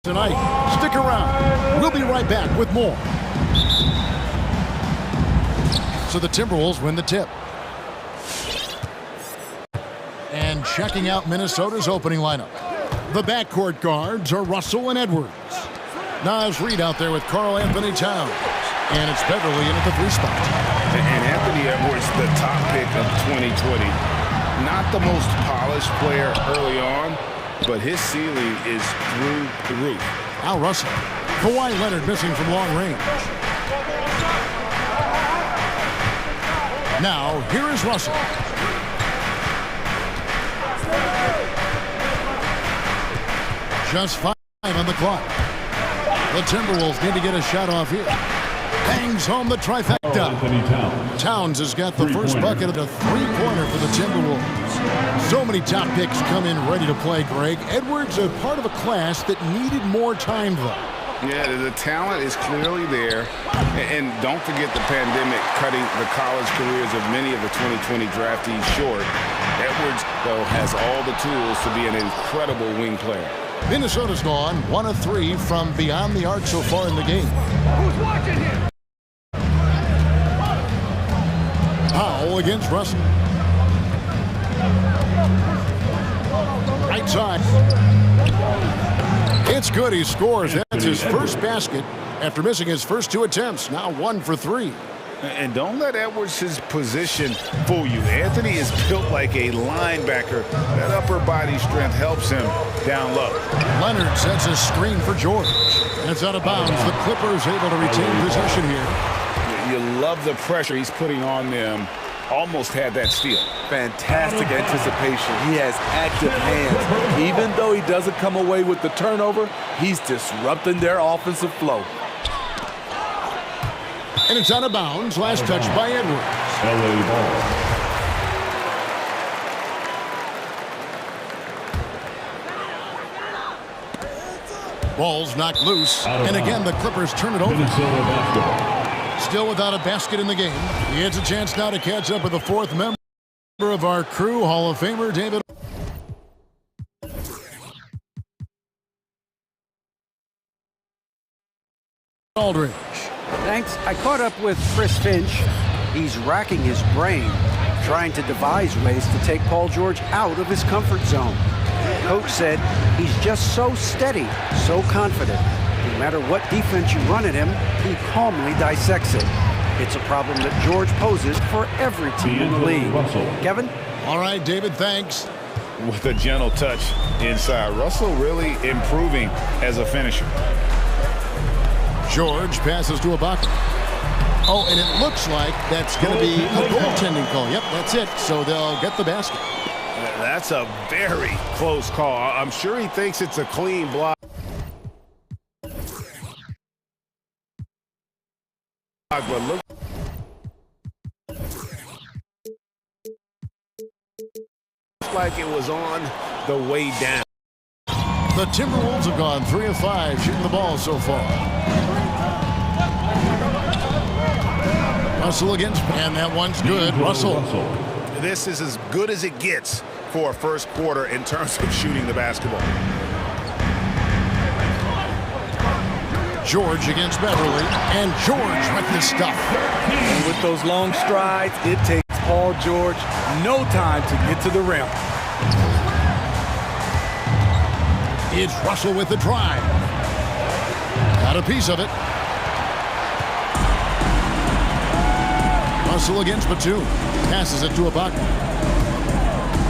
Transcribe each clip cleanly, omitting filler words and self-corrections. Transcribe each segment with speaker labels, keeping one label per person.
Speaker 1: tonight. Stick around. We'll be right back with more. So the Timberwolves win the tip. And checking out Minnesota's opening lineup. The backcourt guards are Russell and Edwards. Nas Reed out there with Karl Anthony Towns. And it's Beverly in at the 3 spot.
Speaker 2: And Anthony Edwards, the top pick of 2020. Not the most polished player early on, but his ceiling is through the roof.
Speaker 1: Al Russell. Kawhi Leonard missing from long range. Now, here is Russell. Just 5 on the clock. The Timberwolves need to get a shot off here. Bangs home the trifecta. Towns has got the first bucket of the 3-pointer for the Timberwolves. So many top picks come in ready to play, Greg. Edwards a part of a class that needed more time, though.
Speaker 2: Yeah, the talent is clearly there. And don't forget the pandemic cutting the college careers of many of the 2020 draftees short. Edwards, though, has all the tools to be an incredible wing player.
Speaker 1: Minnesota's gone 1 of 3 from beyond the arc so far in the game.
Speaker 3: Who's watching here?
Speaker 1: Powell against Russell. Right side. It's good. He scores. That's his first basket after missing his first 2 attempts. Now 1 for 3.
Speaker 2: And don't let Edwards' position fool you. Anthony is built like a linebacker. That upper body strength helps him down low.
Speaker 1: Leonard sets a screen for George. And it's out of bounds. The Clippers able to retain possession here.
Speaker 2: You love the pressure he's putting on them. Almost had that steal.
Speaker 4: Fantastic anticipation. He has active hands. Even though he doesn't come away with the turnover, he's disrupting their offensive flow.
Speaker 1: And it's out of bounds. Last touch by Edwards.
Speaker 5: LA ball.
Speaker 1: Ball's knocked loose. And again, the Clippers turn it over. Still without a basket in the game. He has a chance now to catch up with the 4th member of our crew, Hall of Famer David Aldridge.
Speaker 6: Thanks. I caught up with Chris Finch. He's racking his brain, trying to devise ways to take Paul George out of his comfort zone. Coach said he's just so steady, so confident. No matter what defense you run at him, he calmly dissects it. It's a problem that George poses for every team in the league. Kevin?
Speaker 1: All right, David, thanks.
Speaker 2: With a gentle touch inside. Russell really improving as a finisher.
Speaker 1: George passes to Ibaka. Oh, and it looks like that's going to be a goaltending call. Yep, that's it. So they'll get the basket.
Speaker 2: That's a very close call. I'm sure he thinks it's a clean block. But look. Like it was on the way down.
Speaker 1: The Timberwolves have gone 3 of 5 shooting the ball so far. Russell against, and that one's good. Russell.
Speaker 2: This is as good as it gets for a first quarter in terms of shooting the basketball.
Speaker 1: George against Beverly, and George with the stuff.
Speaker 4: And with those long strides, it takes Paul George no time to get to the rim.
Speaker 1: It's Russell with the drive. Got a piece of it. Russell against Batum. Passes it to Ibaka.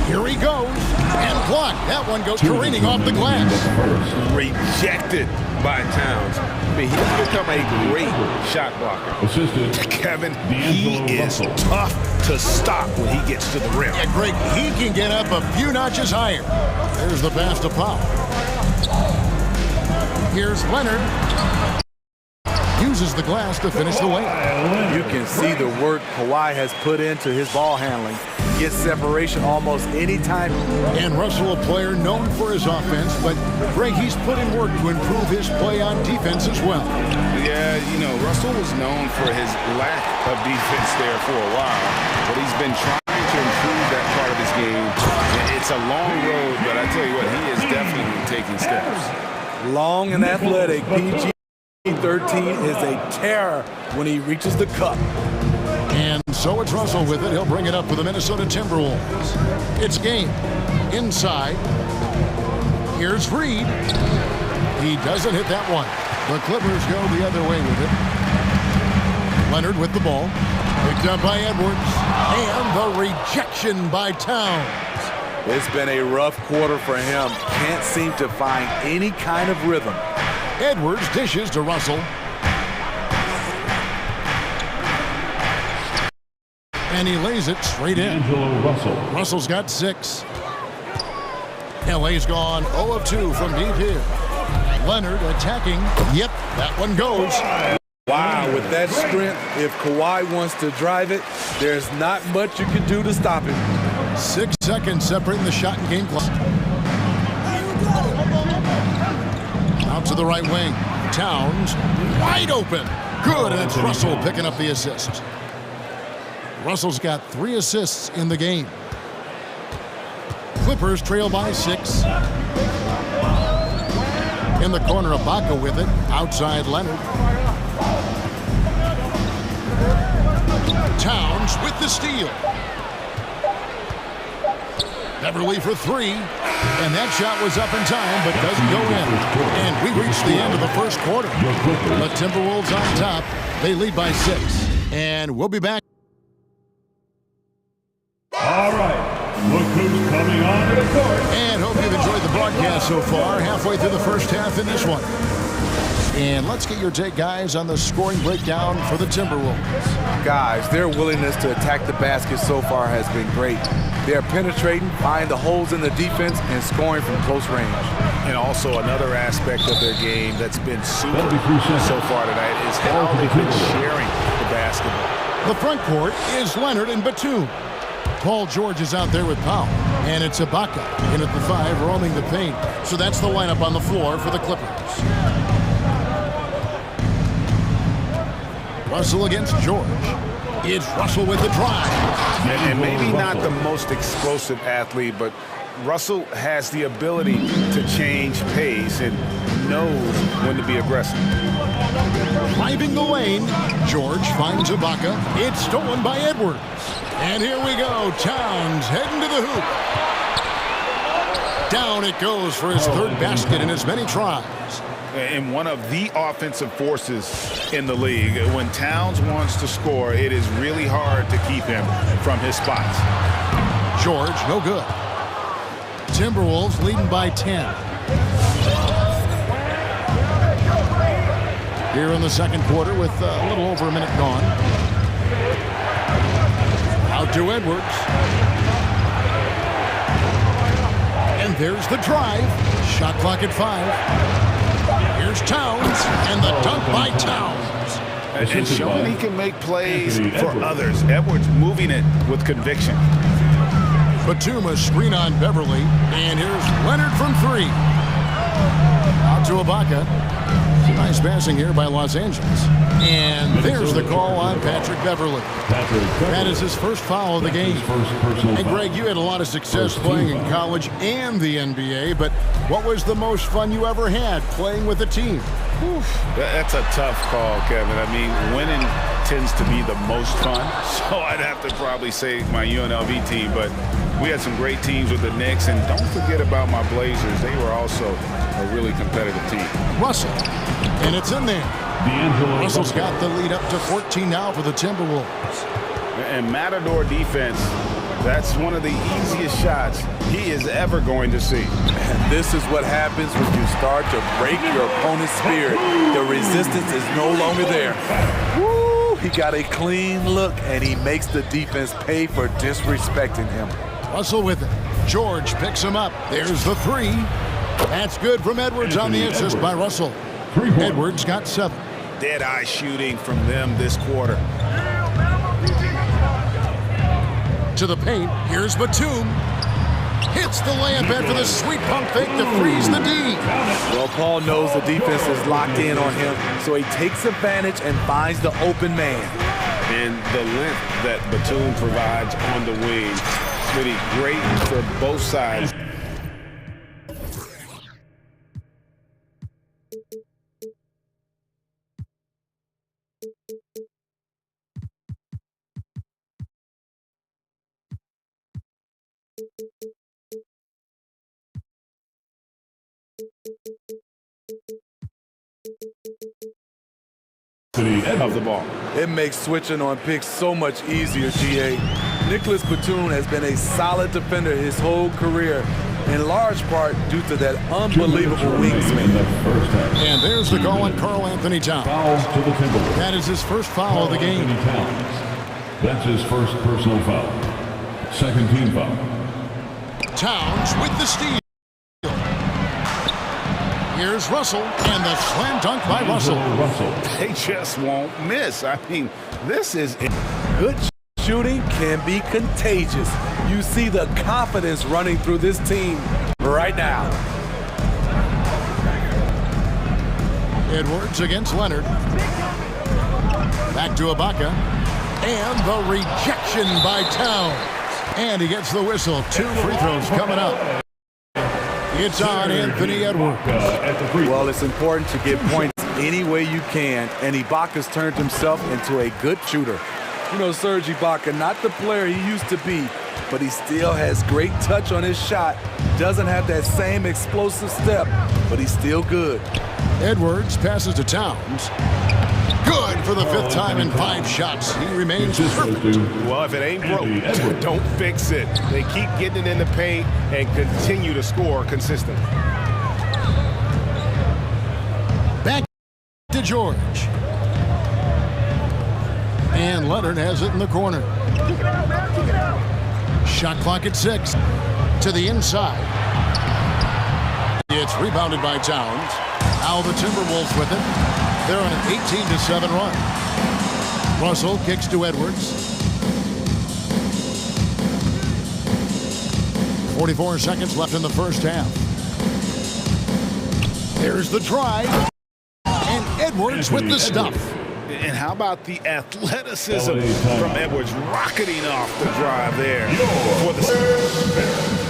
Speaker 1: Here he goes. And blocked. That one goes careening off the glass.
Speaker 2: Rejected by Towns. I mean, he's become a great shot blocker. Kevin, he is tough to stop when he gets to the rim.
Speaker 1: Yeah, Greg, he can get up a few notches higher. There's the pass to Powell. Here's Leonard. Uses the glass to finish the layup.
Speaker 4: You can see the work Kawhi has put into his ball handling. Gets separation almost any time.
Speaker 1: And Russell, a player known for his offense, but Greg, he's put in work to improve his play on defense as well.
Speaker 2: Yeah, you know, Russell was known for his lack of defense there for a while, but he's been trying to improve that part of his game. It's a long road, but I tell you what, he is definitely taking steps.
Speaker 4: Long and athletic, PG-13 is a terror when he reaches the cup.
Speaker 1: And so it's Russell with it. He'll bring it up for the Minnesota Timberwolves. It's game. Inside. Here's Reed. He doesn't hit that one. The Clippers go the other way with it. Leonard with the ball. Picked up by Edwards. And the rejection by Towns.
Speaker 4: It's been a rough quarter for him. Can't seem to find any kind of rhythm.
Speaker 1: Edwards dishes to Russell. And he lays it straight in. Russell's got 6. LA's gone 0 of 2 from deep here. Leonard attacking. Yep, that one goes.
Speaker 4: Wow, with that strength, if Kawhi wants to drive it, there's not much you can do to stop him.
Speaker 1: 6 seconds separating the shot and game clock. Out to the right wing. Towns wide open. Good, and it's Russell picking up the assist. Russell's got 3 assists in the game. Clippers trail by 6. In the corner, Ibaka with it. Outside, Leonard. Towns with the steal. Beverly for 3. And that shot was up in time, but doesn't go in. And we reached the end of the first quarter. The Timberwolves on top. They lead by 6. And we'll be back.
Speaker 5: All right, look who's coming on to the court.
Speaker 1: And hope you've enjoyed the broadcast so far. Halfway through the first half in this one. And let's get your take, guys, on the scoring breakdown for the Timberwolves.
Speaker 4: Guys, their willingness to attack the basket so far has been great. They're penetrating, finding the holes in the defense, and scoring from close range.
Speaker 2: And also another aspect of their game that's been super so far tonight is how they've been sharing the basketball.
Speaker 1: The front court is Leonard and Batum. Paul George is out there with Powell. And it's Ibaka in at the 5, roaming the paint. So that's the lineup on the floor for the Clippers. Russell against George. It's Russell with the drive.
Speaker 2: And maybe not the most explosive athlete, but Russell has the ability to change pace and knows when to be aggressive.
Speaker 1: Driving the lane, George finds Ibaka. It's stolen by Edwards. And here we go. Towns heading to the hoop. Down it goes for his 3rd basket in as many tries.
Speaker 2: And one of the offensive forces in the league. When Towns wants to score, it is really hard to keep him from his spots.
Speaker 1: George, no good. Timberwolves leading by 10. Here in the second quarter with a little over a minute gone. Out to Edwards. And there's the drive. Shot clock at 5. Here's Towns, and the dunk by Towns.
Speaker 2: And showing he can make plays for others. Edwards moving it with conviction.
Speaker 1: Batum a screen on Beverly, and here's Leonard from 3. Out to Ibaka. Nice passing here by Los Angeles. And there's the call on Patrick Beverly. That is his first foul of the game. And Greg, you had a lot of success playing in college and the NBA, but what was the most fun you ever had playing with a team?
Speaker 2: That's a tough call, Kevin. I mean, winning tends to be the most fun, so I'd have to probably say my UNLV team, but we had some great teams with the Knicks, and don't forget about my Blazers. They were also a really competitive team.
Speaker 1: Russell, and it's in there. Russell's got the lead up to 14 now for the Timberwolves.
Speaker 2: And Matador defense, that's one of the easiest shots he is ever going to see.
Speaker 4: And this is what happens when you start to break your opponent's spirit. The resistance is no longer there. Woo! He got a clean look, and he makes the defense pay for disrespecting him.
Speaker 1: Russell with it. George picks him up. There's the 3. That's good from Edwards on the assist by Russell. Edwards got 7.
Speaker 2: Dead-eye shooting from them this quarter.
Speaker 1: To the paint. Here's Batum. Hits the layup after the sweet pump fake to freeze the D.
Speaker 4: Well, Paul knows the defense is locked in on him, so he takes advantage and finds the open man.
Speaker 2: And the length that Batum provides on the wing is really great for both sides. Of the ball.
Speaker 4: It makes switching on picks so much easier, GA. Nicholas Batum has been a solid defender his whole career, in large part due to that unbelievable wingspan.
Speaker 1: And there's the call on Karl Anthony Towns. That is his first foul of the game.
Speaker 5: That's his first personal foul. Second team foul.
Speaker 1: Towns with the steal. Here's Russell, and the slam dunk by Russell.
Speaker 2: They just won't miss. I mean, this is
Speaker 4: good shooting can be contagious. You see the confidence running through this team right now.
Speaker 1: Edwards against Leonard. Back to Ibaka. And the rejection by Towns. And he gets the whistle. 2 free throws coming up. It's on Anthony Edwards.
Speaker 4: Well, it's important to get points any way you can, and Ibaka's turned himself into a good shooter. You know, Serge Ibaka, not the player he used to be, but he still has great touch on his shot. Doesn't have that same explosive step, but he's still good.
Speaker 1: Edwards passes to Towns. Good for the 5th time in 5 shots. He remains perfect.
Speaker 3: Well, if it ain't broke, don't fix it. They keep getting it in the paint and continue to score consistently.
Speaker 1: Back to George. And Leonard has it in the corner. Shot clock at 6. To the inside. It's rebounded by Towns. Now the Timberwolves with it. They're on an 18-7 run. Russell kicks to Edwards. 44 seconds left in the first half. There's the drive. And Edwards with the stuff.
Speaker 2: And how about the athleticism from Edwards rocketing off the drive there for the...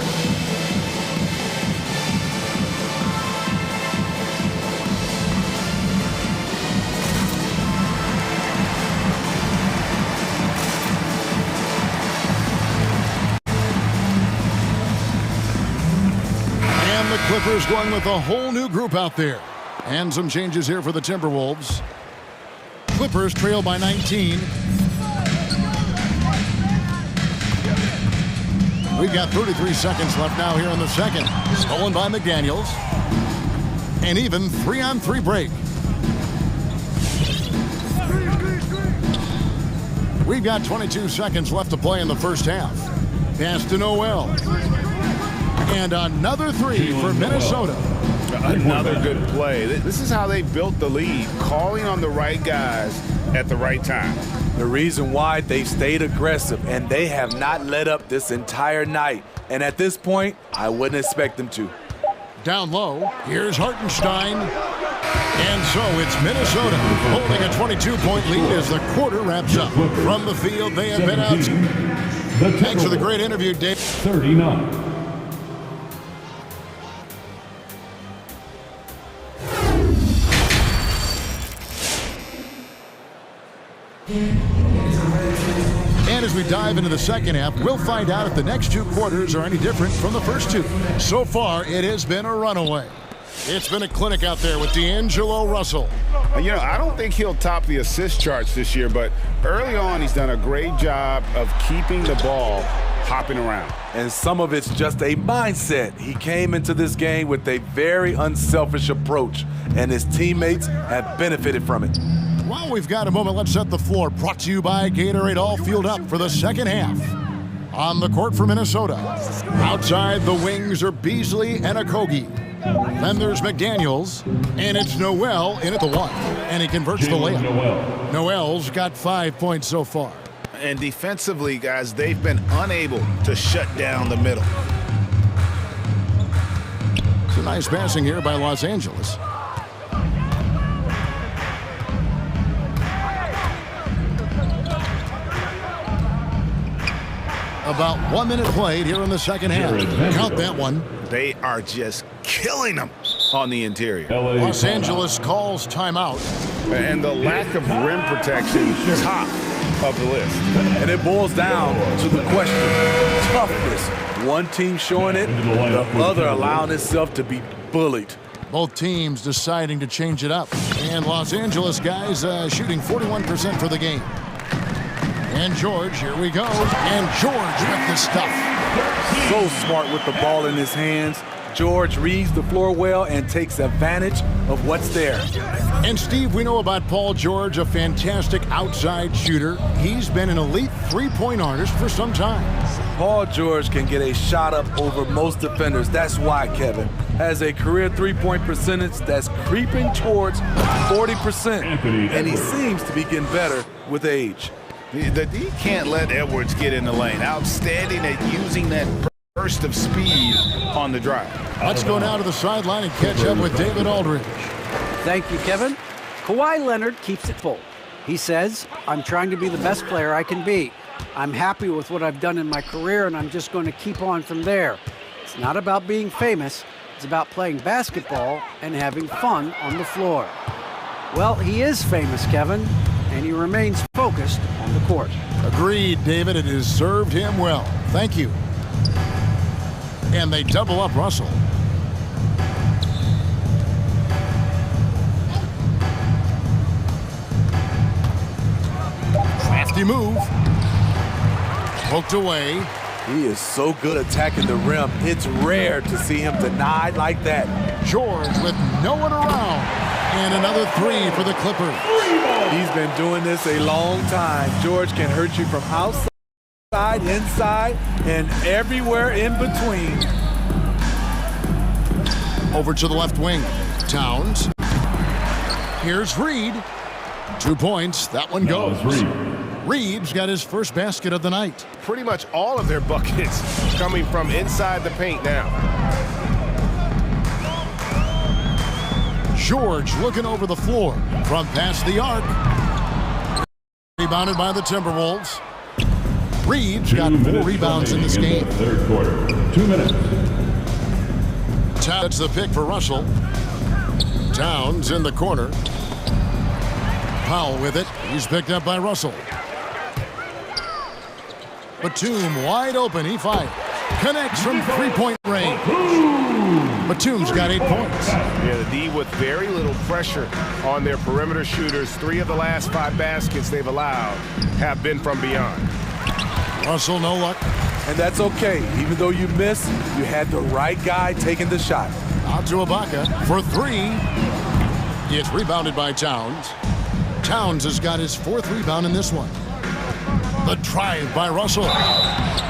Speaker 1: The Clippers going with a whole new group out there. And some changes here for the Timberwolves. Clippers trail by 19. We've got 33 seconds left now here in the second. Stolen by McDaniels. And even 3-on-3 break. We've got 22 seconds left to play in the first half. Pass to Noel. And another 3 for Minnesota.
Speaker 2: Another good play. This is how they built the lead, calling on the right guys at the right time.
Speaker 4: The reason why they've stayed aggressive, and they have not let up this entire night. And at this point, I wouldn't expect them to.
Speaker 1: Down low, here's Hartenstein. And so it's Minnesota holding a 22-point lead as the quarter wraps up. From the field, they have been out. Thanks for the great interview, Dave.
Speaker 5: 39.
Speaker 1: And as we dive into the second half, we'll find out if the next 2 quarters are any different from the first 2. So far, it has been a runaway. It's been a clinic out there with D'Angelo Russell.
Speaker 2: You know, I don't think he'll top the assist charts this year, but early on, he's done a great job of keeping the ball hopping around.
Speaker 4: And some of it's just a mindset. He came into this game with a very unselfish approach, and his teammates have benefited from it.
Speaker 1: While we've got a moment, let's set the floor. Brought to you by Gatorade, all fueled up for the second half. On the court for Minnesota. Outside the wings are Beasley and Okogie. Then there's McDaniels, and it's Noel in at the 1. And he converts the layup. Noel's got 5 points so far.
Speaker 2: And defensively, guys, they've been unable to shut down the middle.
Speaker 1: It's a nice passing here by Los Angeles. About 1 minute played here in the second half. Count that one.
Speaker 2: They are just killing them on the interior.
Speaker 1: Los Angeles calls timeout.
Speaker 2: And the lack of rim protection, top of the list.
Speaker 4: And it boils down to the question, toughness. One team showing it, the other allowing itself to be bullied.
Speaker 1: Both teams deciding to change it up. And Los Angeles guys shooting 41% for the game. And George, here we go. And George with the stuff.
Speaker 4: So smart with the ball in his hands. George reads the floor well and takes advantage of what's there.
Speaker 1: And Steve, we know about Paul George, a fantastic outside shooter. He's been an elite three-point artist for some time.
Speaker 4: Paul George can get a shot up over most defenders. That's why Kevin has a career three-point percentage that's creeping towards 40%. And he seems to be getting better with age.
Speaker 2: The D can't let Edwards get in the lane. Outstanding at using that burst of speed on the drive.
Speaker 1: Let's go now to the sideline and catch up with David Aldridge.
Speaker 6: Thank you, Kevin. Kawhi Leonard keeps it full. He says, I'm trying to be the best player I can be. I'm happy with what I've done in my career, and I'm just going to keep on from there. It's not about being famous. It's about playing basketball and having fun on the floor. Well, he is famous, Kevin, and he remains focused on the court.
Speaker 1: Agreed, David. It has served him well. Thank you. And they double up Russell. Crafty move. Poked away.
Speaker 4: He is so good attacking the rim. It's rare to see him denied like that.
Speaker 1: George with no one around. And another three for the Clippers.
Speaker 4: He's been doing this a long time. George can hurt you from outside, inside, and everywhere in between.
Speaker 1: Over to the left wing. Towns. Here's Reed. 2 points. That one goes. Reed's got his first basket of the night.
Speaker 3: Pretty much all of their buckets coming from inside the paint now.
Speaker 1: George looking over the floor from past the arc. Rebounded by the Timberwolves. Reed's got 4 rebounds in this game.
Speaker 5: Third quarter. 2 minutes.
Speaker 1: That's the pick for Russell. Towns in the corner. Powell with it. He's picked up by Russell. Batum wide open. He fires. Connects from three-point range. Batum's got 8 points.
Speaker 3: Yeah, the D with very little pressure on their perimeter shooters. 3 of the last 5 baskets they've allowed have been from beyond.
Speaker 1: Russell, no luck.
Speaker 4: And that's okay. Even though you missed, you had the right guy taking the shot.
Speaker 1: Out to Ibaka for 3. It's rebounded by Towns. Towns has got his 4th rebound in this one. The drive by Russell.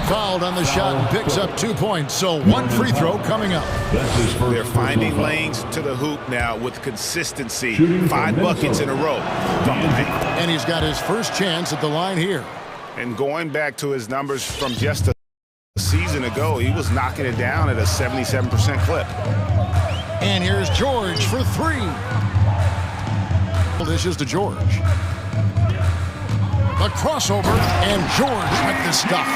Speaker 1: Fouled on the shot and picks up 2 points. So 1 free throw coming up.
Speaker 2: They're finding lanes to the hoop now with consistency. 5 buckets in a row from the paint.
Speaker 1: And he's got his first chance at the line here.
Speaker 2: And going back to his numbers from just a season ago, he was knocking it down at a 77% clip.
Speaker 1: And here's George for 3. Dishes to George. The crossover, and George with the stuff.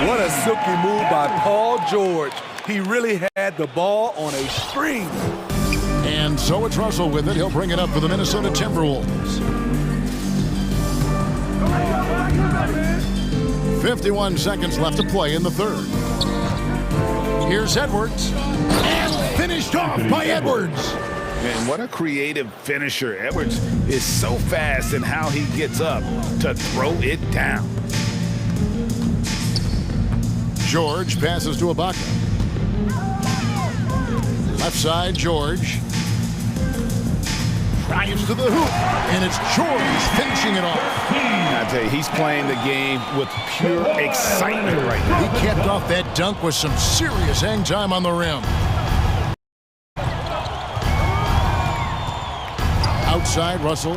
Speaker 4: What a silky move by Paul George. He really had the ball on a string.
Speaker 1: And so it's Russell with it. He'll bring it up for the Minnesota Timberwolves. 51 seconds left to play in the third. Here's Edwards. And finished off by Edwards.
Speaker 2: And what a creative finisher. Edwards is so fast in how he gets up to throw it down.
Speaker 1: George passes to Ibaka. Left side, George. Drives to the hoop. And it's George finishing it off.
Speaker 2: I tell you, he's playing the game with pure excitement right now.
Speaker 1: He kept off that dunk with some serious hang time on the rim. Outside, Russell.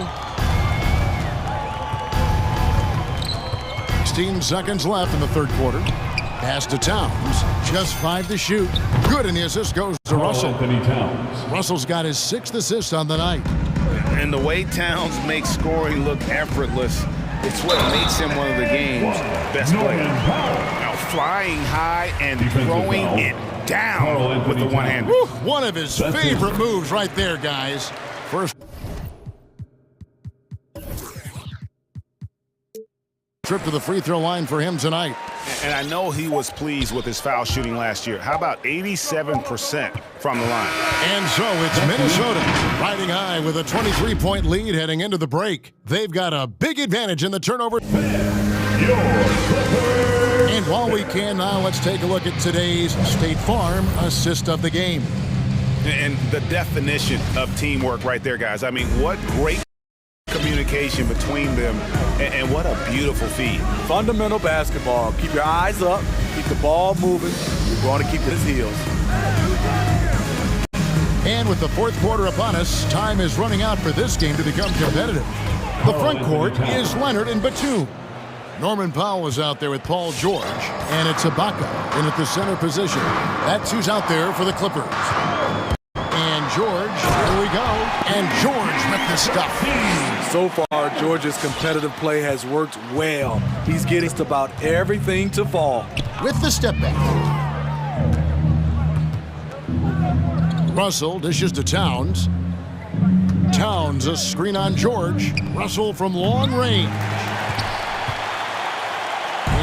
Speaker 1: 16 seconds left in the third quarter. Pass to Towns. Just 5 to shoot. Good, and the assist goes to Russell. Russell's got his 6th assist on the night.
Speaker 2: And the way Towns makes scoring look effortless, it's what makes him one of the game's best players. Now flying high and throwing it down with the one hand.
Speaker 1: One of his favorite moves right there, guys. First. trip to the free throw line for him tonight.
Speaker 3: And I know he was pleased with his foul shooting last year. How about 87% from the line?
Speaker 1: And so it's Minnesota riding high with a 23-point lead heading into the break. They've got a big advantage in the turnover. And while we can now, let's take a look at today's State Farm assist of the game.
Speaker 3: And the definition of teamwork right there, guys. I mean, what great communication between them, and what a beautiful feed.
Speaker 4: Fundamental basketball. Keep your eyes up, keep the ball moving. You're going to keep his heels.
Speaker 1: And with the fourth quarter upon us, time is running out for this game to become competitive. The front court is Leonard and Batum. Norman Powell is out there with Paul George, and it's Ibaka in at the center position. That's who's out there for the Clippers. And George, here we go, and George with the stuff.
Speaker 4: So far, George's competitive play has worked well. He's getting just about everything to fall.
Speaker 1: With the step back. Russell dishes to Towns. Towns, a screen on George. Russell from long range.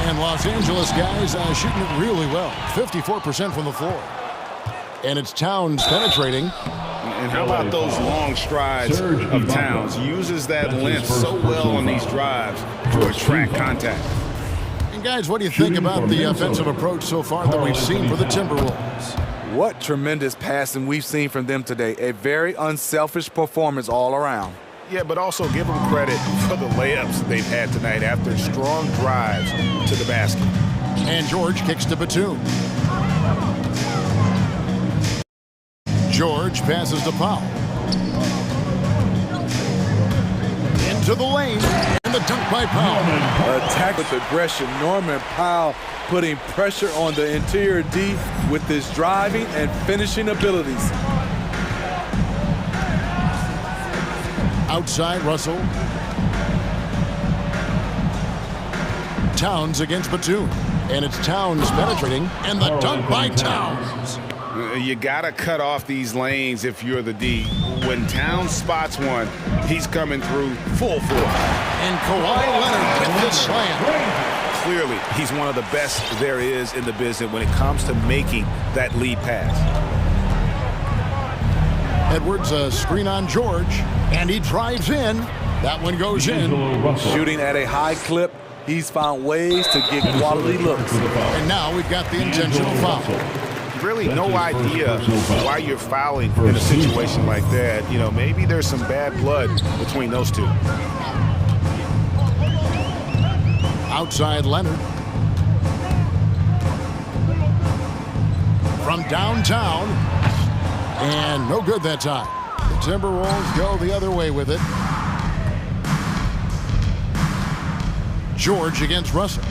Speaker 1: And Los Angeles guys shooting it really well. 54% from the floor. And it's Towns penetrating.
Speaker 3: And how about those long strides of Towns? Uses that length so well on these drives to attract contact.
Speaker 1: And guys, what do you think about the offensive approach so far that we've seen for the Timberwolves?
Speaker 4: What tremendous passing we've seen from them today. A very unselfish performance all around.
Speaker 3: Yeah, but also give them credit for the layups they've had tonight after strong drives to the basket.
Speaker 1: And George kicks to Batum. George passes to Powell. Into the lane, and the dunk by Powell.
Speaker 4: Attack with aggression. Norman Powell putting pressure on the interior D with his driving and finishing abilities.
Speaker 1: Outside, Russell. Towns against Batum. And it's Towns penetrating, and the dunk by Towns.
Speaker 3: You got to cut off these lanes if you're the D. When Towns spots one, he's coming through full force.
Speaker 1: And Kawhi Leonard with the slam.
Speaker 3: Clearly, he's one of the best there is in the business when it comes to making that lead pass.
Speaker 1: Edwards, a screen on George, and he drives in. That one goes in.
Speaker 4: Shooting at a high clip, he's found ways to get quality looks.
Speaker 1: And now we've got the intentional foul.
Speaker 3: Really no idea why you're fouling in a situation like that. You know, maybe there's some bad blood between those two.
Speaker 1: Outside Leonard. From downtown. And no good that time. The Timberwolves go the other way with it. George against Russell.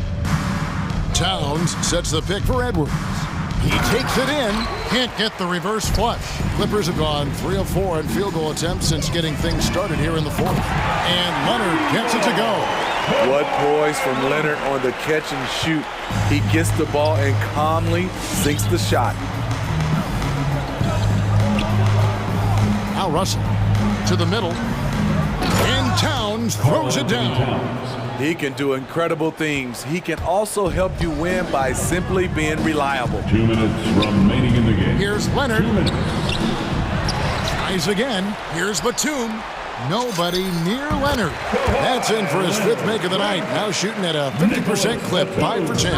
Speaker 1: Towns sets the pick for Edwards. He takes it in. Can't get the reverse flush. Clippers have gone 3 of 4 in field goal attempts since getting things started here in the fourth. And Leonard gets it to go.
Speaker 4: What poise from Leonard on the catch and shoot. He gets the ball and calmly sinks the shot.
Speaker 1: Now Russell to the middle. And Towns throws it down.
Speaker 4: He can do incredible things. He can also help you win by simply being reliable.
Speaker 5: 2 minutes remaining in the game.
Speaker 1: Here's Leonard. Tries again. Here's Batum. Nobody near Leonard. That's in for his 5th make of the night. Now shooting at a 50% clip, 5 for 10.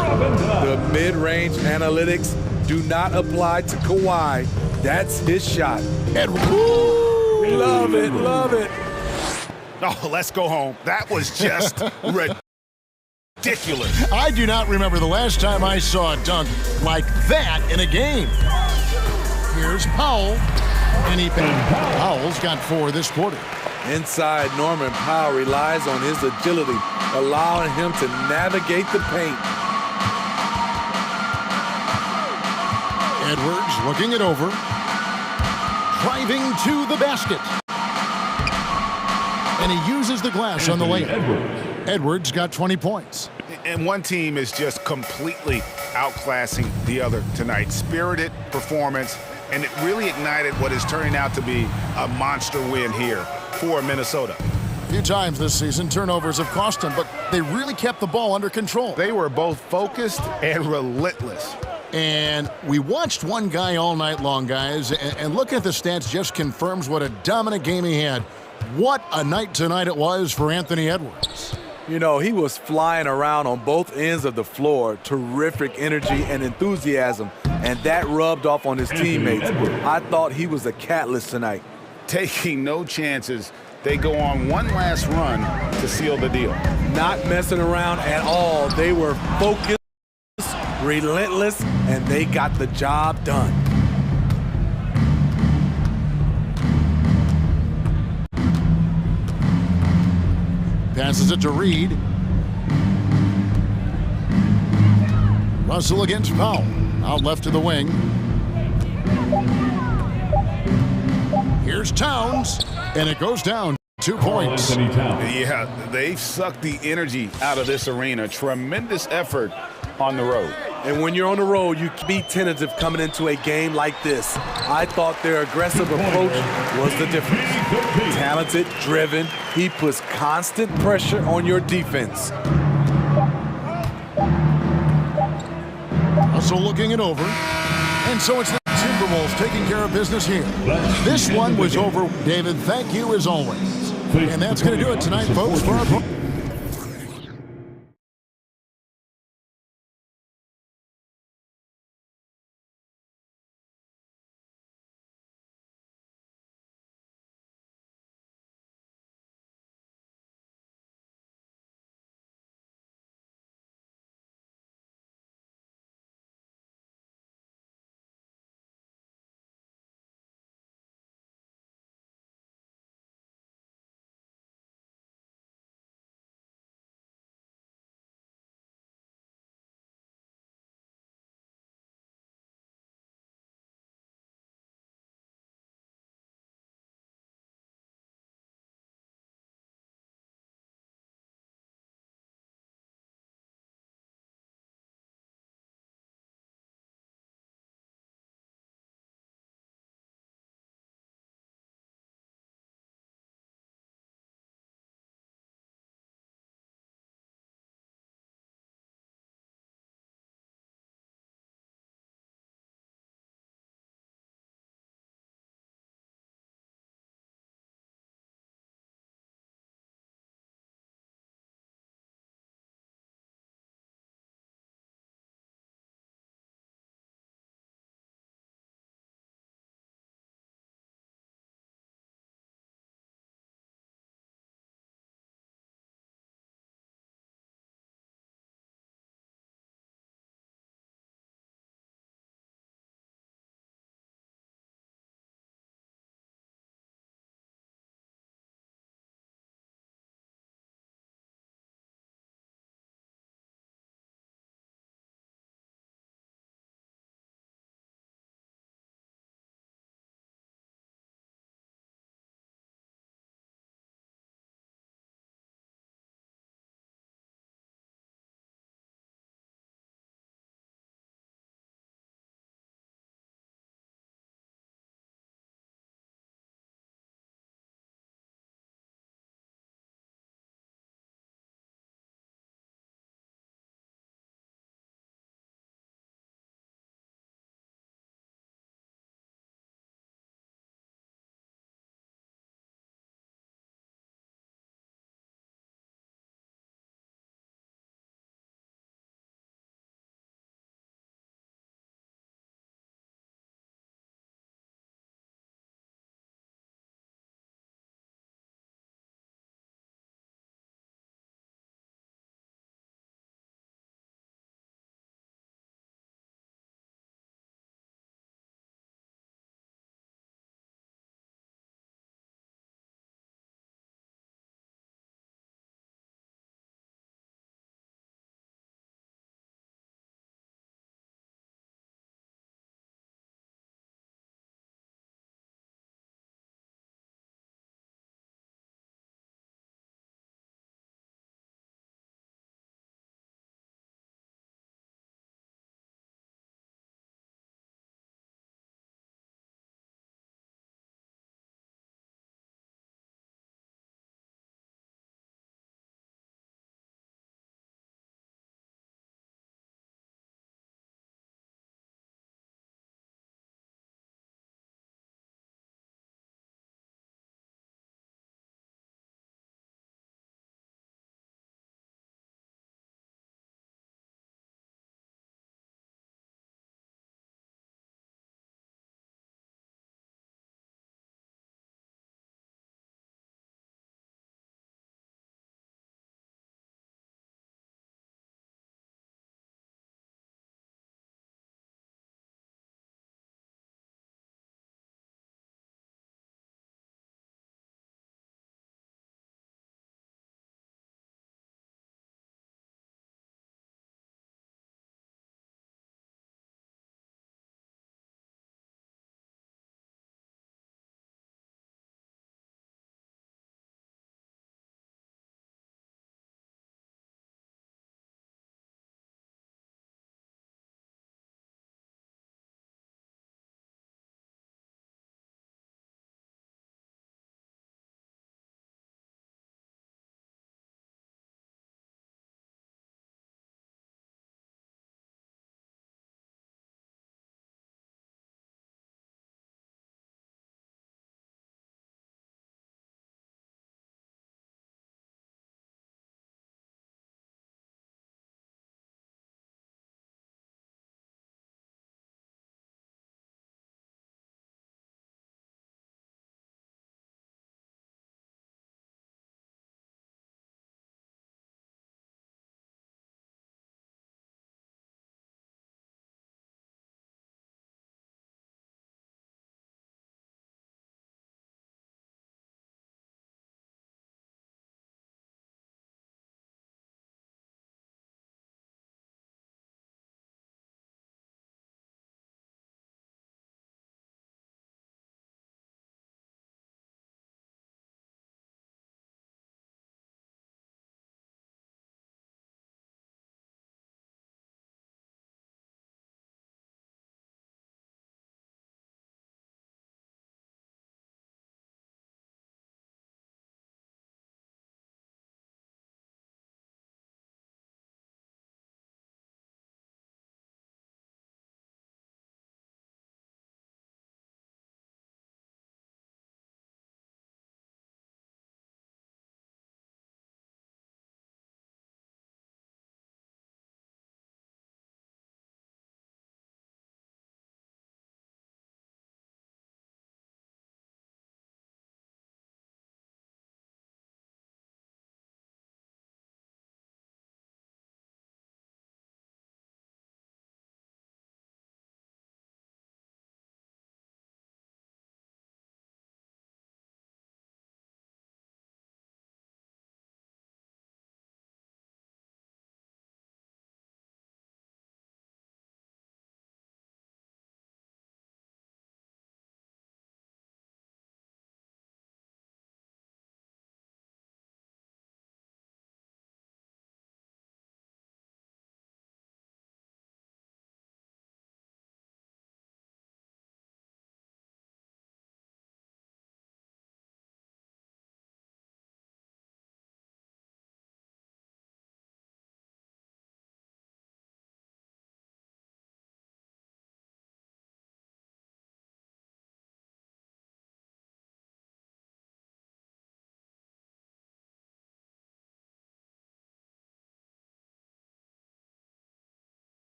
Speaker 4: The mid-range analytics do not apply to Kawhi. That's his shot.
Speaker 1: Edwards.
Speaker 4: Love it, love it.
Speaker 3: Oh, let's go home. That was just ridiculous.
Speaker 1: I do not remember the last time I saw a dunk like that in a game. Here's Powell. And Powell's got 4 this quarter.
Speaker 4: Inside, Norman Powell relies on his agility, allowing him to navigate the paint.
Speaker 1: Edwards looking it over. Driving to the basket. And he uses the glass on the layup. Edwards got 20 points.
Speaker 3: And one team is just completely outclassing the other tonight. Spirited performance, and it really ignited what is turning out to be a monster win here for Minnesota.
Speaker 1: A few times this season, turnovers have cost them, but they really kept the ball under control.
Speaker 3: They were both focused and relentless.
Speaker 1: And we watched one guy all night long, guys, and looking at the stats just confirms what a dominant game he had. What a night tonight it was for Anthony Edwards.
Speaker 4: You know, he was flying around on both ends of the floor. Terrific energy and enthusiasm, and that rubbed off on his teammates. I thought he was a catalyst tonight.
Speaker 2: Taking no chances, they go on one last run to seal the deal.
Speaker 4: Not messing around at all. They were focused, relentless, and they got the job done.
Speaker 1: Passes it to Reed. Russell against Powell. Out left to the wing. Here's Towns, and it goes down. 2 points.
Speaker 2: Yeah, they've sucked the energy out of this arena. Tremendous effort on the road.
Speaker 4: And when you're on the road, you can be tentative coming into a game like this. I thought their aggressive approach was the difference. Talented, driven, he puts constant pressure on your defense.
Speaker 1: Russell looking it over. And so it's the Timberwolves taking care of business here. This one was over. David, thank you as always. And that's going to do it tonight, folks, for our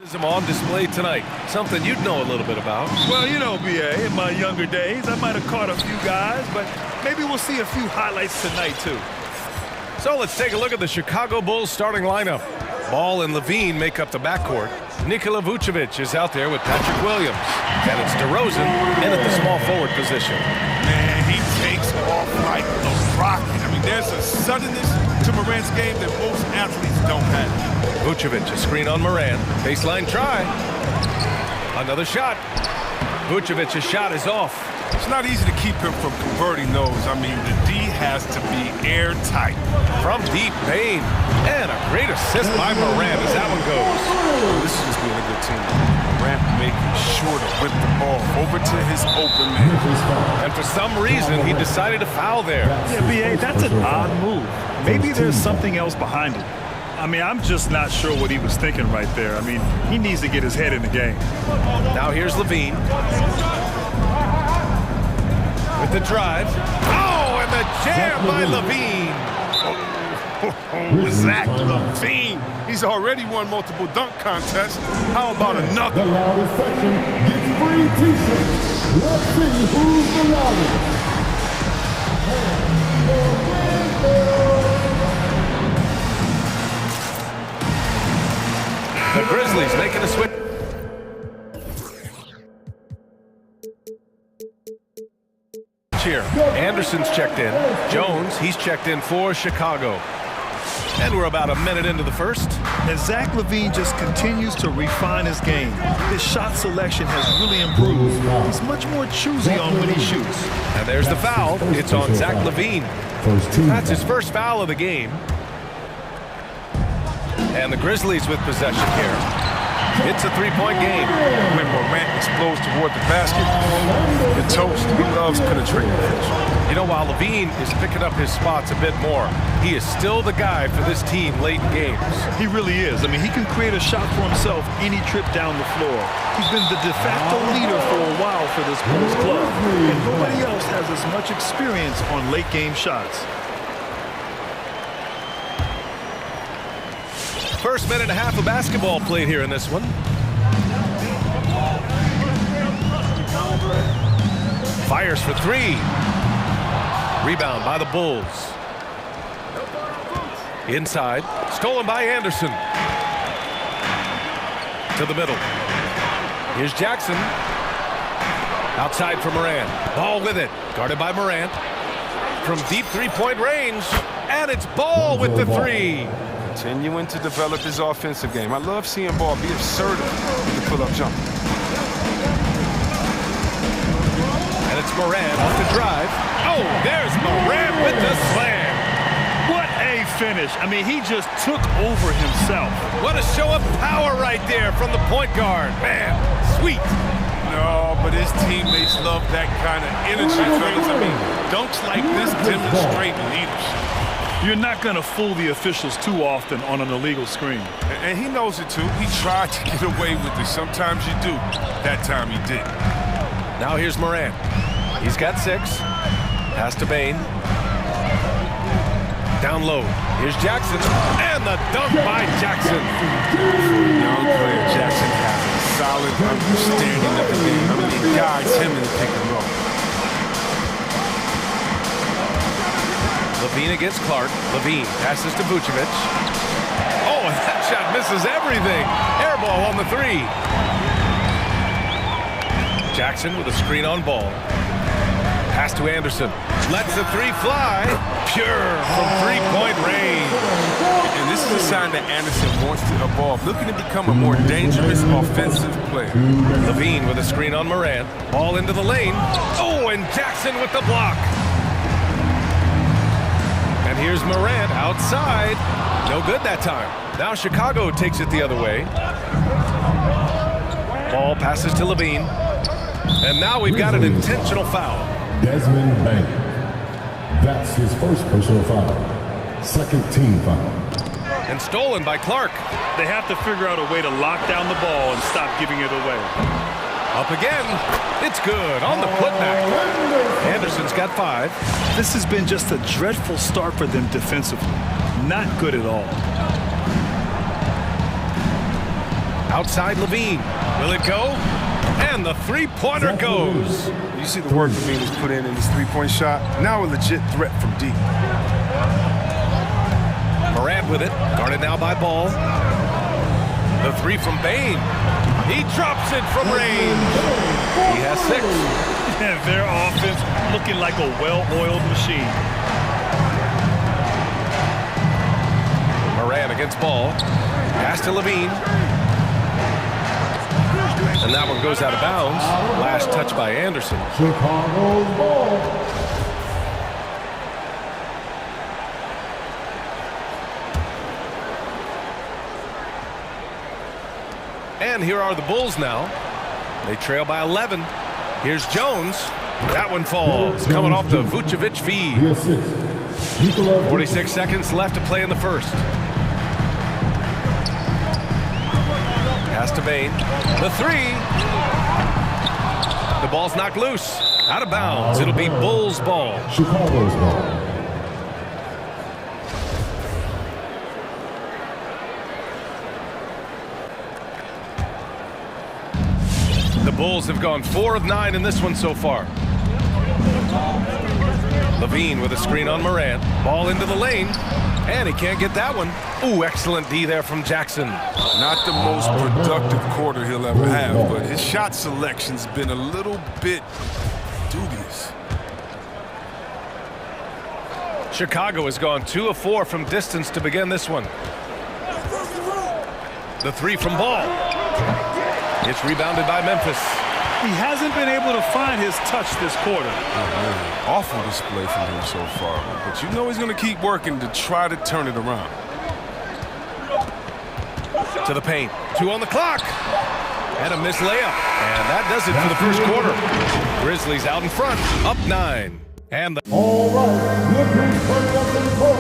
Speaker 7: On display tonight, something you'd know a little bit about.
Speaker 8: Well, you know, BA, in my younger days, I might have caught a few guys, but maybe we'll see a few highlights tonight, too.
Speaker 7: So let's take a look at the Chicago Bulls starting lineup. Ball and Levine make up the backcourt. Nikola Vucevic is out there with Patrick Williams. And it's DeRozan in at the small forward position.
Speaker 3: Man, he takes off like a rocket. I mean, there's a suddenness to Morant's game that most athletes don't have.
Speaker 7: Vucevic, a screen on Morant. Baseline try. Another shot. Vucevic's shot is off.
Speaker 3: It's not easy to keep him from converting those. I mean, the D has to be airtight.
Speaker 7: From deep, Bain. And a great assist by Morant as that one goes.
Speaker 3: This is just being a good team. Morant making sure to whip the ball over to his open man.
Speaker 7: And for some reason, he decided to foul there.
Speaker 8: Yeah, BA, that's an odd move. Maybe there's something else behind it. I mean, I'm just not sure what he was thinking right there. I mean, he needs to get his head in the game.
Speaker 7: Now here's Levine. With the drive. Oh, and the jam by Levine.
Speaker 3: Zach Levine. He's already won multiple dunk contests. How about another?
Speaker 5: The loudest section gets free t-shirts. Let's see who's the loudest.
Speaker 7: The Grizzlies making a switch. Here, Anderson's checked in. Jones, he's checked in for Chicago. And we're about a minute into the first.
Speaker 8: And Zach Levine just continues to refine his game. His shot selection has really improved. He's much more choosy on when he shoots.
Speaker 7: And there's the foul. It's on Zach Levine. That's his first foul of the game. And the Grizzlies with possession here. It's a three-point game.
Speaker 3: When Morant explodes toward the basket, the toast, he loves penetrating.
Speaker 7: You know, while Levine is picking up his spots a bit more, he is still the guy for this team late in games.
Speaker 8: He really is. I mean, he can create a shot for himself any trip down the floor. He's been the de facto leader for a while for this Bulls club. And nobody else has as much experience on late-game shots.
Speaker 7: First minute and a half of basketball played here in this one. Fires for three. Rebound by the Bulls. Inside. Stolen by Anderson. To the middle. Here's Jackson. Outside for Morant. Ball with it. Guarded by Morant. From deep three-point range. And it's Ball with the three.
Speaker 3: Continuing to develop his offensive game. I love seeing Ball be assertive with the pull-up jump.
Speaker 7: And it's Morant off the drive. Oh, there's Morant with the slam.
Speaker 8: What a finish. I mean, he just took over himself.
Speaker 7: What a show of power right there from the point guard. Man, sweet.
Speaker 3: No, but his teammates love that kind of energy, fellas. I mean, dunks like this demonstrate leadership.
Speaker 8: You're not going to fool the officials too often on an illegal screen.
Speaker 3: And he knows it, too. He tried to get away with it. Sometimes you do. That time he didn't.
Speaker 7: Now here's Morant. He's got 6. Pass to Bain. Down low. Here's Jackson. And the dunk by Jackson.
Speaker 3: Young player Jackson has a solid understanding of the game. I mean, he guides him in the pick and roll.
Speaker 7: Levine against Clark. Levine passes to Vucevic. Oh, and that shot misses everything. Air ball on the three. Jackson with a screen on Ball. Pass to Anderson. Lets the three fly. Pure from three-point range.
Speaker 3: And this is a sign that Anderson wants to evolve, looking to become a more dangerous offensive player.
Speaker 7: Levine with a screen on Morant. Ball into the lane. Oh, and Jackson with the block. And here's Morant outside. No good that time. Now Chicago takes it the other way. Ball passes to Levine. And now we've got an intentional foul.
Speaker 5: Desmond Bain. That's his first personal foul. Second team foul.
Speaker 7: And stolen by Clark.
Speaker 8: They have to figure out a way to lock down the ball and stop giving it away.
Speaker 7: Up again. It's good on the putback. Anderson's got 5.
Speaker 8: This has been just a dreadful start for them defensively. Not good at all.
Speaker 7: Outside Levine. Will it go? And the three-pointer goes.
Speaker 9: You see the work Levine has put in this three-point shot? Now a legit threat from deep.
Speaker 7: Morant with it. Guarded now by Ball. The three from Bain. He drops it from range. He has 6.
Speaker 8: And their offense looking like a well-oiled machine.
Speaker 7: Morant against Ball. Pass to Levine. And that one goes out of bounds. Last touch by Anderson.
Speaker 5: Chicago's ball.
Speaker 7: And here are the Bulls now. They trail by 11. Here's Jones. That one falls. Coming off the Vucevic feed. 46 seconds left to play in the first. Pass to Bain. The three. The ball's knocked loose. Out of bounds. It'll be Bulls ball.
Speaker 5: Chicago's ball.
Speaker 7: The Bulls have gone 4 of 9 in this one so far. Levine with a screen on Morant. Ball into the lane. And he can't get that one. Ooh, excellent D there from Jackson.
Speaker 9: Not the most productive quarter he'll ever have, but his shot selection's been a little bit dubious.
Speaker 7: Chicago has gone 2 of 4 from distance to begin this one. The three from Ball. It's rebounded by Memphis.
Speaker 8: He hasn't been able to find his touch this quarter.
Speaker 9: Awful display from him so far, but you know he's going to keep working to try to turn it around.
Speaker 7: To the paint. 2 on the clock. And a missed layup. And that does it for the first quarter. Grizzlies out in front. Up 9. And the...
Speaker 5: All right, look who's turning up in the court.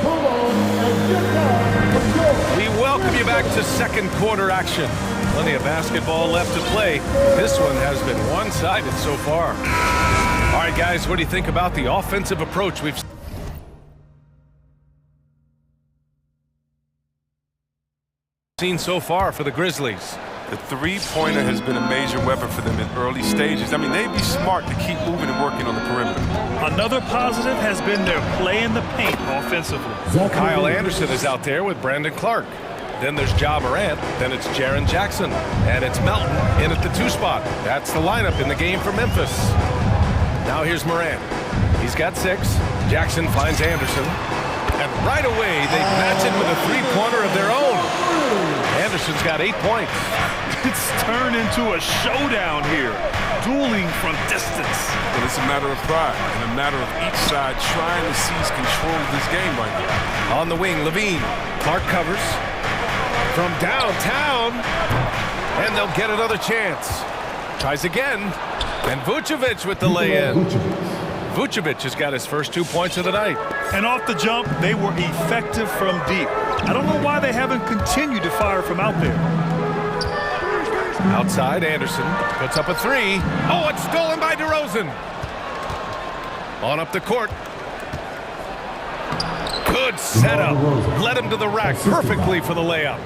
Speaker 5: Come on and get down. Let's go.
Speaker 7: We welcome you back to second quarter action. Plenty of basketball left to play. This one has been one-sided so far. All right, guys, what do you think about the offensive approach we've seen so far for the Grizzlies?
Speaker 9: The three-pointer has been a major weapon for them in early stages. I mean, they'd be smart to keep moving and working on the perimeter.
Speaker 8: Another positive has been their play in the paint offensively.
Speaker 7: Kyle Anderson is out there with Brandon Clark. Then there's Ja Morant. Then it's Jaren Jackson. And it's Melton in at the 2 spot. That's the lineup in the game for Memphis. Now here's Morant. He's got 6. Jackson finds Anderson. And right away, they match it with a three-pointer of their own. Anderson's got 8 points.
Speaker 8: It's turned into a showdown here. Dueling from distance.
Speaker 9: But it's a matter of pride and a matter of each side trying to seize control of this game right now.
Speaker 7: On the wing, Levine. Clark covers. From downtown, and they'll get another chance. Tries again, and Vucevic with the lay-in. Vucevic has got his first 2 points of the night.
Speaker 8: And off the jump, they were effective from deep. I don't know why they haven't continued to fire from out there.
Speaker 7: Outside, Anderson puts up a 3. Oh, it's stolen by DeRozan. On up the court. Good setup. Led him to the rack perfectly for the layup.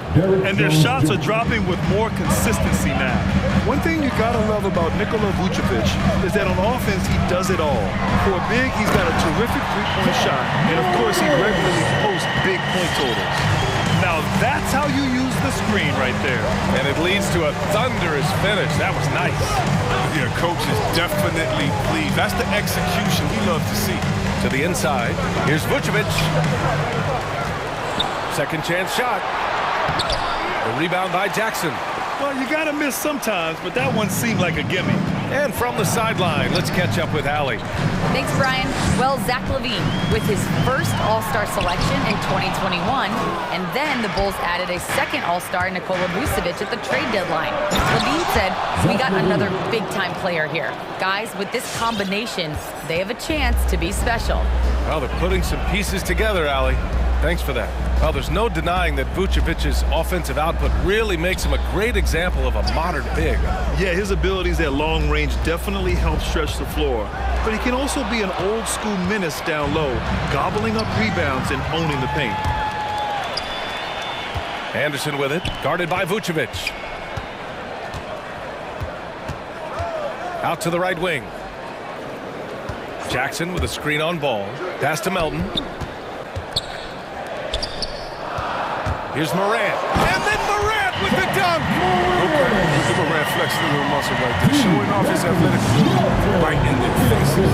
Speaker 8: And their shots are dropping with more consistency now.
Speaker 9: One thing you gotta love about Nikola Vucevic is that on offense, he does it all. For a big, he's got a terrific three-point shot. And of course, he regularly posts big point totals.
Speaker 8: Now that's how you use the screen right there.
Speaker 7: And it leads to a thunderous finish. That was nice.
Speaker 9: Yeah, coach is definitely pleased. That's the execution he loves to see.
Speaker 7: To the inside. Here's Vucevic. Second chance shot. The rebound by Jackson.
Speaker 8: Well, you got to miss sometimes, but that one seemed like a gimme.
Speaker 7: And from the sideline, let's catch up with Allie.
Speaker 10: Thanks, Brian. Well, Zach LaVine with his first All-Star selection in 2021, and then the Bulls added a second All-Star, Nikola Vucevic, at the trade deadline. LaVine said, "We got another big-time player here. Guys, with this combination, they have a chance to be special."
Speaker 7: Well, they're putting some pieces together, Allie. Thanks for that. Well, there's no denying that Vucevic's offensive output really makes him a great example of a modern big.
Speaker 8: Yeah, his abilities at long range definitely help stretch the floor. But he can also be an old-school menace down low, gobbling up rebounds and owning the paint.
Speaker 7: Anderson with it, guarded by Vucevic. Out to the right wing. Jackson with a screen on ball. Pass to Melton. Here's Morant. And then Morant with the dunk.
Speaker 2: Okay, look at Morant flexing a little muscle right there. Showing off his athletic right in their faces.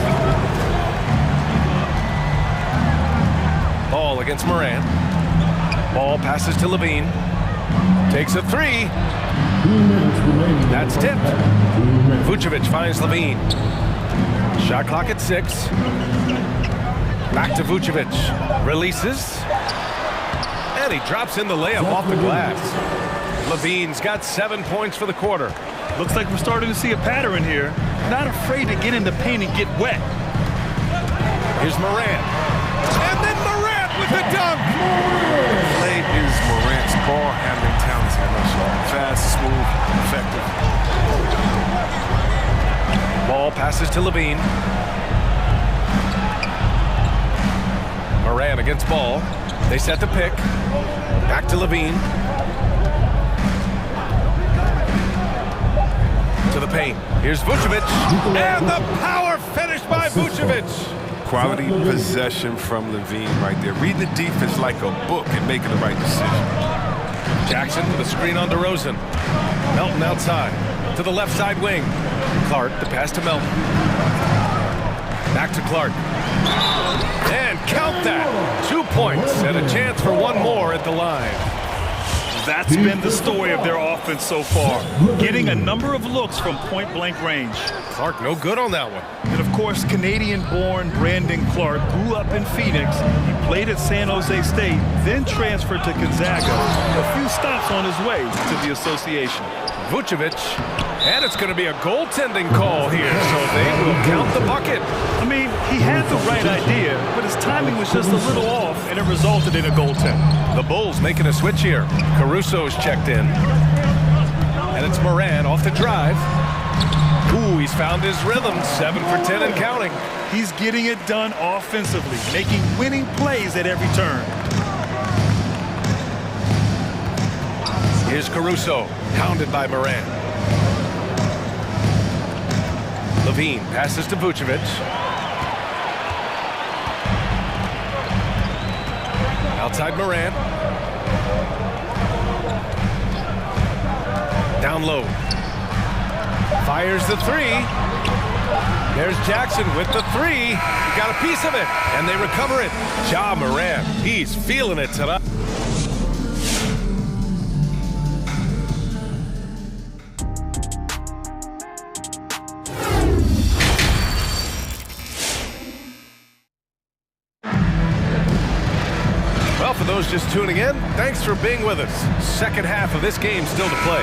Speaker 7: Ball against Morant. Ball passes to Levine. Takes a three. That's tipped. Vucevic finds Levine. Shot clock at 6. Back to Vucevic. Releases. And he drops in the layup off the glass. Levine's got 7 points for the quarter.
Speaker 8: Looks like we're starting to see a pattern here. Not afraid to get in the paint and get wet.
Speaker 7: Here's Morant. And then Morant with the dunk.
Speaker 2: Play is Morant's ball handling talents in a nutshell. Fast, smooth, effective.
Speaker 7: Ball passes to Levine. Morant against Ball. They set the pick. Back to Levine. To the paint. Here's Vucevic. And the power finish by Vucevic.
Speaker 2: Quality possession from Levine right there. Reading the defense like a book and making the right decision.
Speaker 7: Jackson with a screen on DeRozan. Melton outside. To the left side wing. Clark, the pass to Melton. Back to Clark. And count that. 2 points and a chance for one more at the line.
Speaker 8: That's been the story of their offense so far. Getting a number of looks from point-blank range.
Speaker 7: Clark no good on that one.
Speaker 8: And of course, Canadian-born Brandon Clark grew up in Phoenix. He played at San Jose State, then transferred to Gonzaga. A few stops on his way to the association.
Speaker 7: Vucevic, and it's going to be a goaltending call here, so they will count the bucket.
Speaker 8: I mean, he had the right idea, but his timing was just a little off, and it resulted in a goaltend.
Speaker 7: The Bulls making a switch here. Caruso's checked in. And it's Morant off the drive. Ooh, he's found his rhythm. 7 for 10 and counting.
Speaker 8: He's getting it done offensively, making winning plays at every turn.
Speaker 7: Here's Caruso, hounded by Morant. Levine passes to Vucevic. Outside Morant. Down low. Fires the three. There's Jackson with the three. He got a piece of it, and they recover it. Ja Morant, he's feeling it tonight. For those just tuning in, thanks for being with us. Second half of this game still to play.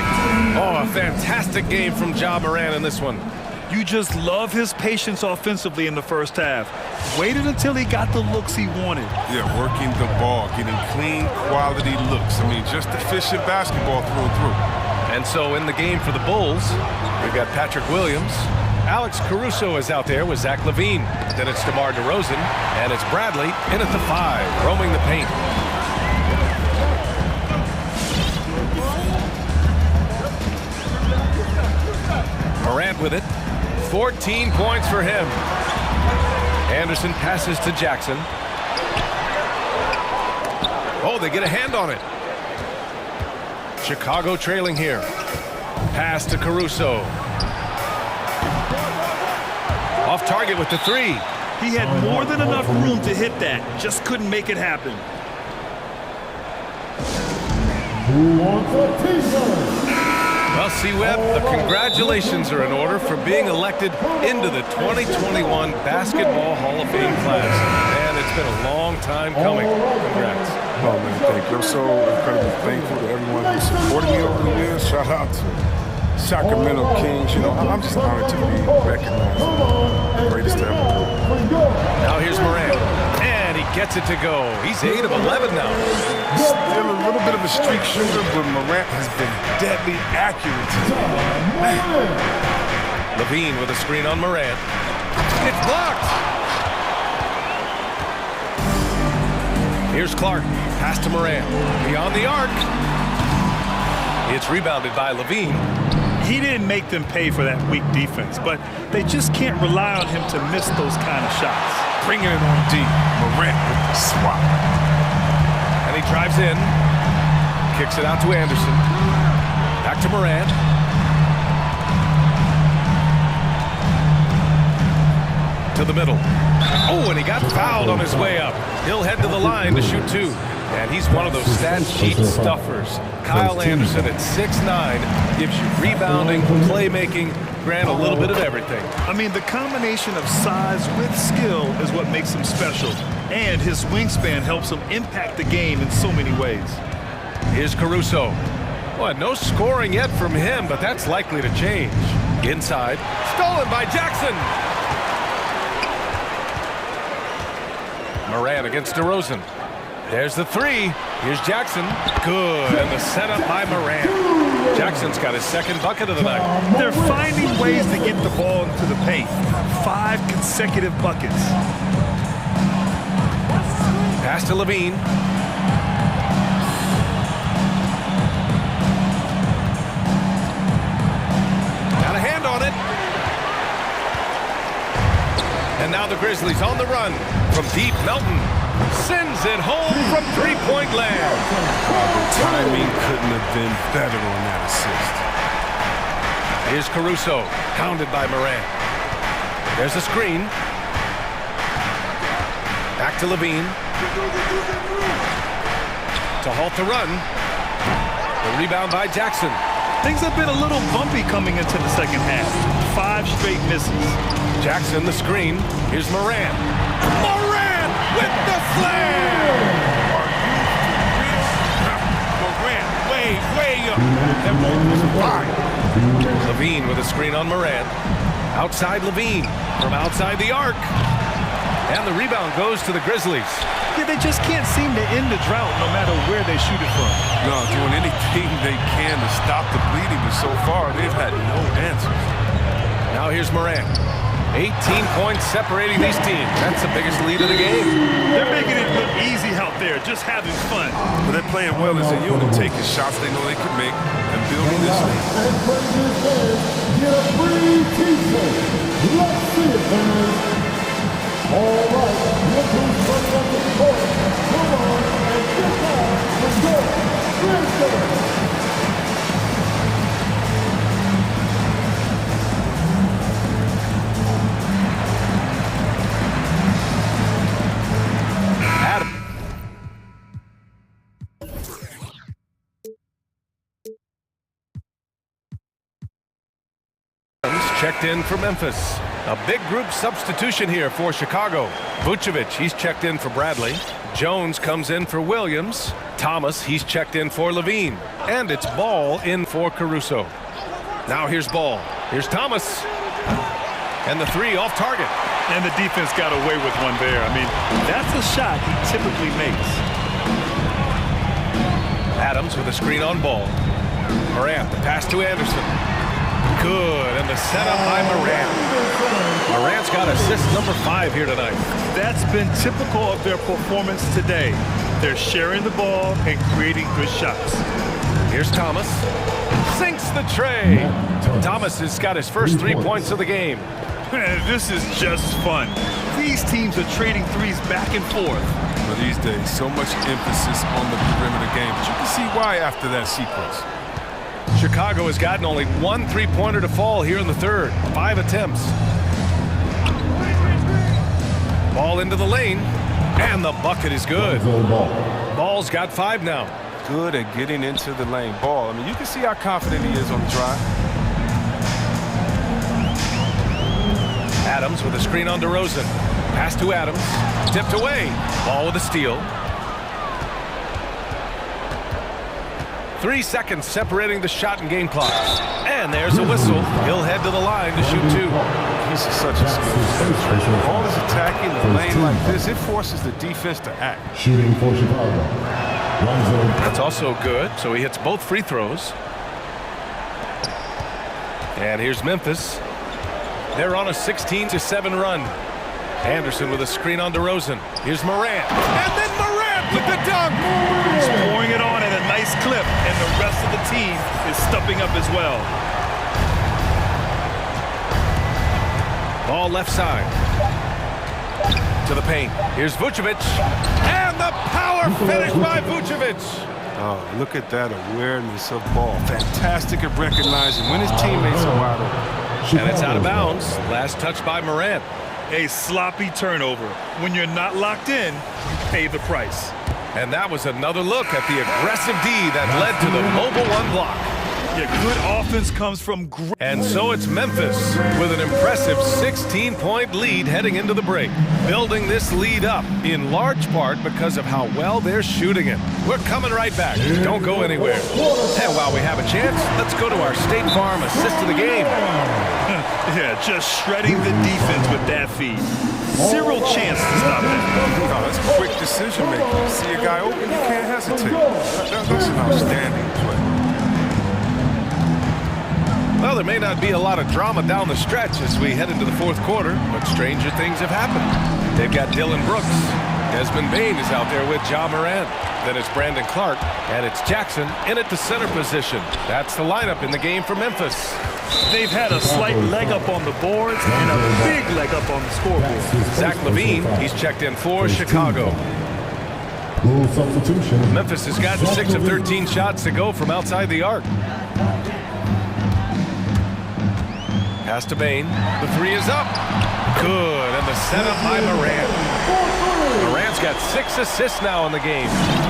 Speaker 7: Oh, a fantastic game from Ja Morant in this one.
Speaker 8: You just love his patience offensively in the first half. Waited until he got the looks he wanted.
Speaker 2: Yeah, working the ball, getting clean, quality looks. I mean, just efficient basketball through and through.
Speaker 7: And so in the game for the Bulls, we've got Patrick Williams. Alex Caruso is out there with Zach LaVine. Then it's DeMar DeRozan, and it's Bradley in at the 5, roaming the paint. Morant with it. 14 points for him. Anderson passes to Jackson. Oh, they get a hand on it. Chicago trailing here. Pass to Caruso. Off target with the 3.
Speaker 8: He had more than enough room to hit that. Just couldn't make it happen.
Speaker 5: Who wants a t-shirt?
Speaker 7: Well, C-Web, the congratulations are in order for being elected into the 2021 Basketball Hall of Fame class. Man, it's been a long time coming. Congrats.
Speaker 2: Oh, man, thank you. I'm so incredibly thankful to everyone who supported me over the years. Shout out to Sacramento Kings. You know, I'm just honored to be recognized. The greatest ever.
Speaker 7: Now here's Morant. And he gets it to go. He's 8 of 11 now.
Speaker 2: Still a little bit of a streak shooter, but Morant has been deadly accurate today.
Speaker 7: Levine with a screen on Morant. It's blocked. Here's Clark. Pass to Morant. Beyond the arc. It's rebounded by Levine.
Speaker 8: He didn't make them pay for that weak defense, but they just can't rely on him to miss those kind of shots.
Speaker 3: Bringing it on deep. Morant with the swap.
Speaker 7: And he drives in. Kicks it out to Anderson. Back to Morant. To the middle. Oh, and he got fouled on his way up. He'll head to the line to shoot two. And he's one of those stat sheet stuffers. Kyle Anderson at 6'9", gives you rebounding, playmaking, grant a little bit of everything.
Speaker 8: I mean, the combination of size with skill is what makes him special. And his wingspan helps him impact the game in so many ways.
Speaker 7: Here's Caruso. Well, no scoring yet from him, but that's likely to change. Inside. Stolen by Jackson. Morant against DeRozan. There's the three. Here's Jackson. Good. And the setup by Morant. Jackson's got his second bucket of the night.
Speaker 8: They're finding ways to get the ball into the paint. 5 consecutive buckets.
Speaker 7: Pass to Levine. Got a hand on it. And now the Grizzlies on the run from deep. Melton sends it home from three-point land.
Speaker 3: The timing couldn't have been better on that assist.
Speaker 7: Here's Caruso, pounded by Morant. There's a screen. Back to Levine. To halt the run. The rebound by Jackson.
Speaker 8: Things have been a little bumpy coming into the second half. 5 straight misses.
Speaker 7: Jackson, the screen. Here's Morant. Morant with the slam!
Speaker 3: Morant way up. That one was fire.
Speaker 7: Levine with a screen on Morant. Outside Levine from outside the arc. And the rebound goes to the Grizzlies.
Speaker 8: Yeah, they just can't seem to end the drought no matter where they shoot it from.
Speaker 3: No, doing anything they can to stop the bleeding, but so far they've had no answers.
Speaker 7: Now here's Morant. 18 points separating these teams. That's the biggest lead of the game.
Speaker 8: They're making it look easy out there, just having fun.
Speaker 3: But they're playing well as a unit, taking shots they know they can make and building this lead.
Speaker 5: Get a free t-shirt. Let's see it, fans. All right, look who's running up to the court. Come on and get down. Let's go. Let's go.
Speaker 7: Checked in for Memphis. A big group substitution here for Chicago. Vucevic, he's checked in for Bradley. Jones comes in for Williams. Thomas, he's checked in for Levine. And it's Ball in for Caruso. Now here's Ball. Here's Thomas. And the three off target.
Speaker 8: And the defense got away with one there. I mean, that's a shot he typically makes.
Speaker 7: Adams with a screen on Ball. Morant, the pass to Anderson. Good, and the setup by Morant. Morant's got assist number 5 here tonight.
Speaker 8: That's been typical of their performance today. They're sharing the ball and creating good shots.
Speaker 7: Here's Thomas. Sinks the tray. Thomas has got his first 3 points of the game.
Speaker 8: This is just fun. These teams are trading threes back and forth.
Speaker 3: For these days, so much emphasis on the perimeter game, but you can see why after that sequence.
Speaker 7: Chicago has gotten only 1 3-pointer to fall here in the third. 5 attempts. Ball into the lane, and the bucket is good. Ball's got 5 now.
Speaker 3: Good at getting into the lane. Ball, I mean, you can see how confident he is on the drive.
Speaker 7: Adams with a screen on DeRozan. Pass to Adams. Tipped away. Ball with a steal. 3 seconds separating the shot and game clock. And there's a whistle. He'll head to the line to shoot 2.
Speaker 3: He's such a skill player. Ball is attacking the lane like this. It forces the defense to act.
Speaker 5: Shooting for Chicago.
Speaker 7: That's also good. So he hits both free throws. And here's Memphis. They're on a 16-7 run. Anderson with a screen on DeRozan. Here's Morant. And then Morant with the dunk.
Speaker 8: He's pouring it on at a nice clip, and the rest of the team is stepping up as well.
Speaker 7: Ball left side. To the paint. Here's Vucevic. And the power finish by Vucevic.
Speaker 11: Oh, look at that awareness of ball. Fantastic at recognizing when his teammates are wide open.
Speaker 7: And it's out of bounds. Last touch by Morant.
Speaker 8: A sloppy turnover. When you're not locked in, you pay the price.
Speaker 7: And that was another look at the aggressive D that led to the mobile one block.
Speaker 8: Yeah, good offense comes from great.
Speaker 7: And so it's Memphis with an impressive 16-point lead heading into the break. Building this lead up in large part because of how well they're shooting it. We're coming right back. Don't go anywhere. And while we have a chance, let's go to our State Farm assist of the game.
Speaker 8: Yeah, just shredding the defense with that feed. Zero chance to stop that.
Speaker 11: No, that's quick decision making. See a guy open, you can't hesitate. That's an outstanding play.
Speaker 7: Well, there may not be a lot of drama down the stretch as we head into the fourth quarter, but stranger things have happened. They've got Dylan Brooks. Desmond Bane is out there with Ja Morant. Then it's Brandon Clark, and it's Jackson in at the center position. That's the lineup in the game for Memphis.
Speaker 8: They've had a slight leg up on the boards and a big leg up on the scoreboard.
Speaker 7: Zach LaVine, he's checked in for Chicago. Memphis has got 6 of 13 shots to go from outside the arc. Pass to Bane. The three is up. Good. And the setup by Morant. Morant's got 6 assists now in the game.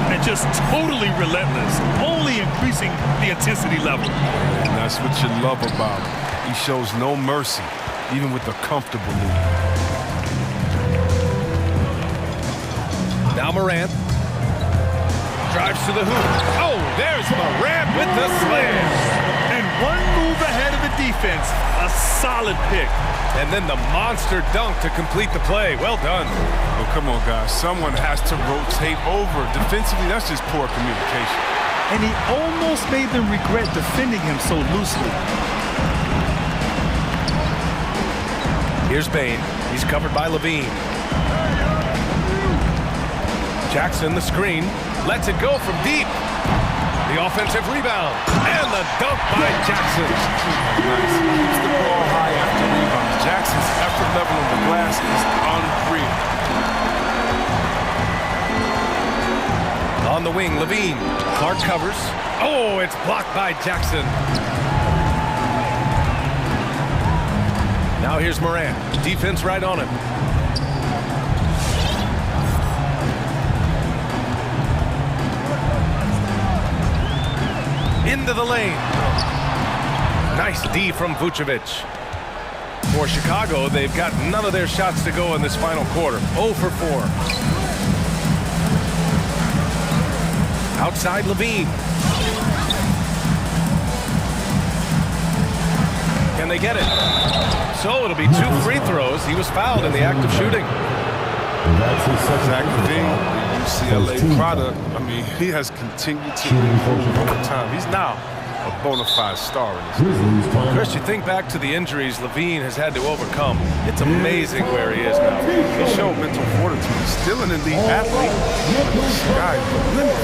Speaker 8: And just totally relentless, only increasing the intensity level.
Speaker 11: And that's what you love about him. He shows no mercy, even with a comfortable lead.
Speaker 7: Now Morant. Drives to the hoop. Oh, there's Morant with the slam.
Speaker 8: And one move ahead of the defense. A solid pick.
Speaker 7: And then the monster dunk to complete the play. Well done.
Speaker 11: Oh, come on, guys. Someone has to rotate over. Defensively, that's just poor communication.
Speaker 8: And he almost made them regret defending him so loosely.
Speaker 7: Here's Bane. He's covered by LaVine. Jackson, the screen. Lets it go from deep. The offensive rebound. And the dunk by Jackson.
Speaker 11: Nice. Keeps the ball high after rebounds. Jackson's effort level on the glass is unreal.
Speaker 7: On the wing, LaVine. Clark covers. Oh, it's blocked by Jackson. Now here's Morant. Defense right on him. Into the lane. Nice D from Vucevic. For Chicago, they've got none of their shots to go in this final quarter. 0 for 4. Outside LaVine. Can they get it? So it'll be 2 free throws. He was fouled in the act of shooting.
Speaker 11: Zach LaVine, UCLA product. I mean, he has continued to improve over time. He's now a bona fide star in this.
Speaker 7: Chris, you think back to the injuries LaVine has had to overcome. It's amazing where he is now.
Speaker 11: He showed mental fortitude. Still an elite athlete. But the sky is the limit.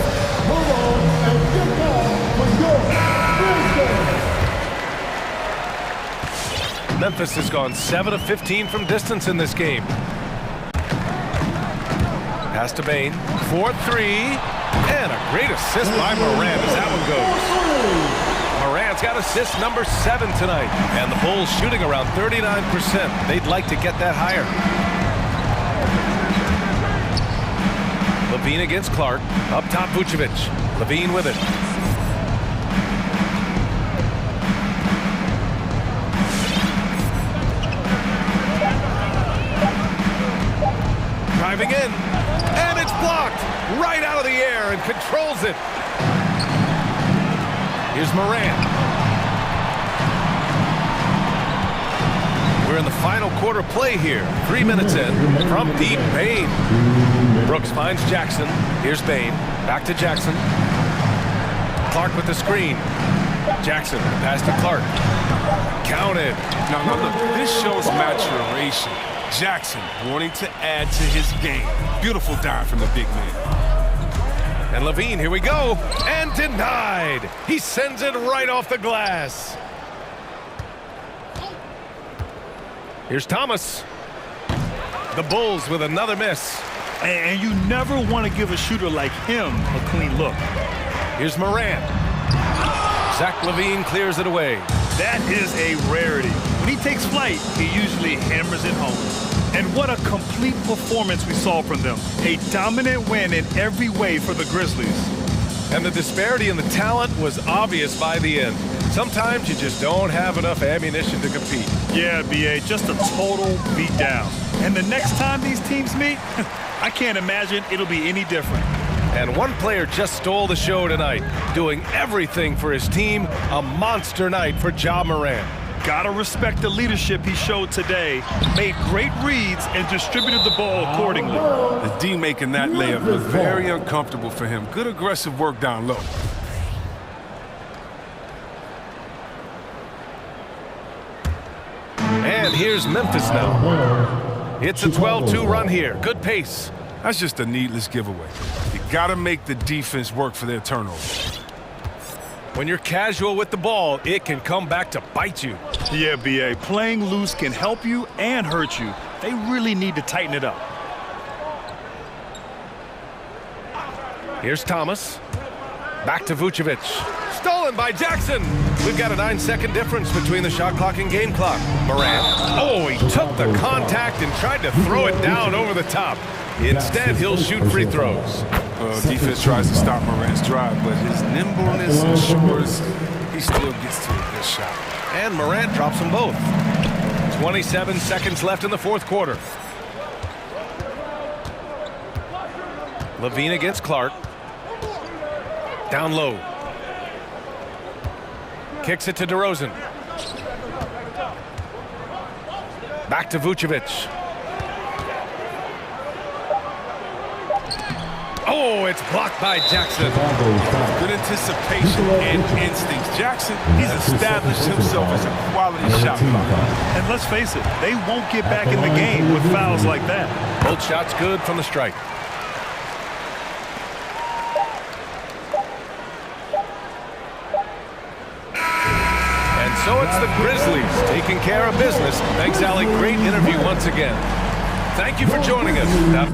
Speaker 7: Memphis has gone 7 of 15 from distance in this game. Pass to Bane. 4-3. And a great assist by Morant as that one goes. Morant's got assist number 7 tonight. And the Bulls shooting around 39%. They'd like to get that higher. LaVine against Clark. Up top, Vucevic. LaVine with it. Driving in. And it's blocked. Right out of the air and controls it. Here's Morant. We're in the final quarter play here. 3 minutes in from deep. Bane. Brooks finds Jackson. Here's Bane. Back to Jackson. Clark with the screen. Jackson, pass to Clark. Counted.
Speaker 11: Now, look, this shows maturation. Jackson wanting to add to his game. Beautiful dive from the big man.
Speaker 7: And LaVine, here we go. And denied. He sends it right off the glass. Here's Thomas. The Bulls with another miss.
Speaker 8: And you never want to give a shooter like him a clean look.
Speaker 7: Here's Moran. Zach LaVine clears it away.
Speaker 8: That is a rarity. When he takes flight, he usually hammers it home. And what a complete performance we saw from them. A dominant win in every way for the Grizzlies.
Speaker 7: And the disparity in the talent was obvious by the end. Sometimes you just don't have enough ammunition to compete.
Speaker 8: Yeah, B.A., just a total beatdown. And the next time these teams meet, I can't imagine it'll be any different.
Speaker 7: And one player just stole the show tonight, doing everything for his team. A monster night for Ja Morant.
Speaker 8: Gotta respect the leadership he showed today. Made great reads and distributed the ball accordingly.
Speaker 11: The D making that layup look very uncomfortable for him. Good aggressive work down low.
Speaker 7: And here's Memphis now. It's a 12-2 run here. Good pace.
Speaker 11: That's just a needless giveaway. You gotta make the defense work for their turnovers.
Speaker 7: When you're casual with the ball, it can come back to bite you.
Speaker 8: Yeah, B.A., playing loose can help you and hurt you. They really need to tighten it up.
Speaker 7: Here's Thomas. Back to Vucevic. Stolen by Jackson. We've got a 9-second difference between the shot clock and game clock. Morant. Oh, he took the contact and tried to throw it down over the top. Instead, he'll shoot free throws.
Speaker 11: Defense tries to stop Morant's drive, but his nimbleness ensures he still gets to a good shot.
Speaker 7: And Morant drops them both. 27 seconds left in the fourth quarter. LaVine against Clark. Down low. Kicks it to DeRozan. Back to Vucevic. Oh, it's blocked by Jackson.
Speaker 11: Good anticipation and instincts. Jackson, he's established himself as a quality shot blocker.
Speaker 8: And let's face it, they won't get back in the game with fouls like that.
Speaker 7: Both shots good from the stripe. And so it's the Grizzlies taking care of business. Thanks, Allie. Great interview once again. Thank you for joining us. Now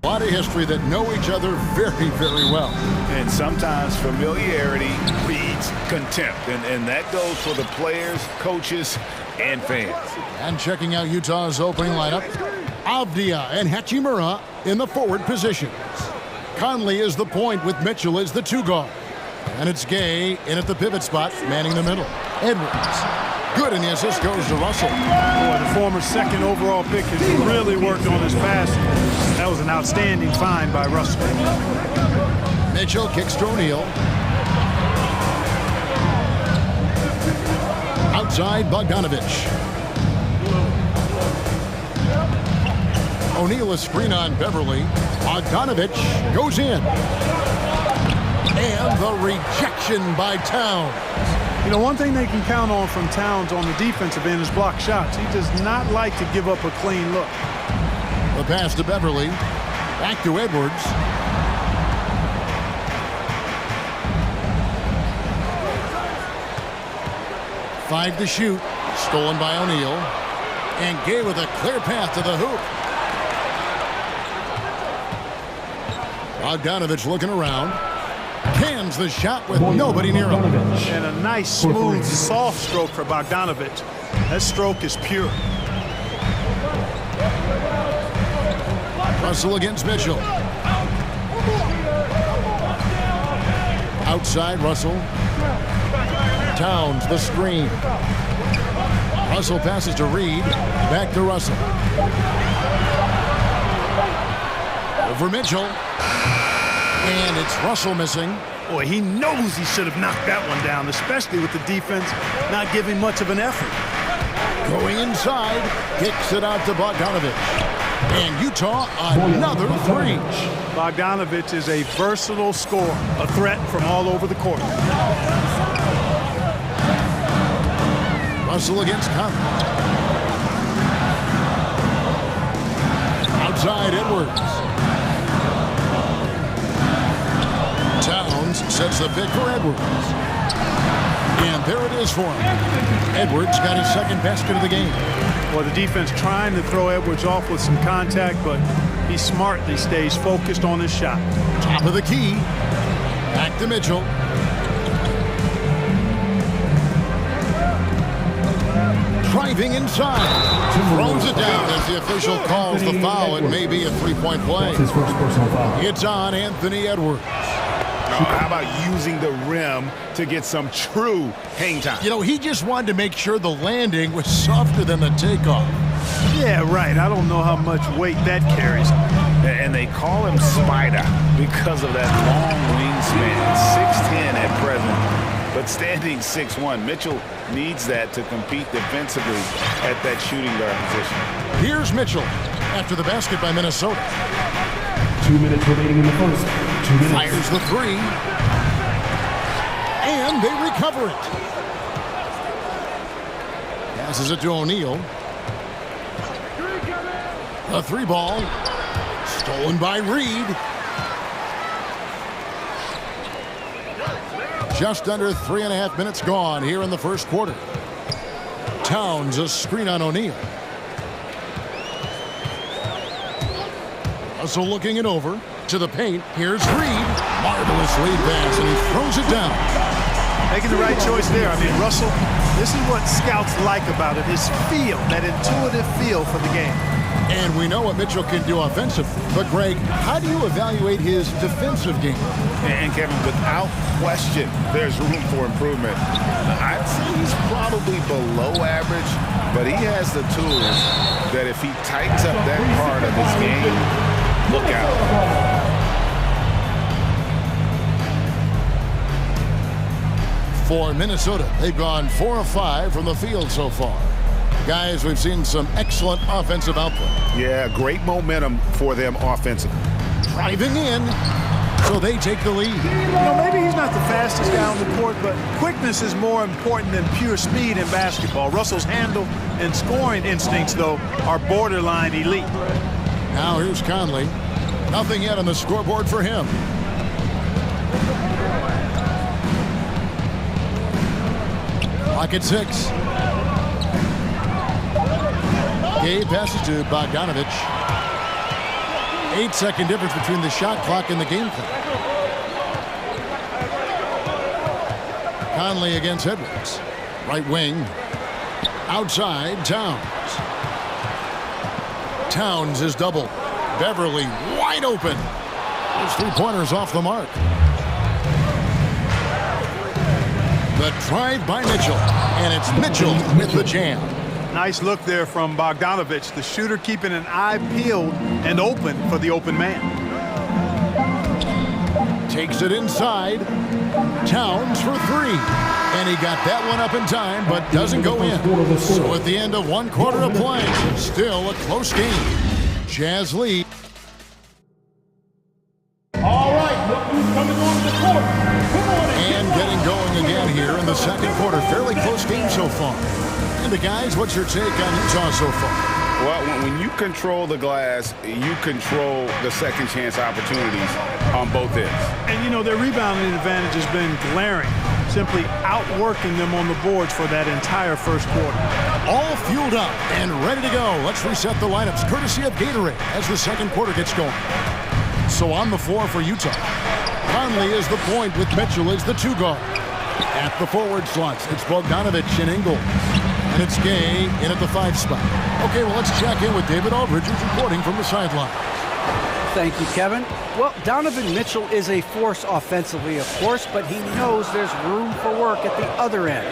Speaker 1: A lot of history that know each other very, very well.
Speaker 3: And sometimes familiarity breeds contempt. And that goes for the players, coaches, and fans.
Speaker 1: And checking out Utah's opening lineup, Avdia and Hachimura in the forward positions. Conley is the point with Mitchell as the 2 guard. And it's Gay in at the pivot spot, manning the middle. Edwards. Good, and the assist goes to Russell.
Speaker 9: Boy, the former second overall pick has really worked on his passing. That was an outstanding find by Russell.
Speaker 1: Mitchell kicks to O'Neal. Outside, Bogdanovich. O'Neal a screen on Beverly. Bogdanovich goes in. And the rejection by Towns.
Speaker 9: You know, one thing they can count on from Towns on the defensive end is block shots. He does not like to give up a clean look.
Speaker 1: The pass to Beverly. Back to Edwards. Five to shoot. Stolen by O'Neal. And Gay with a clear path to the hoop. Bogdanovich looking around. Cans the shot with nobody near him.
Speaker 9: And a nice, smooth, soft stroke for Bogdanovich. That stroke is pure.
Speaker 1: Russell against Mitchell. Outside, Russell. Towns, the screen. Russell passes to Reed. Back to Russell. Over Mitchell. And it's Russell missing.
Speaker 9: Boy, he knows he should have knocked that one down, especially with the defense not giving much of an effort.
Speaker 1: Going inside, kicks it out to Bogdanovich. And Utah, another 3.
Speaker 9: Bogdanovich is a versatile scorer, a threat from all over the court.
Speaker 1: Russell against Conley. Outside, Edwards. Towns sets the pick for Edwards. And there it is for him. Edwards got his second basket of the game.
Speaker 9: Well, the defense trying to throw Edwards off with some contact, but he smartly stays focused on his shot.
Speaker 1: Top of the key. Back to Mitchell. Driving inside. Throws it down as the official calls the foul. It may be a 3-point play. It's on Anthony Edwards.
Speaker 3: How about using the rim to get some true hang time?
Speaker 1: You know, he just wanted to make sure the landing was softer than the takeoff.
Speaker 9: Yeah, right. I don't know how much weight that carries.
Speaker 3: And they call him Spider because of that long wingspan, 6'10" at present, but standing 6'1". Mitchell needs that to compete defensively at that shooting guard position.
Speaker 1: Here's Mitchell after the basket by Minnesota.
Speaker 5: 2 minutes remaining in the first. 2 minutes.
Speaker 1: Fires the 3. And they recover it. Passes it to O'Neal. The 3 ball. Stolen by Reed. Just under 3.5 minutes gone here in the first quarter. Towns a screen on O'Neal. Russell looking it over to the paint. Here's Reed. Marvelous lead pass, and he throws it down.
Speaker 9: Making the right choice there. I mean, Russell, this is what scouts like about it, his feel, that intuitive feel for the game.
Speaker 1: And we know what Mitchell can do offensively. But, Greg, how do you evaluate his defensive game?
Speaker 3: And, Kevin, without question, there's room for improvement. I'd say he's probably below average, but he has the tools that if he tightens up that part of his game, look out.
Speaker 1: For Minnesota, they've gone 4 of 5 from the field so far. Guys, we've seen some excellent offensive output.
Speaker 3: Yeah, great momentum for them offensively.
Speaker 1: Driving in, so they take the lead.
Speaker 9: You know, maybe he's not the fastest guy on the court, but quickness is more important than pure speed in basketball. Russell's handle and scoring instincts, though, are borderline elite.
Speaker 1: Now here's Conley. Nothing yet on the scoreboard for him. Clock at 6. Gay passes to Bogdanovich. 8-second difference between the shot clock and the game clock. Conley against Edwards. Right wing. Outside, Towns. Towns is double. Beverly wide open. Those three-pointers off the mark. The drive by Mitchell. And it's Mitchell with the jam.
Speaker 9: Nice look there from Bogdanovich. The shooter keeping an eye peeled and open for the open man.
Speaker 1: Takes it inside. Towns for three. And he got that one up in time, but doesn't go in. So at the end of one quarter of play, still a close game. Jazz lead.
Speaker 5: All right, look who's coming on the court. Come on.
Speaker 1: And getting going again here in the second quarter. Fairly close game so far. And the guys, what's your take on Utah so far?
Speaker 2: Well, when you control the glass, you control the second chance opportunities on both ends.
Speaker 9: And, you know, their rebounding advantage has been glaring, simply outworking them on the boards for that entire first quarter.
Speaker 1: All fueled up and ready to go. Let's reset the lineups, courtesy of Gatorade, as the second quarter gets going. So on the floor for Utah, Conley is the point with Mitchell as the two guard. At the forward slots, it's Bogdanovich and Ingles. And it's Gay in at the 5 spot. Okay, well, let's check in with David Aldridge, who's reporting from the sideline.
Speaker 6: Thank you, Kevin. Well, Donovan Mitchell is a force offensively, of course, but he knows there's room for work at the other end.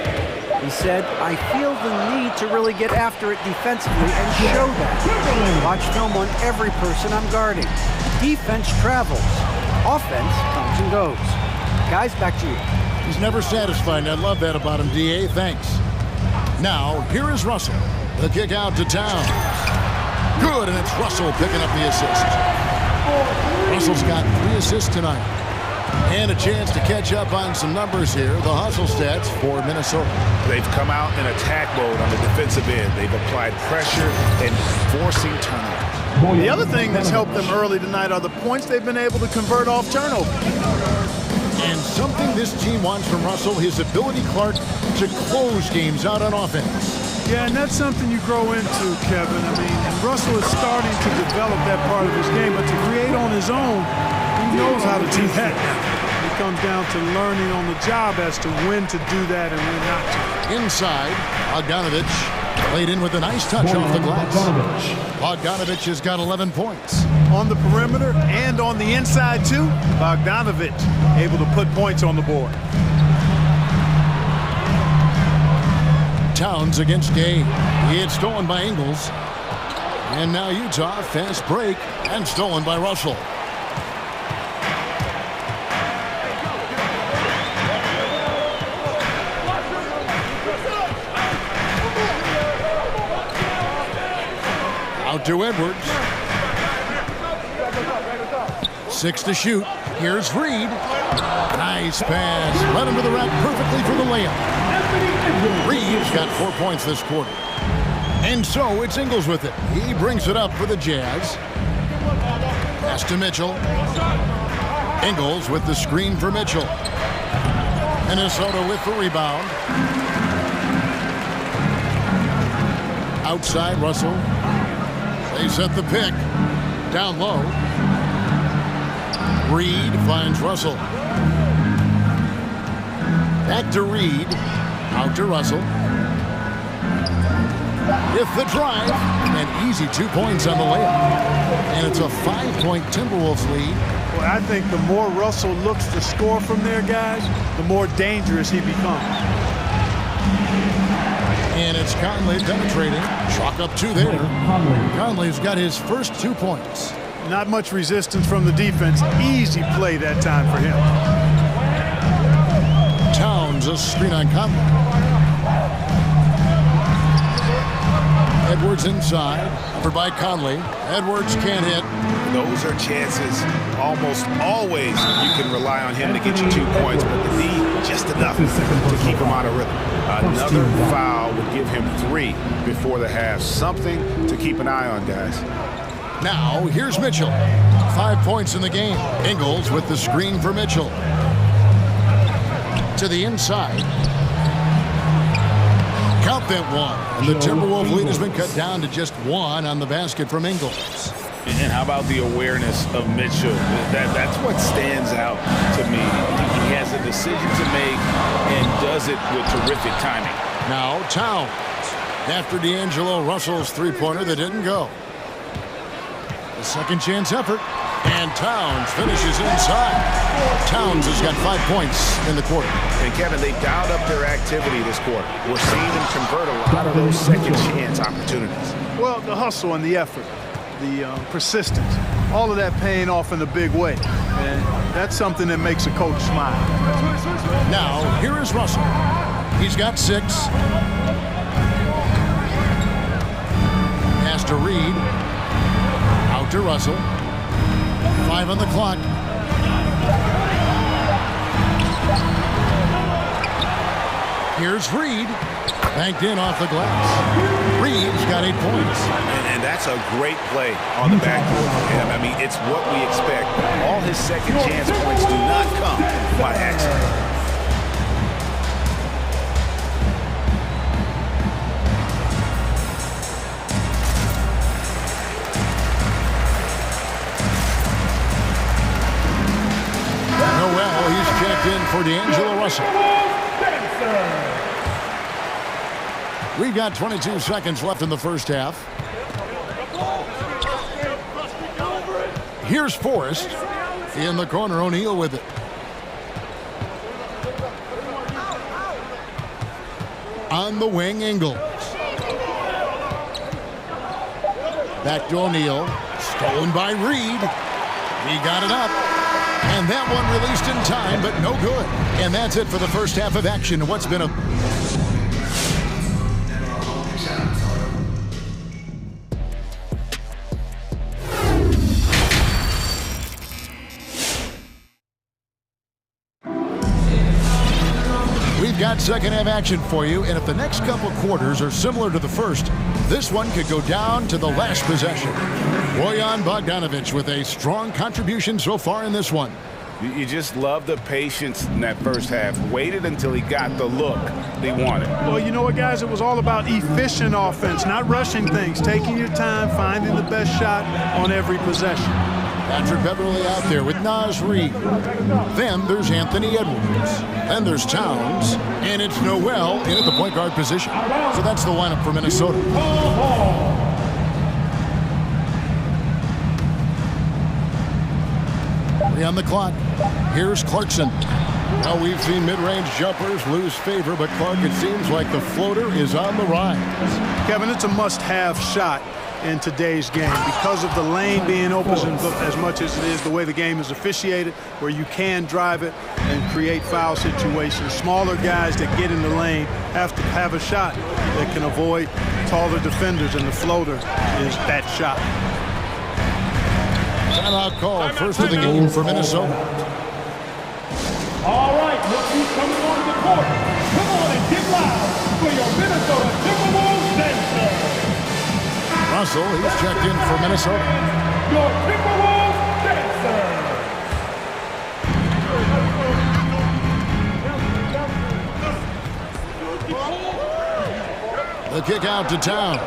Speaker 6: He said, I feel the need to really get after it defensively and show that. Watch film on every person I'm guarding. Defense travels. Offense comes and goes. Guys, back to you.
Speaker 1: He's never satisfied, and I love that about him, D.A. Thanks. Now, here is Russell. The kick out to Towns. Good, and it's Russell picking up the assist. Russell's got 3 assists tonight. And a chance to catch up on some numbers here. The hustle stats for Minnesota.
Speaker 3: They've come out in attack mode on the defensive end. They've applied pressure and forcing turnovers.
Speaker 9: The other thing that's helped them early tonight are the points they've been able to convert off turnovers.
Speaker 1: And something this team wants from Russell, his ability, Clark, to close games out on offense.
Speaker 9: Yeah, and that's something you grow into, Kevin. I mean, and Russell is starting to develop that part of his game, but to create on his own, he knows how to do that. It comes down to learning on the job as to when to do that and when not to.
Speaker 1: Inside, Bogdanovich laid in with a nice touch off the glass. Bogdanovich has got 11 points.
Speaker 9: On the perimeter and on the inside, too, Bogdanovich able to put points on the board.
Speaker 1: Towns against Gay. He had stolen by Ingles. And now Utah, fast break, and stolen by Russell. Out to Edwards. 6 to shoot. Here's Reed. Nice pass. Led him to the rack perfectly for the layup. Reed's got 4 points this quarter. And so it's Ingles with it. He brings it up for the Jazz. Pass to Mitchell. Ingles with the screen for Mitchell. Minnesota with the rebound. Outside, Russell. They set the pick. Down low. Reed finds Russell. Back to Reed. Out to Russell. With the drive. And easy 2 points on the layup. And it's a 5-point Timberwolves lead.
Speaker 9: Well, I think the more Russell looks to score from there, guys, the more dangerous he becomes.
Speaker 1: And it's Conley penetrating. Chalk up 2 there. Conley's got his first 2 points.
Speaker 9: Not much resistance from the defense. Easy play that time for him.
Speaker 1: Towns a screen on Conley. Edwards inside. Covered by Conley. Edwards can't hit.
Speaker 3: Those are chances almost always you can rely on him to get you 2 points, but the D just enough to keep him out of rhythm. Another foul would give him 3 before the half. Something to keep an eye on, guys.
Speaker 1: Now, here's Mitchell. 5 points in the game. Ingles with the screen for Mitchell. To the inside. Count that 1. And the Timberwolves lead has been cut down to just 1 on the basket from Ingles.
Speaker 2: And how about the awareness of Mitchell? That's what stands out to me. He has a decision to make and does it with terrific timing.
Speaker 1: Now Towns, after D'Angelo Russell's three-pointer that didn't go. A second chance effort, and Towns finishes inside. Towns has got 5 points in the quarter.
Speaker 2: And Kevin, they dialed up their activity this quarter. We're seeing them convert a lot of those second chance opportunities.
Speaker 9: Well, the hustle and the effort, the persistence, all of that paying off in a big way. And that's something that makes a coach smile.
Speaker 1: Now, here is Russell. He's got 6. Pass to Reed. Out to Russell. 5 on the clock. Here's Reed. Banked in off the glass. Reed's got 8 points.
Speaker 2: And that's a great play on the backboard for him. I mean, it's what we expect. All his second chance points do not come by accident.
Speaker 1: Noel, he's checked in for D'Angelo Russell. We've got 22 seconds left in the first half. Here's Forrest. In the corner, O'Neal with it. On the wing, Ingles. Back to O'Neal. Stolen by Reed. He got it up. And that one released in time, but no good. And that's it for the first half of action. What's been a... We've got second half action for you, and if the next couple quarters are similar to the first, this one could go down to the last possession. Bojan Bogdanovic with a strong contribution so far in this one.
Speaker 2: You just love the patience in that first half. Waited until he got the look they wanted.
Speaker 9: Well, you know what, guys? It was all about efficient offense, not rushing things, taking your time, finding the best shot on every possession.
Speaker 1: Patrick Beverly out there with Naz Reid. Then there's Anthony Edwards. Then there's Towns. And it's Noel in at the point guard position. So that's the lineup for Minnesota. 3 on the clock. Here's Clarkson. Now we've seen mid-range jumpers lose favor, but Clark, it seems like the floater is on the rise.
Speaker 9: Kevin, it's a must-have shot in today's game because of the lane being open as much as it is, the way the game is officiated, where you can drive it and create foul situations. Smaller guys that get in the lane have to have a shot that can avoid taller defenders, and the floater is that shot.
Speaker 1: Timeout call, first of the game for Minnesota.
Speaker 5: All right, rookies coming on the court. Come on and get loud for your Minnesota Timberwolves dancer.
Speaker 1: Russell, he's checked in for Minnesota.
Speaker 5: Your Timberwolves dancer.
Speaker 1: The kick out to Towns.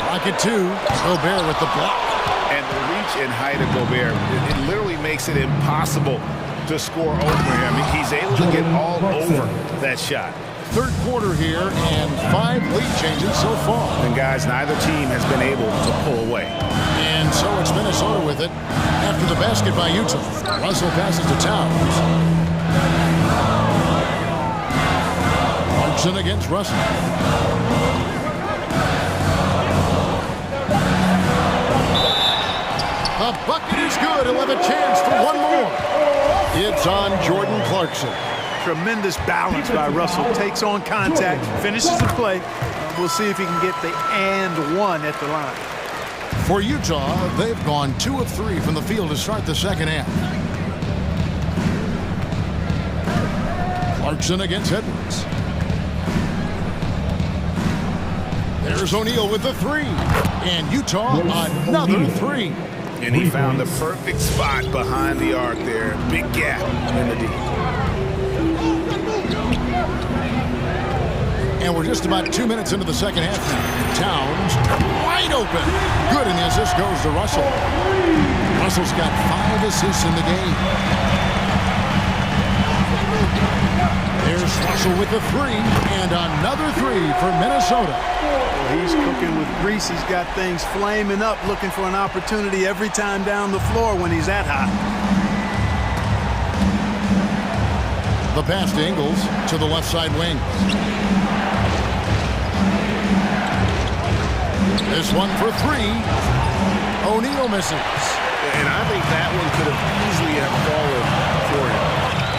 Speaker 1: Rocket 2. Gobert with the block.
Speaker 2: And the reach and height of Gobert, it literally makes it impossible to score over him. He's able to get all over that shot.
Speaker 1: Third quarter here, and 5 lead changes so far.
Speaker 2: And guys, neither team has been able to pull away.
Speaker 1: And so it's Minnesota with it after the basket by Utah. Russell passes to Towns. Clarkson against Russell. The bucket is good. He'll have a chance for one more. It's on Jordan Clarkson.
Speaker 9: Tremendous balance by Russell. Takes on contact, finishes the play. We'll see if he can get the and one at the line.
Speaker 1: For Utah, they've gone 2 of 3 from the field to start the second half. Clarkson against Edwards. There's O'Neal with the 3. And Utah, another 3.
Speaker 2: And he found the perfect spot behind the arc there. Big gap in the D.
Speaker 1: And we're just about 2 minutes into the second half now. Towns wide open. Good, and the assist goes to Russell. Russell's got 5 assists in the game. There's Russell with the 3, and another 3 for Minnesota.
Speaker 9: Well, he's cooking with grease. He's got things flaming up, looking for an opportunity every time down the floor when he's that hot.
Speaker 1: The pass to Ingles to the left side wing. This one for 3. O'Neal misses.
Speaker 3: And I think that one could have easily have fallen for him.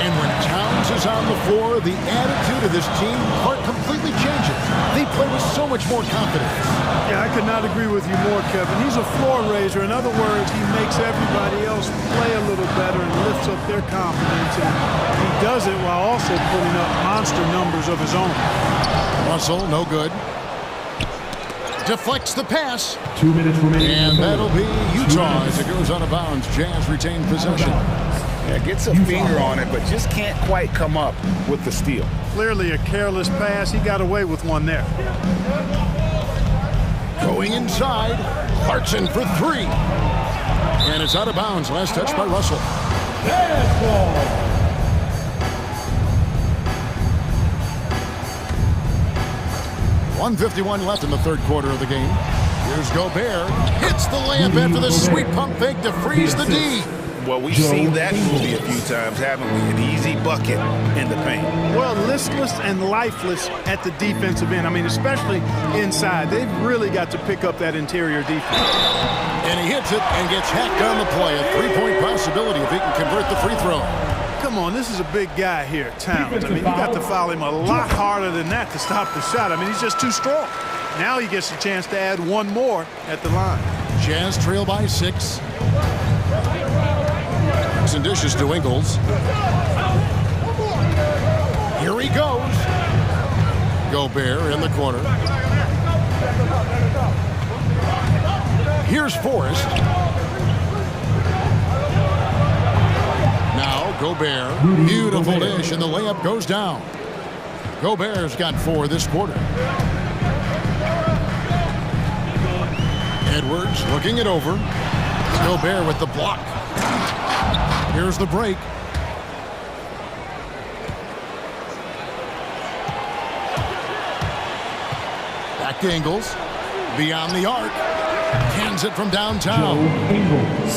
Speaker 1: And when Towns is on the floor, the attitude of this team completely changes. They play with so much more confidence.
Speaker 9: Yeah, I could not agree with you more, Kevin. He's a floor raiser. In other words, he makes everybody else play a little better and lifts up their confidence. And he does it while also putting up monster numbers of his own.
Speaker 1: Russell, no good. Deflects the pass.
Speaker 5: 2 minutes remaining.
Speaker 1: And that'll be Utah as it goes out of bounds. Jazz retain possession.
Speaker 3: Yeah, gets a finger on it, but just can't quite come up with the steal.
Speaker 9: Clearly a careless pass. He got away with one there.
Speaker 1: Going inside. Clarkson for 3. And it's out of bounds. Last touch by Russell.
Speaker 5: Basketball.
Speaker 1: 1:51 left in the third quarter of the game. Here's Gobert. Hits the layup after the sweet pump fake to freeze the D.
Speaker 3: Well, we've seen that movie a few times, haven't we? An easy bucket in the paint.
Speaker 9: Well, listless and lifeless at the defensive end. I mean, especially inside. They've really got to pick up that interior defense.
Speaker 1: And he hits it and gets hacked on the play. A 3-point possibility if he can convert the free throw.
Speaker 9: Come on, this is a big guy here, Towns. I mean, you got to foul him a lot harder than that to stop the shot. I mean, he's just too strong. Now he gets a chance to add one more at the line.
Speaker 1: Jazz trail by 6. And dishes to Ingles. Here he goes. Gobert in the corner. Here's Forrest. Now Gobert. Beautiful dish, and the layup goes down. Gobert's got 4 this quarter. Edwards looking it over. Gobert with the block. Here's the break. Back to Ingles. Beyond the arc. Cans it from downtown.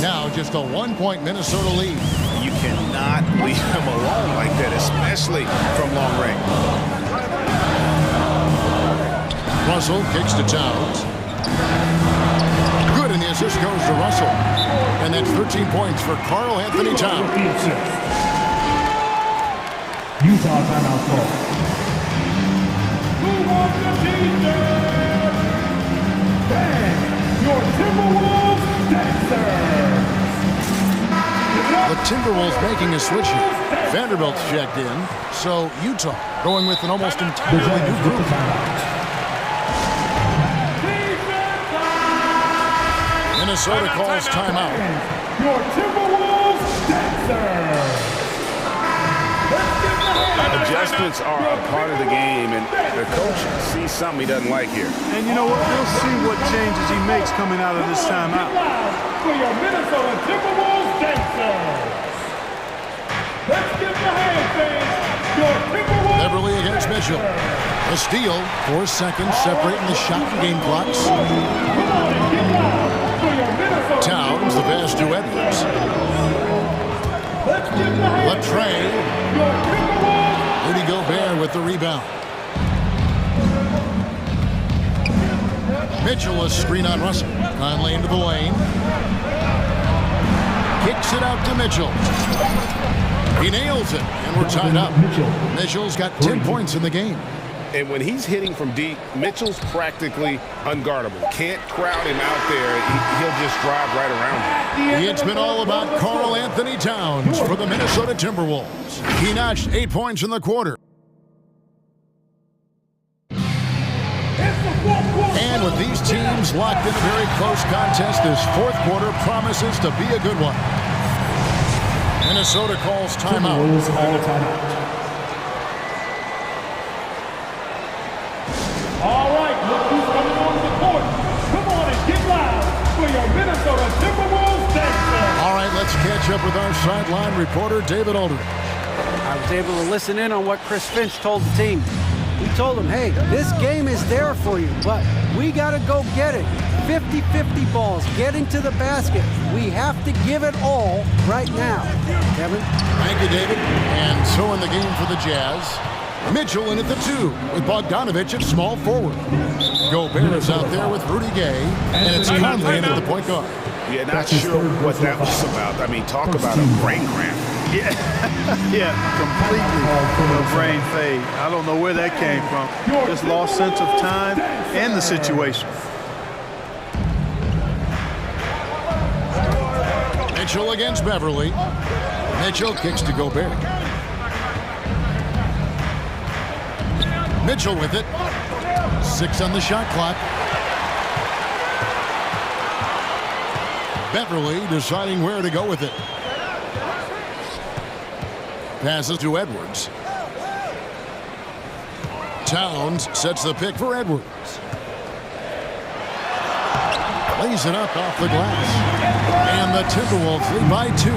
Speaker 1: Now just a 1-point Minnesota lead.
Speaker 3: You cannot leave him alone like that, especially from long range.
Speaker 1: Russell kicks to Towns. Good, and the assist goes to Russell. And that's 13 points for Karl Anthony Towns.
Speaker 5: Utah timeout call. Move on to defense. Bang, your Timberwolves dancers.
Speaker 1: The Timberwolves making a switch here. Vanderbilt's checked in, so Utah going with an almost entirely new group. Minnesota calls timeout.
Speaker 5: Your Timberwolves dancers.
Speaker 3: Adjustments are a part of the game, and the coach sees something he doesn't like here.
Speaker 9: And you know what? We'll see what changes he makes coming out of this timeout.
Speaker 5: For your Minnesota Timberwolves dancers. Let's give the hand fans your Timberwolves.
Speaker 1: Beverly against Mitchell. A steal. 4 seconds separating the shot and game clocks. Towns, the pass to Edwards. Latre. Rudy Gobert with the rebound. Mitchell, a screen on Russell. Conley into the lane. Kicks it out to Mitchell. He nails it, and we're tied up. Mitchell's got 10 points in the game.
Speaker 3: And when he's hitting from deep, Mitchell's practically unguardable. Can't crowd him out there. He'll just drive right around him.
Speaker 1: It's been all about Karl Anthony Towns for the Minnesota Timberwolves. He notched 8 points in the quarter. And with these teams locked in a very close contest, this fourth quarter promises to be a good one. Minnesota calls timeout. catch up with our sideline reporter, David Aldridge.
Speaker 6: I was able to listen in on what Chris Finch told the team. He told them, hey, this game is there for you, but we got to go get it. 50-50 balls, getting to the basket. We have to give it all right now. Kevin?
Speaker 1: Thank you, David. And so in the game for the Jazz, Mitchell in at the 2 with Bogdanovich at small forward. Gobert is out there with Rudy Gay, and it's Conley in at the point guard.
Speaker 3: Yeah, not sure what that was about. I mean, talk about a brain cramp.
Speaker 9: Yeah, yeah, completely a brain fade. I don't know where that came from. Just lost sense of time and the situation.
Speaker 1: Mitchell against Beverly. Mitchell kicks to Gobert. Mitchell with it. 6 on the shot clock. Beverly deciding where to go with it. Passes to Edwards. Towns sets the pick for Edwards. Lays it up off the glass. And the Timberwolves lead by 2.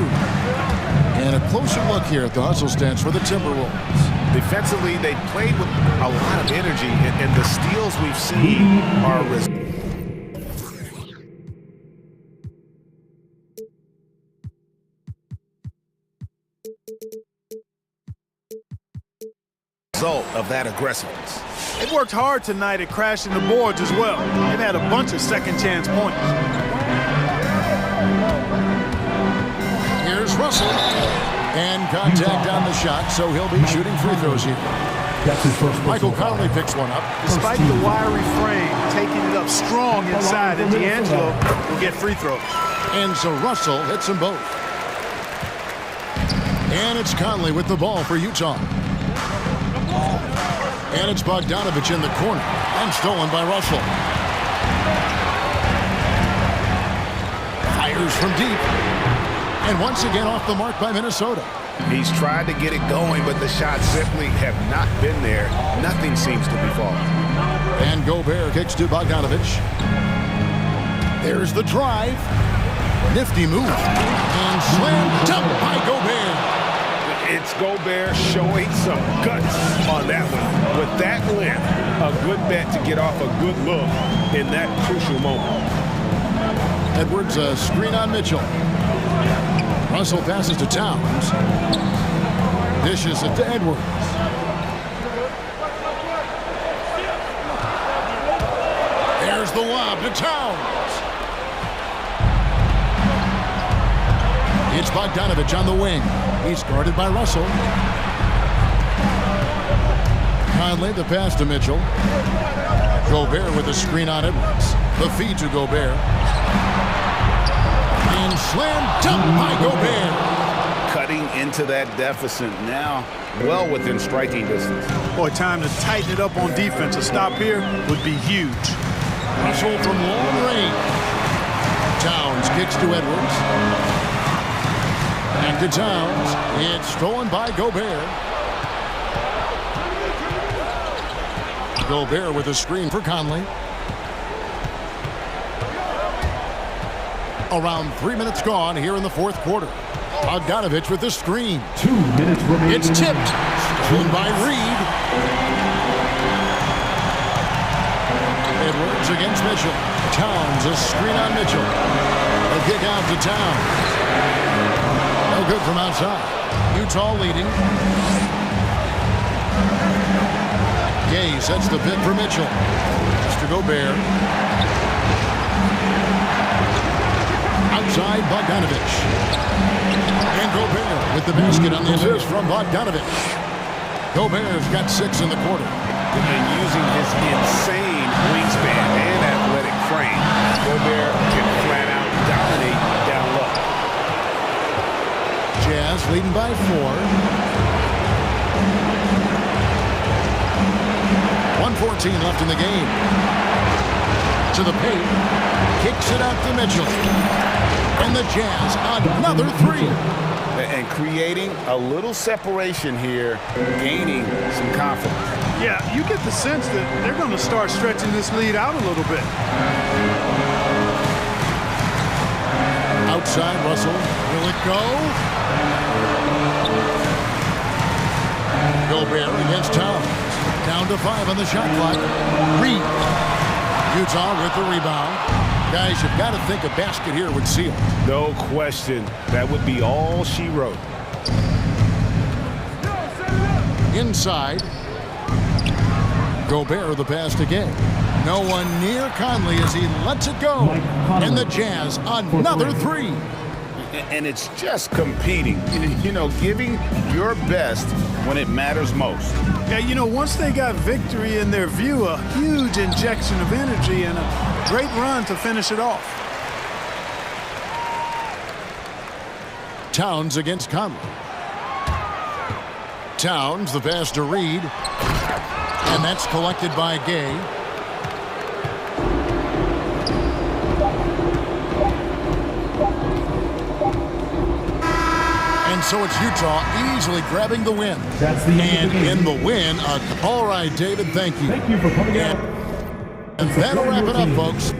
Speaker 1: And a closer look here at the hustle stance for the Timberwolves.
Speaker 3: Defensively, they played with a lot of energy, and the steals we've seen are result of that aggressiveness.
Speaker 9: They've worked hard tonight at crashing the boards as well. They've had a bunch of second chance points.
Speaker 1: Here's Russell. And contact on the shot, so he'll be shooting free throws here. Michael Conley picks one up.
Speaker 9: Despite the wiry frame, taking it up strong inside, and D'Angelo will get free throws.
Speaker 1: And so Russell hits them both. And it's Conley with the ball for Utah. And it's Bogdanovich in the corner. And stolen by Russell. Fires from deep. And once again off the mark by Minnesota.
Speaker 3: He's tried to get it going, but the shots simply have not been there. Nothing seems to be falling.
Speaker 1: And Gobert kicks to Bogdanovich. There's the drive. Nifty move. And slam dunk by Gobert.
Speaker 3: It's Gobert showing some guts on that one. With that length, a good bet to get off a good look in that crucial moment.
Speaker 1: Edwards, a screen on Mitchell. Russell passes to Towns. Dishes it to Edwards. There's the lob to Towns. It's Bogdanovich on the wing. He's guarded by Russell. Conley the pass to Mitchell. Gobert with a screen on Edwards. The feed to Gobert. And slam dunk by Gobert.
Speaker 3: Cutting into that deficit now, well within striking distance.
Speaker 9: Boy, time to tighten it up on defense. A stop here would be huge.
Speaker 1: Russell from long range. Towns kicks to Edwards. Back to Towns. It's stolen by Gobert. Gobert with a screen for Conley. Around 3 minutes gone here in the fourth quarter. Bogdanovich with the screen.
Speaker 5: 2 minutes remaining.
Speaker 1: It's tipped. Stolen by Reed. Edwards against Mitchell. Towns, a screen on Mitchell. A kick out to Towns. No good from outside. Utah leading. Gay sets the pick for Mitchell. Mr. Gobert. Outside Bogdanovich. And Gobert with the basket on the assist from Bogdanovich. Gobert's got 6 in the quarter.
Speaker 3: And using his insane wingspan and athletic frame, Gobert can flat out dominate down low.
Speaker 1: Jazz leading by 4. 1:14 left in the game. To the paint. Kicks it out to Mitchell. And the Jazz another 3.
Speaker 3: And creating a little separation here, gaining some confidence.
Speaker 9: Yeah, you get the sense that they're going to start stretching this lead out a little bit.
Speaker 1: Outside, Russell. Will it go? Gobert against Towns. Down to 5 on the shot clock. Reed. Utah with the rebound. Guys, you've got to think a basket here would seal.
Speaker 3: No question. That would be all she wrote.
Speaker 1: Inside. Gobert the pass to Gay. No one near Conley as he lets it go. And the Jazz, another three.
Speaker 3: And it's just competing. You know, giving your best when it matters most.
Speaker 9: Yeah, you know, once they got victory in their view, a huge injection of energy and a great run to finish it off.
Speaker 1: Towns against Conley. Towns, the pass to Reed. And that's collected by Gay. And so it's Utah easily grabbing the win. And in the win, all right, David, thank you.
Speaker 5: Thank you for coming out.
Speaker 1: And that'll wrap it up, folks.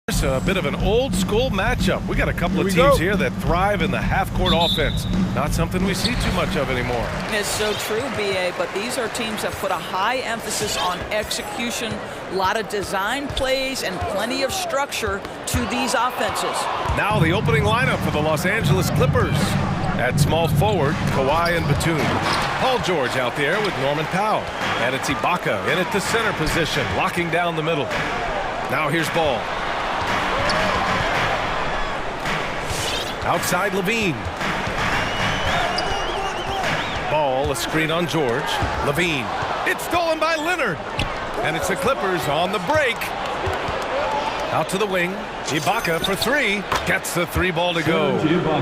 Speaker 7: A bit of an old school matchup. We got a couple of teams here that thrive in the half-court offense. Not something we see too much of anymore.
Speaker 12: It's so true, BA, but these are teams that put a high emphasis on execution, a lot of design plays, and plenty of structure to these offenses.
Speaker 7: Now the opening lineup for the Los Angeles Clippers. At small forward, Kawhi and Batum. Paul George out there with Norman Powell. And it's Ibaka in at the center position, locking down the middle. Now here's Ball. Outside Levine. Ball, a screen on George. Levine. It's stolen by Leonard. And it's the Clippers on the break. Out to the wing. Ibaka for three. Gets the three ball to go.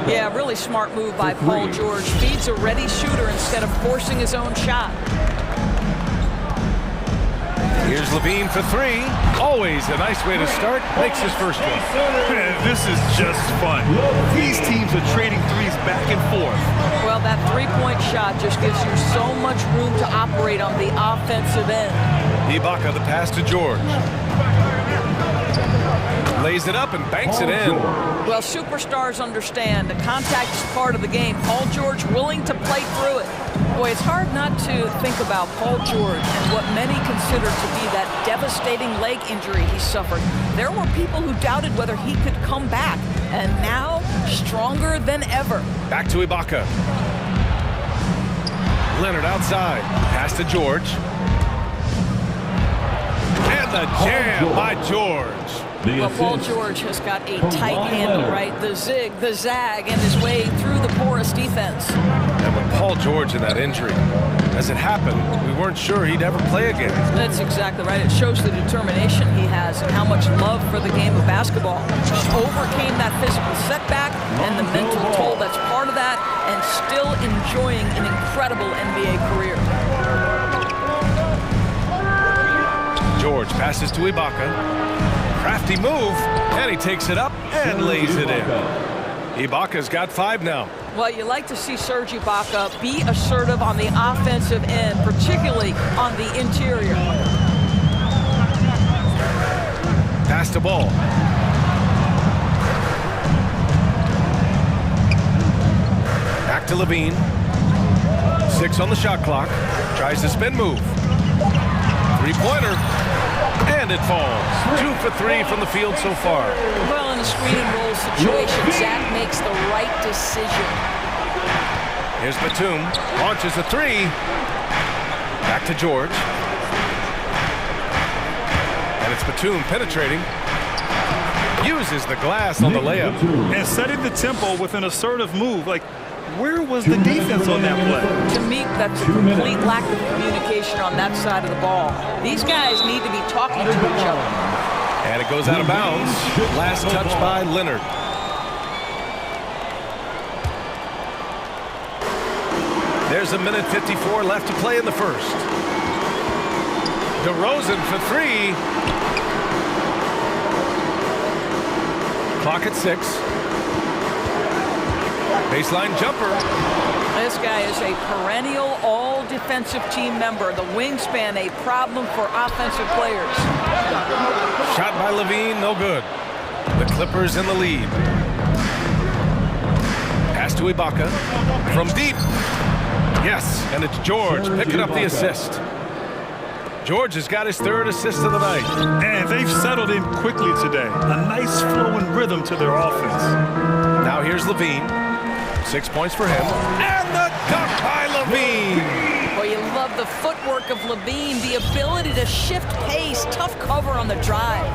Speaker 12: Yeah, really smart move by Paul George. Feeds a ready shooter instead of forcing his own shot.
Speaker 7: Here's Levine for three. Always a nice way to start. Makes his first one.
Speaker 8: Man, this is just fun. These teams are trading threes back and forth.
Speaker 12: Well, that three-point shot just gives you so much room to operate on the offensive end.
Speaker 7: Ibaka, the pass to George. Lays it up and banks it in.
Speaker 12: Well, superstars understand the contact is part of the game. Paul George willing to play through it. Boy, it's hard not to think about Paul George and what many consider to be that devastating leg injury he suffered. There were people who doubted whether he could come back, and now stronger than ever.
Speaker 7: Back to Ibaka. Leonard outside. Pass to George. And the jam by George.
Speaker 12: Well, Paul George has got a tight handle, right? The zig, the zag, and his way through the porous defense.
Speaker 7: And with Paul George in that injury, as it happened, we weren't sure he'd ever play again.
Speaker 12: That's exactly right. It shows the determination he has and how much love for the game of basketball. He overcame that physical setback and the mental toll that's part of that, and still enjoying an incredible NBA career.
Speaker 7: George passes to Ibaka. Crafty move, and he takes it up and lays it in. Ibaka's got 5 now.
Speaker 12: Well, you like to see Serge Ibaka be assertive on the offensive end, particularly on the interior.
Speaker 7: Pass to Ball. Back to Levine. 6 on the shot clock. Tries the spin move. Three-pointer. And it falls. 2 for 3 from the field so far.
Speaker 12: Well, in a screen and roll situation, Zach makes the right decision.
Speaker 7: Here's Batum. Launches a 3. Back to George. And it's Batum penetrating. Uses the glass on the layup.
Speaker 8: And setting the tempo with an assertive move. Like, where was the defense on that play?
Speaker 12: To me, that's a complete lack of communication on that side of the ball. These guys need to be talking to each other.
Speaker 7: And it goes out of bounds. Last touch by Leonard. There's a minute 54 left to play in the first. DeRozan for 3. Clock at 6. Baseline jumper.
Speaker 12: This guy is a perennial all-defensive team member. The wingspan, a problem for offensive players.
Speaker 7: Shot by Levine, no good. The Clippers in the lead. Pass to Ibaka. From deep. Yes, and it's George picking up the assist. George has got his 3rd assist of the night.
Speaker 8: And they've settled in quickly today. A nice flowing rhythm to their offense.
Speaker 7: Now here's Levine. 6 points for him. And the dunk by Levine.
Speaker 12: Well, you love the footwork of Levine, the ability to shift pace, tough cover on the drive.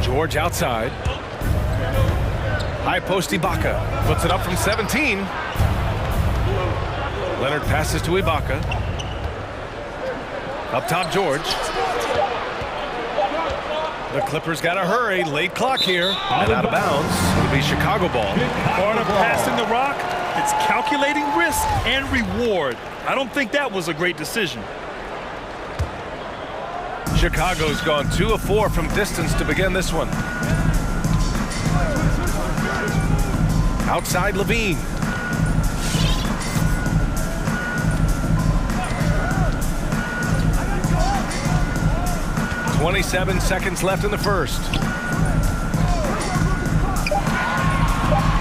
Speaker 7: George outside. High post Ibaka. Puts it up from 17. Leonard passes to Ibaka. Up top, George. The Clippers got to hurry. Late clock here. And out of bounds. It'll be Chicago ball.
Speaker 8: Part of passing the rock, it's calculating risk and reward. I don't think that was a great decision.
Speaker 7: Chicago's gone 2 of 4 from distance to begin this one. Outside Levine. 27 seconds left in the first.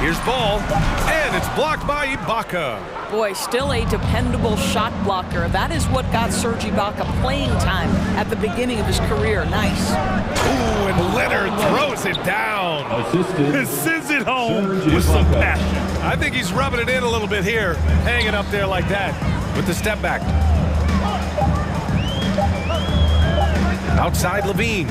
Speaker 7: Here's ball, and it's blocked by Ibaka.
Speaker 12: Boy, still a dependable shot blocker. That is what got Serge Ibaka playing time at the beginning of his career. Nice.
Speaker 7: Ooh, and Leonard throws it down.
Speaker 8: He sends it home with some passion.
Speaker 7: I think he's rubbing it in a little bit here, hanging up there like that with the step back. Outside Levine.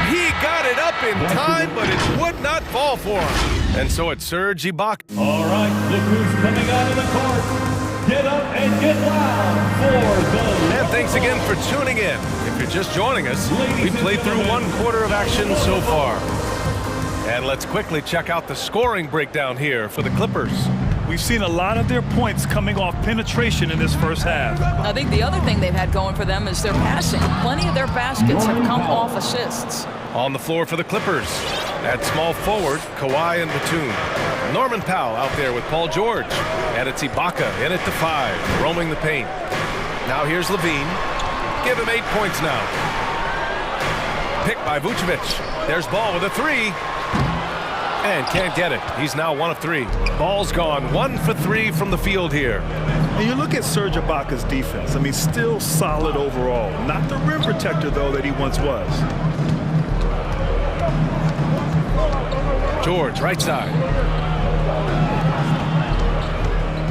Speaker 7: He got it up in time, but it would not fall for him. And so it's Serge Ibaka.
Speaker 5: All right, look who's coming out of the court. Get up and get loud for the...
Speaker 7: And thanks again for tuning in. If you're just joining us, we've played through 1 quarter of action so far. And let's quickly check out the scoring breakdown here for the Clippers.
Speaker 8: We've seen a lot of their points coming off penetration in this first half.
Speaker 12: I think the other thing they've had going for them is their passing. Plenty of their baskets have come off assists.
Speaker 7: On the floor for the Clippers, at small forward, Kawhi and Batum. Norman Powell out there with Paul George. And it's Ibaka in at the 5, roaming the paint. Now here's Levine. Give him 8 points now. Picked by Vucevic. There's Ball with a 3. And can't get it. He's now 1 of 3. Ball's gone 1 for 3 from the field here.
Speaker 8: And you look at Serge Ibaka's defense. I mean, still solid overall. Not the rim protector, though, that he once was.
Speaker 7: George, right side.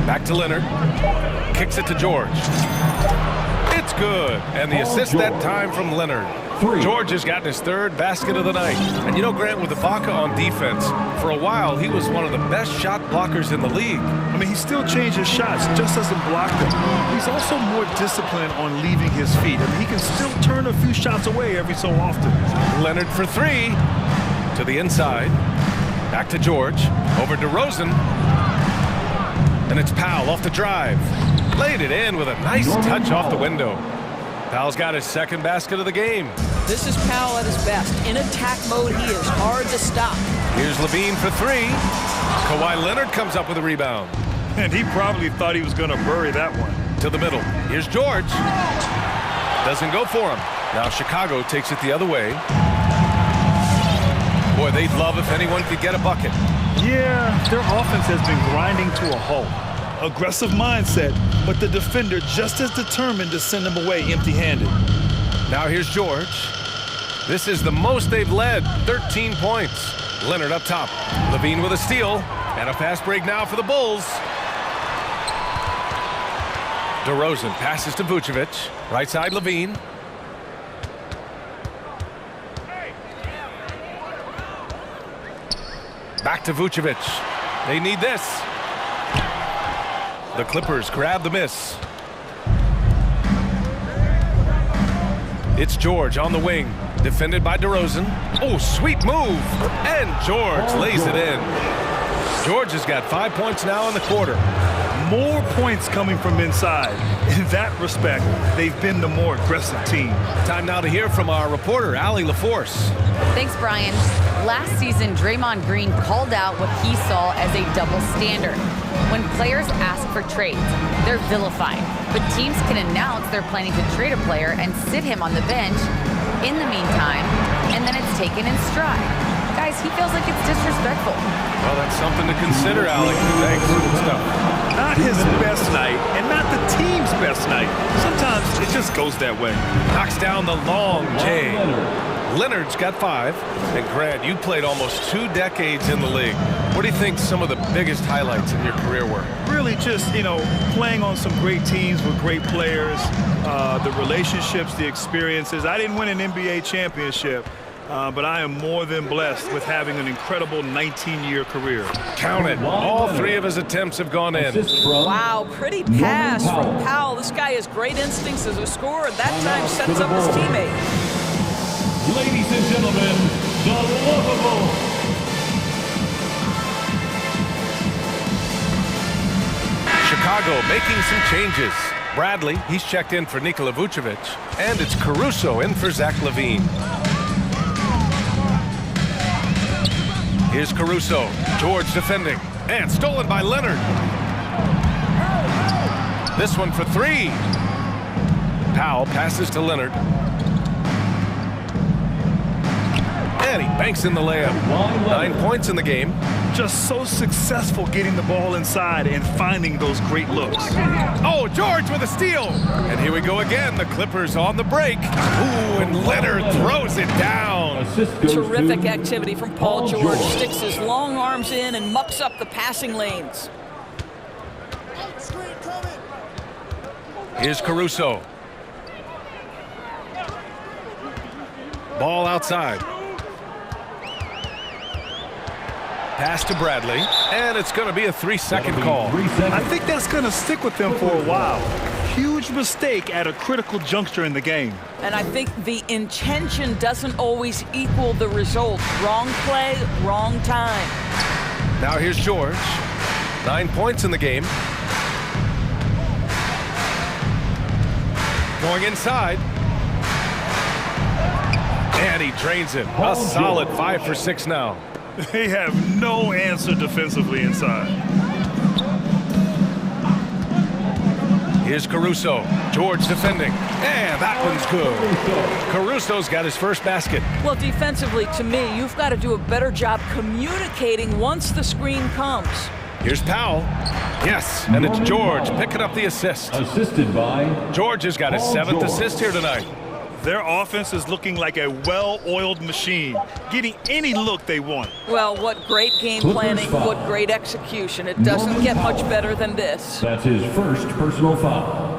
Speaker 7: Back to Leonard. Kicks it to George. It's good. And the assist that time from Leonard. George has gotten his 3rd basket of the night. And you know, Grant, with Ibaka on defense, for a while he was one of the best shot blockers in the league.
Speaker 8: I mean, he still changes shots, just doesn't block them. He's also more disciplined on leaving his feet. I mean, he can still turn a few shots away every so often.
Speaker 7: Leonard for 3. To the inside. Back to George. Over to Rosen. And it's Powell off the drive. Laid it in with a nice touch off the window. Powell's got his 2nd basket of the game.
Speaker 12: This is Powell at his best. In attack mode, he is hard to stop.
Speaker 7: Here's Levine for 3. Kawhi Leonard comes up with a rebound.
Speaker 8: And he probably thought he was going to bury that one.
Speaker 7: To the middle. Here's George. Doesn't go for him. Now Chicago takes it the other way. Boy, they'd love if anyone could get a bucket.
Speaker 8: Yeah, their offense has been grinding to a halt. Aggressive mindset, but the defender just as determined to send them away empty-handed.
Speaker 7: Now here's George. This is the most they've led, 13 points. Leonard up top. Levine with a steal. And a fast break now for the Bulls. DeRozan passes to Vucevic. Right side Levine. Back to Vucevic. They need this. The Clippers grab the miss. It's George on the wing. Defended by DeRozan. Oh, sweet move. And George lays it in. George has got 5 points now in the quarter.
Speaker 8: More points coming from inside. In that respect, they've been the more aggressive team.
Speaker 7: Time now to hear from our reporter, Allie LaForce.
Speaker 10: Thanks, Brian. Last season, Draymond Green called out what he saw as a double standard. When players ask for trades, they're vilified. But teams can announce they're planning to trade a player and sit him on the bench in the meantime, and then it's taken in stride. Guys, he feels like it's disrespectful.
Speaker 7: Well, that's something to consider, Allie. Thanks. Good stuff.
Speaker 8: Not his best night, and not the team's best night. Sometimes it just goes that way.
Speaker 7: Knocks down the long J. Leonard's got 5. And Grant, you played almost 2 decades in the league. What do you think some of the biggest highlights in your career were?
Speaker 8: Really just, you know, playing on some great teams with great players, the relationships, the experiences. I didn't win an NBA championship, but I am more than blessed with having an incredible 19-year career.
Speaker 7: Count it. All 3 of his attempts have gone in.
Speaker 12: Wow, pretty pass from Powell. This guy has great instincts as a scorer. At that time, sets up his teammate.
Speaker 5: Ladies and gentlemen, the lovable.
Speaker 7: Chicago making some changes. Bradley, he's checked in for Nikola Vucevic. And it's Caruso in for Zach LaVine. Here's Caruso. George defending. And stolen by Leonard. This one for 3. Powell passes to Leonard. and he banks in the layup. 9 points in the game.
Speaker 8: Just so successful getting the ball inside and finding those great looks.
Speaker 7: Oh, George with a steal. And here we go again. The Clippers on the break. Ooh, and Leonard throws it down.
Speaker 12: Terrific activity from Paul George. Sticks his long arms in and mucks up the passing lanes.
Speaker 7: Here's Caruso. Ball outside. Pass to Bradley, and it's going to be a 3-second call.
Speaker 8: I think that's going to stick with them for a while. Huge mistake at a critical juncture in the game.
Speaker 12: And I think the intention doesn't always equal the result. Wrong play, wrong time.
Speaker 7: Now here's George. 9 points in the game. Going inside. And he drains it. A solid 5 for 6 now.
Speaker 8: They have no answer defensively inside.
Speaker 7: Here's Caruso. George defending. And that one's good. Caruso's got his first basket.
Speaker 12: Well, defensively, to me, you've got to do a better job communicating once the screen comes.
Speaker 7: Here's Powell. Yes, and it's George picking up the assist.
Speaker 5: Assisted by
Speaker 7: George has got his 7th assist here tonight.
Speaker 8: Their offense is looking like a well-oiled machine, getting any look they want.
Speaker 12: Well, what great game planning, what great execution. It doesn't get much better than this.
Speaker 5: That's his first personal foul.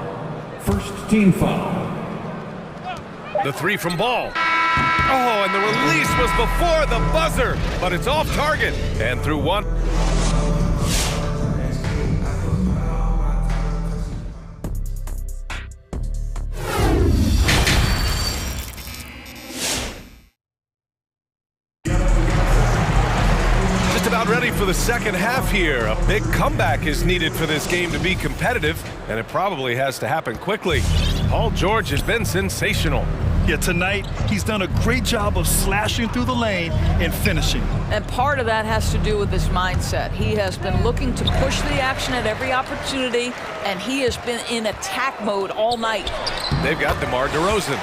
Speaker 5: First team foul.
Speaker 7: The 3 from Ball. Oh, and the release was before the buzzer, but it's off target. And through one. Ready for the second half here. A big comeback is needed for this game to be competitive, and it probably has to happen quickly. Paul George has been sensational.
Speaker 8: Yeah, tonight he's done a great job of slashing through the lane and finishing.
Speaker 12: And part of that has to do with his mindset. He has been looking to push the action at every opportunity, and he has been in attack mode all night.
Speaker 7: They've got DeMar DeRozan.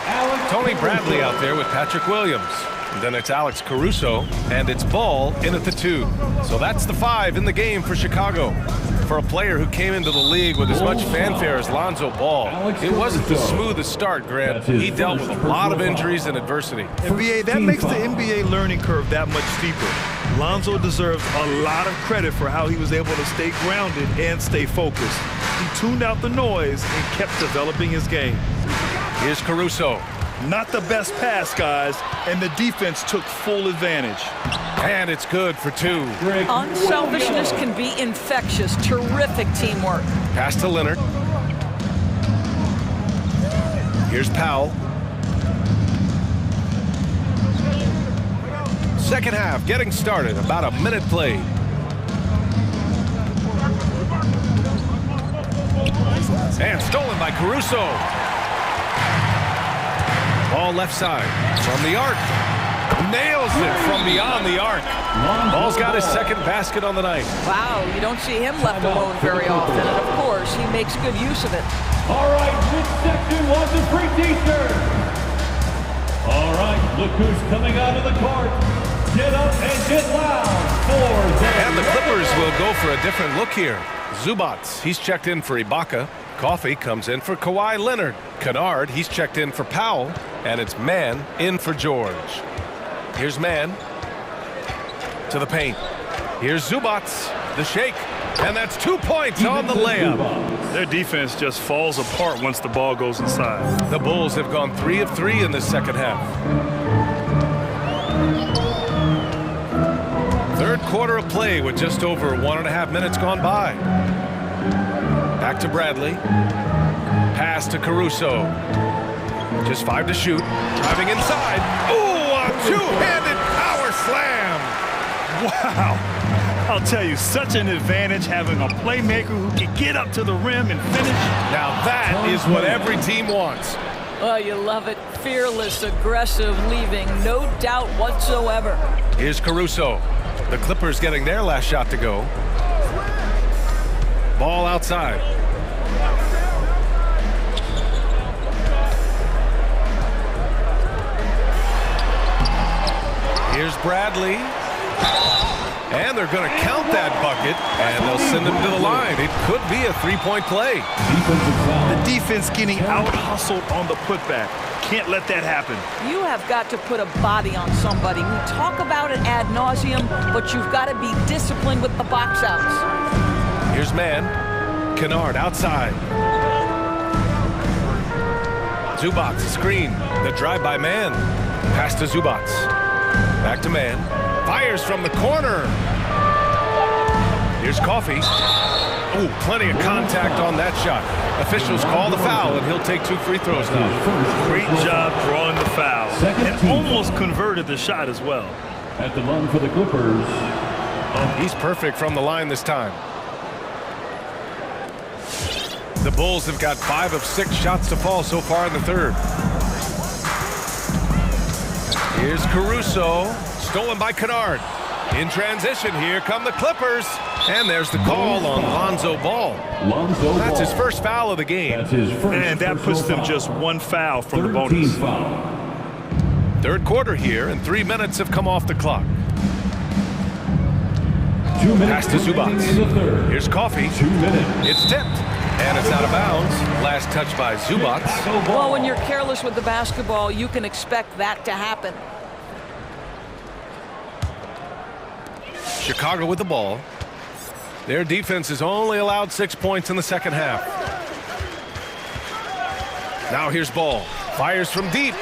Speaker 7: Tony Bradley out there with Patrick Williams. And then it's Alex Caruso, and it's Ball in at the 2. So that's the 5 in the game for Chicago. For a player who came into the league with as much fanfare as Lonzo Ball, it wasn't the smoothest start, Grant. He dealt with a lot of injuries and adversity.
Speaker 8: NBA, that makes the NBA learning curve that much steeper. Lonzo deserves a lot of credit for how he was able to stay grounded and stay focused. He tuned out the noise and kept developing his game.
Speaker 7: Here's Caruso.
Speaker 8: Not the best pass, guys, and the defense took full advantage.
Speaker 7: And it's good for 2.
Speaker 12: Unselfishness can be infectious. Terrific teamwork.
Speaker 7: Pass to Leonard. Here's Powell. Second half getting started. About a minute played. And stolen by Caruso. Ball left side from the arc. Nails it from beyond the arc. Ball's got his second basket on the night.
Speaker 12: Wow, you don't see him left alone very often. And of course, he makes good use of it.
Speaker 5: All right, midsection wants a free t-shirt. All right, look who's coming out of the court. Get up and get loud for them.
Speaker 7: And the Clippers will go for a different look here. Zubats, he's checked in for Ibaka. Coffey comes in for Kawhi Leonard. Kennard, he's checked in for Powell. And it's Mann in for George. Here's Mann to the paint. Here's Zubats, the shake. And that's 2 points on the layup.
Speaker 8: Their defense just falls apart once the ball goes inside.
Speaker 7: The Bulls have gone 3 of 3 in the second half. Third quarter of play with just over 1.5 minutes gone by. Back to Bradley. Pass to Caruso. Just 5 to shoot. Driving inside. Ooh, a two-handed power slam.
Speaker 8: Wow. I'll tell you, such an advantage having a playmaker who can get up to the rim and finish.
Speaker 7: Now that is what every team wants.
Speaker 12: Oh, you love it. Fearless, aggressive, leaving no doubt whatsoever.
Speaker 7: Here's Caruso. The Clippers getting their last shot to go. Ball outside. Here's Bradley. And they're going to count that bucket, and they'll send him to the line. It could be a three-point play.
Speaker 8: The defense getting out-hustled on the putback. Can't let that happen.
Speaker 12: You have got to put a body on somebody. We talk about it ad nauseum, but you've got to be disciplined with the box outs.
Speaker 7: Here's man. Kennard outside. Zubats, screen. The drive by man. Pass to Zubats. Back to man. Fires from the corner. Here's Coffey. Ooh, plenty of contact on that shot. Officials call the foul, and he'll take 2 free throws now.
Speaker 8: Great job drawing the foul. And almost converted the shot as well.
Speaker 5: At the line for the Clippers.
Speaker 7: He's perfect from the line this time. The Bulls have got 5 of 6 shots to fall so far in the third. Here's Caruso. Stolen by Kennard. In transition, here come the Clippers. And there's the call on Lonzo Ball. That's his first foul of the game.
Speaker 8: And that puts them just 1 foul from the bonus.
Speaker 7: Third quarter here, and 3 minutes have come off the clock.
Speaker 5: 2 minutes.
Speaker 7: Pass to Zubats. Here's Coffey.
Speaker 5: 2 minutes.
Speaker 7: It's tipped. And it's out of bounds. Last touch by Zubats.
Speaker 12: Well, when you're careless with the basketball, you can expect that to happen.
Speaker 7: Chicago with the ball. Their defense has only allowed 6 points in the second half. Now here's Ball. Fires from deep.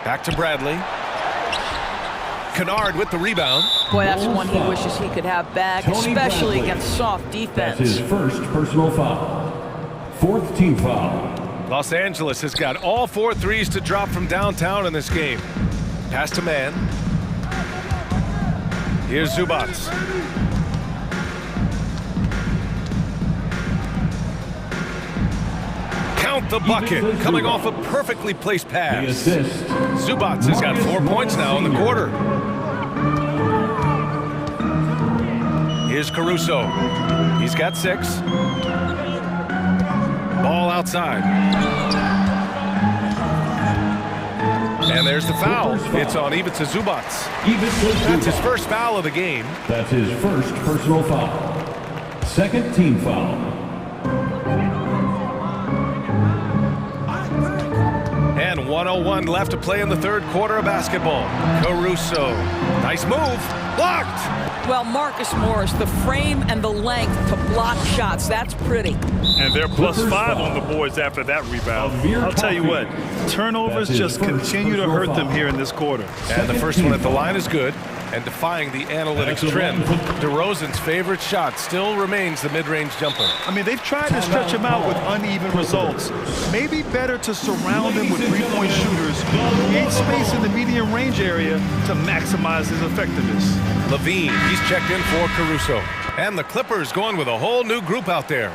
Speaker 7: Back to Bradley. Kennard with the rebound.
Speaker 12: Boy, that's one he wishes he could have back, especially against soft defense.
Speaker 5: That's his first personal foul. 4th team foul.
Speaker 7: Los Angeles has got all 4 threes to drop from downtown in this game. Pass to man. Here's Zubats. Count the bucket, coming off a perfectly placed pass. Zubats has got 4 points now in the quarter. Here's Caruso. He's got 6. Ball outside. And there's the foul. It's on Ivica Zubats. That's his first foul of the game.
Speaker 5: That's his first personal foul. 2nd team foul.
Speaker 7: And 1:01 left to play in the third quarter of basketball. Caruso. Nice move. Blocked.
Speaker 12: Well, Marcus Morris, the frame and the length to block shots. That's pretty.
Speaker 8: And they're +5 on the boards after that rebound. I'll tell you what, turnovers just continue to hurt them here in this quarter.
Speaker 7: And the first one at the line is good. And defying the analytics trend, DeRozan's favorite shot still remains the mid-range jumper.
Speaker 8: I mean, they've tried to stretch him out with uneven results. Maybe better to surround him with 3-point shooters, create space in the medium range area to maximize his effectiveness.
Speaker 7: Levine, he's checked in for Caruso. And the Clippers going with a whole new group out there.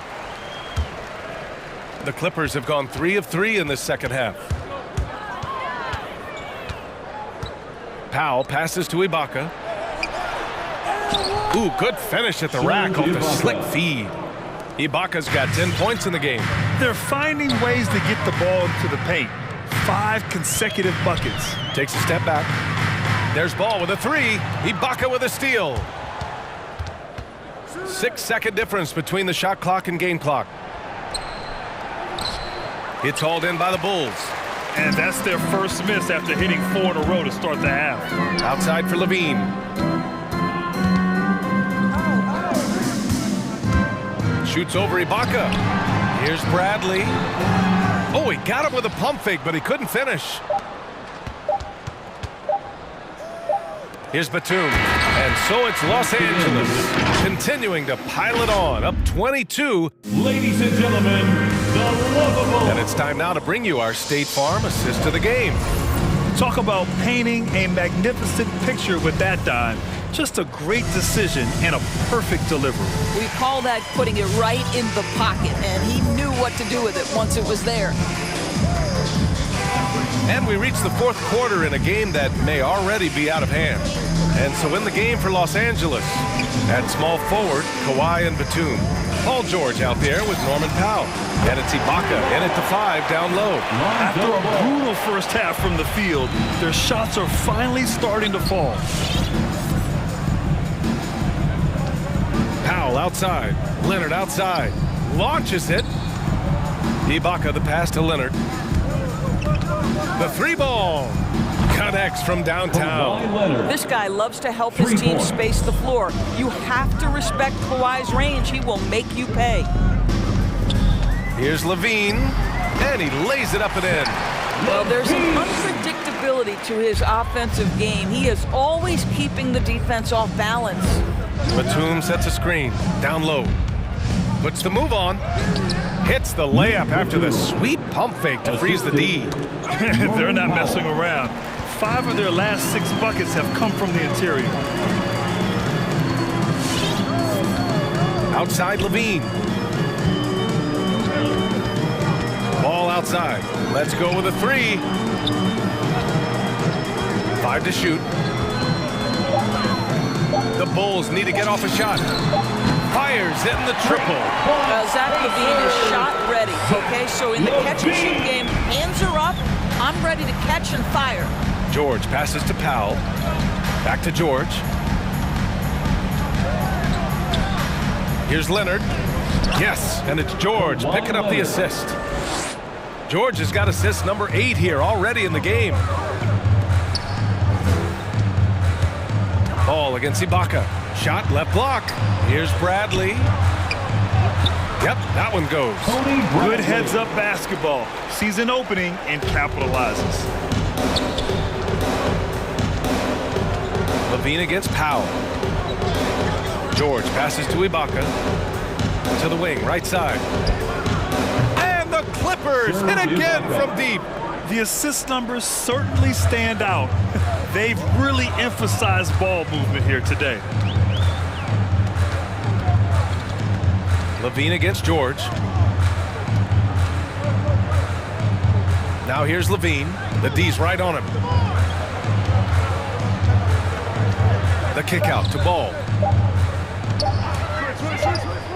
Speaker 7: The Clippers have gone 3 of 3 in this second half. Powell passes to Ibaka. Ooh, good finish at the rack off the slick feed. Ibaka's got 10 points in the game.
Speaker 8: They're finding ways to get the ball into the paint. 5 consecutive buckets.
Speaker 7: Takes a step back. There's Ball with a 3. Ibaka with a steal. 6-second difference between the shot clock and game clock. It's hauled in by the Bulls.
Speaker 8: And that's their first miss after hitting 4 in a row to start the half.
Speaker 7: Outside for Levine. Shoots over Ibaka. Here's Bradley. Oh, he got him with a pump fake, but he couldn't finish. Here's Batum. And so it's Los Angeles continuing to pile it on, up 22.
Speaker 5: Ladies and gentlemen, the lovable.
Speaker 7: And it's time now to bring you our State Farm assist to the game.
Speaker 8: Talk about painting a magnificent picture with that dime. Just a great decision and a perfect delivery.
Speaker 12: We call that putting it right in the pocket, and he knew what to do with it once it was there.
Speaker 7: And we reach the fourth quarter in a game that may already be out of hand. And so in the game for Los Angeles, at small forward, Kawhi and Batum. Paul George out there with Norman Powell. And it's Ibaka in at the 5 down low.
Speaker 8: After a brutal first half from the field, their shots are finally starting to fall.
Speaker 7: Powell outside. Leonard outside. Launches it. Ibaka the pass to Leonard. The 3-ball. Connects from downtown.
Speaker 12: This guy loves to help his team space the floor. You have to respect Kawhi's range. He will make you pay.
Speaker 7: Here's Levine, and he lays it up and in.
Speaker 12: Well, there's an unpredictability to his offensive game. He is always keeping the defense off balance.
Speaker 7: Batum sets a screen, down low. Puts the move on. Hits the layup after the sweet pump fake to freeze the D.
Speaker 8: They're not messing around. 5 of their last 6 buckets have come from the interior.
Speaker 7: Outside Levine. Ball outside. Let's go with a 3. 5 to shoot. The Bulls need to get off a shot. Fires in the triple.
Speaker 12: Zach LaVine is shot ready. Okay, so in the catch and shoot game, hands are up. I'm ready to catch and fire.
Speaker 7: George passes to Powell. Back to George. Here's Leonard. Yes, and it's George picking up the assist. George has got assist number 8 here already in the game. Ball against Ibaka. Shot left block. Here's Bradley. Yep, that one goes.
Speaker 8: Good heads-up basketball. Sees an opening and capitalizes.
Speaker 7: Levine against Powell. George passes to Ibaka. To the wing, right side. And the Clippers hit again from deep.
Speaker 8: The assist numbers certainly stand out. They've really emphasized ball movement here today.
Speaker 7: Levine against George. Now here's Levine. The D's right on him. The kick out to Ball.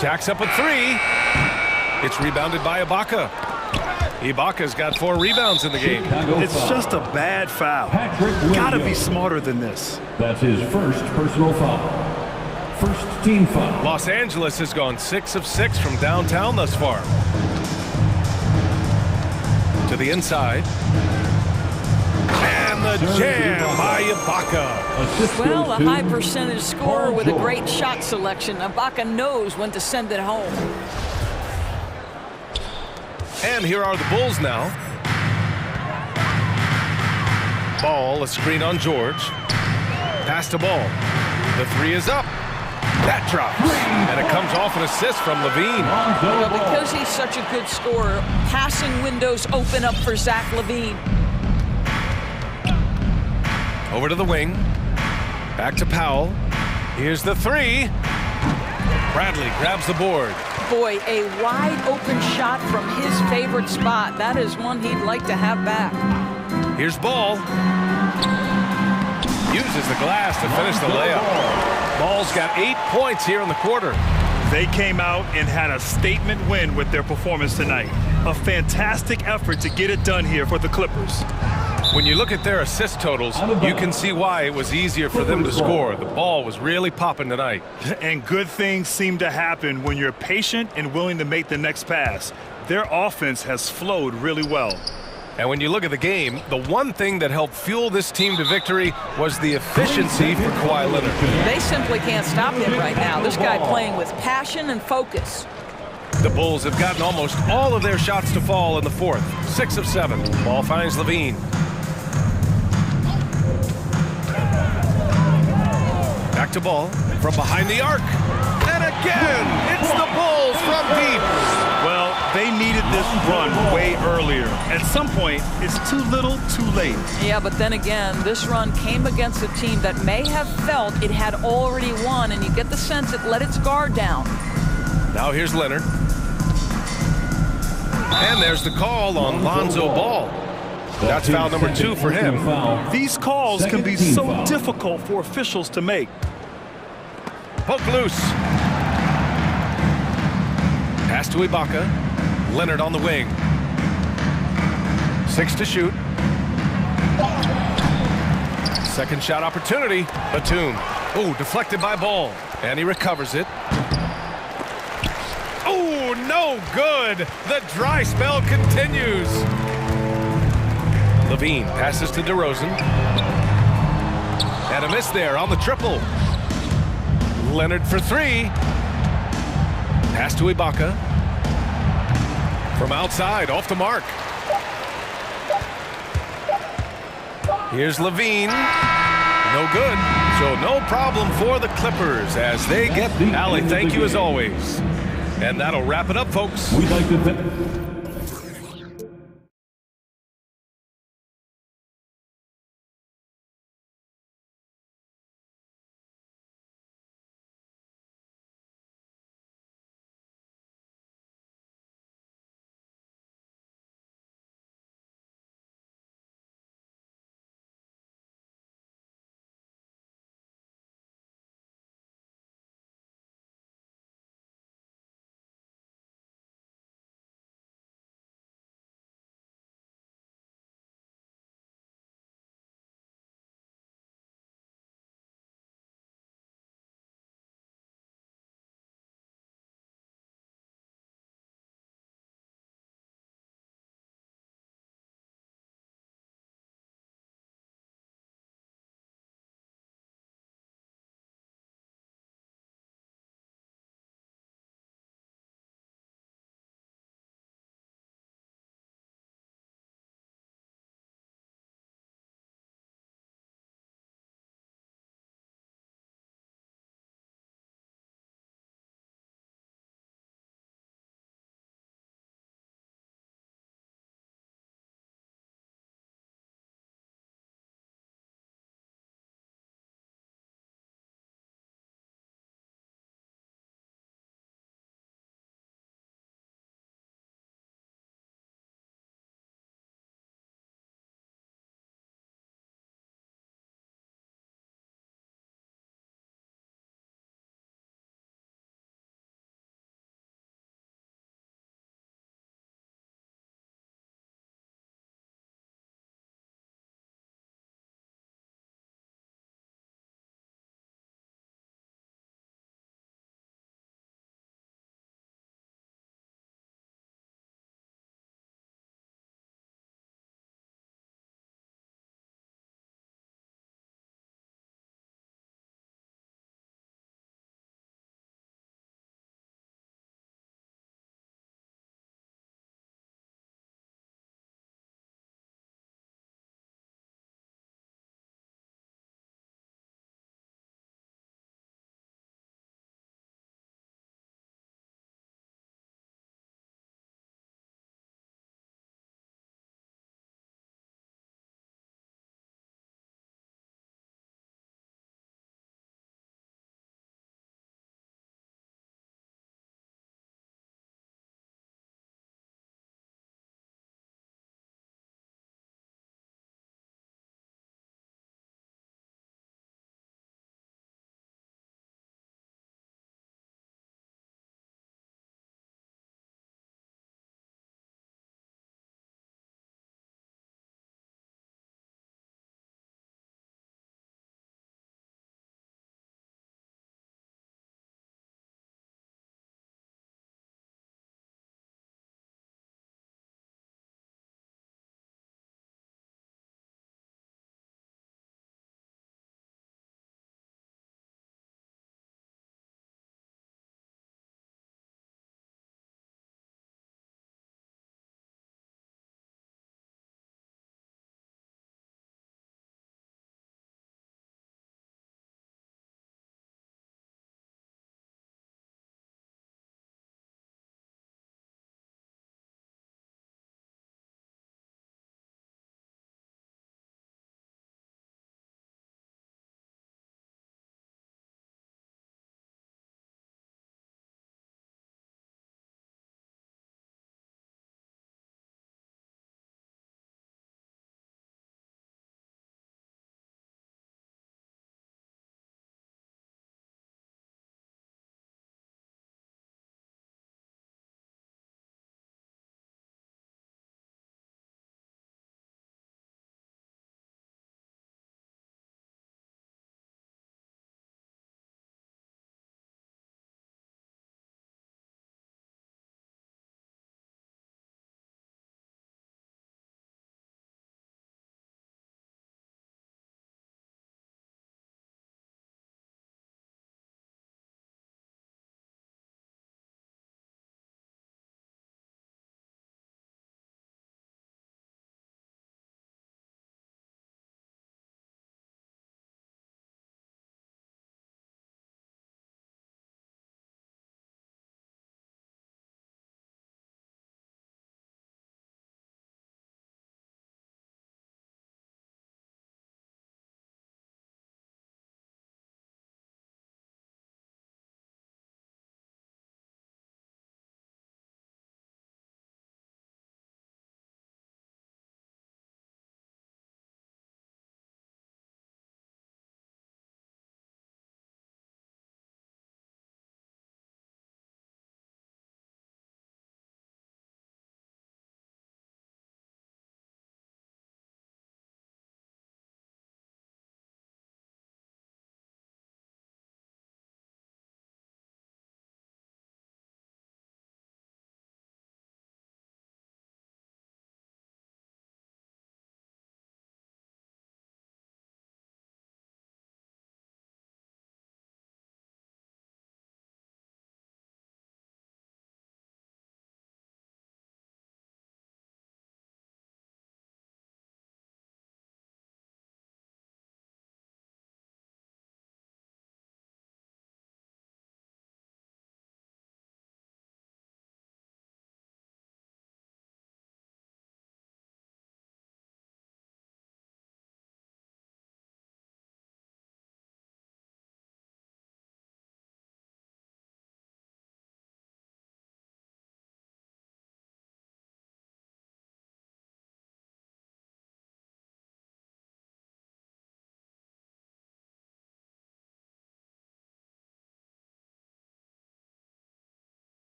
Speaker 7: Jacks up a 3. It's rebounded by Ibaka. Ibaka's got 4 rebounds in the game.
Speaker 8: It's just a bad foul. Gotta be smarter than this.
Speaker 5: That's his first personal foul. First team foul.
Speaker 7: Los Angeles has gone 6 of 6 from downtown thus far. To the inside. And the jam by Ibaka.
Speaker 12: Well, a high percentage scorer with a great shot selection. Ibaka knows when to send it home.
Speaker 7: And here are the Bulls now. Ball, a screen on George. Pass to Ball. The 3 is up. That drops. And it comes off an assist from Levine.
Speaker 12: Well, because he's such a good scorer, passing windows open up for Zach LaVine.
Speaker 7: Over to the wing. Back to Powell. Here's the 3. Bradley grabs the board.
Speaker 12: Boy, a wide open shot from his favorite spot. That is one he'd like to have back.
Speaker 7: Here's Ball. Uses the glass to finish the layup. Ball's got 8 points here in the quarter.
Speaker 8: They came out and had a statement win with their performance tonight. A fantastic effort to get it done here for the Clippers.
Speaker 7: When you look at their assist totals, you can see why it was easier for them to score. The ball was really popping tonight.
Speaker 8: And good things seem to happen when you're patient and willing to make the next pass. Their offense has flowed really well.
Speaker 7: And when you look at the game, the one thing that helped fuel this team to victory was the efficiency for Kawhi Leonard.
Speaker 12: They simply can't stop him right now. This guy playing with passion and focus.
Speaker 7: The Bulls have gotten almost all of their shots to fall in the 4th. 6 of 7. Ball finds Levine. Back to Ball from behind the arc. And again, it's the Bulls from deep.
Speaker 8: Well, they needed this run way earlier. At some point, it's too little, too late.
Speaker 12: Yeah, but then again, this run came against a team that may have felt it had already won, and you get the sense it let its guard down.
Speaker 7: Now here's Leonard. And there's the call on Lonzo Ball. That's foul number 2 for him.
Speaker 8: These calls can be so difficult for officials to make.
Speaker 7: Poke loose. Pass to Ibaka. Leonard on the wing. 6 to shoot. Second shot opportunity. Batum. Oh, deflected by Ball. And he recovers it. Oh, no good. The dry spell continues. Levine passes to DeRozan. And a miss there on the triple. Leonard for 3. Pass to Ibaka. From outside, off the mark. Here's Levine. No good. So no problem for the Clippers as they get Allie. Thank you as always. And that'll wrap it up, folks.
Speaker 5: We'd like to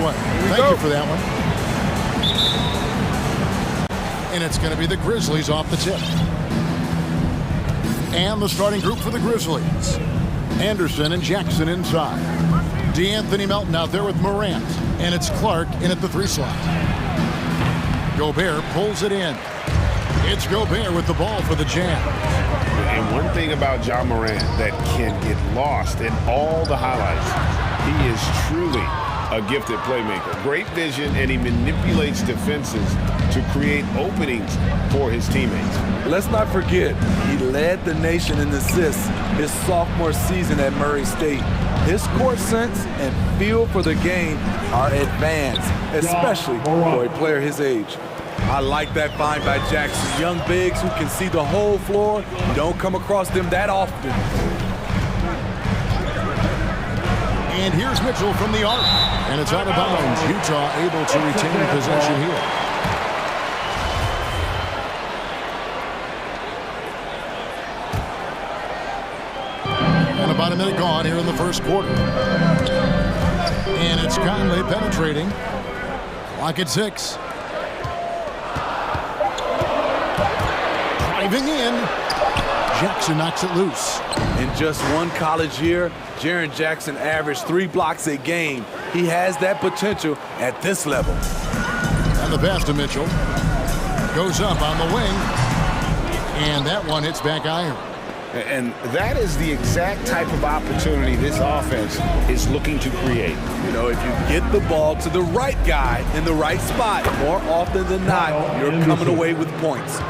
Speaker 1: way. Thank you for that one. And it's going to be the Grizzlies off the tip. And the starting group for the Grizzlies. Anderson and Jackson inside. DeAnthony Melton out there with Morant. And it's Clark in at the 3 slot. Gobert pulls it in. It's Gobert with the ball for the Jam.
Speaker 2: And one thing about Ja Morant that can get lost in all the highlights, he is truly a gifted playmaker. Great vision, and he manipulates defenses to create openings for his teammates.
Speaker 4: Let's not forget, he led the nation in assists his sophomore season at Murray State. His court sense and feel for the game are advanced, especially for a player his age. I like that find by Jackson. Young bigs who can see the whole floor. You don't come across them that often.
Speaker 1: And here's Mitchell from the arc. And it's out of bounds. Utah able to retain possession here. And about a minute gone here in the first quarter. And it's Conley penetrating. Clock at 6. Driving in. Jackson knocks it loose.
Speaker 4: In just one college year, Jaren Jackson averaged 3 blocks a game. He has that potential at this level.
Speaker 1: And the pass to Mitchell. Goes up on the wing. And that one hits back iron.
Speaker 2: And that is the exact type of opportunity this offense is looking to create.
Speaker 4: You know, if you get the ball to the right guy in the right spot, more often than not, you're coming away with points.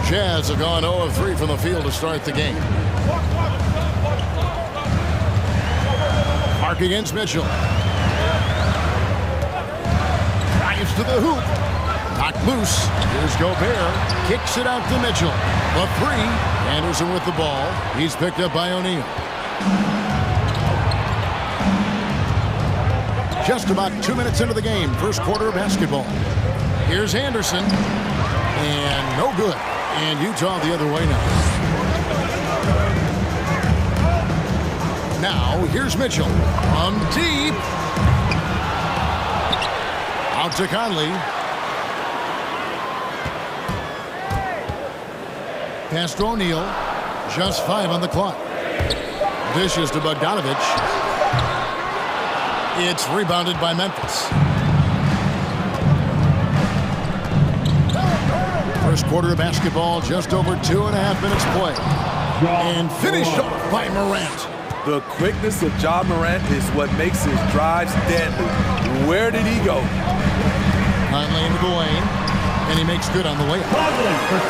Speaker 1: Jazz have gone 0 of 3 from the field to start the game. Mark against Mitchell. Drives to the hoop. Knocked loose. Here's Gobert. Kicks it out to Mitchell. The 3. Anderson with the ball. He's picked up by O'Neal. Just about 2 minutes into the game. First quarter of basketball. Here's Anderson. And no good. And Utah the other way now. Now, here's Mitchell. From deep. Out to Conley. Pass to O'Neal. Just 5 on the clock. Dishes to Bogdanovich. It's rebounded by Memphis. First quarter of basketball, just over 2.5 minutes play. And finished off by Morant.
Speaker 4: The quickness of Ja Morant is what makes his drives deadly. Where did he go?
Speaker 1: Conley into the lane, and he makes good on the way up.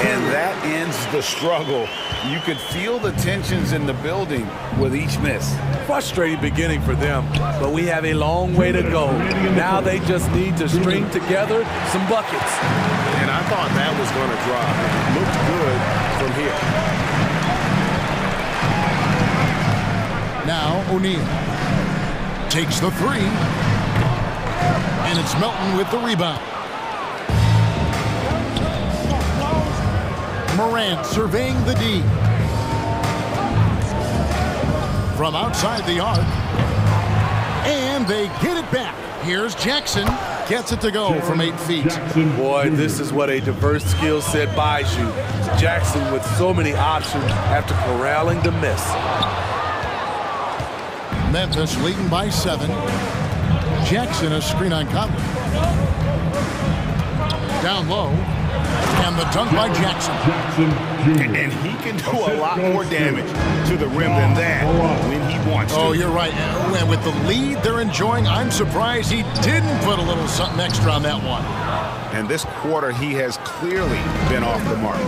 Speaker 2: And that ends the struggle. You could feel the tensions in the building with each miss.
Speaker 4: Frustrating beginning for them, but we have a long way to go. Now they just need to string together some buckets.
Speaker 11: And I thought that was going to drop. It looked good from here.
Speaker 1: Now O'Neal takes the 3. And it's Melton with the rebound. Morant surveying the D. From outside the arc. And they get it back. Here's Jackson. Gets it to go from 8 feet.
Speaker 4: Boy, this is what a diverse skill set buys you. Jackson with so many options after corralling the miss.
Speaker 1: Memphis leading by 7. Jackson a screen on Conley. Down low. And the dunk by Jackson.
Speaker 2: And he can do a lot more damage to the rim than that when he wants to.
Speaker 1: Oh, you're right. And with the lead they're enjoying, I'm surprised he didn't put a little something extra on that one.
Speaker 2: And this quarter, he has clearly been off the mark.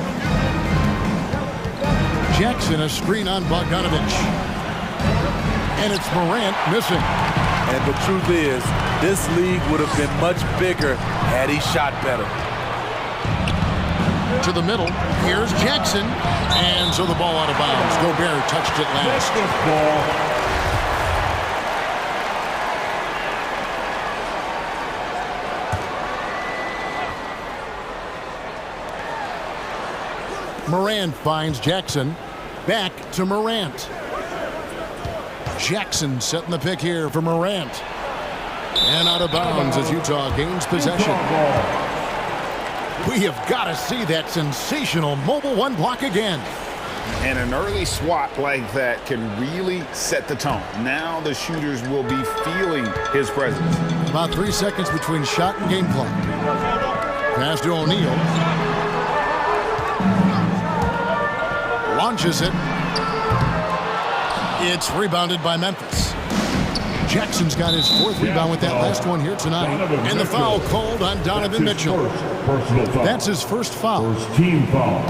Speaker 1: Jackson a screen on Bogdanovich. And it's Morant missing.
Speaker 4: And the truth is, this league would have been much bigger had he shot better.
Speaker 1: To the middle. Here's Jackson. And so the ball out of bounds. Gobert touched it last. Morant finds Jackson. Back to Morant. Jackson setting the pick here for Morant. And out of bounds as Utah gains possession. We have got to see that sensational mobile one block again.
Speaker 2: And an early swat like that can really set the tone. Now the shooters will be feeling his presence.
Speaker 1: About 3 seconds between shot and game clock. Pass to O'Neal. Launches it. It's rebounded by Memphis. Jackson's got his 4th rebound with that last one here tonight. And the foul called on Donovan Mitchell. That's his first foul.
Speaker 5: First team foul.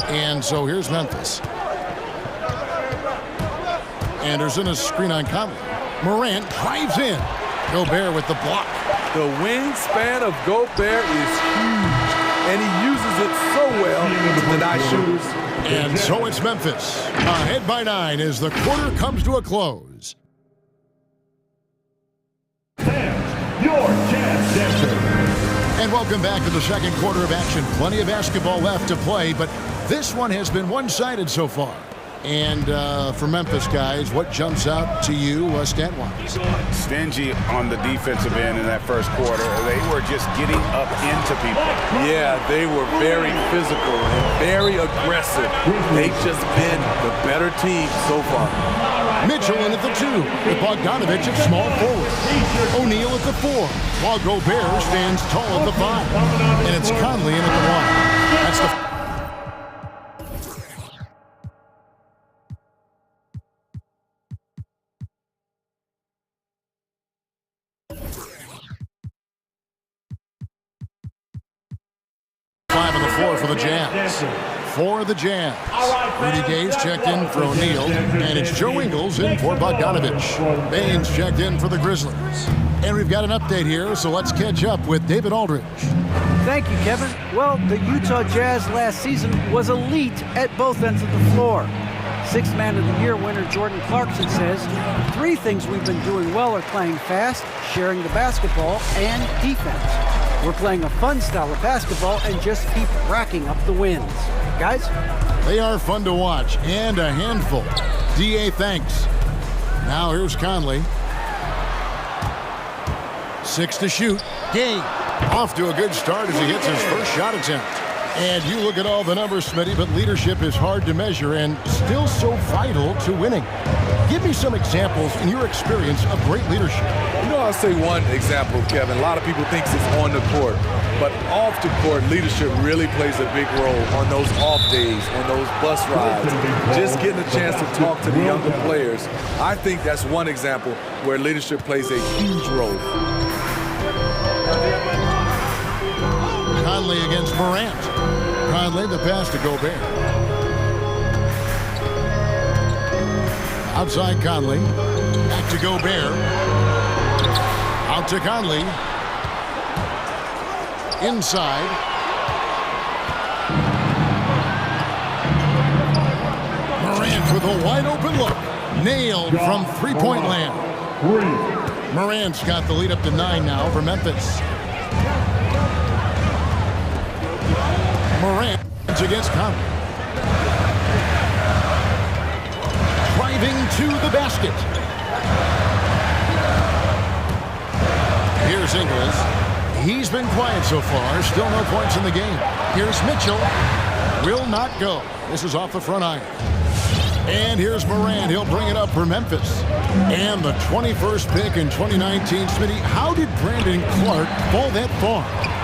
Speaker 1: And so here's Memphis. Anderson a screen on Conley. Morant drives in. Gobert with the block.
Speaker 4: The wingspan of Gobert is huge, and he uses it so well to deny shooters.
Speaker 1: And so it's Memphis, ahead by 9 as the quarter comes to a close.
Speaker 5: Your chance answer.
Speaker 1: And welcome back to the second quarter of action. Plenty of basketball left to play, but this one has been one-sided so far. And for Memphis, guys, what jumps out to you stat-wise?
Speaker 2: Stingy on the defensive end in that first quarter. They were just getting up into people.
Speaker 4: Yeah, they were very physical and very aggressive. They've just been the better team so far.
Speaker 1: Mitchell in at the 2, with Bogdanovich at small forward. O'Neal at the 4, while Gobert stands tall at the 5. And it's Conley in at the 1. That's the 5 on the floor for the Jazz. For the Jazz. Rudy Gay's checked in for O'Neal, and it's Joe Ingles in for Bogdanovich. Baines checked in for the Grizzlies. And we've got an update here, so let's catch up with David Aldridge.
Speaker 6: Thank you, Kevin. Well, the Utah Jazz last season was elite at both ends of the floor. Sixth Man of the Year winner Jordan Clarkson says, 3 things we've been doing well are playing fast, sharing the basketball, and defense. We're playing a fun style of basketball and just keep racking up the wins. Guys?
Speaker 1: They are fun to watch and a handful. D.A. thanks. Now here's Conley. 6 to shoot. Gay off to a good start as he hits his first shot attempt. And you look at all the numbers, Smitty, but leadership is hard to measure and still so vital to winning. Give me some examples in your experience of great leadership.
Speaker 4: You know, I'll say one example, Kevin. A lot of people think it's on the court, but off the court, leadership really plays a big role on those off days, on those bus rides, just getting a chance to talk to the younger players. I think that's one example where leadership plays a huge role.
Speaker 1: Conley against Morant. Conley the pass to Gobert. Outside Conley. Back to Gobert. Out to Conley. Inside. Morant with a wide open look. Nailed from three-point land. Morant's got the lead up to 9 now for Memphis. Morant against Conley. Driving to the basket. Here's Ingles. He's been quiet so far. Still no points in the game. Here's Mitchell. Will not go. This is off the front iron. And here's Morant. He'll bring it up for Memphis. And the 21st pick in 2019. Smitty, how did Brandon Clark fall that far?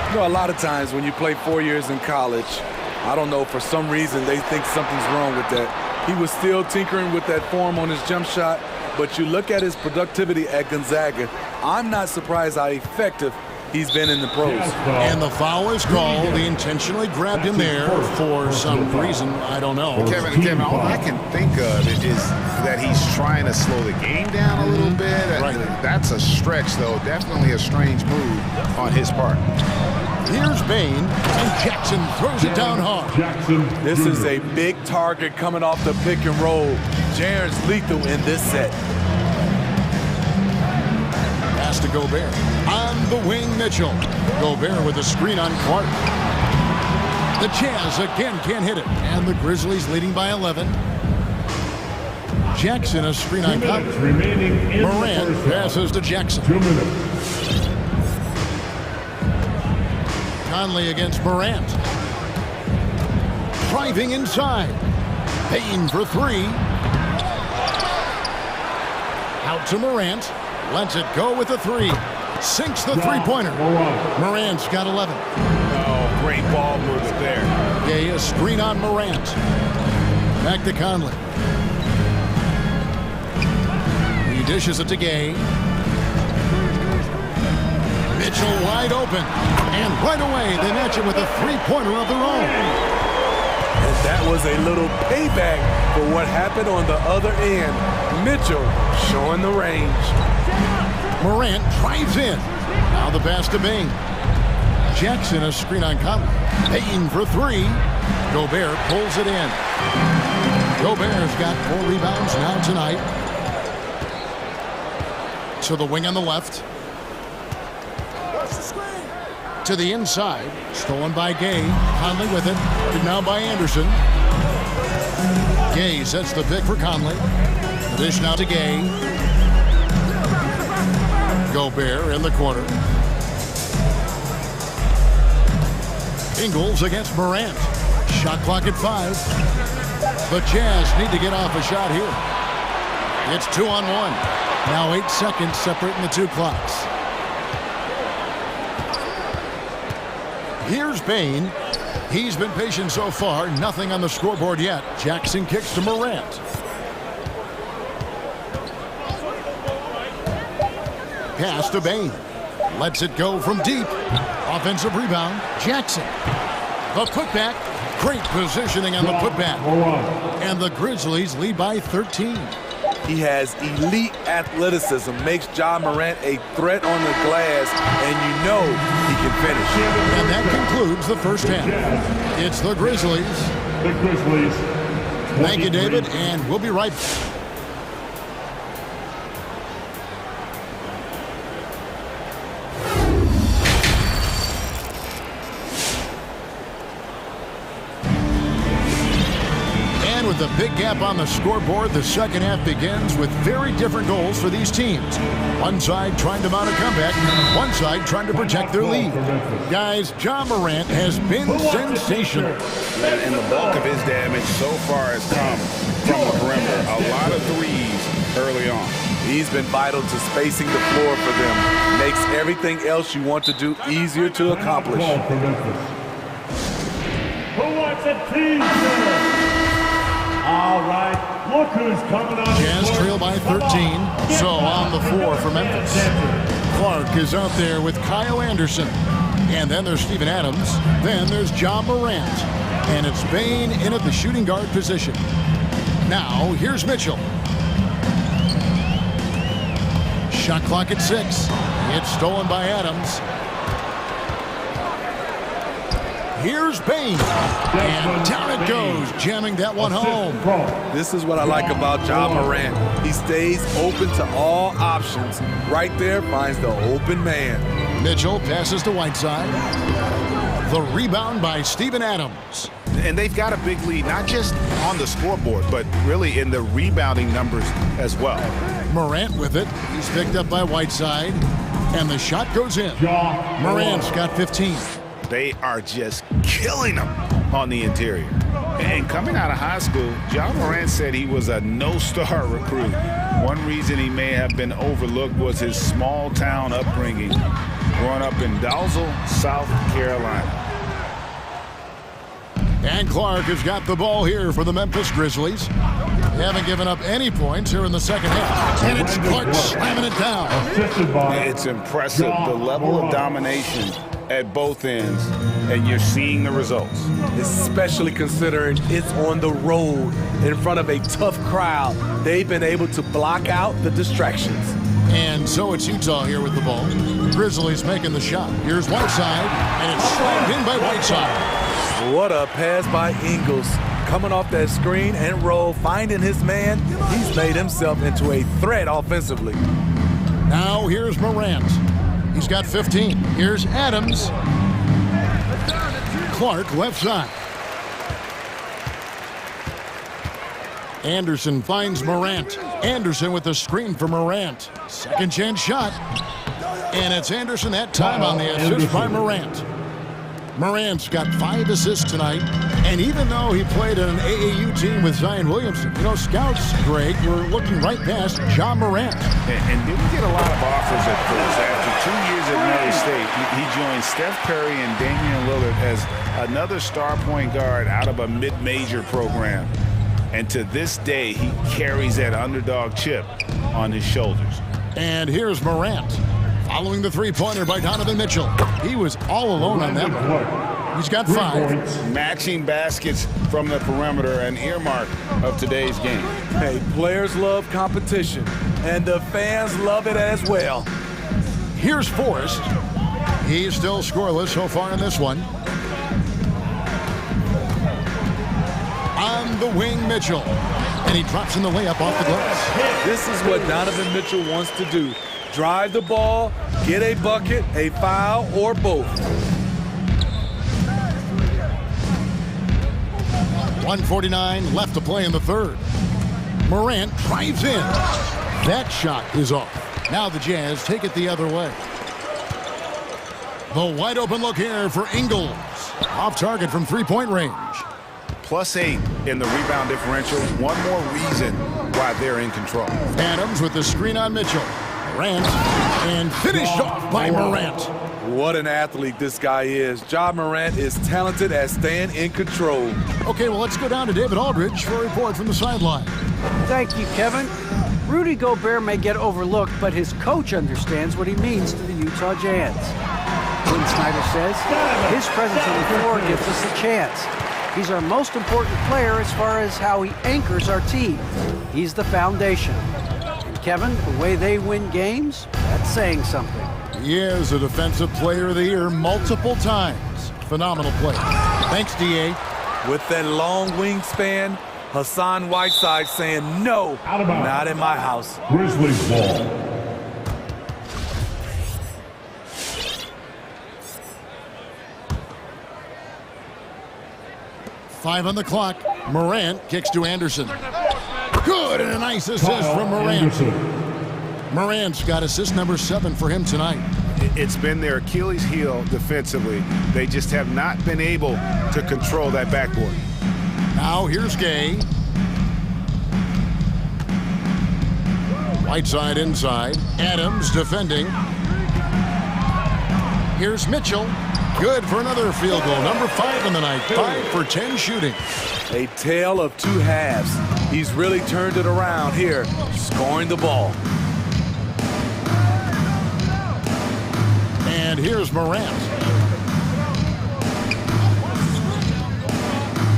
Speaker 4: You know, a lot of times when you play 4 years in college, I don't know, for some reason they think something's wrong with that. He was still tinkering with that form on his jump shot, but you look at his productivity at Gonzaga, I'm not surprised how effective he's been in the pros.
Speaker 1: And the foul is called. He intentionally grabbed him there for some reason. I don't know.
Speaker 2: Kevin, all I can think of is that he's trying to slow the game down a little bit.
Speaker 1: Right.
Speaker 2: That's a stretch, though. Definitely a strange move on his part.
Speaker 1: Here's Bain, and Jackson throws it down hard.
Speaker 4: This is a big target coming off the pick and roll. Jaren's lethal in this set.
Speaker 1: Pass to Gobert. On the wing, Mitchell. Gobert with a screen on Clark. The Jazz again can't hit it. And the Grizzlies leading by 11. Jackson a screen on Conley. Morant passes to Jackson.
Speaker 5: 2 minutes.
Speaker 1: Conley against Morant. Driving inside. Payne for three. Out to Morant. Lets it go with the three. Sinks the three-pointer. Morant's got 11.
Speaker 2: Oh, great ball movement there.
Speaker 1: Gay a screen on Morant. Back to Conley. He dishes it to Gay. Mitchell wide open. And right away, they match it with a three-pointer of their own.
Speaker 4: And that was a little payback for what happened on the other end. Mitchell showing the range.
Speaker 1: Morant drives in. Now the pass to Bing. Jackson a screen on Conley. Payne for three. Gobert pulls it in. Gobert's got 4 rebounds now tonight. To the wing on the left. To the inside. Stolen by Gay. Conley with it. And now by Anderson. Gay sets the pick for Conley. The dish now to Gay. Gobert in the corner. Ingles against Morant. Shot clock at 5. The Jazz need to get off a shot here. It's 2-on-1. Now 8 seconds separating the two clocks. Here's Payne. He's been patient so far. Nothing on the scoreboard yet. Jackson kicks to Morant. Pass to Bane. Lets it go from deep. Offensive rebound. Jackson. The putback. Great positioning on the putback. And the Grizzlies lead by 13.
Speaker 4: He has elite athleticism, makes John Morant a threat on the glass, and you know he can finish.
Speaker 1: And that concludes the first half. It's the Grizzlies.
Speaker 5: The Grizzlies.
Speaker 1: Thank you, David, and we'll be right back. With a big gap on the scoreboard, the second half begins with very different goals for these teams. One side trying to mount a comeback, one side trying to protect their lead. Guys, John Morant has been sensational.
Speaker 2: And the bulk of his damage so far has come from the perimeter. A lot of threes early on.
Speaker 4: He's been vital to spacing the floor for them. Makes everything else you want to do easier to accomplish.
Speaker 5: Who wants a team? All right, look who's coming on.
Speaker 1: Jazz trail by 13, so on the floor for Memphis. Clark is out there with Kyle Anderson. And then there's Steven Adams. Then there's John Morant. And it's Bane in at the shooting guard position. Now, here's Mitchell. Shot clock at 6. It's stolen by Adams. Here's Bane. And down it goes, jamming that one home.
Speaker 4: This is what I like about John Morant. He stays open to all options. Right there finds the open man.
Speaker 1: Mitchell passes to Whiteside. The rebound by Steven Adams.
Speaker 2: And they've got a big lead, not just on the scoreboard, but really in the rebounding numbers as well.
Speaker 1: Morant with it. He's picked up by Whiteside. And the shot goes in. Morant's got 15.
Speaker 2: They are just killing them on the interior. And coming out of high school, John Morant said he was a no-star recruit. One reason he may have been overlooked was his small-town upbringing, growing up in Dalzell, South Carolina.
Speaker 1: And Clark has got the ball here for the Memphis Grizzlies. They haven't given up any points here in the second half. And it's Clark slamming it down.
Speaker 2: It's impressive, the level of domination at both ends, and you're seeing the results.
Speaker 4: Especially considering it's on the road in front of a tough crowd. They've been able to block out the distractions.
Speaker 1: And so it's Utah here with the ball. Grizzlies making the shot. Here's Whiteside, and it's slammed in by Whiteside.
Speaker 4: What a pass by Ingles. Coming off that screen and roll, finding his man. He's made himself into a threat offensively.
Speaker 1: Now here's Morant. He's got 15. Here's Adams. Clark left side. Anderson finds Morant. Anderson with the screen for Morant. Second chance shot. And it's Anderson that time on the assist by Morant. Morant's got 5 assists tonight. And even though he played on an AAU team with Zion Williamson, you know, scouts, Greg, were looking right past John Morant.
Speaker 3: And didn't get a lot of offers at first. After 2 years at Murray State, he joined Steph Curry and Damian Lillard as another star point guard out of a mid-major program. And to this day, he carries that underdog chip on his shoulders.
Speaker 1: And here's Morant, following the three-pointer by Donovan Mitchell. He was all alone on that one. He's got 5.
Speaker 3: Matching baskets from the perimeter, an earmark of today's game.
Speaker 4: Hey, players love competition, and the fans love it as well.
Speaker 1: Here's Forrest. He's still scoreless so far in this one. On the wing, Mitchell. And he drops in the layup off the glass.
Speaker 4: This is what Donovan Mitchell wants to do. Drive the ball, get a bucket, a foul, or both.
Speaker 1: 1:49 left to play in the third. Morant drives in. That shot is off. Now the Jazz take it the other way. The wide open look here for Ingles. Off target from three-point range.
Speaker 3: +8 in the rebound differential. One more reason why they're in control.
Speaker 1: Adams with the screen on Mitchell. Morant, and finished off by Morant.
Speaker 4: What an athlete this guy is. Ja Morant is talented at staying in control.
Speaker 1: Okay, well, let's go down to David Aldridge for a report from the sideline.
Speaker 6: Thank you, Kevin. Rudy Gobert may get overlooked, but his coach understands what he means to the Utah Jazz. Quinn Snyder says his presence on the floor gives us a chance. He's our most important player as far as how he anchors our team. He's the foundation. And Kevin, the way they win games, that's saying something.
Speaker 1: He is a Defensive Player of the Year multiple times. Phenomenal play. Thanks, D.A.
Speaker 4: With that long wingspan, Hassan Whiteside saying, no, not in my house.
Speaker 5: Grizzlies ball.
Speaker 1: Five on the clock. Morant kicks to Anderson. Good, and a nice assist from Morant. Morant's got assist number 7 for him tonight.
Speaker 3: It's been their Achilles heel defensively. They just have not been able to control that backboard.
Speaker 1: Now here's Gay. Whiteside inside. Adams defending. Here's Mitchell. Good for another field goal. Number 5 in the night. 5 for 10 shooting.
Speaker 4: A tale of two halves. He's really turned it around here, scoring the ball.
Speaker 1: And here's Morant.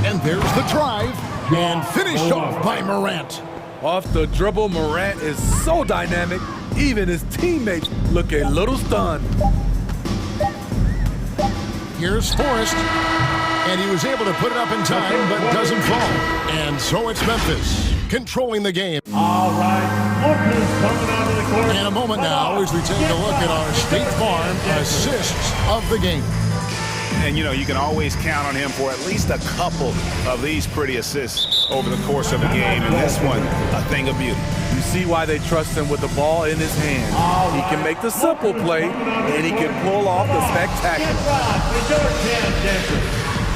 Speaker 1: And there's the drive. And finished off by Morant.
Speaker 4: Off the dribble, Morant is so dynamic, even his teammates look a little stunned.
Speaker 1: Here's Forrest. And he was able to put it up in time, but doesn't fall. And so it's Memphis controlling the game.
Speaker 5: All right, Lucas coming out of the court.
Speaker 1: In a moment now, as we take a look at our State Farm assists of the game.
Speaker 3: And, you know, you can always count on him for at least a couple of these pretty assists over the course of the game. And this one, a thing of beauty.
Speaker 4: You see why they trust him with the ball in his hand. He can make the simple play, and he can pull off the spectacular.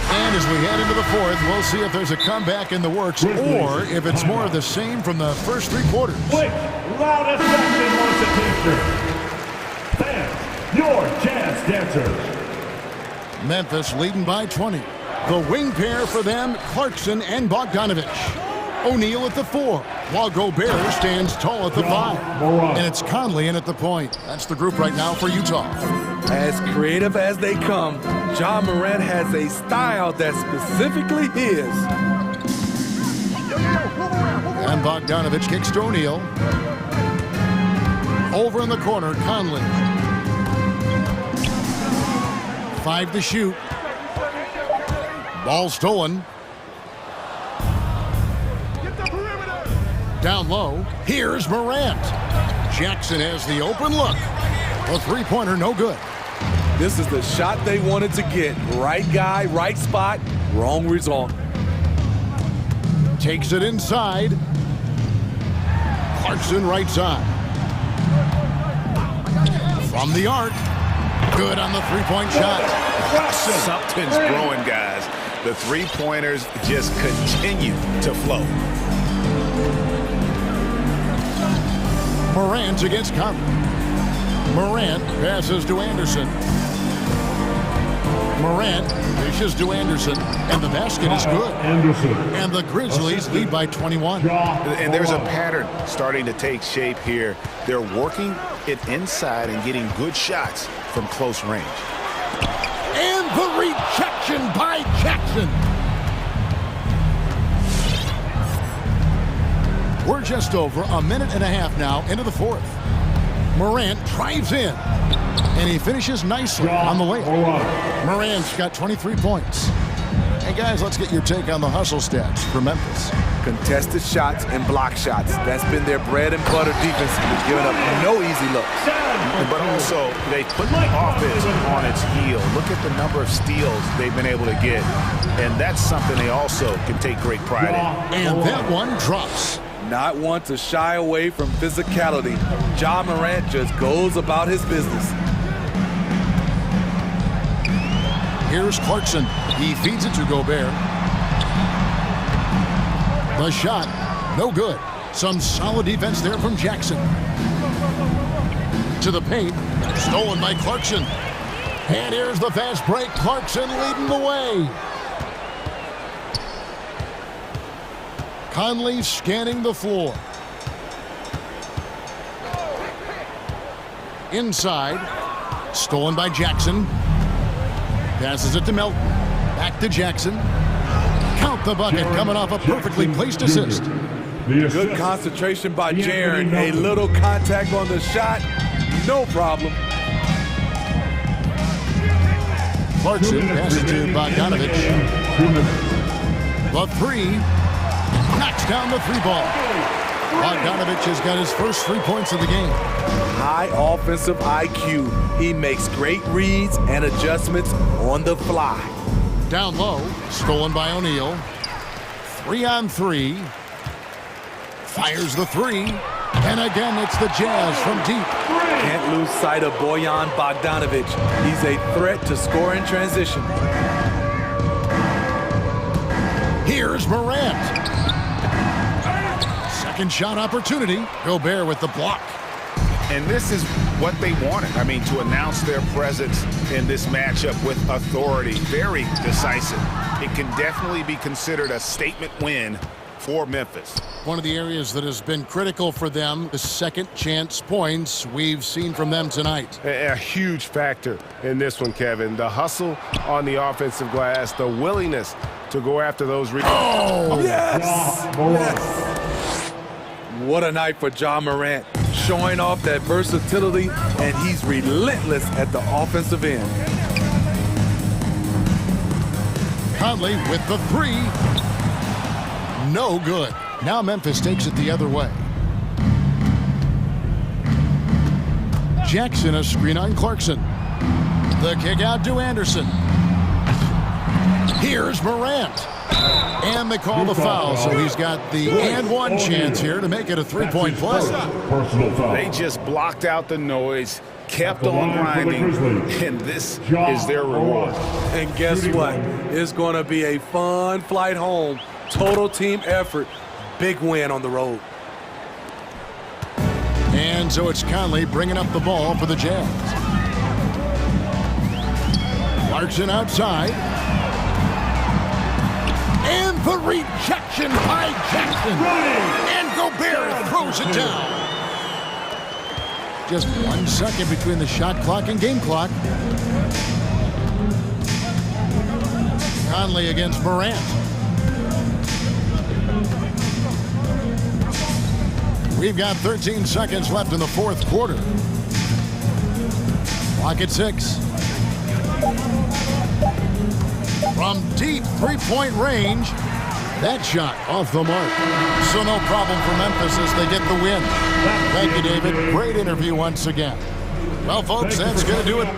Speaker 1: And as we head into the fourth, we'll see if there's a comeback in the works or if it's more of the same from the first 3 quarters.
Speaker 5: Quick, loudest action wants attention. Fans, your Jazz dancers.
Speaker 1: Memphis leading by 20. The wing pair for them, Clarkson and Bogdanovich. O'Neal at the 4, while Gobert stands tall at the 5. And it's Conley in at the point. That's the group right now for Utah.
Speaker 4: As creative as they come, Ja Morant has a style that's specifically his.
Speaker 1: And Bogdanovich kicks to O'Neal. Over in the corner, Conley. 5 to shoot. Ball stolen. Down low, here's Morant. Jackson has the open look. A three-pointer, no good.
Speaker 4: This is the shot they wanted to get. Right guy, right spot, wrong result.
Speaker 1: Takes it inside. Clarkson right side. From the arc. Good on the three-point shot.
Speaker 3: Something's brewing, guys. The three-pointers just continue to flow.
Speaker 1: Morant against Conley. Morant passes to Anderson. Morant dishes to Anderson, and the basket is good. And the Grizzlies lead by 21.
Speaker 3: And there's a pattern starting to take shape here. They're working it inside and getting good shots from close range.
Speaker 1: And the rejection by Jackson. We're just over a minute and a half now into the fourth. Morant drives in, and he finishes nicely on the layup. Morant's got 23 points. Hey, guys, let's get your take on the hustle stats for Memphis.
Speaker 4: Contested shots and block shots. That's been their bread and butter defense. They've given up no easy looks.
Speaker 3: But also, they put the offense on its heel. Look at the number of steals they've been able to get. And that's something they also can take great pride in.
Speaker 1: And that one drops.
Speaker 4: Not one to shy away from physicality. Ja Morant just goes about his business.
Speaker 1: Here's Clarkson. He feeds it to Gobert. The shot, no good. Some solid defense there from Jackson. To the paint, stolen by Clarkson. And here's the fast break. Clarkson leading the way. Conley scanning the floor. Inside, stolen by Jackson. Passes it to Melton. Back to Jackson. Count the bucket coming off a perfectly placed assist.
Speaker 4: Good concentration by Jaren. A little contact on the shot. No problem.
Speaker 1: Clarkson passes to Bogdanovich. The three. Knocks down the three ball. Bogdanovich has got his first 3 points of the game.
Speaker 4: High offensive IQ. He makes great reads and adjustments on the fly.
Speaker 1: Down low, stolen by O'Neal. 3-on-3. Fires the three. And again, it's the Jazz from deep.
Speaker 4: Can't lose sight of Bojan Bogdanovic. He's a threat to score in transition.
Speaker 1: Here's Morant. Second shot opportunity. Gobert with the block.
Speaker 3: And this is what they wanted. I mean, to announce their presence in this matchup with authority. Very decisive. It can definitely be considered a statement win for Memphis.
Speaker 1: One of the areas that has been critical for them, the second chance points we've seen from them tonight.
Speaker 11: A huge factor in this one, Kevin. The hustle on the offensive glass, the willingness to go after those rebounds.
Speaker 1: Oh,
Speaker 4: yes! Yes! What a night for Ja Morant. Showing off that versatility, and he's relentless at the offensive end.
Speaker 1: Conley with the three. No good. Now Memphis takes it the other way. Jackson a screen on Clarkson. The kick out to Anderson. Here's Morant. And they call the foul, so he's got the and one chance here to make it a three-point play.
Speaker 3: They just blocked out the noise, kept on grinding, and this is their reward.
Speaker 4: And guess what? It's going to be a fun flight home. Total team effort. Big win on the road.
Speaker 1: And so it's Conley bringing up the ball for the Jazz. Clarkson outside. And the rejection by Jackson. And Gobert throws it down. Just 1 second between the shot clock and game clock. Conley against Morant. We've got 13 seconds left in the fourth quarter. Clock at 6. From deep three-point range, that shot off the mark. So no problem for Memphis as they get the win. Thank you, David. Great interview once again. Well, folks, that's going to do it.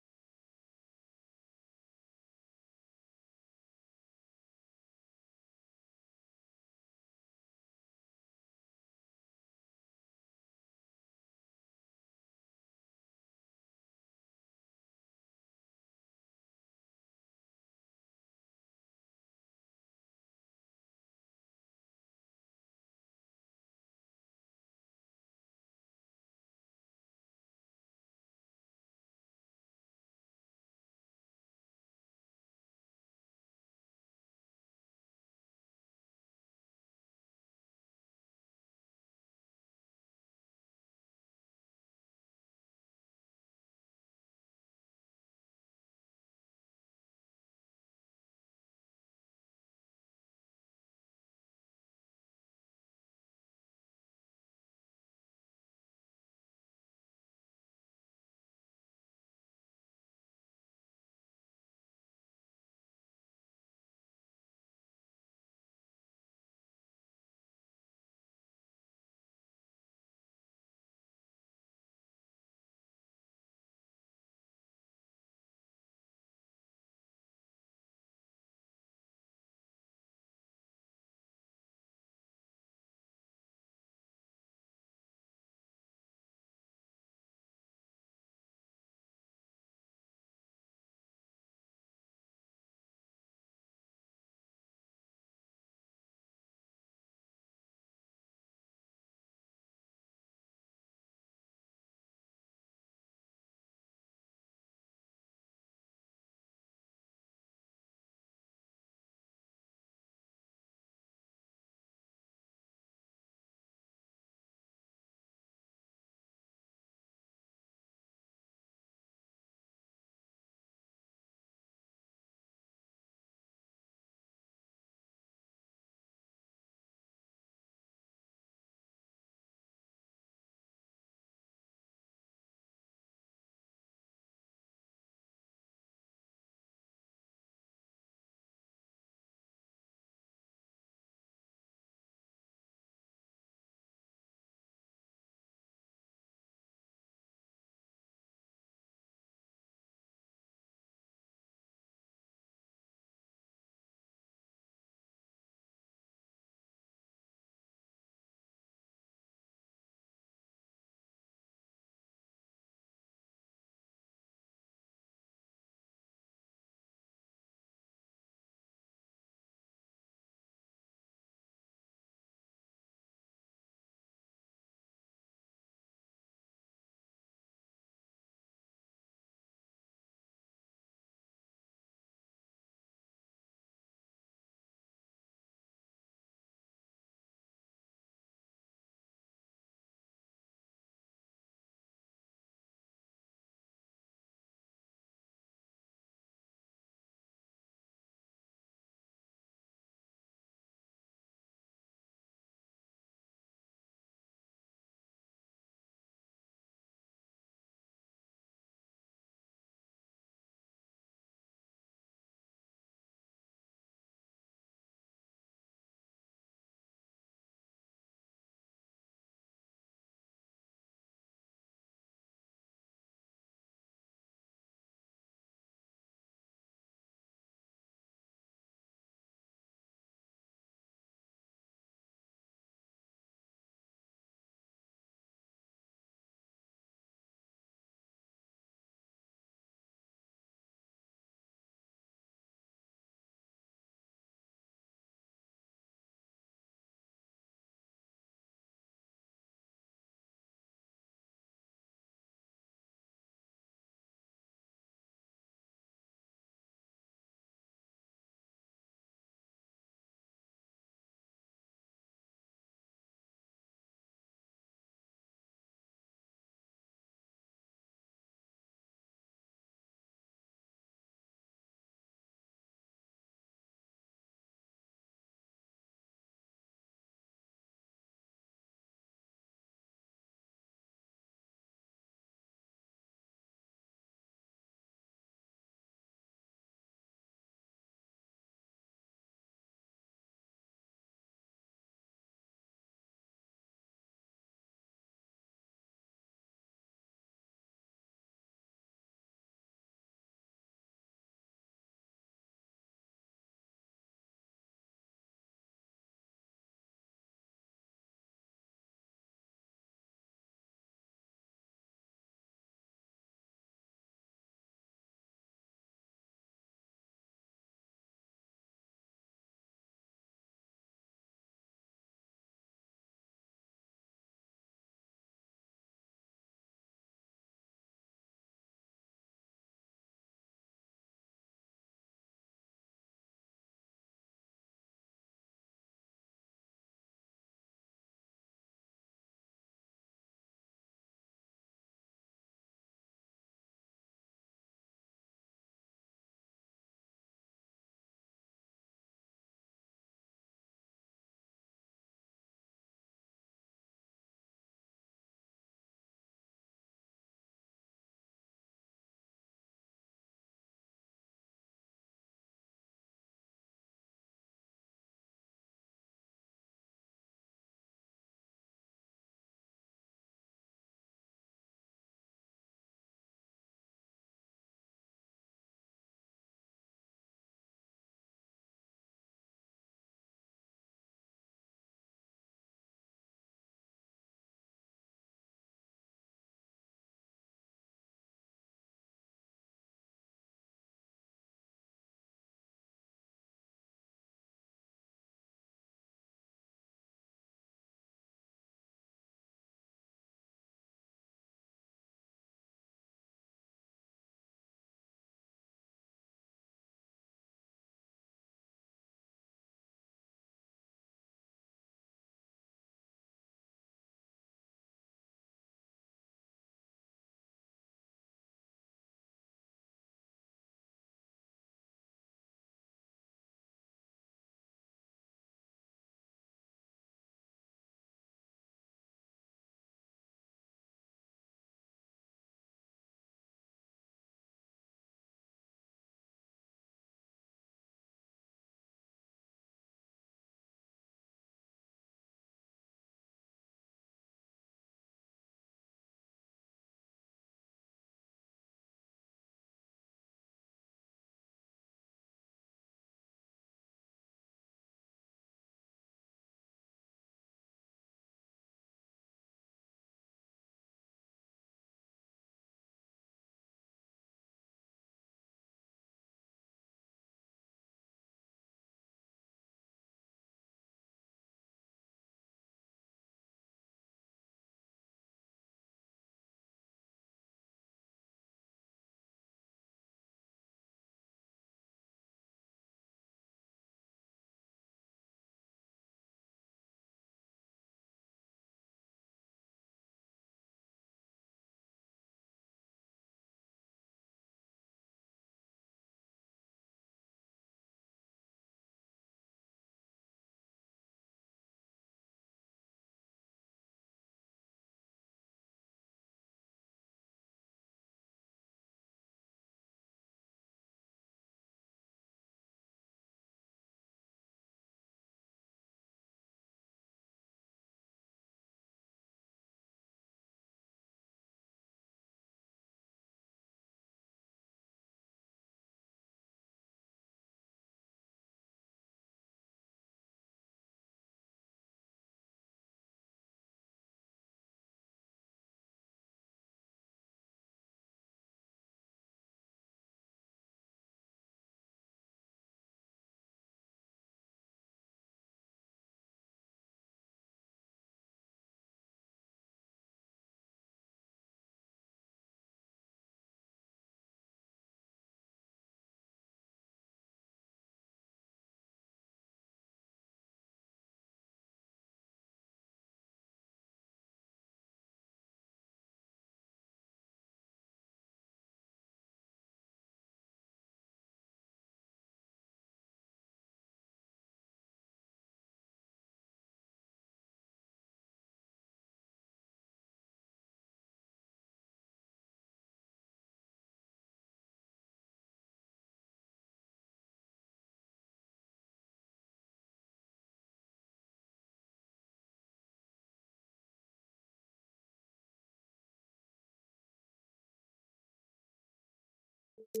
Speaker 7: So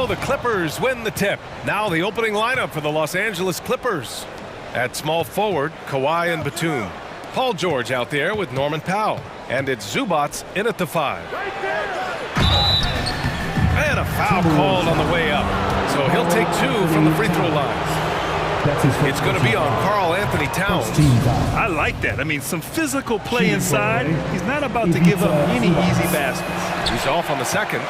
Speaker 7: the Clippers win the tip. Now the opening lineup for the Los Angeles Clippers. At small forward, Kawhi and Batum. Paul George out there with Norman Powell. And it's Zubats in at the 5. And a foul called on the way up. So he'll take 2 from the free throw line. It's going to be on Karl Anthony Towns.
Speaker 8: I like that. I mean, some physical play inside. He's not about to give up any easy baskets.
Speaker 7: He's off on the second.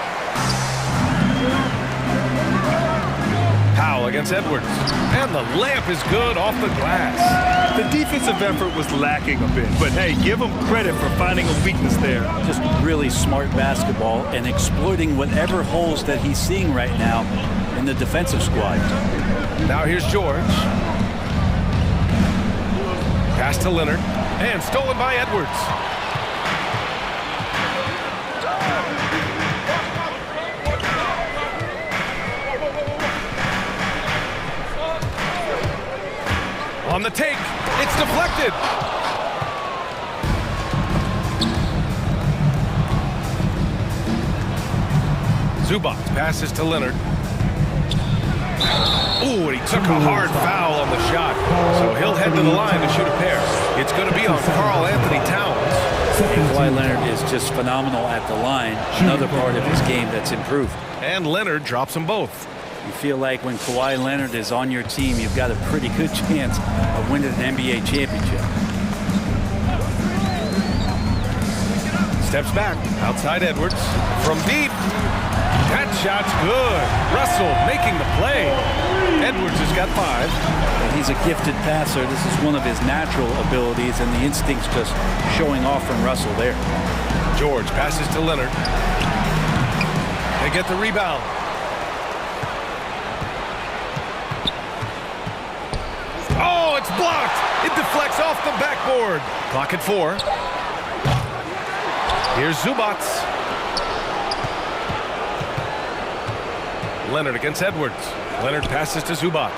Speaker 7: Powell against Edwards. And the layup is good off the glass.
Speaker 8: The defensive effort was lacking a bit, but hey, give him credit for finding a weakness there.
Speaker 13: Just really smart basketball and exploiting whatever holes that he's seeing right now in the defensive squad.
Speaker 7: Now here's George. Pass to Leonard. And stolen by Edwards. On the take, it's deflected. Zubac passes to Leonard. Ooh, and he took a hard foul on the shot. So he'll head to the line to shoot a pair. It's going to be on Karl Anthony Towns.
Speaker 13: Kawhi Leonard is just phenomenal at the line. Another part of his game that's improved.
Speaker 7: And Leonard drops them both.
Speaker 13: You feel like when Kawhi Leonard is on your team, you've got a pretty good chance of winning an NBA championship.
Speaker 7: Steps back, outside Edwards. From deep. That shot's good. Russell making the play. Edwards has got 5.
Speaker 13: He's a gifted passer. This is one of his natural abilities, and the instinct's just showing off from Russell there.
Speaker 7: George passes to Leonard. They get the rebound. Oh, it's blocked. It deflects off the backboard. Clock at 4. Here's Zubac. Leonard against Edwards. Leonard passes to Zubac.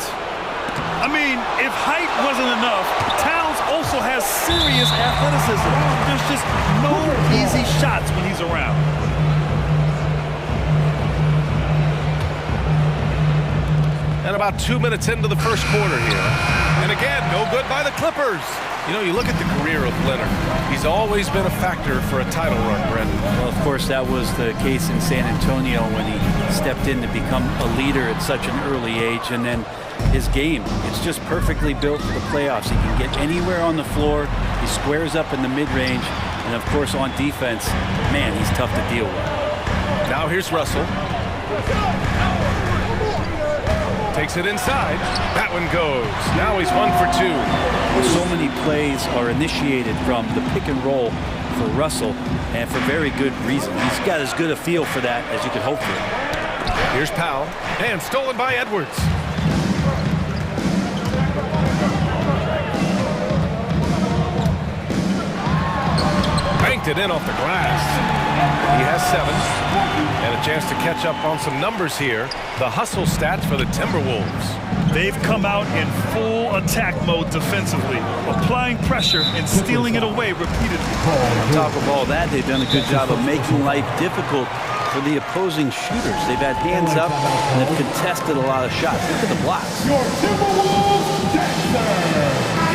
Speaker 8: I mean, if height wasn't enough, Towns also has serious athleticism. There's just no easy shots when he's around.
Speaker 7: And about 2 minutes into the first quarter here. And again, no good by the Clippers. You know, you look at the career of Leonard. He's always been a factor for a title run, Brendan.
Speaker 13: Well, of course, that was the case in San Antonio when he stepped in to become a leader at such an early age. And then his game, it's just perfectly built for the playoffs. He can get anywhere on the floor. He squares up in the mid-range. And, of course, on defense, man, he's tough to deal with.
Speaker 7: Now here's Russell. Takes it inside. That one goes. Now he's 1 for 2.
Speaker 13: So many plays are initiated from the pick and roll for Russell, and for very good reason. He's got as good a feel for that as you could hope for.
Speaker 7: Here's Powell. And stolen by Edwards. Banked it in off the glass. He has 7. And a chance to catch up on some numbers here. The hustle stats for the Timberwolves.
Speaker 8: They've come out in full attack mode defensively, applying pressure and stealing it away repeatedly.
Speaker 13: On top of all that, they've done a good job of making life difficult for the opposing shooters. They've had hands up and have contested a lot of shots. Look at the blocks.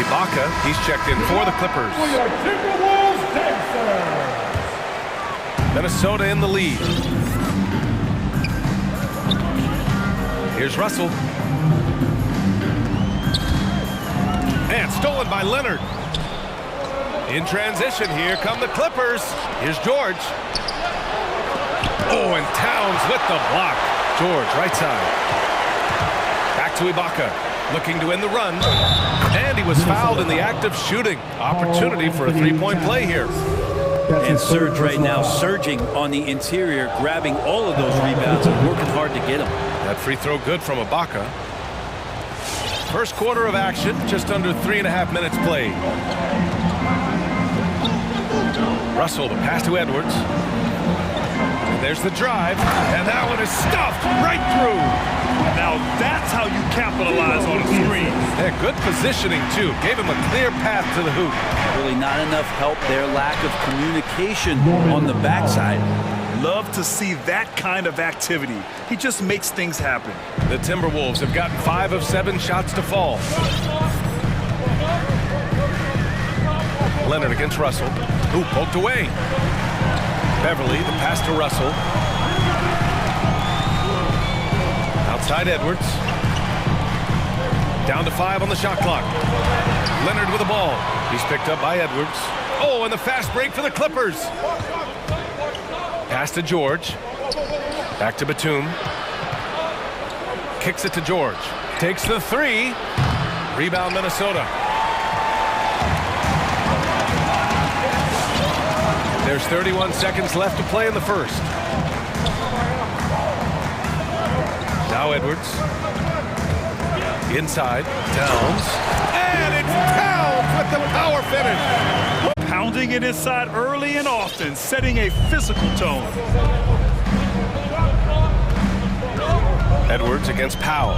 Speaker 7: Ibaka, he's checked in for the Clippers. Minnesota in the lead. Here's Russell. And stolen by Leonard. In transition, here come the Clippers. Here's George. Oh, and Towns with the block. George, right side. Back to Ibaka. Looking to end the run. And he was fouled in the act of shooting. Opportunity for a three-point play here.
Speaker 13: And Serge right now surging on the interior, grabbing all of those rebounds and working hard to get them.
Speaker 7: That free throw good from Ibaka. First quarter of action, just under 3.5 minutes played. Russell, the pass to Edwards. There's the drive, and that one is stuffed right through.
Speaker 8: Now that's how you capitalize on a screen.
Speaker 7: Yeah, good positioning, too. Gave him a clear path to the hoop.
Speaker 13: Really not enough help there. Lack of communication on the backside.
Speaker 8: Love to see that kind of activity. He just makes things happen.
Speaker 7: The Timberwolves have gotten 5 of 7 shots to fall. Leonard against Russell. Ooh, poked away. Beverly, the pass to Russell. Outside Edwards. Down to 5 on the shot clock. Leonard with the ball. He's picked up by Edwards. Oh, and the fast break for the Clippers. Pass to George. Back to Batum. Kicks it to George. Takes the 3. Rebound Minnesota. There's 31 seconds left to play in the first. Now Edwards. Inside. Towns. And it's Towns with the power finish.
Speaker 8: Pounding it inside early and often, setting a physical tone.
Speaker 7: Edwards against Powell.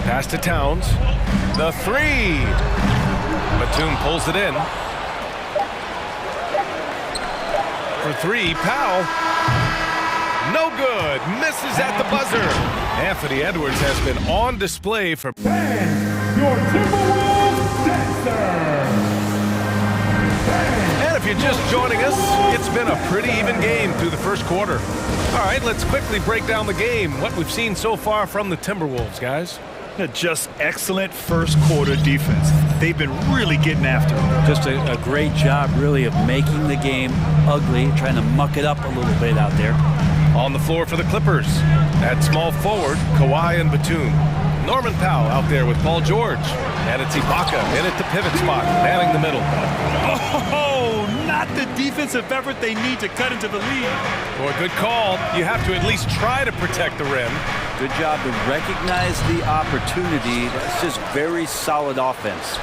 Speaker 7: Pass to Towns. The 3. Batum pulls it in. For 3, Powell. No good. Misses at the buzzer. Anthony Edwards has been on display for...
Speaker 5: And your Timberwolves dancer.
Speaker 7: And if you're just joining us, it's been a pretty even game through the first quarter. All right, let's quickly break down the game. What we've seen so far from the Timberwolves, guys.
Speaker 8: Just excellent first quarter defense. They've been really getting after it.
Speaker 13: Just a great job, really, of making the game ugly, trying to muck it up a little bit out there.
Speaker 7: On the floor for the Clippers. At small forward, Kawhi and Batum. Norman Powell out there with Paul George. And it's Ibaka in at the pivot spot, manning the middle.
Speaker 8: Oh, not the defensive effort they need to cut into the lead.
Speaker 7: Boy, good call. You have to at least try to protect the rim.
Speaker 13: Good job to recognize the opportunity. That's just very solid offense.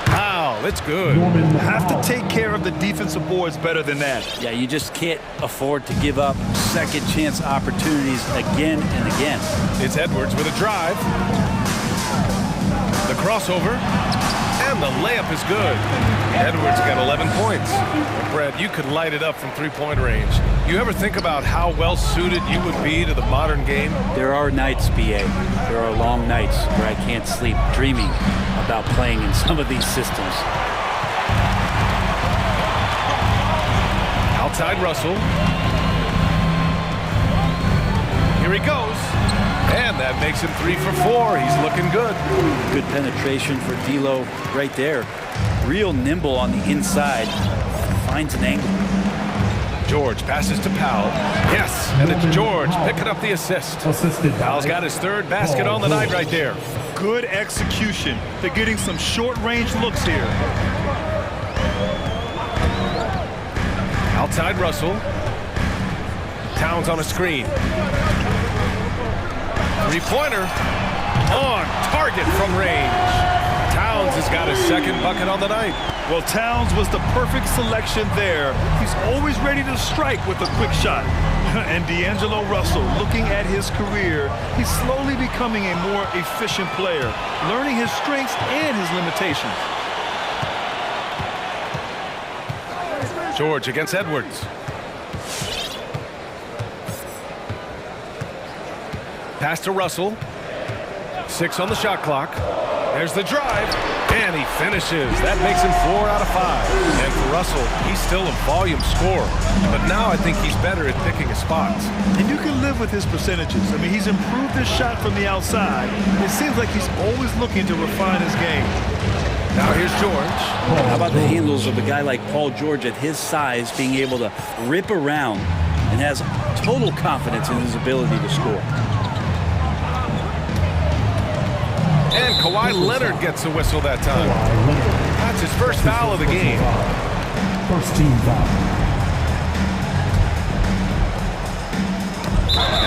Speaker 7: Wow, that's good.
Speaker 8: Have to take care of the defensive boards better than that.
Speaker 13: Yeah, you just can't afford to give up second chance opportunities again and again.
Speaker 7: It's Edwards with a drive. The crossover. And the layup is good. Edwards got 11 points. Brad, you could light it up from three-point range. You ever think about how well-suited you would be to the modern game?
Speaker 13: There are nights, BA. There are long nights where I can't sleep dreaming about playing in some of these systems.
Speaker 7: Outside Russell. Here he goes. And that makes him 3 for 4. He's looking good.
Speaker 13: Good penetration for D'Lo right there. Real nimble on the inside. Finds an angle.
Speaker 7: George passes to Powell. Yes, and it's George picking up the assist. Powell's got his 3rd basket on the night right there.
Speaker 8: Good execution. They're getting some short-range looks here.
Speaker 7: Outside Russell. Towns on a screen. Three-pointer on target from range. Towns has got his 2nd bucket on the night.
Speaker 8: Well, Towns was the perfect selection there. He's always ready to strike with a quick shot. And D'Angelo Russell, looking at his career, he's slowly becoming a more efficient player, learning his strengths and his limitations.
Speaker 7: George against Edwards. Pass to Russell. 6 on the shot clock. There's the drive, and he finishes. That makes him 4 out of 5. And for Russell, he's still a volume scorer. But now I think he's better at picking his spots.
Speaker 8: And you can live with his percentages. I mean, he's improved his shot from the outside. It seems like he's always looking to refine his game.
Speaker 7: Now here's George.
Speaker 13: How about the handles of a guy like Paul George at his size being able to rip around and has total confidence in his ability to score.
Speaker 7: And Kawhi Leonard gets a whistle that time. That's his first foul of the game.
Speaker 5: First team foul.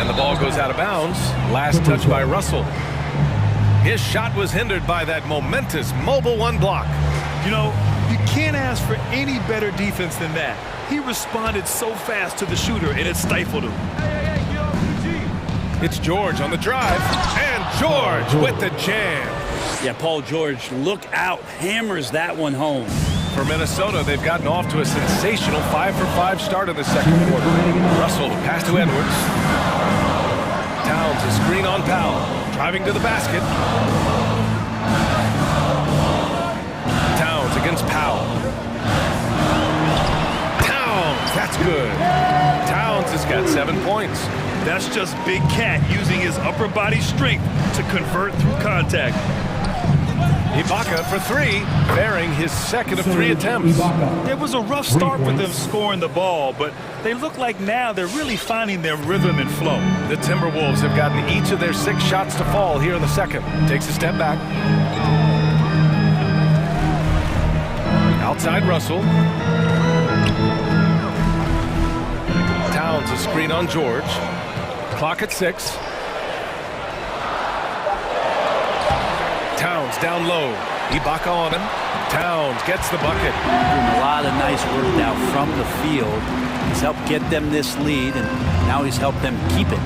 Speaker 7: And the ball goes out of bounds. Last touch by Russell. His shot was hindered by that momentous mobile 1 block.
Speaker 8: You know, You can't ask for any better defense than that. He responded so fast to the shooter, and it stifled him.
Speaker 7: It's George on the drive, and George with the jam.
Speaker 13: Yeah, Paul George, look out, hammers that one home.
Speaker 7: For Minnesota, they've gotten off to a sensational 5-for-5 start in the second quarter. Russell, pass to Edwards. Towns, a screen on Powell, driving to the basket. Towns against Powell. Towns, that's good. Towns has got 7 points.
Speaker 8: That's just Big Cat using his upper body strength to convert through contact.
Speaker 7: Ibaka for 3, bearing his second of 3 attempts.
Speaker 8: It was a rough start for them scoring the ball, but they look like now they're really finding their rhythm and flow.
Speaker 7: The Timberwolves have gotten each of their 6 shots to fall here in the second. Takes a step back. Outside Russell. Towns a screen on George. Clock at 6. Towns down low. Ibaka on him. Towns gets the bucket.
Speaker 13: Doing a lot of nice work now from the field. He's helped get them this lead, and now he's helped them keep it.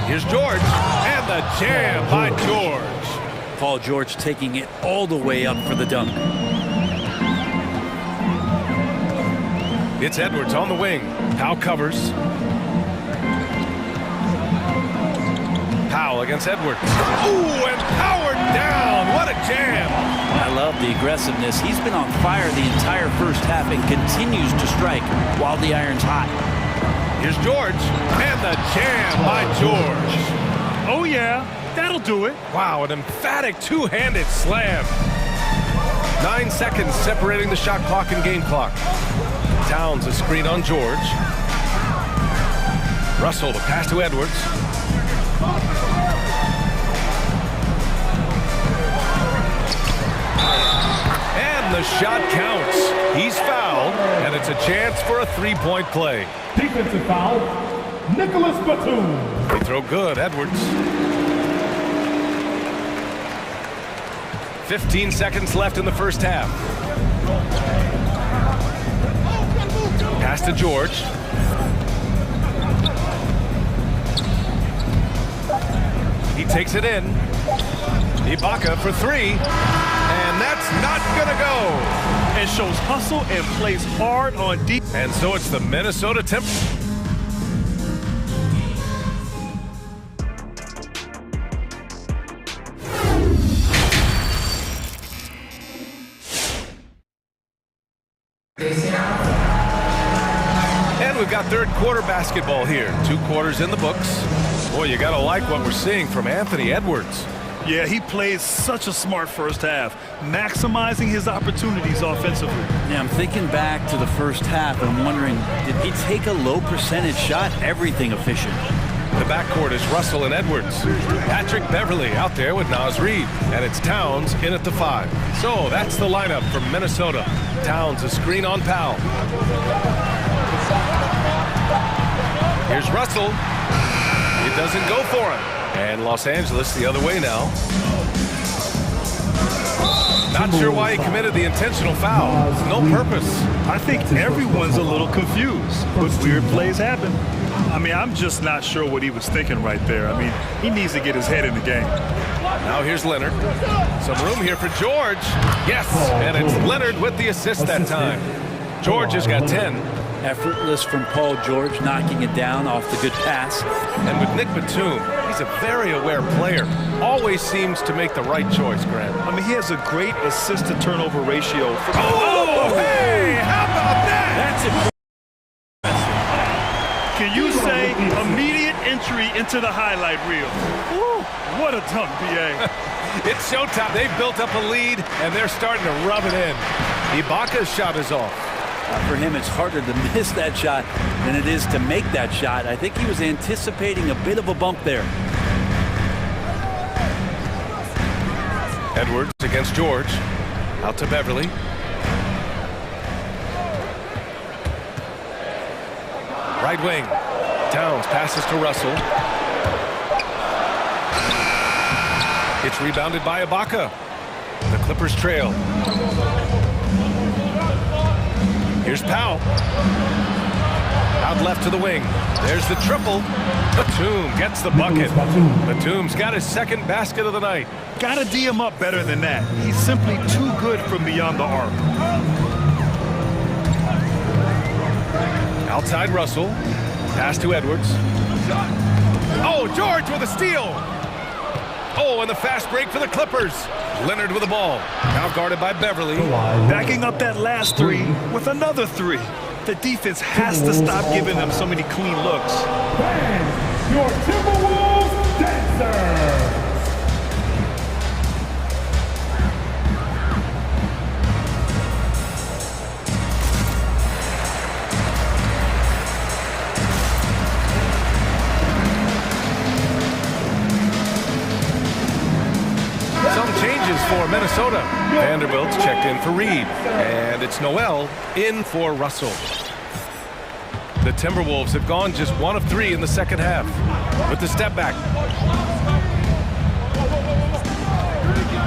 Speaker 7: Here's George, and the jam by George.
Speaker 13: Paul George taking it all the way up for the dunk.
Speaker 7: It's Edwards on the wing. Powell covers. Powell against Edwards. Ooh, and powered down. What a jam.
Speaker 13: I love the aggressiveness. He's been on fire the entire first half and continues to strike while the iron's hot.
Speaker 7: Here's George, and the jam by George.
Speaker 8: Oh, yeah, that'll do it.
Speaker 7: Wow, an emphatic two-handed slam. 9 seconds separating the shot clock and game clock. Towns a screen on George. Russell, the pass to Edwards. And the shot counts. He's fouled, and it's a chance for a three-point play.
Speaker 5: Defensive foul, Nicholas Batum.
Speaker 7: They throw good, Edwards. 15 seconds left in the first half. Pass to George. He takes it in. Ibaka for 3. And that's not gonna go.
Speaker 8: And shows hustle and plays hard on deep.
Speaker 7: And so it's the Minnesota Timberwolves. And we've got third quarter basketball here. 2 quarters in the books. Boy, you gotta like what we're seeing from Anthony Edwards.
Speaker 8: Yeah, he plays such a smart first half, maximizing his opportunities offensively.
Speaker 13: Yeah, I'm thinking back to the first half, and I'm wondering, did he take a low percentage shot? Everything efficient.
Speaker 7: The backcourt is Russell and Edwards. Patrick Beverly out there with Naz Reid. And it's Towns in at the 5. So that's the lineup from Minnesota. Towns a screen on Powell. Here's Russell. It doesn't go for him. And Los Angeles the other way now. Not sure why he committed the intentional foul. No purpose.
Speaker 8: I think everyone's a little confused, but weird plays happen. I mean, I'm just not sure what he was thinking right there. I mean, he needs to get his head in the game.
Speaker 7: Now here's Leonard. Some room here for George. Yes, and it's Leonard with the assist that time. George has got 10.
Speaker 13: Effortless from Paul George, knocking it down off the good pass.
Speaker 7: And with Nick Batum, he's a very aware player. Always seems to make the right choice, Grant.
Speaker 8: I mean, he has a great assist-to-turnover ratio.
Speaker 7: Hey, how about that?
Speaker 13: That's it.
Speaker 8: Can you say immediate entry into the highlight reel? Woo, what a dunk, B.A.
Speaker 7: It's showtime. They've built up a lead, and they're starting to rub it in. Ibaka's shot is off.
Speaker 13: For him, it's harder to miss that shot than it is to make that shot. I think he was anticipating a bit of a bump there.
Speaker 7: Edwards against George. Out to Beverly. Right wing. Towns passes to Russell. It's rebounded by Ibaka. Clippers trail. Here's Powell. Out left to the wing. There's the triple. Batum gets the bucket. Batum's got his second basket of the night.
Speaker 8: Gotta D him up better than that. He's simply too good from beyond the arc.
Speaker 7: Outside Russell. Pass to Edwards. Oh, George with a steal. Oh, and the fast break for the Clippers. Leonard with the ball. Now guarded by Beverly.
Speaker 8: Backing up that last three with another three. The defense has to stop giving them so many clean looks.
Speaker 5: Fans, your Timberwolves dancers.
Speaker 7: For Minnesota. Vanderbilt's checked in for Reed. And it's Noel in for Russell. The Timberwolves have gone just 1 of 3 in the second half. With the step back.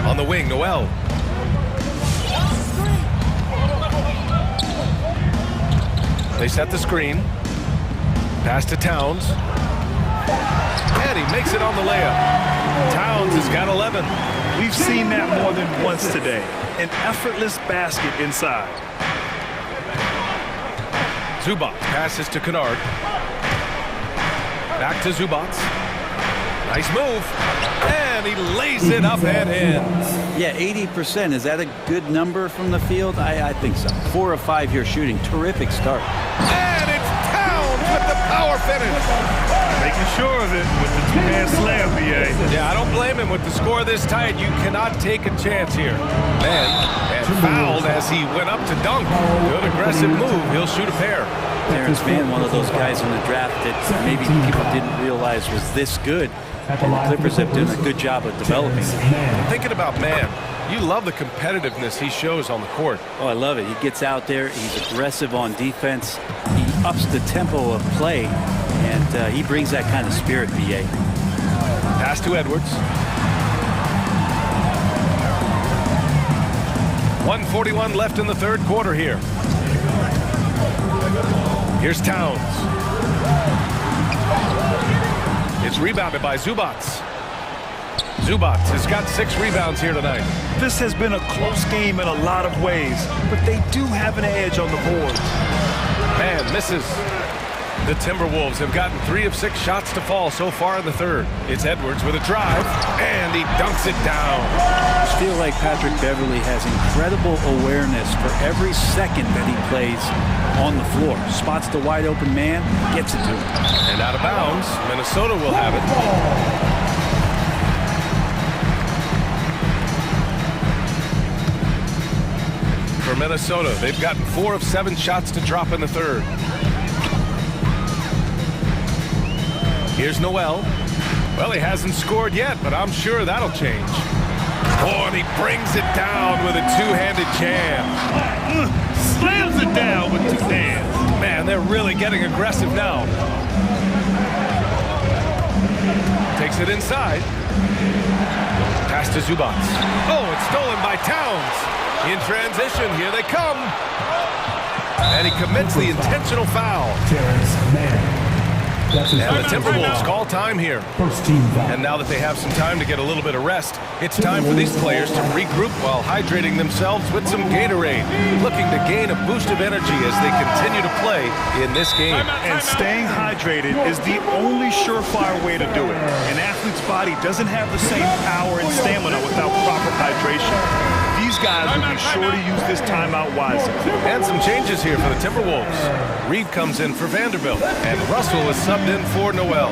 Speaker 7: On the wing, Noel. They set the screen. Pass to Towns. And he makes it on the layup. Towns has got 11.
Speaker 8: We've seen that more than once today. An effortless basket inside.
Speaker 7: Zubac passes to Kennard. Back to Zubac. Nice move. And he lays it up and in.
Speaker 13: Yeah, 80%. Is that a good number from the field? I think so. 4 of 5 here shooting. Terrific start.
Speaker 7: And it's Towns with the power finish.
Speaker 8: Making sure of it with the two-hand slam, BA.
Speaker 7: Yeah, I don't blame him with the score this tight. You cannot take a chance here. And fouled as he went up to dunk. Good aggressive move. He'll shoot a pair.
Speaker 13: Terrence Mann, one of those guys in the draft that maybe people didn't realize was this good. And the Clippers have done a good job of developing.
Speaker 7: Thinking about Mann, you love the competitiveness he shows on the court.
Speaker 13: Oh, I love it. He gets out there. He's aggressive on defense. He ups the tempo of play. And he brings that kind of spirit, BA.
Speaker 7: Pass to Edwards. 1:41 left in the third quarter here. Here's Towns. It's rebounded by Zubac. Zubac has got 6 rebounds here tonight.
Speaker 8: This has been a close game in a lot of ways, but they do have an edge on the boards.
Speaker 7: Man misses. The Timberwolves have gotten 3 of 6 shots to fall so far in the third. It's Edwards with a drive, and he dunks it down.
Speaker 13: I just feel like Patrick Beverly has incredible awareness for every second that he plays on the floor. Spots the wide open man, gets it to him.
Speaker 7: And out of bounds, Minnesota will have it. For Minnesota, they've gotten 4 of 7 shots to drop in the third. Here's Noel. Well, he hasn't scored yet, but I'm sure that'll change. Oh, and he brings it down with a two-handed jam.
Speaker 8: Slams it down with 2 hands.
Speaker 7: Man, they're really getting aggressive now. Takes it inside. Pass to Zubac. Oh, it's stolen by Towns. In transition, here they come. And he commits the intentional foul. And the Timberwolves call time here. And now that they have some time to get a little bit of rest, it's time for these players to regroup while hydrating themselves with some Gatorade, looking to gain a boost of energy as they continue to play in this game.
Speaker 8: And staying hydrated is the only surefire way to do it. An athlete's body doesn't have the same power and stamina without proper hydration. These guys will be sure to use this timeout wisely.
Speaker 7: And some changes here for the Timberwolves. Reed comes in for Vanderbilt, and Russell is subbed in for Noel.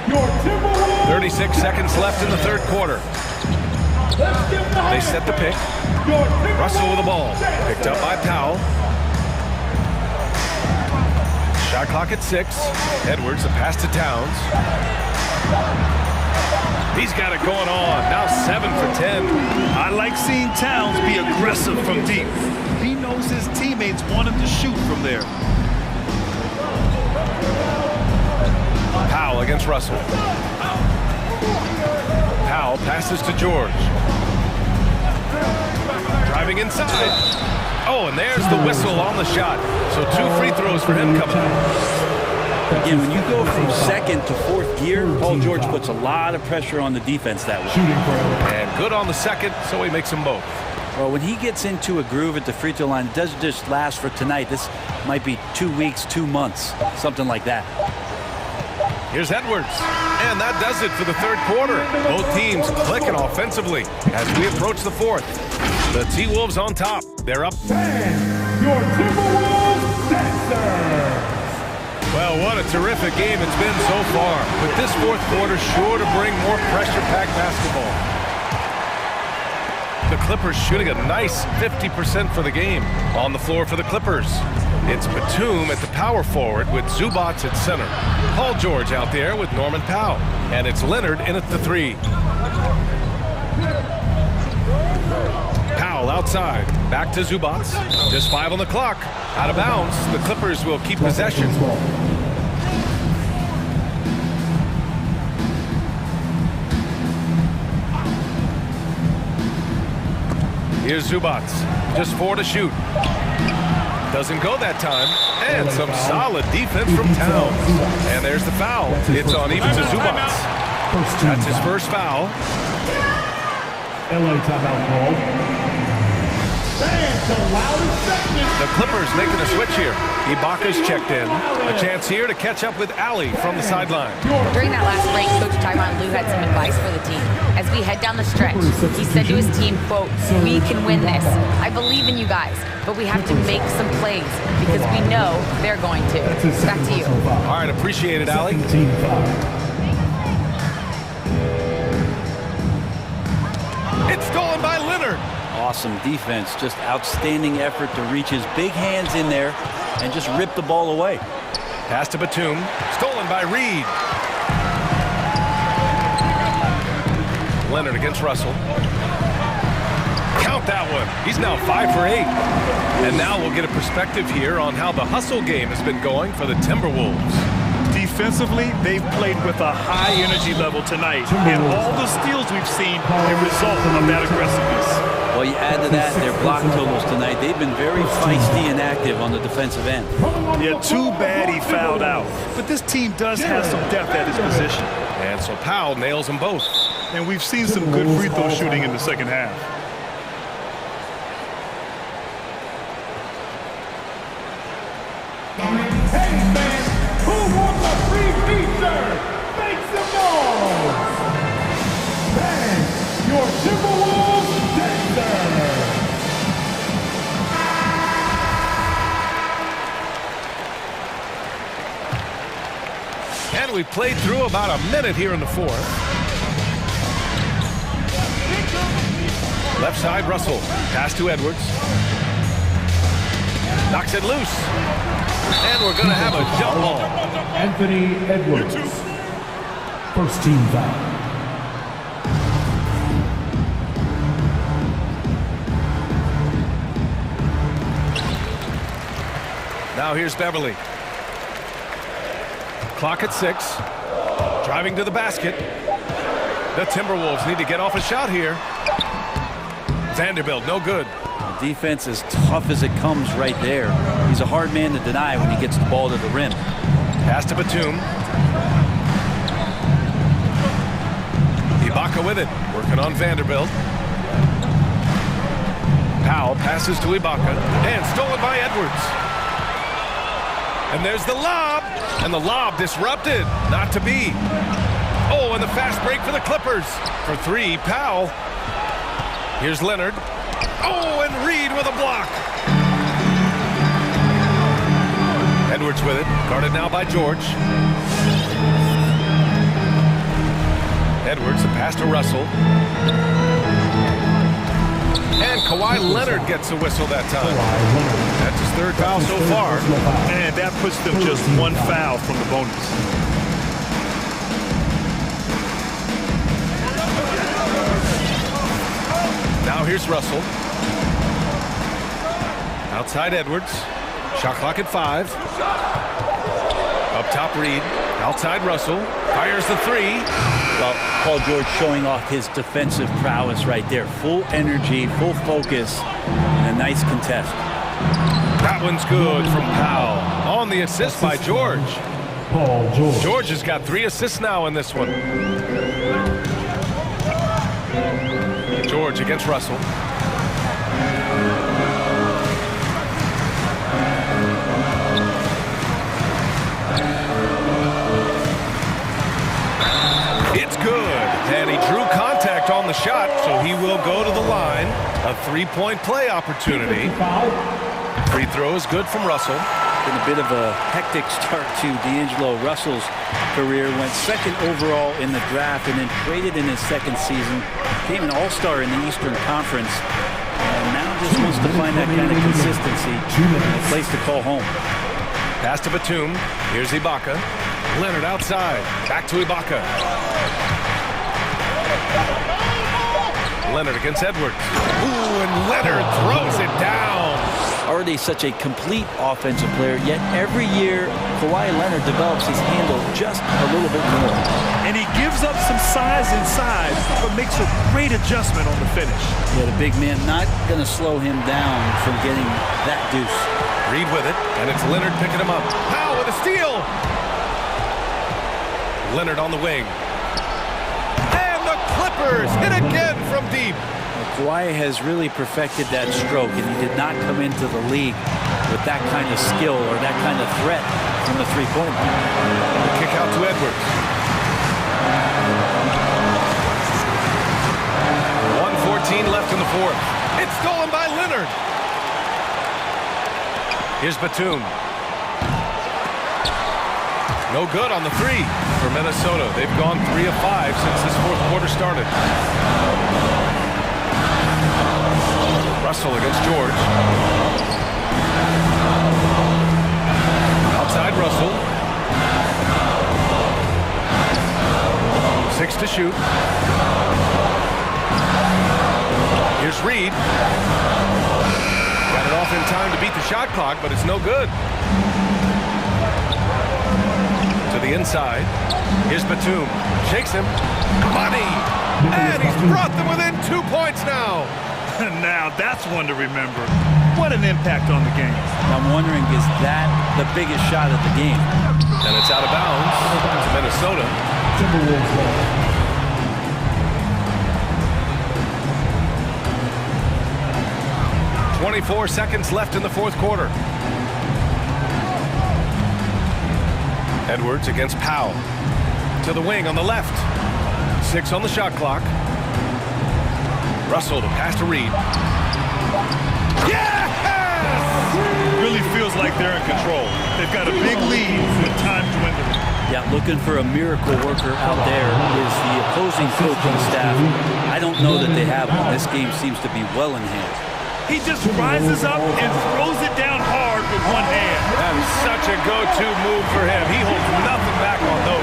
Speaker 5: Your Timberwolves
Speaker 7: 36 seconds left in the third quarter. They set the pick. Russell with the ball. Picked up by Powell. Shot clock at 6. Edwards, a pass to Towns. He's got it going on. Now 7 for 10.
Speaker 8: I like seeing Towns be aggressive from deep. He knows his teammates want him to shoot from there.
Speaker 7: against Russell. Powell passes to George. Driving inside. Oh, and there's the whistle on the shot. So 2 free throws for him coming up.
Speaker 13: Again, when you go from second to fourth gear, Paul George puts a lot of pressure on the defense that way.
Speaker 7: And good on the second, so he makes them both.
Speaker 13: Well, when he gets into a groove at the free throw line, it doesn't just last for tonight. This might be 2 weeks, 2 months, something like that.
Speaker 7: Here's Edwards. And that does it for the third quarter. Both teams clicking offensively as we approach the fourth. The T-Wolves on top. They're up.
Speaker 5: Your Timberwolves Dancers.
Speaker 7: Well, what a terrific game it's been so far. But this fourth quarter sure to bring more pressure-packed basketball. The Clippers shooting a nice 50% for the game. On the floor for the Clippers, it's Batum at the power forward with Zubac at center. Paul George out there with Norman Powell. And it's Leonard in at the 3. Powell outside. Back to Zubac. Just 5 on the clock. Out of bounds. The Clippers will keep possession. Here's Zubac. Just 4 to shoot. Doesn't go that time. And some solid defense from Towns. And there's the foul. It's on even to Zubac. That's his first foul.
Speaker 5: LA timeout call.
Speaker 7: The Clippers making a switch here. Ibaka's checked in. A chance here to catch up with Ali from the sideline.
Speaker 10: During that last break, Coach Tyronn Lue had some advice for the team. As we head down the stretch, he said to his team, quote, "We can win this. I believe in you guys, but we have to make some plays because we know they're going to." Back to you.
Speaker 7: All right, appreciate it, Ali. It's stolen by Leonard.
Speaker 13: Awesome defense, just outstanding effort to reach his big hands in there and just rip the ball away.
Speaker 7: Pass to Batum, stolen by Reed. Leonard against Russell. Count that one. He's now 5 for 8. And now we'll get a perspective here on how the hustle game has been going for the Timberwolves.
Speaker 8: Defensively, they've played with a high energy level tonight, and all the steals we've seen a result of that aggressiveness.
Speaker 13: Well, you add to that their block totals tonight. They've been very feisty and active on the defensive end.
Speaker 8: Yeah, too bad he fouled out. But this team does have some depth at his position.
Speaker 7: And so Powell nails them both.
Speaker 8: And we've seen some good free throw shooting in the second half.
Speaker 5: Hey, man, who wants a free feature? Make some noise! Bang! Your Timberwolves Dancers!
Speaker 7: And we played through about a minute here in the fourth. Left side, Russell. Pass to Edwards. Knocks it loose. And we're going to have a jump ball.
Speaker 5: Anthony Edwards. First team foul.
Speaker 7: Now here's Beverly. Clock at 6. Driving to the basket. The Timberwolves need to get off a shot here. Vanderbilt, no good.
Speaker 13: The defense is tough as it comes right there. He's a hard man to deny when he gets the ball to the rim.
Speaker 7: Pass to Batum. Ibaka with it, working on Vanderbilt. Powell passes to Ibaka, and stolen by Edwards. And there's the lob, and the lob disrupted, not to be. Oh, and the fast break for the Clippers. For 3, Powell. Here's Leonard. Oh, and Reed with a block. Edwards with it, guarded now by George. Edwards, a pass to Russell. And Kawhi Leonard gets a whistle that time. That's his 3rd foul so far.
Speaker 8: And that puts them just 1 foul from the bonus.
Speaker 7: Now here's Russell. Outside Edwards. Shot clock at 5. A Up top, Reed. Outside, Russell. Fires the three.
Speaker 13: Well, Paul George showing off his defensive prowess right there. Full energy, full focus, and a nice contest.
Speaker 7: That one's good from Powell. On the assist by George.
Speaker 5: Paul George.
Speaker 7: George has got 3 assists now in this one. George against Russell. It's good. And he drew contact on the shot, so he will go to the line. A 3-point play opportunity. Free throw is good from Russell.
Speaker 13: Been a bit of a hectic start to D'Angelo Russell's career. Went second overall in the draft and then traded in his second season. Became an all-star in the Eastern Conference. And now just wants to find that kind of consistency and a place to call home.
Speaker 7: Pass to Batum. Here's Ibaka. Leonard outside. Back to Ibaka. Leonard against Edwards. Ooh, and Leonard throws it down.
Speaker 13: Already such a complete offensive player, yet every year Kawhi Leonard develops his handle just a little bit more.
Speaker 8: And he gives up some size inside, but makes a great adjustment on the finish.
Speaker 13: Yeah, the big man not going to slow him down from getting that deuce.
Speaker 7: Reed with it, and it's Leonard picking him up. Powell with a steal. Leonard on the wing. And the Clippers hit again from deep.
Speaker 13: Kawhi has really perfected that stroke, and he did not come into the league with that kind of skill or that kind of threat from the three-point line.
Speaker 7: The kick out to Edwards. 1:14 left in the fourth. It's stolen by Leonard. Here's Batum. No good on the three for Minnesota. They've gone 3 of 5 since this fourth quarter started. Russell against George. Outside Russell. 6 to shoot. Here's Reed. Got it off in time to beat the shot clock, but it's no good. To the inside. Here's Batum. Shakes him. Money! And he's brought them within 2 points now.
Speaker 8: Now that's one to remember. What an impact on the game.
Speaker 13: I'm wondering, is that the biggest shot of the game?
Speaker 7: And it's out of bounds to Minnesota. 24 seconds left in the fourth quarter. Edwards against Powell. To the wing on the left. 6 on the shot clock. Russell to pass to Reed. Yes!
Speaker 8: Really feels like they're in control. They've got a big lead with time dwindling.
Speaker 13: Yeah, looking for a miracle worker out there is the opposing coaching staff. I don't know that they have one. This game seems to be well in hand.
Speaker 8: He just rises up and throws it down hard with one hand.
Speaker 7: That is such a go-to move for him. He holds nothing back on those.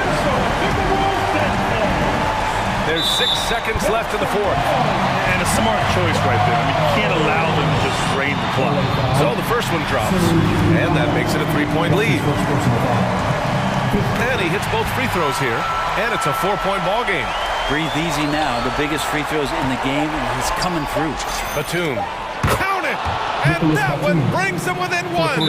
Speaker 7: There's 6 seconds left in the fourth.
Speaker 8: And a smart choice right there. I mean, you can't allow them to just drain the clock.
Speaker 7: So the first one drops, and that makes it a 3-point lead. And he hits both free throws here, and it's a 4-point ball game.
Speaker 13: Breathe easy now. The biggest free throws in the game, and he's coming through.
Speaker 7: Batum. Count it! And that one brings them within 1.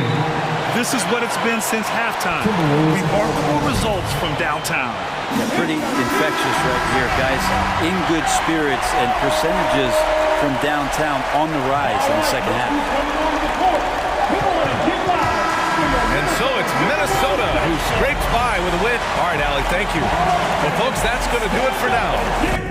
Speaker 8: This is what it's been since halftime. Remarkable results from downtown.
Speaker 13: Yeah, pretty infectious right here, guys. In good spirits and percentages from downtown on the rise in the second half.
Speaker 7: And so it's Minnesota who scrapes by with a win. All right, Allie, thank you. Well, folks, that's going to do it for now.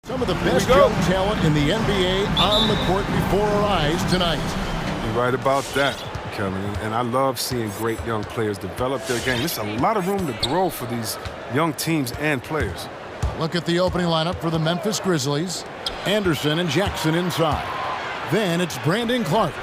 Speaker 1: Some of the best young talent in the NBA on the court before our eyes tonight.
Speaker 11: You're right about that, Kevin. And I love seeing great young players develop their game. There's a lot of room to grow for these young teams and players.
Speaker 1: Look at the opening lineup for the Memphis Grizzlies. Anderson and Jackson inside. Then it's Brandon Clark.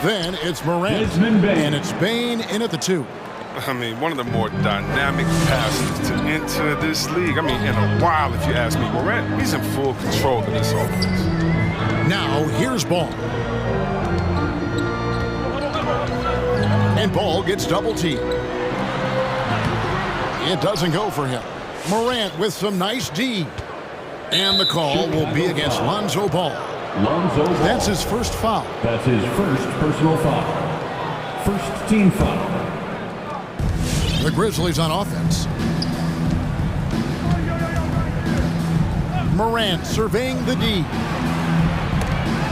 Speaker 1: Then it's Morant. And it's Bane in at the 2.
Speaker 11: I mean, one of the more dynamic passes to enter this league. I mean, in a while, if you ask me. Morant, he's in full control of this offense.
Speaker 1: Now, here's Ball. And Ball gets double teamed. It doesn't go for him. Morant with some nice D. And the call will be against Lonzo Ball. That's his first foul.
Speaker 5: That's his first personal foul. First team foul.
Speaker 1: The Grizzlies on offense. Morant surveying the D.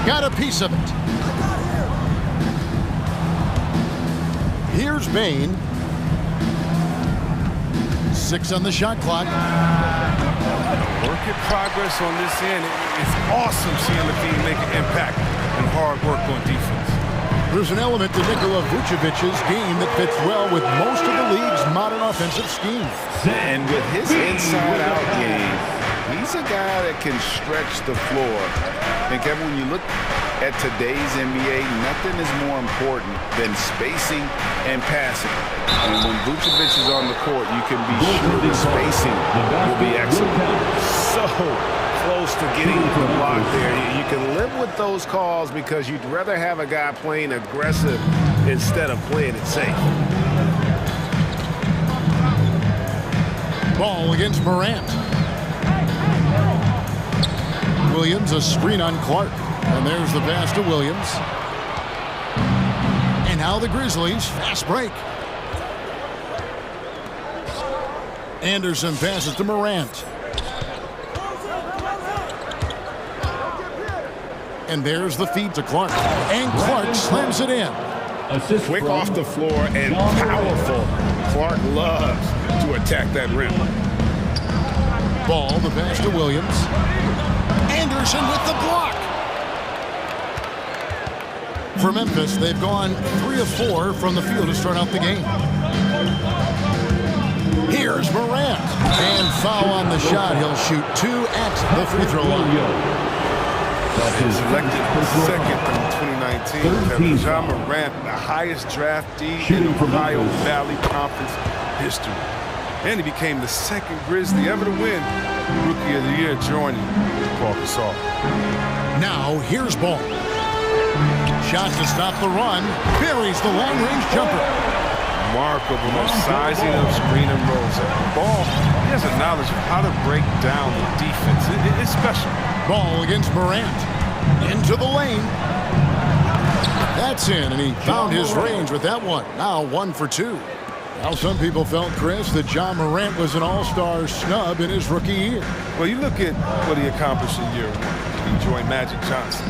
Speaker 1: Got a piece of it. Here's Bane. 6 on the shot clock.
Speaker 11: Work in progress on this end. It's awesome seeing Levine make an impact and hard work on defense.
Speaker 1: There's an element to Nikola Vucevic's game that fits well with most of the league's modern offensive schemes.
Speaker 2: And with his inside-out game, he's a guy that can stretch the floor. And Kevin, when you look at today's NBA, nothing is more important than spacing and passing. And when Vucevic is on the court, you can be sure the spacing will be excellent. So close to getting the block there. You can live with those calls because you'd rather have a guy playing aggressive instead of playing it safe.
Speaker 1: Ball against Morant. Williams, a screen on Clark. And there's the pass to Williams. And now the Grizzlies, fast break. Anderson passes to Morant. And there's the feed to Clark. And Clark slams it in.
Speaker 2: Quick off the floor and powerful. Clark loves to attack that rim.
Speaker 1: Ball, the pass to Williams. Anderson with the block. For Memphis, they've gone 3 of 4 from the field to start out the game. Here's Morant. And foul on the shot. He'll shoot 2 at the free throw line.
Speaker 11: Selected second in 2019. Ja Morant, the highest draftee in Ohio Valley Conference history. And he became the second Grizzly ever to win Rookie of the Year, joining Paul Gasol.
Speaker 1: Now, here's Ball. Shot to stop the run. Buries the long-range jumper.
Speaker 11: Remarkable sizing of screen and rolls. Ball, he has a knowledge of how to break down the defense. It's special.
Speaker 1: Ball against Morant. Into the lane. That's in, and he found his range with that one. Now 1 for 2. Now some people felt, Chris, that Ja Morant was an all-star snub in his rookie year.
Speaker 11: Well, you look at what he accomplished in year 1. He joined Magic Johnson,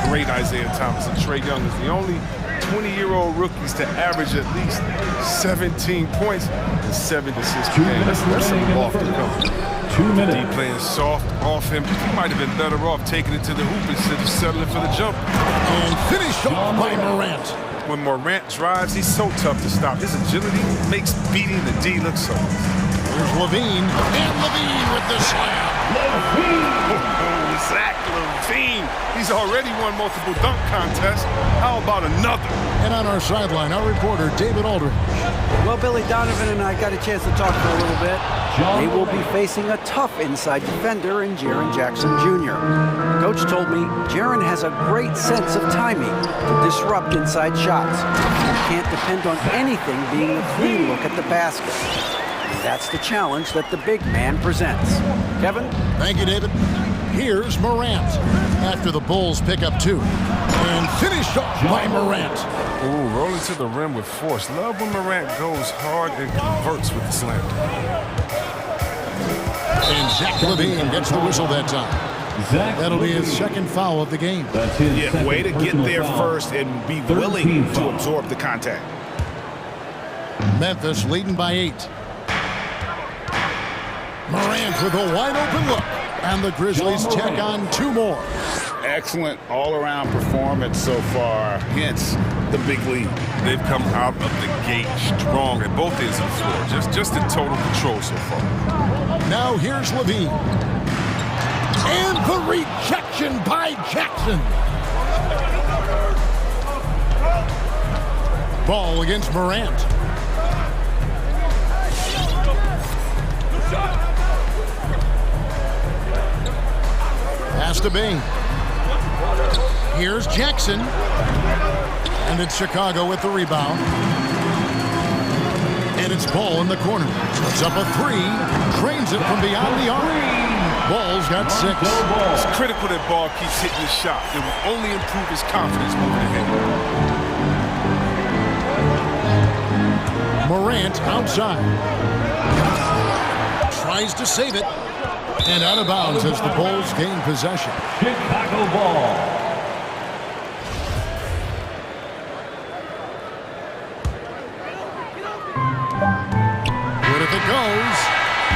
Speaker 11: great Isaiah Thomas, and Trae Young is the only 20-year-old rookies to average at least 17 points and 7 assists per game. That's some off the come.
Speaker 5: 2 minutes.
Speaker 11: He playing soft off him. He might have been better off taking it to the hoop instead of settling for the jump.
Speaker 1: And finished off by Morant.
Speaker 11: When Morant drives, he's so tough to stop. His agility makes beating the D look so easy.
Speaker 1: There's Levine. And Levine with the slam.
Speaker 11: Zach LaVine. He's already won multiple dunk contests. How about another?
Speaker 1: And on our sideline, our reporter, David Aldridge.
Speaker 6: Well, Billy Donovan and I got a chance to talk for a little bit. They will be facing a tough inside defender in Jaren Jackson Jr. Coach told me Jaren has a great sense of timing to disrupt inside shots. You can't depend on anything being a clean look at the basket. And that's the challenge that the big man presents. Kevin?
Speaker 1: Thank you, David. Here's Morant after the Bulls pick up 2. And finished off by Morant.
Speaker 11: Ooh, rolling to the rim with force. Love when Morant goes hard and converts with the slam.
Speaker 1: And Zach LaVine gets the whistle that time. That'll be his second foul of the game.
Speaker 2: Yeah, way to get there first and be willing to absorb the contact.
Speaker 1: Memphis leading by 8. Morant with a wide open look. And the Grizzlies check on 2 more.
Speaker 2: Excellent all-around performance so far, hence the big lead.
Speaker 11: They've come out of the gate strong at both ends of the floor, just in total control so far.
Speaker 1: Now here's Levine. And the rejection by Jackson. Ball against Morant. Pass to Bing. Here's Jackson. And it's Chicago with the rebound. And it's Ball in the corner. Puts up a 3. Trains it from beyond the arc. Ball's got 6.
Speaker 11: It's critical that Ball keeps hitting his shot. It will only improve his confidence moving ahead.
Speaker 1: Morant outside. Tries to save it. And out of bounds as the Bulls gain possession.
Speaker 5: Chicago ball.
Speaker 1: Good if it goes.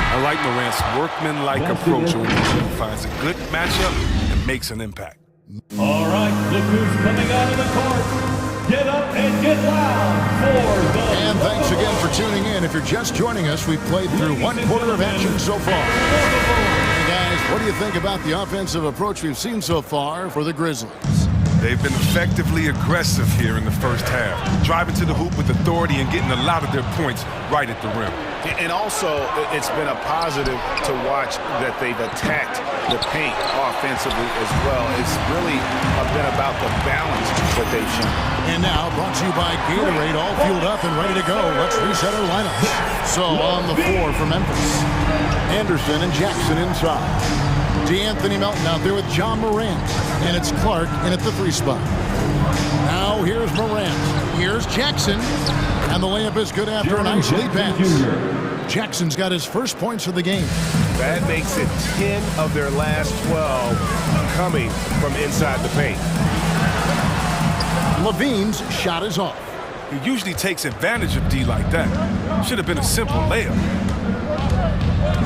Speaker 11: I like Morant's workmanlike approach when he finds a good matchup and makes an impact.
Speaker 5: All right, look who's coming out of the court. Get up and get loud for the...
Speaker 1: And thanks again for tuning in. If you're just joining us, we've played through 1 quarter of action so far. Hey guys, what do you think about the offensive approach we've seen so far for the Grizzlies?
Speaker 11: They've been effectively aggressive here in the first half, driving to the hoop with authority and getting a lot of their points right at the rim.
Speaker 2: And also, it's been a positive to watch that they've attacked the paint offensively as well. It's really been about the balance that they've shown.
Speaker 1: And now, brought to you by Gatorade, all fueled up and ready to go. Let's reset our lineups. So, on the floor for Memphis, Anderson and Jackson inside. D'Anthony Melton out there with John Morant. And it's Clark in at the 3 spot. Now, here's Morant. Here's Jackson. And the layup is good after a nice lead pass. Jackson's got his first points of the game.
Speaker 3: That makes it 10 of their last 12 coming from inside the paint.
Speaker 1: Levine's shot is off.
Speaker 11: He usually takes advantage of D like that. Should have been a simple layup.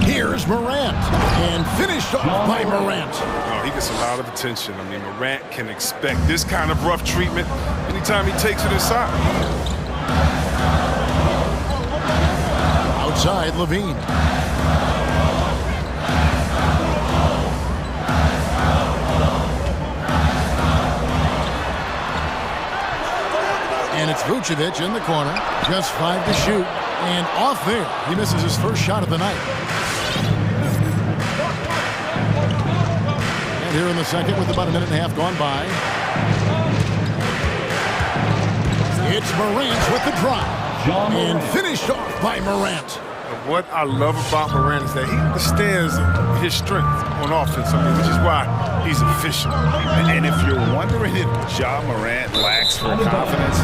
Speaker 1: Here's Morant. And finished off by Morant.
Speaker 11: Oh, he gets a lot of attention. I mean, Morant can expect this kind of rough treatment anytime he takes it inside.
Speaker 1: Outside, Levine. And it's Vucevic in the corner. Just 5 to shoot. And off there. He misses his first shot of the night. And here in the second with about a minute and a half gone by. It's Morant with the drive. And finished off by Morant.
Speaker 11: What I love about Morant is that he understands his strength on offense, which is why he's efficient.
Speaker 2: And if you're wondering if Ja Morant lacks for confidence,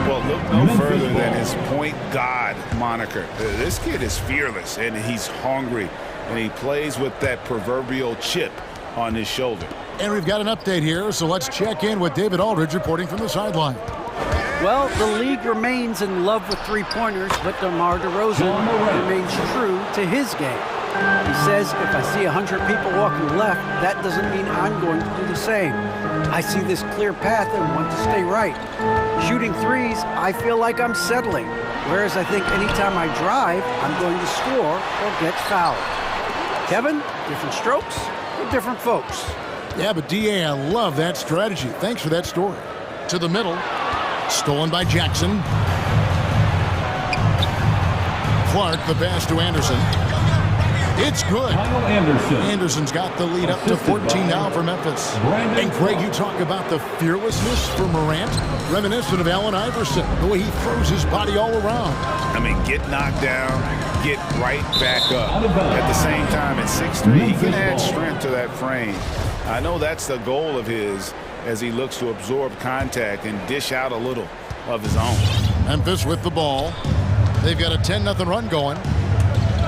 Speaker 2: well, look no further than his point god moniker. This kid is fearless, and he's hungry, and he plays with that proverbial chip on his shoulder.
Speaker 1: And we've got an update here, so let's check in with David Aldridge reporting from the sideline.
Speaker 6: Well, the league remains in love with three-pointers, but DeMar DeRozan remains true to his game. He says, if I see 100 people walking left, that doesn't mean I'm going to do the same. I see this clear path and want to stay right. Shooting threes, I feel like I'm settling, whereas I think anytime I drive, I'm going to score or get fouled. Kevin, different strokes for different folks.
Speaker 1: Yeah, but D.A., I love that strategy. Thanks for that story. To the middle. Stolen by Jackson. Clark, the pass to Anderson. It's good. Anderson's got the lead up to 14 now for Memphis. And Craig, you talk about the fearlessness for Morant, reminiscent of Allen Iverson, the way he throws his body all around.
Speaker 2: I mean, get knocked down, get right back up. At the same time, at 6'3", he can add strength to that frame. I know that's the goal of his, as he looks to absorb contact and dish out a little of his own.
Speaker 1: Memphis with the ball. They've got a 10-0 run going.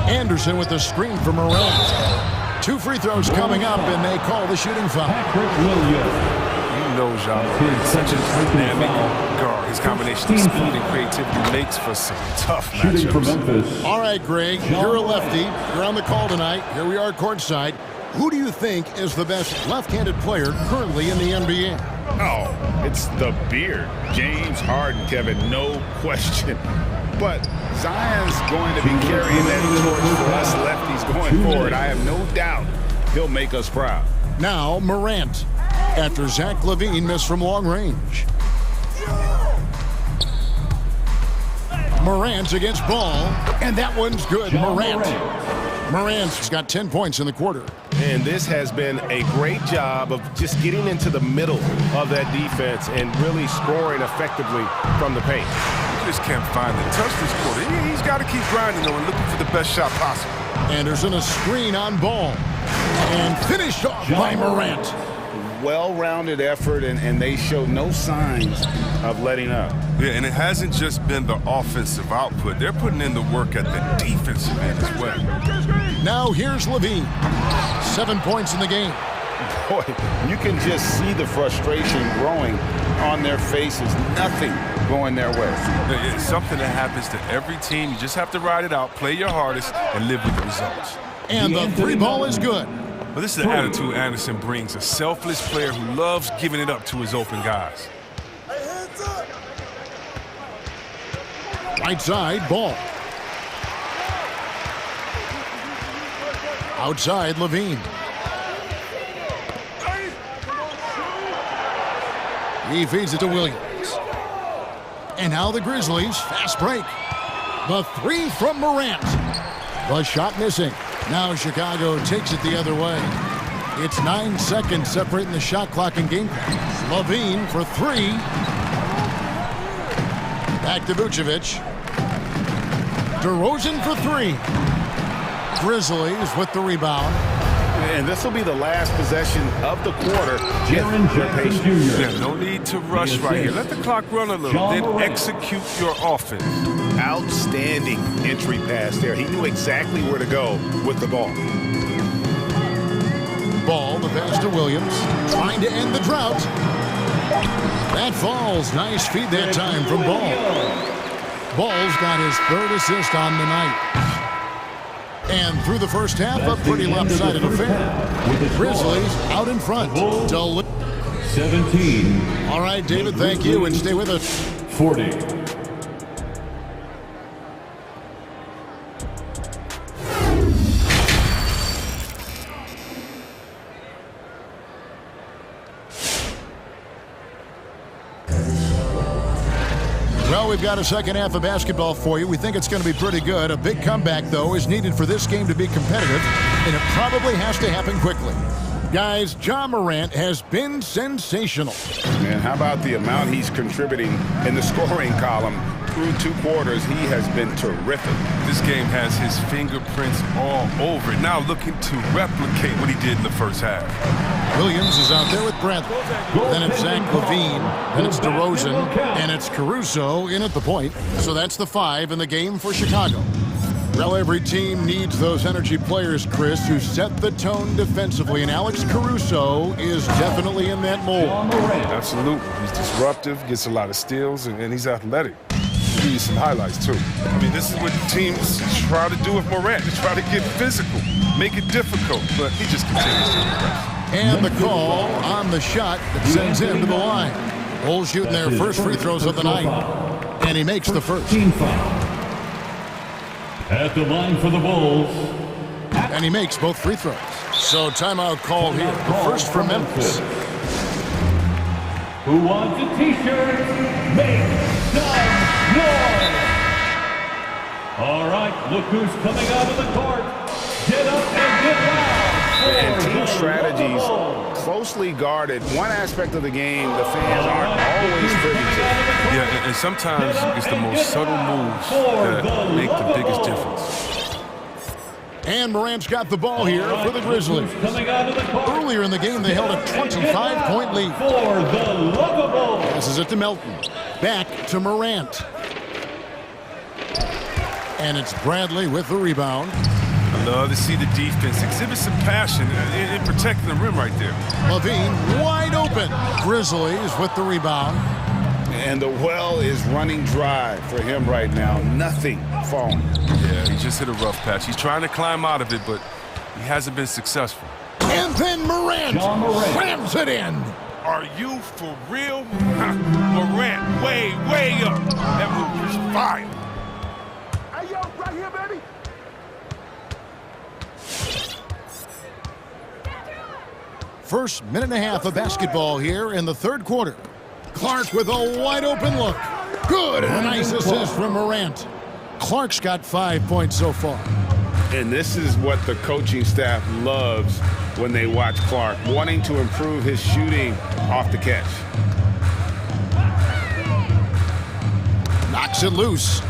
Speaker 1: Anderson with the screen for Morant. 2 free throws coming up, and they call the shooting foul.
Speaker 11: You know Ja is such a dynamic guard. His combination of speed and creativity makes for some tough matchups.
Speaker 1: All right, Greg, you're a lefty. You're on the call tonight. Here we are courtside. Who do you think is the best left-handed player currently in the NBA?
Speaker 2: Oh, it's the beard. James Harden, Kevin, no question. But Zion's going to be carrying that torch for us lefties going forward. I have no doubt he'll make us proud.
Speaker 1: Now Morant, after Zach LaVine missed from long range. Morant against Ball, and that one's good. Morant's got 10 points in the quarter.
Speaker 3: And this has been a great job of just getting into the middle of that defense and really scoring effectively from the paint.
Speaker 11: He just can't find the touch this quarter. He's got to keep grinding, though, and looking for the best shot possible.
Speaker 1: Anderson a screen on Ball. And finished off by Morant.
Speaker 2: Well-rounded effort, and they show no signs of letting up.
Speaker 11: Yeah, and it hasn't just been the offensive output. They're putting in the work at the defensive end as well.
Speaker 1: Now here's LaVine. 7 points in the game.
Speaker 2: Boy, you can just see the frustration growing on their faces. Nothing going their way.
Speaker 11: It's something that happens to every team. You just have to ride it out, play your hardest, and live with the results.
Speaker 1: And the three ball is good.
Speaker 11: But this is the attitude Anderson brings, a selfless player who loves giving it up to his open guys.
Speaker 1: Right side, Ball. Outside, LaVine. He feeds it to Williams. And now the Grizzlies, fast break. The three from Morant. The shot missing. Now Chicago takes it the other way. It's 9 seconds separating the shot clock and game clock. LaVine for three. Back to Vucevic. DeRozan for three. Grizzlies with the rebound.
Speaker 3: And this will be the last possession of the quarter.
Speaker 11: Yeah, no need to rush right here. Let the clock run a little, then execute your offense.
Speaker 3: Outstanding entry pass there. He knew exactly where to go with the ball.
Speaker 1: Ball, the pass to Williams. Trying to end the drought. That falls. Nice feed that time from Ball. Ball's got his third assist on the night. And through the first half, a pretty lopsided affair. Grizzlies out in front.
Speaker 5: 17.
Speaker 1: All right, David, thank you, and stay with us.
Speaker 5: 40.
Speaker 1: Well, we've got a second half of basketball for you. We think it's going to be pretty good. A big comeback, though, is needed for this game to be competitive, and it probably has to happen quickly. Guys, Ja Morant has been sensational.
Speaker 2: Man, how about the amount he's contributing in the scoring column? Through 2 quarters, he has been terrific.
Speaker 11: This game has his fingerprints all over it. Now looking to replicate what he did in the first half.
Speaker 1: Williams is out there with Bradley. Then it's Zach LaVine. Then it's DeRozan. And it's Caruso in at the point. So that's the 5 in the game for Chicago. Well, every team needs those energy players, Chris, who set the tone defensively. And Alex Caruso is definitely in that mold.
Speaker 11: Absolutely. He's disruptive, gets a lot of steals, and he's athletic. Give you some highlights, too. I mean, this is what teams try to do with Morant. They try to get physical, make it difficult, but he just continues to impress.
Speaker 1: And the call on the shot that sends him to the line. Bulls shooting their first free throws of the night. And he makes the first.
Speaker 5: At the line for the Bulls.
Speaker 1: And he makes both free throws. So timeout call here. The first for Memphis.
Speaker 5: Who wants a t-shirt? Make some noise! All right, look who's coming out of the court. Get up and get loud.
Speaker 2: And team strategies closely guarded. One aspect of the game the fans aren't always privy to.
Speaker 11: Yeah, and sometimes it's the most subtle moves that make the biggest difference.
Speaker 1: And Morant's got the ball here for the Grizzlies. Earlier in the game, they held a 25-point lead. Passes it to Melton. Back to Morant. And it's Bradley with the rebound.
Speaker 11: I love to see the defense exhibit some passion in protecting the rim right there.
Speaker 1: LaVine wide open. Grizzlies with the rebound.
Speaker 2: And the well is running dry for him right now. Nothing falling.
Speaker 11: Yeah, he just hit a rough patch. He's trying to climb out of it, but he hasn't been successful.
Speaker 1: And then Morant slams it in.
Speaker 11: Are you for real? Morant, way up. That move was fire.
Speaker 5: Hey, yo, right here, baby.
Speaker 1: First minute and a half of basketball here in the third quarter. Clark with a wide open look. Good. A nice assist from Morant. Clark's got 5 points so far.
Speaker 2: And this is what the coaching staff loves when they watch Clark, wanting to improve his shooting off the catch.
Speaker 1: Knocks it loose.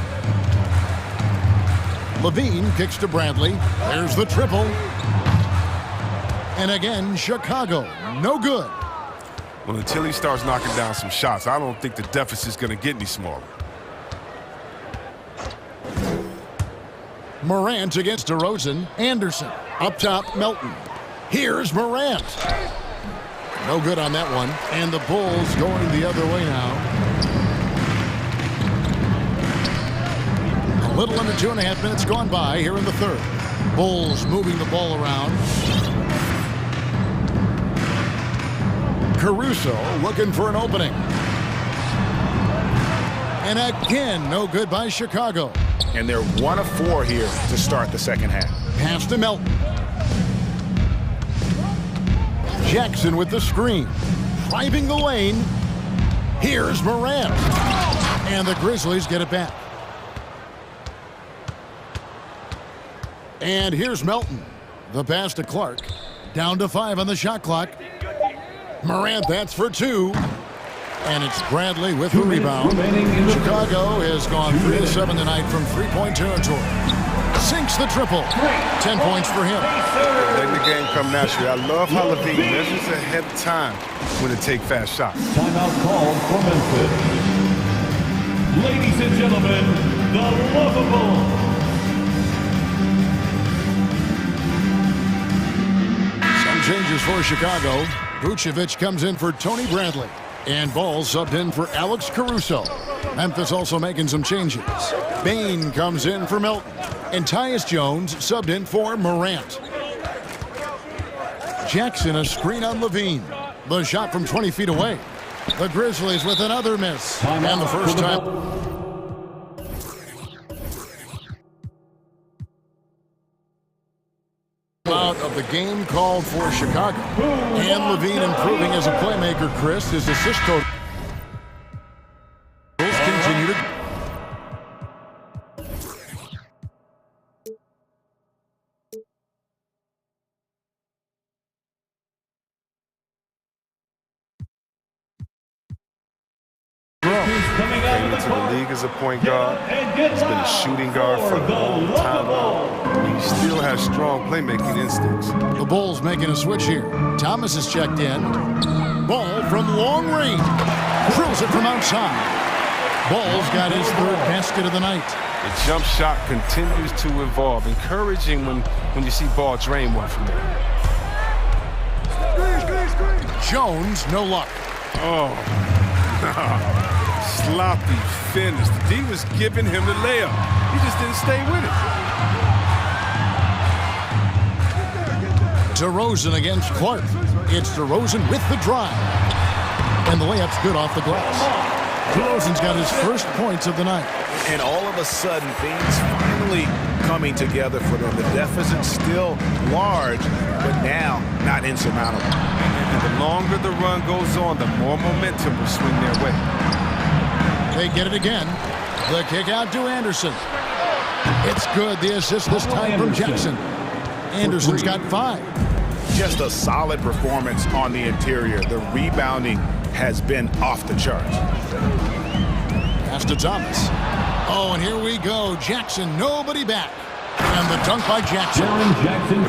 Speaker 1: Levine kicks to Bradley. There's the triple. And again, Chicago, no good.
Speaker 11: Well, until he starts knocking down some shots, I don't think the deficit's going to get any smaller.
Speaker 1: Morant against DeRozan. Anderson up top, Melton. Here's Morant. No good on that one. And the Bulls going the other way now. A little under 2.5 minutes gone by here in the third. Bulls moving the ball around. Caruso looking for an opening. And again, no good by Chicago.
Speaker 2: And they're 1 of 4 here to start the second half.
Speaker 1: Pass to Melton. Jackson with the screen. Driving the lane. Here's Morant. And the Grizzlies get it back. And here's Melton. The pass to Clark. Down to 5 on the shot clock. Morant, that's for 2. And it's Bradley with the rebound. Chicago has gone 3 of 7 tonight from three-point territory. Sinks the triple. 10 points for him.
Speaker 11: Letting the game come naturally. I love how Levine measures ahead of time when to take fast shots.
Speaker 5: Timeout called for Memphis. Ladies and gentlemen, the lovable.
Speaker 1: Some changes for Chicago. Vucevic comes in for Tony Bradley. And Ball subbed in for Alex Caruso. Memphis also making some changes. Bain comes in for Melton. And Tyus Jones subbed in for Morant. Jackson a screen on Levine. The shot from 20 feet away. The Grizzlies with another miss. And the first time. Out of the game called for Chicago. And Levine improving as a playmaker, Chris. His assist totals continue to...
Speaker 11: Came into the league as a point guard. He's been a shooting guard for a long time. He still has strong playmaking instincts.
Speaker 1: The Bulls making a switch here. Thomas is checked in. Ball from long range. Drills it from outside. Ball's got his third basket of the night.
Speaker 11: The jump shot continues to evolve. Encouraging when you see Ball drain one from there.
Speaker 1: Jones, no luck.
Speaker 11: Oh, sloppy finish. The D was giving him the layup. He just didn't stay with it.
Speaker 1: DeRozan against Clark. It's DeRozan with the drive. And the layup's good off the glass. DeRozan's got his first points of the night.
Speaker 3: And all of a sudden, things finally coming together for them. The deficit's still large, but now not insurmountable.
Speaker 11: And the longer the run goes on, the more momentum will swing their way.
Speaker 1: They get it again. The kick out to Anderson. It's good. The assist this time from Jackson. Anderson's got 5.
Speaker 3: Just a solid performance on the interior. The rebounding has been off the charts.
Speaker 1: Pass to Thomas. Oh, and here we go. Jackson, nobody back. And the dunk by Jackson.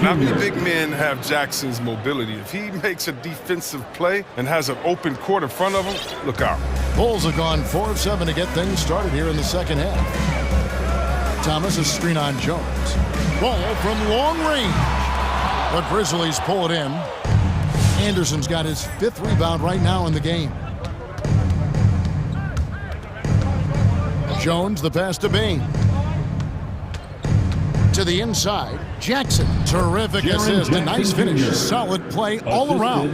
Speaker 11: Not many big men have Jackson's mobility. If he makes a defensive play and has an open court in front of him, look out.
Speaker 1: Bulls have gone 4 of 7 to get things started here in the second half. Thomas is screen on Jones. Ball from long range. The Grizzlies pull it in. Anderson's got his 5th rebound right now in the game. Jones, the pass to Bain. To the inside. Jackson, terrific assist, a nice finish, solid play all around.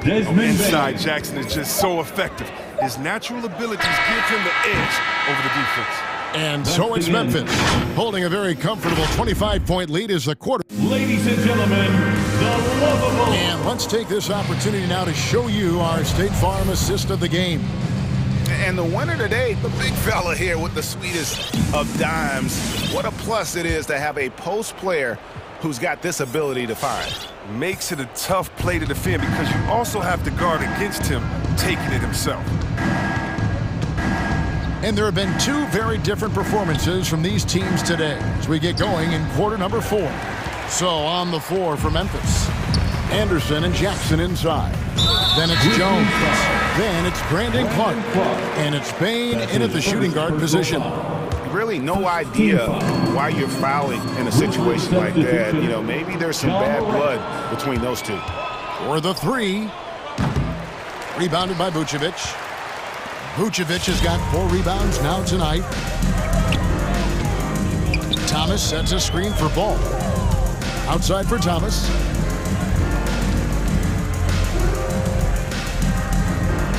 Speaker 11: Inside, Jackson is just so effective. His natural abilities give him the edge over the defense.
Speaker 1: And so it's Memphis, holding a very comfortable 25-point lead as the quarter.
Speaker 5: Ladies and gentlemen, the lovable.
Speaker 1: And let's take this opportunity now to show you our State Farm assist of the game.
Speaker 3: And the winner today, the big fella here with the sweetest of dimes. What a plus it is to have a post player who's got this ability to find.
Speaker 11: Makes it a tough play to defend because you also have to guard against him taking it himself.
Speaker 1: And there have been two very different performances from these teams today as we get going in quarter number 4. So on the floor for Memphis, Anderson and Jackson inside. Then it's Jones. Then it's Brandon Clark. And it's Bain in at the shooting guard position.
Speaker 3: Really no idea why you're fouling in a situation like that. You know, maybe there's some bad blood between those two.
Speaker 1: For the 3. Rebounded by Vucevic. Vucevic has got 4 rebounds now tonight. Thomas sets a screen for Ball. Outside for Thomas.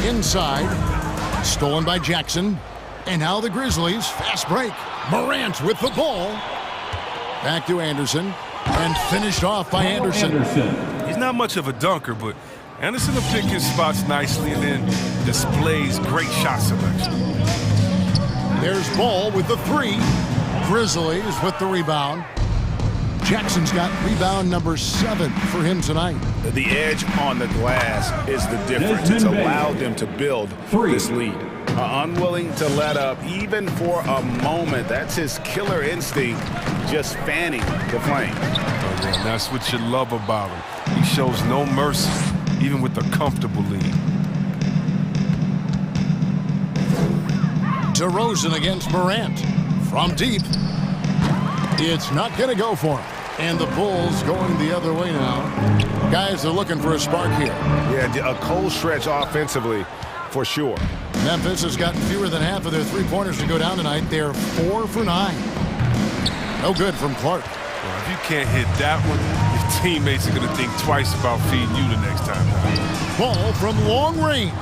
Speaker 1: Inside. Stolen by Jackson. And now the Grizzlies. Fast break. Morant with the ball. Back to Anderson. And finished off by Anderson.
Speaker 11: He's not much of a dunker, but Anderson will pick his spots nicely and then displays great shot selection.
Speaker 1: There's Ball with the 3. Grizzlies with the rebound. Jackson's got rebound number 7 for him tonight.
Speaker 3: The edge on the glass is the difference. It's allowed them to build this lead. Unwilling to let up even for a moment. That's his killer instinct, just fanning the flame.
Speaker 11: Oh, man, that's what you love about him. He shows no mercy, even with a comfortable lead.
Speaker 1: DeRozan against Morant. From deep. It's not going to go for him. And the Bulls going the other way now. Guys are looking for a spark here.
Speaker 3: Yeah, a cold stretch offensively for sure.
Speaker 1: Memphis has gotten fewer than half of their three-pointers to go down tonight. They're 4 for 9. No good from Clark.
Speaker 11: Well, if you can't hit that one, your teammates are going to think twice about feeding you the next time.
Speaker 1: Ball from long range.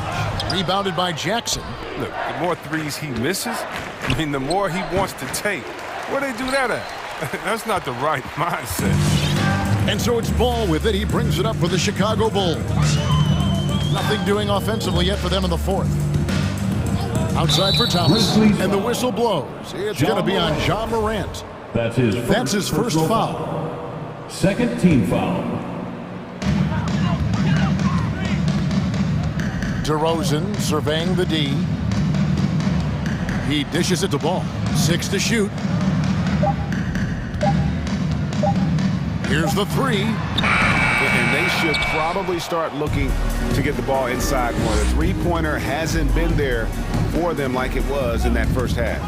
Speaker 1: Rebounded by Jackson.
Speaker 11: Look, the more threes he misses, I mean, the more he wants to take. Where they do that at? That's not the right mindset.
Speaker 1: And so it's Ball with it. He brings it up for the Chicago Bulls. Nothing doing offensively yet for them in the 4th. Outside for Thomas, and the whistle blows. It's going to be on Ja Morant.
Speaker 5: That's his first foul. Second team foul.
Speaker 1: DeRozan surveying the D. He dishes it to Ball. 6 to shoot. Here's the 3.
Speaker 3: And they should probably start looking to get the ball inside more. The three-pointer hasn't been there for them like it was in that first half.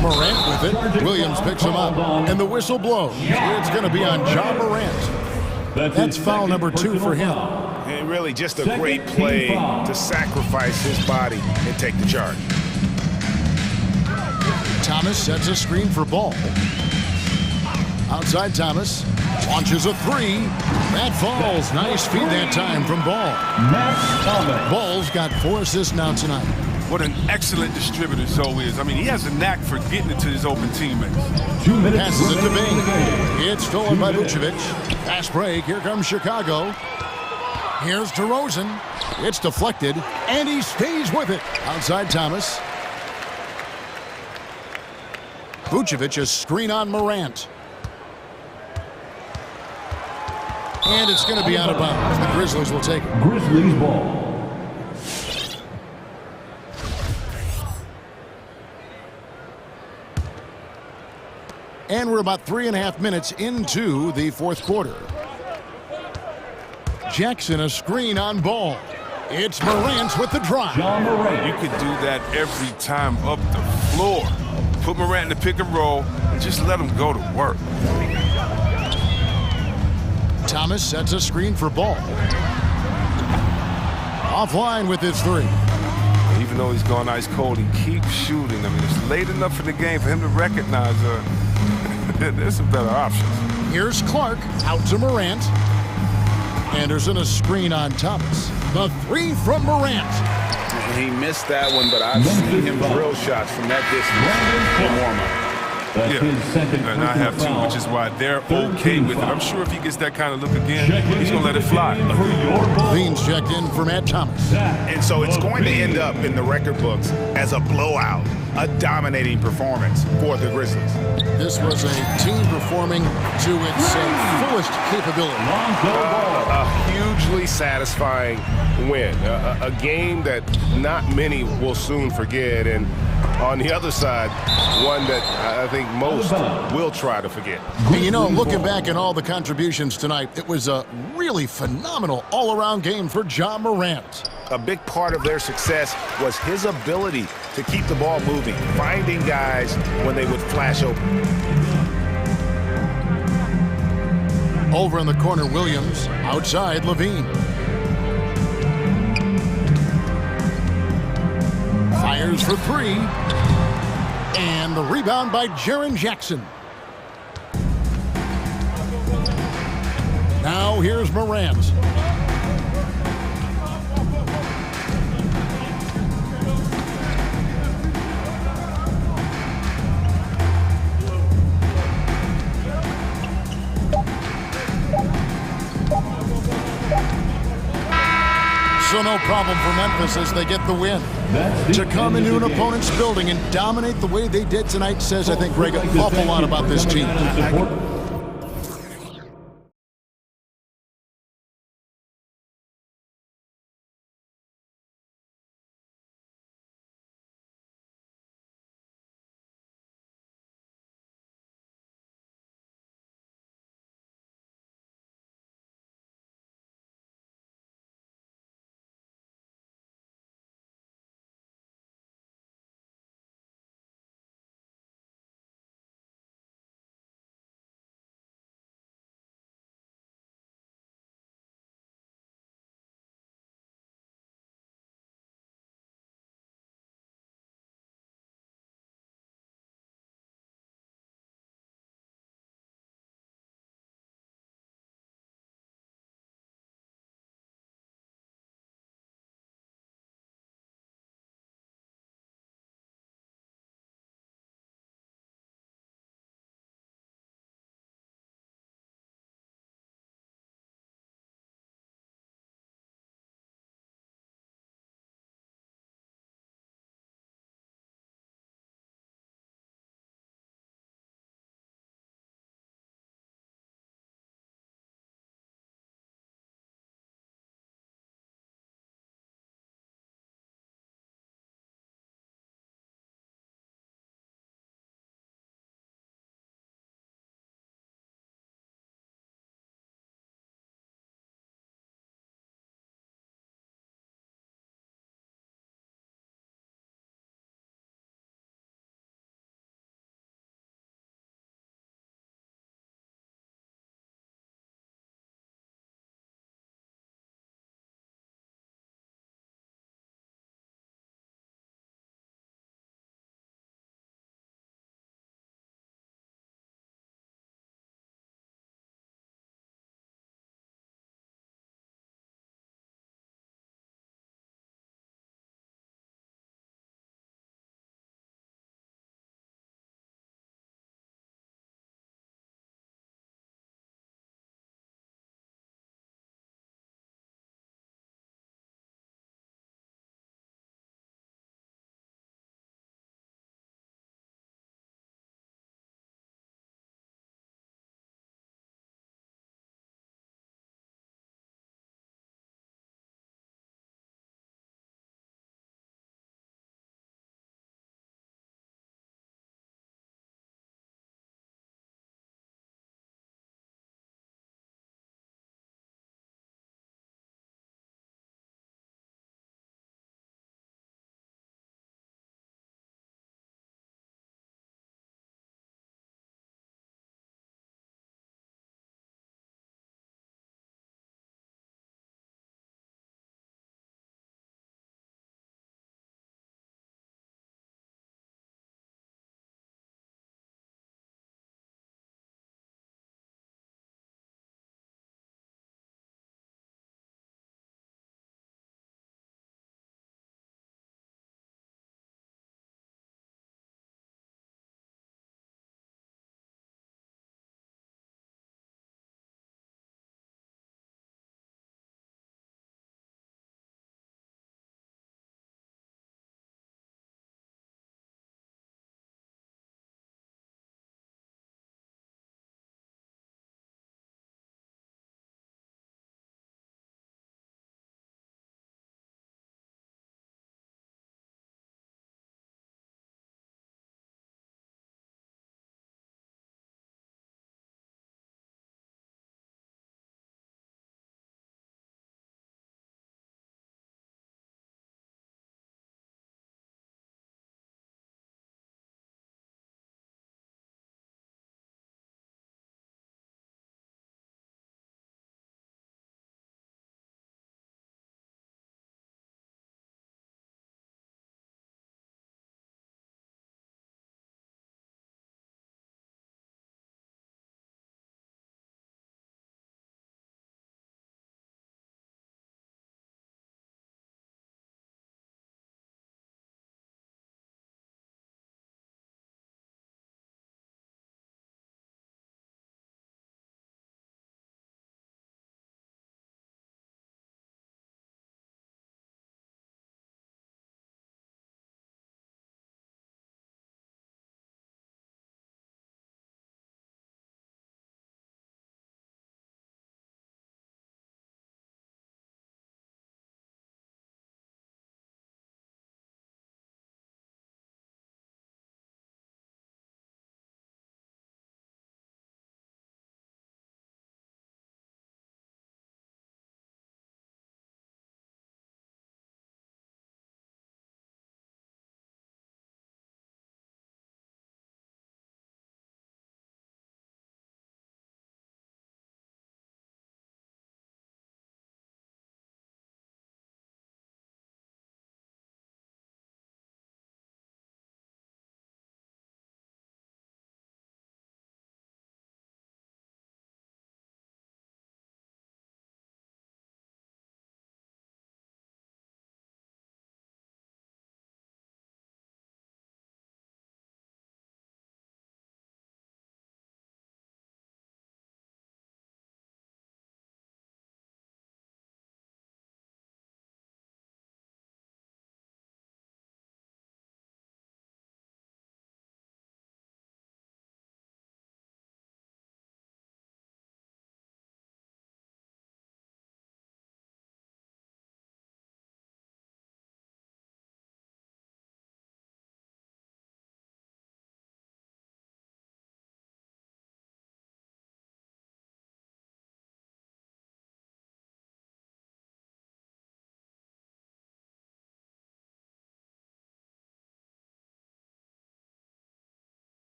Speaker 1: Morant with it. Williams picks him up. And the whistle blows. It's going to be on Ja Morant. That's foul number 2 for him.
Speaker 3: And really just a great play to sacrifice his body and take the charge.
Speaker 1: Thomas sets a screen for Ball. Outside Thomas. Launches a 3. That falls. Nice feed that time from Ball. Ball's got 4 assists now tonight.
Speaker 11: What an excellent distributor Zoe is. I mean, he has a knack for getting it to his open teammates.
Speaker 5: 2 minutes.
Speaker 1: Passes it to Bain. It's stolen by Vucevic. Fast break. Here comes Chicago. Here's DeRozan. It's deflected, and he stays with it. Outside Thomas. Vucevic, a screen on Morant. And it's going to be out of bounds. The Grizzlies will take it.
Speaker 5: Grizzlies ball.
Speaker 1: And we're about 3.5 minutes into the 4th quarter. Jackson, a screen on Ball. It's Morant with the drive.
Speaker 11: You could do that every time up the floor. Put Morant in the pick and roll and just let him go to work.
Speaker 1: Thomas sets a screen for Ball. Offline with his 3.
Speaker 11: Even though he's gone ice cold, he keeps shooting. I mean, it's late enough in the game for him to recognize there's some better options.
Speaker 1: Here's Clark out to Morant. Anderson a screen on Thomas. The three from Morant.
Speaker 2: He missed that one, but I've seen him drill shots from that distance in warm-up.
Speaker 11: Yeah, and I have too, which is why they're okay with it. I'm sure if he gets that kind of look again, he's going to let it fly.
Speaker 1: Leans checked in for Matt Thomas.
Speaker 3: And so it's going to end up in the record books as a blowout, a dominating performance for the Grizzlies.
Speaker 1: This was a team performing to its fullest capability.
Speaker 11: A hugely satisfying win. A game that not many will soon forget. And on the other side, one that I think most will try to forget.
Speaker 1: And you know, looking back at all the contributions tonight, it was a really phenomenal all-around game for Ja Morant.
Speaker 3: A big part of their success was his ability to keep the ball moving, finding guys when they would flash open.
Speaker 1: Over in the corner, Williams. Outside, Levine. Fires for three. And the rebound by Jaren Jackson. Now here's Morant. So no problem for Memphis as they get the win. To come into an opponent's building and dominate the way they did tonight says, I think, Greg, an awful lot about this team.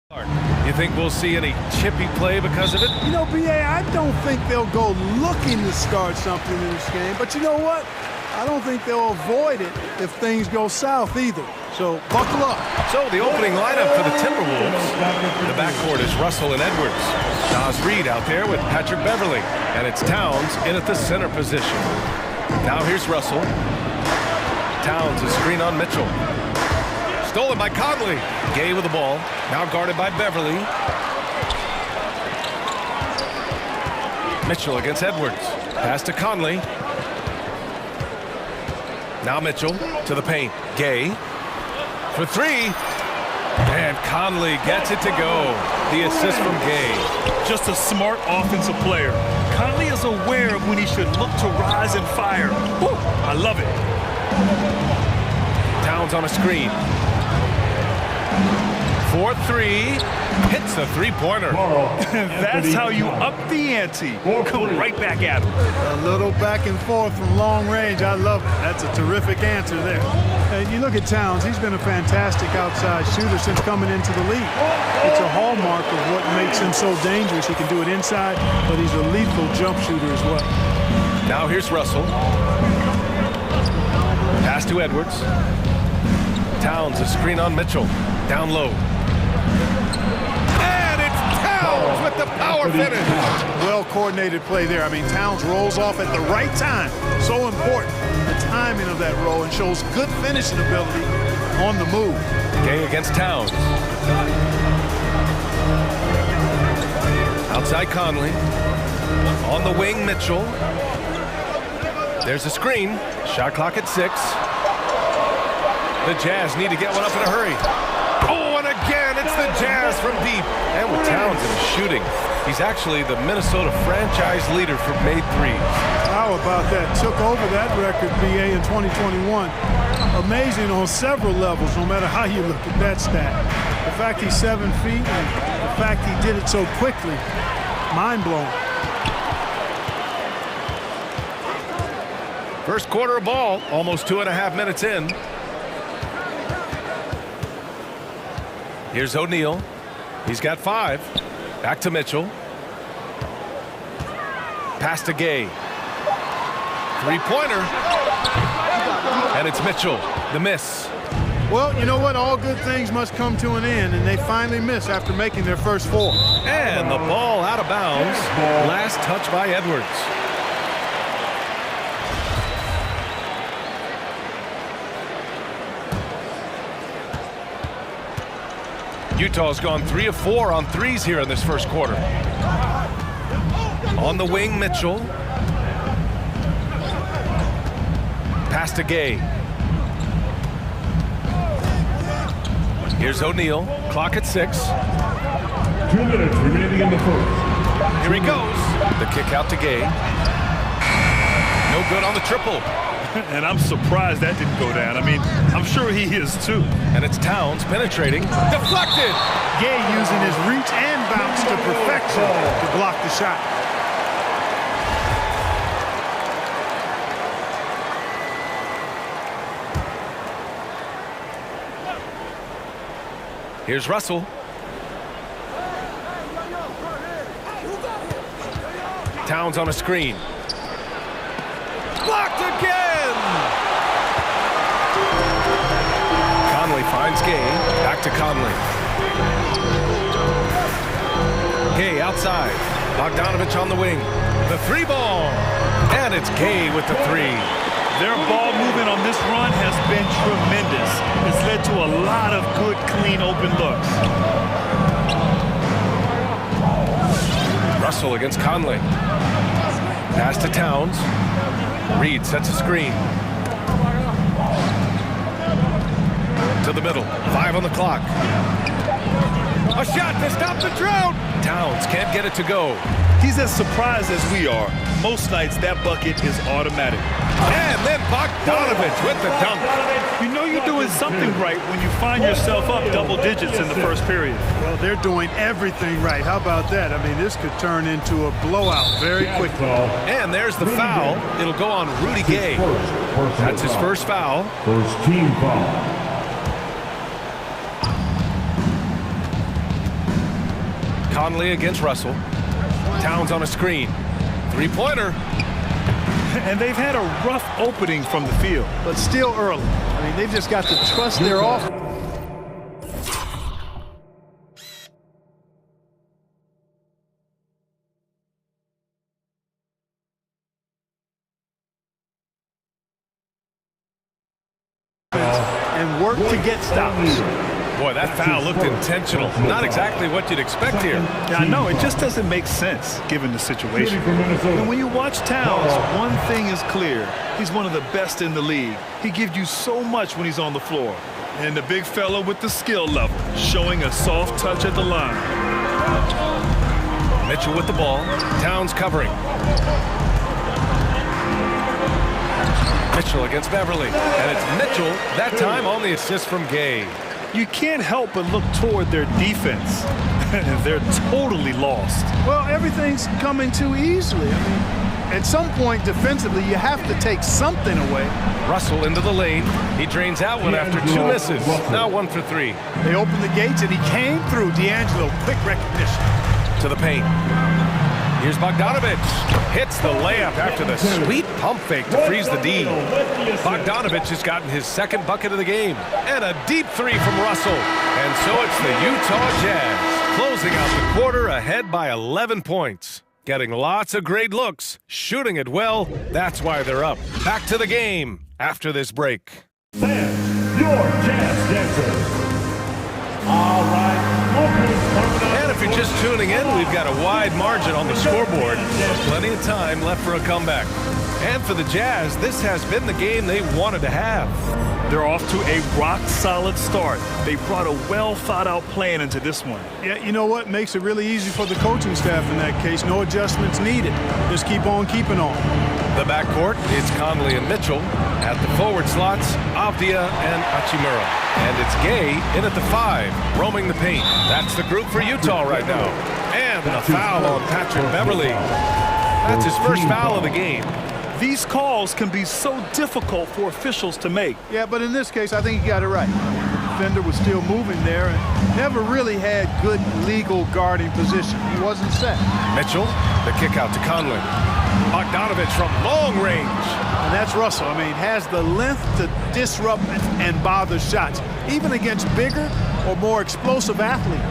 Speaker 7: You think we'll see any chippy play because of it?
Speaker 9: You know, B.A., I don't think they'll go looking to start something in this game. But you know what? I don't think they'll avoid it if things go south either. So buckle up.
Speaker 7: So the opening lineup for the Timberwolves. The backcourt is Russell and Edwards. Nas Reed out there with Patrick Beverly. And it's Towns in at the center position. Now here's Russell. Towns is screen on Mitchell. Stolen by Conley. Gay with the ball. Now guarded by Beverly. Mitchell against Edwards. Pass to Conley. Now Mitchell to the paint. Gay for three. And Conley gets it to go. The assist from Gay.
Speaker 8: Just a smart offensive player. Conley is aware of when he should look to rise and fire. Woo, I love it.
Speaker 7: Towns on a screen. 4-3. Hits the three-pointer.
Speaker 8: That's how you up the ante. Come right back at him.
Speaker 9: A little back and forth from long range. I love it. That's a terrific answer there. And you look at Towns. He's been a fantastic outside shooter since coming into the league. It's a hallmark of what makes him so dangerous. He can do it inside, but he's a lethal jump shooter as well.
Speaker 7: Now here's Russell. Pass to Edwards. Towns, a screen on Mitchell. Down low. And it's Towns with the power finish.
Speaker 9: Well-coordinated play there. I mean, Towns rolls off at the right time. So important, the timing of that roll, and shows good finishing ability on the move.
Speaker 7: Gay against Towns. Outside Conley. On the wing, Mitchell. There's a screen. Shot clock at 6. The Jazz need to get one up in a hurry. Oh, and again, it's the Jazz from deep. And with Towns in shooting, he's actually the Minnesota franchise leader for made threes.
Speaker 9: How about that? Took over that record, BA, in 2021. Amazing on several levels, no matter how you look at that stat. The fact he's 7 feet and the fact he did it so quickly, mind-blowing.
Speaker 7: First quarter of ball, almost 2.5 minutes in. Here's O'Neal. He's got 5. Back to Mitchell. Pass to Gay. Three-pointer. And it's Mitchell. The miss.
Speaker 9: Well, you know what? All good things must come to an end, and they finally miss after making their first 4.
Speaker 7: And the ball out of bounds. Last touch by Edwards. Utah's gone 3 of 4 on threes here in this first quarter. On the wing, Mitchell. Pass to Gay. Here's O'Neal. Clock at 6.
Speaker 5: 2 minutes remaining in the first.
Speaker 7: Here he goes. The kick out to Gay. No good on the triple.
Speaker 8: And I'm surprised that didn't go down. I mean, I'm sure he is too.
Speaker 7: And it's Towns penetrating. Deflected!
Speaker 9: Gay using his reach and bounce to perfection to block the shot.
Speaker 7: Here's Russell. Towns on a screen. Blocked again! Conley finds Gay. Back to Conley. Gay outside. Bogdanovich on the wing. The 3-ball. And it's Gay with the 3.
Speaker 8: Their ball movement on this run has been tremendous. It's led to a lot of good, clean, open looks.
Speaker 7: Russell against Conley. Pass to Towns. Reed sets a screen. To the middle. 5 on the clock. A shot to stop the drought. Towns can't get it to go.
Speaker 8: He's as surprised as we are. Most nights that bucket is automatic.
Speaker 7: And then Bogdanovich with the dunk.
Speaker 8: You know you're doing something right when you find yourself up double digits in the first period.
Speaker 9: Well, they're doing everything right. How about that? I mean, this could turn into a blowout very quickly.
Speaker 7: And there's the foul. It'll go on Rudy Gay. That's his first foul.
Speaker 5: First team foul.
Speaker 7: Conley against Russell. Towns on a screen. Three-pointer.
Speaker 8: And they've had a rough opening from the field, but still early. I mean, they've just got to trust their offense. And work to get stops.
Speaker 7: Boy, that foul looked intentional. Not exactly what you'd expect here.
Speaker 8: Yeah, I know. It just doesn't make sense given the situation. And when you watch Towns, one thing is clear. He's one of the best in the league. He gives you so much when he's on the floor. And the big fella with the skill level, showing a soft touch at the line.
Speaker 7: Mitchell with the ball. Towns covering. Mitchell against Beverly. And it's Mitchell, that time on the assist from Gay.
Speaker 8: You can't help but look toward their defense. They're totally lost.
Speaker 9: Well, everything's coming too easily. I mean, at some point defensively, you have to take something away.
Speaker 7: Russell into the lane. He drains out one after two misses. Now 1 for 3.
Speaker 9: They opened the gates and he came through. D'Angelo, quick recognition.
Speaker 7: To the paint. Here's Bogdanovich. Hits the layup after the sweet pump fake to freeze the D. Bogdanovich has gotten his second bucket of the game. And a deep three from Russell. And so it's the Utah Jazz closing out the quarter ahead by 11 points. Getting lots of great looks, shooting it well. That's why they're up. Back to the game after this break.
Speaker 5: Fans, your Jazz dancers. All right.
Speaker 7: And if you're just tuning in, we've got a wide margin on the scoreboard. Plenty of time left for a comeback. And for the Jazz, this has been the game they wanted to have.
Speaker 8: They're off to a rock-solid start. They brought a well-thought-out plan into this one.
Speaker 9: Yeah, you know what? Makes it really easy for the coaching staff in that case. No adjustments needed. Just keep on keeping on.
Speaker 7: The backcourt, it's Conley and Mitchell. At the forward slots, Avdia and Hachimura. And it's Gay in at the 5, roaming the paint. That's the group for Utah right now. And a foul on Patrick Beverly. That's his first foul of the game.
Speaker 8: These calls can be so difficult for officials to make.
Speaker 9: Yeah, but in this case, I think he got it right. The defender was still moving there and never really had good legal guarding position. He wasn't set.
Speaker 7: Mitchell, the kick out to Conley. Bogdanovich from long range.
Speaker 9: And that's Russell. I mean, has the length to disrupt and bother shots, even against bigger or more explosive athletes.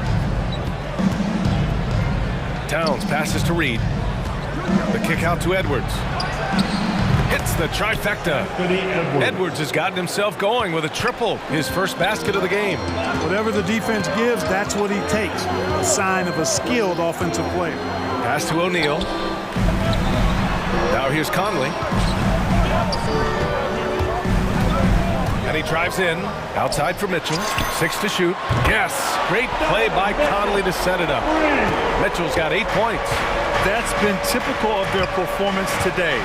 Speaker 7: Towns passes to Reed. The kick out to Edwards. Hits the trifecta. Edwards has gotten himself going with a triple, his first basket of the game.
Speaker 9: Whatever the defense gives, that's what he takes. A sign of a skilled offensive player.
Speaker 7: Pass to O'Neal. Now here's Conley. And he drives in. Outside for Mitchell. 6 to shoot. Yes! Great play by Conley to set it up. Mitchell's got 8 points.
Speaker 8: That's been typical of their performance today.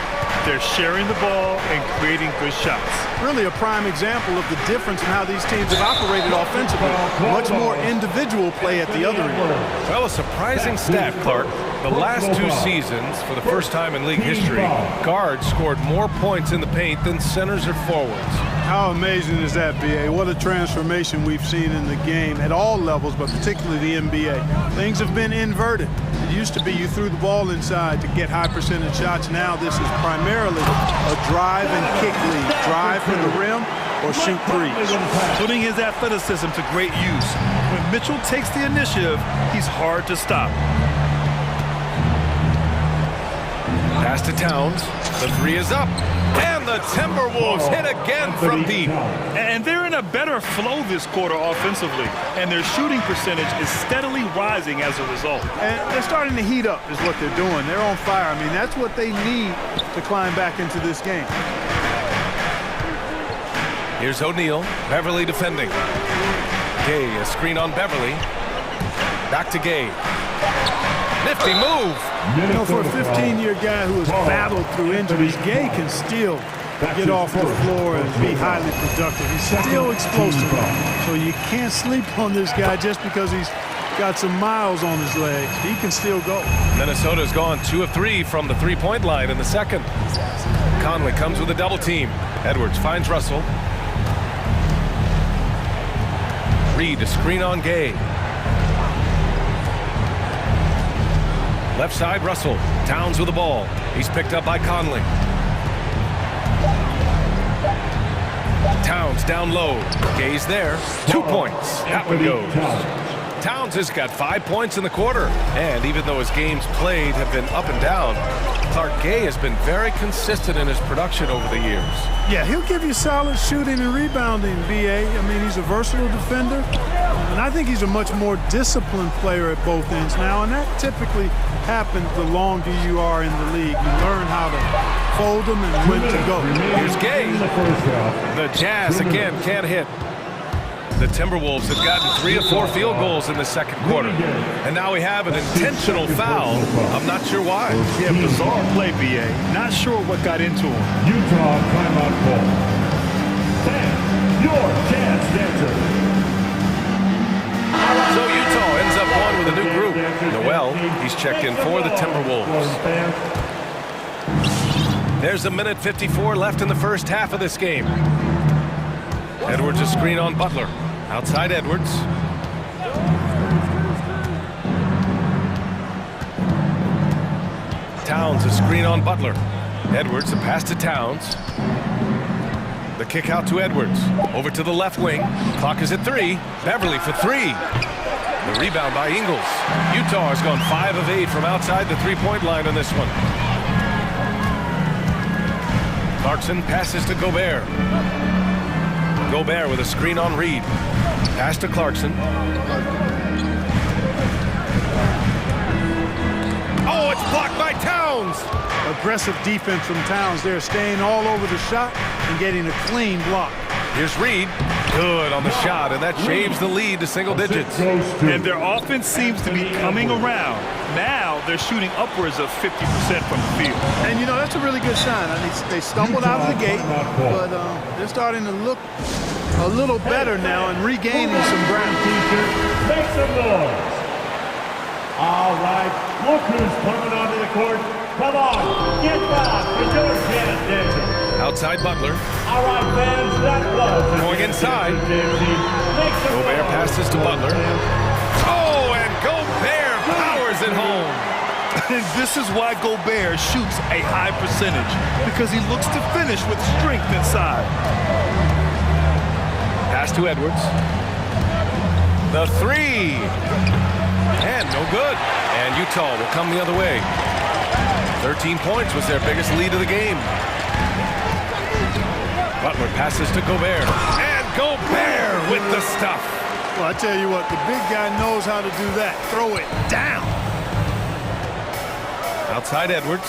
Speaker 8: They're sharing the ball and creating good shots.
Speaker 9: Really a prime example of the difference in how these teams have operated offensively. Much more individual play at the other end.
Speaker 7: Well, a surprising stat, Clark. The last 2 seasons, for the first time in league history, guards scored more points in the paint than centers or forwards.
Speaker 9: How amazing is that, B.A.? What a transformation we've seen in the game at all levels, but particularly the NBA. Things have been inverted. It used to be you threw the ball inside to get high percentage shots. Now this is primarily a drive and kick lead. Drive for the rim or shoot threes.
Speaker 8: Putting his athleticism to great use. When Mitchell takes the initiative, he's hard to stop.
Speaker 7: Pass to Towns. The 3 is up. And the Timberwolves hit again from deep.
Speaker 8: And they're in a better flow this quarter offensively. And their shooting percentage is steadily rising as a result.
Speaker 9: And they're starting to heat up is what they're doing. They're on fire. I mean, that's what they need to climb back into this game.
Speaker 7: Here's O'Neal. Beverly defending. Gay, a screen on Beverly. Back to Gay. Nifty move.
Speaker 9: You know, for a 15-year guy who has battled through injuries, Gay can still get off the floor and be highly productive. He's still explosive. So you can't sleep on this guy just because he's got some miles on his legs. He can still go.
Speaker 7: Minnesota's gone 2 of 3 from the three-point line in the second. Conley comes with a double team. Edwards finds Russell. Reed, a screen on Gay. Left side, Russell. Towns with the ball. He's picked up by Conley. Towns down low. Gay's there. 2 points. That one goes. Towns has got 5 points in the quarter. And even though his games played have been up and down, Clark Gay has been very consistent in his production over the years.
Speaker 9: Yeah, he'll give you solid shooting and rebounding, BA. I mean, he's a versatile defender. And I think he's a much more disciplined player at both ends now. And that typically happens the longer you are in the league. You learn how to fold them and when to go.
Speaker 7: Here's Gay. The Jazz again can't hit. The Timberwolves have gotten 3 or 4 field goals in the second quarter. And now we have an intentional foul. I'm not sure why.
Speaker 8: Yeah, bizarre play, BA. Not sure what got into him.
Speaker 5: Utah timeout call. 10, your chance dancer.
Speaker 7: So Utah ends up on with a new group. Noel, he's checked in for the Timberwolves. There's a minute 54 left in the first half of this game. Edwards a screen on Butler. Outside Edwards. Towns a screen on Butler. Edwards a pass to Towns. The kick out to Edwards. Over to the left wing. Clock is at 3. Beverly for 3. The rebound by Ingles. Utah has gone 5 of 8 from outside the three-point line on this one. Clarkson passes to Gobert. Gobert with a screen on Reed. Pass to Clarkson. Oh, it's blocked by Towns.
Speaker 9: Aggressive defense from Towns there, staying all over the shot and getting a clean block.
Speaker 7: Here's Reed. Good on the shot, and that shaves the lead to single digits.
Speaker 8: And their offense seems to be coming around. Now they're shooting upwards of 50% from the field.
Speaker 9: And, you know, that's a really good sign. I mean, they stumbled out of the gate, but they're starting to look a little better now and regaining some ground.
Speaker 5: Make some noise. All right, look who's coming onto the court. Come on, get back to your chance dancer.
Speaker 7: Outside Butler.
Speaker 5: All right, fans, that was
Speaker 7: going inside. Gobert passes to Butler. Oh, and Gobert powers it home.
Speaker 8: And this is why Gobert shoots a high percentage, because he looks to finish with strength inside.
Speaker 7: Pass to Edwards. The 3. And no good. And Utah will come the other way. 13 points was their biggest lead of the game. Butler passes to Gobert. And Gobert with the stuff.
Speaker 9: Well, I tell you what, the big guy knows how to do that. Throw it down.
Speaker 7: Outside Edwards.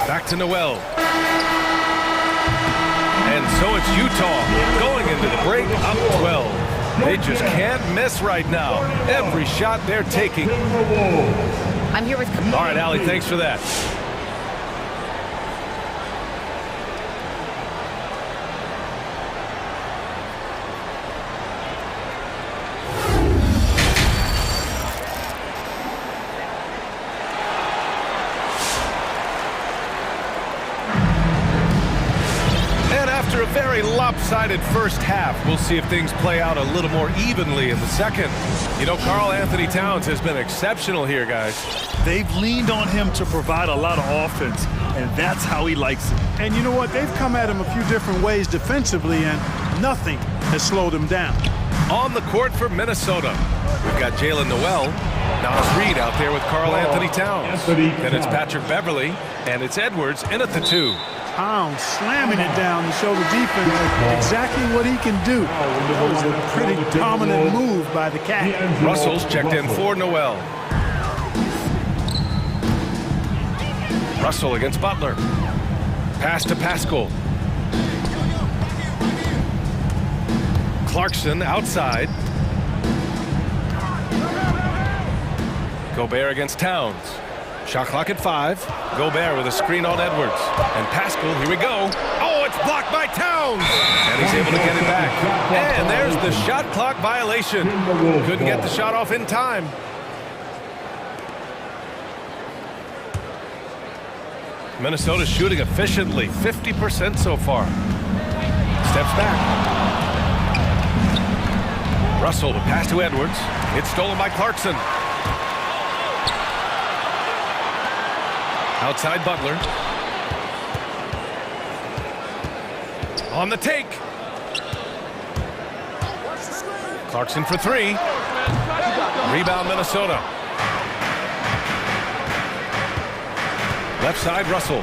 Speaker 7: Back to Noel. And so it's Utah going into the break up 12. They just can't miss right now. Every shot they're taking.
Speaker 10: I'm here with...
Speaker 7: All right, Allie, thanks for that. After a very lopsided first half, we'll see if things play out a little more evenly in the second. You know, Karl Anthony Towns has been exceptional here, guys.
Speaker 8: They've leaned on him to provide a lot of offense, and that's how he likes it.
Speaker 9: And you know what? They've come at him a few different ways defensively, and nothing has slowed him down.
Speaker 7: On the court for Minnesota, we've got Jalen Noel. Nas Reed out there with Karl Anthony Towns. Then it's Patrick Beverly, and it's Edwards in at the 2.
Speaker 9: Towns slamming it down to show the defense exactly what he can do. That was a pretty dominant move by the Cat.
Speaker 7: Russell's checked in for Noel. Russell against Butler. Pass to Pascal. Clarkson outside. Gobert against Towns. Shot clock at 5. Gobert with a screen on Edwards. And Pascal, here we go. Oh, it's blocked by Towns. And he's able to get it back. And there's the shot clock violation. Couldn't get the shot off in time. Minnesota's shooting efficiently, 50% so far. Steps back. Russell, the pass to Edwards. It's stolen by Clarkson. Outside Butler. On the take. Clarkson for three. Rebound Minnesota. Left side Russell.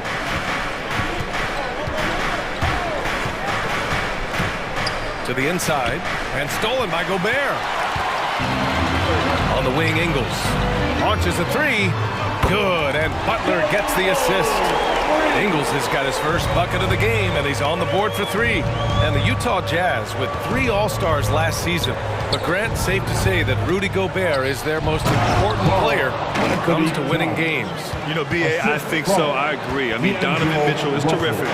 Speaker 7: To the inside. And stolen by Gobert. On the wing, Ingles. Launches a three. Good, and Butler gets the assist. Ingles has got his first bucket of the game, and he's on the board for three. And the Utah Jazz with 3 All-Stars last season. But Grant, safe to say that Rudy Gobert is their most important player when it comes to winning games.
Speaker 8: You know, B.A., I think so. I agree. I mean, Donovan Mitchell is terrific.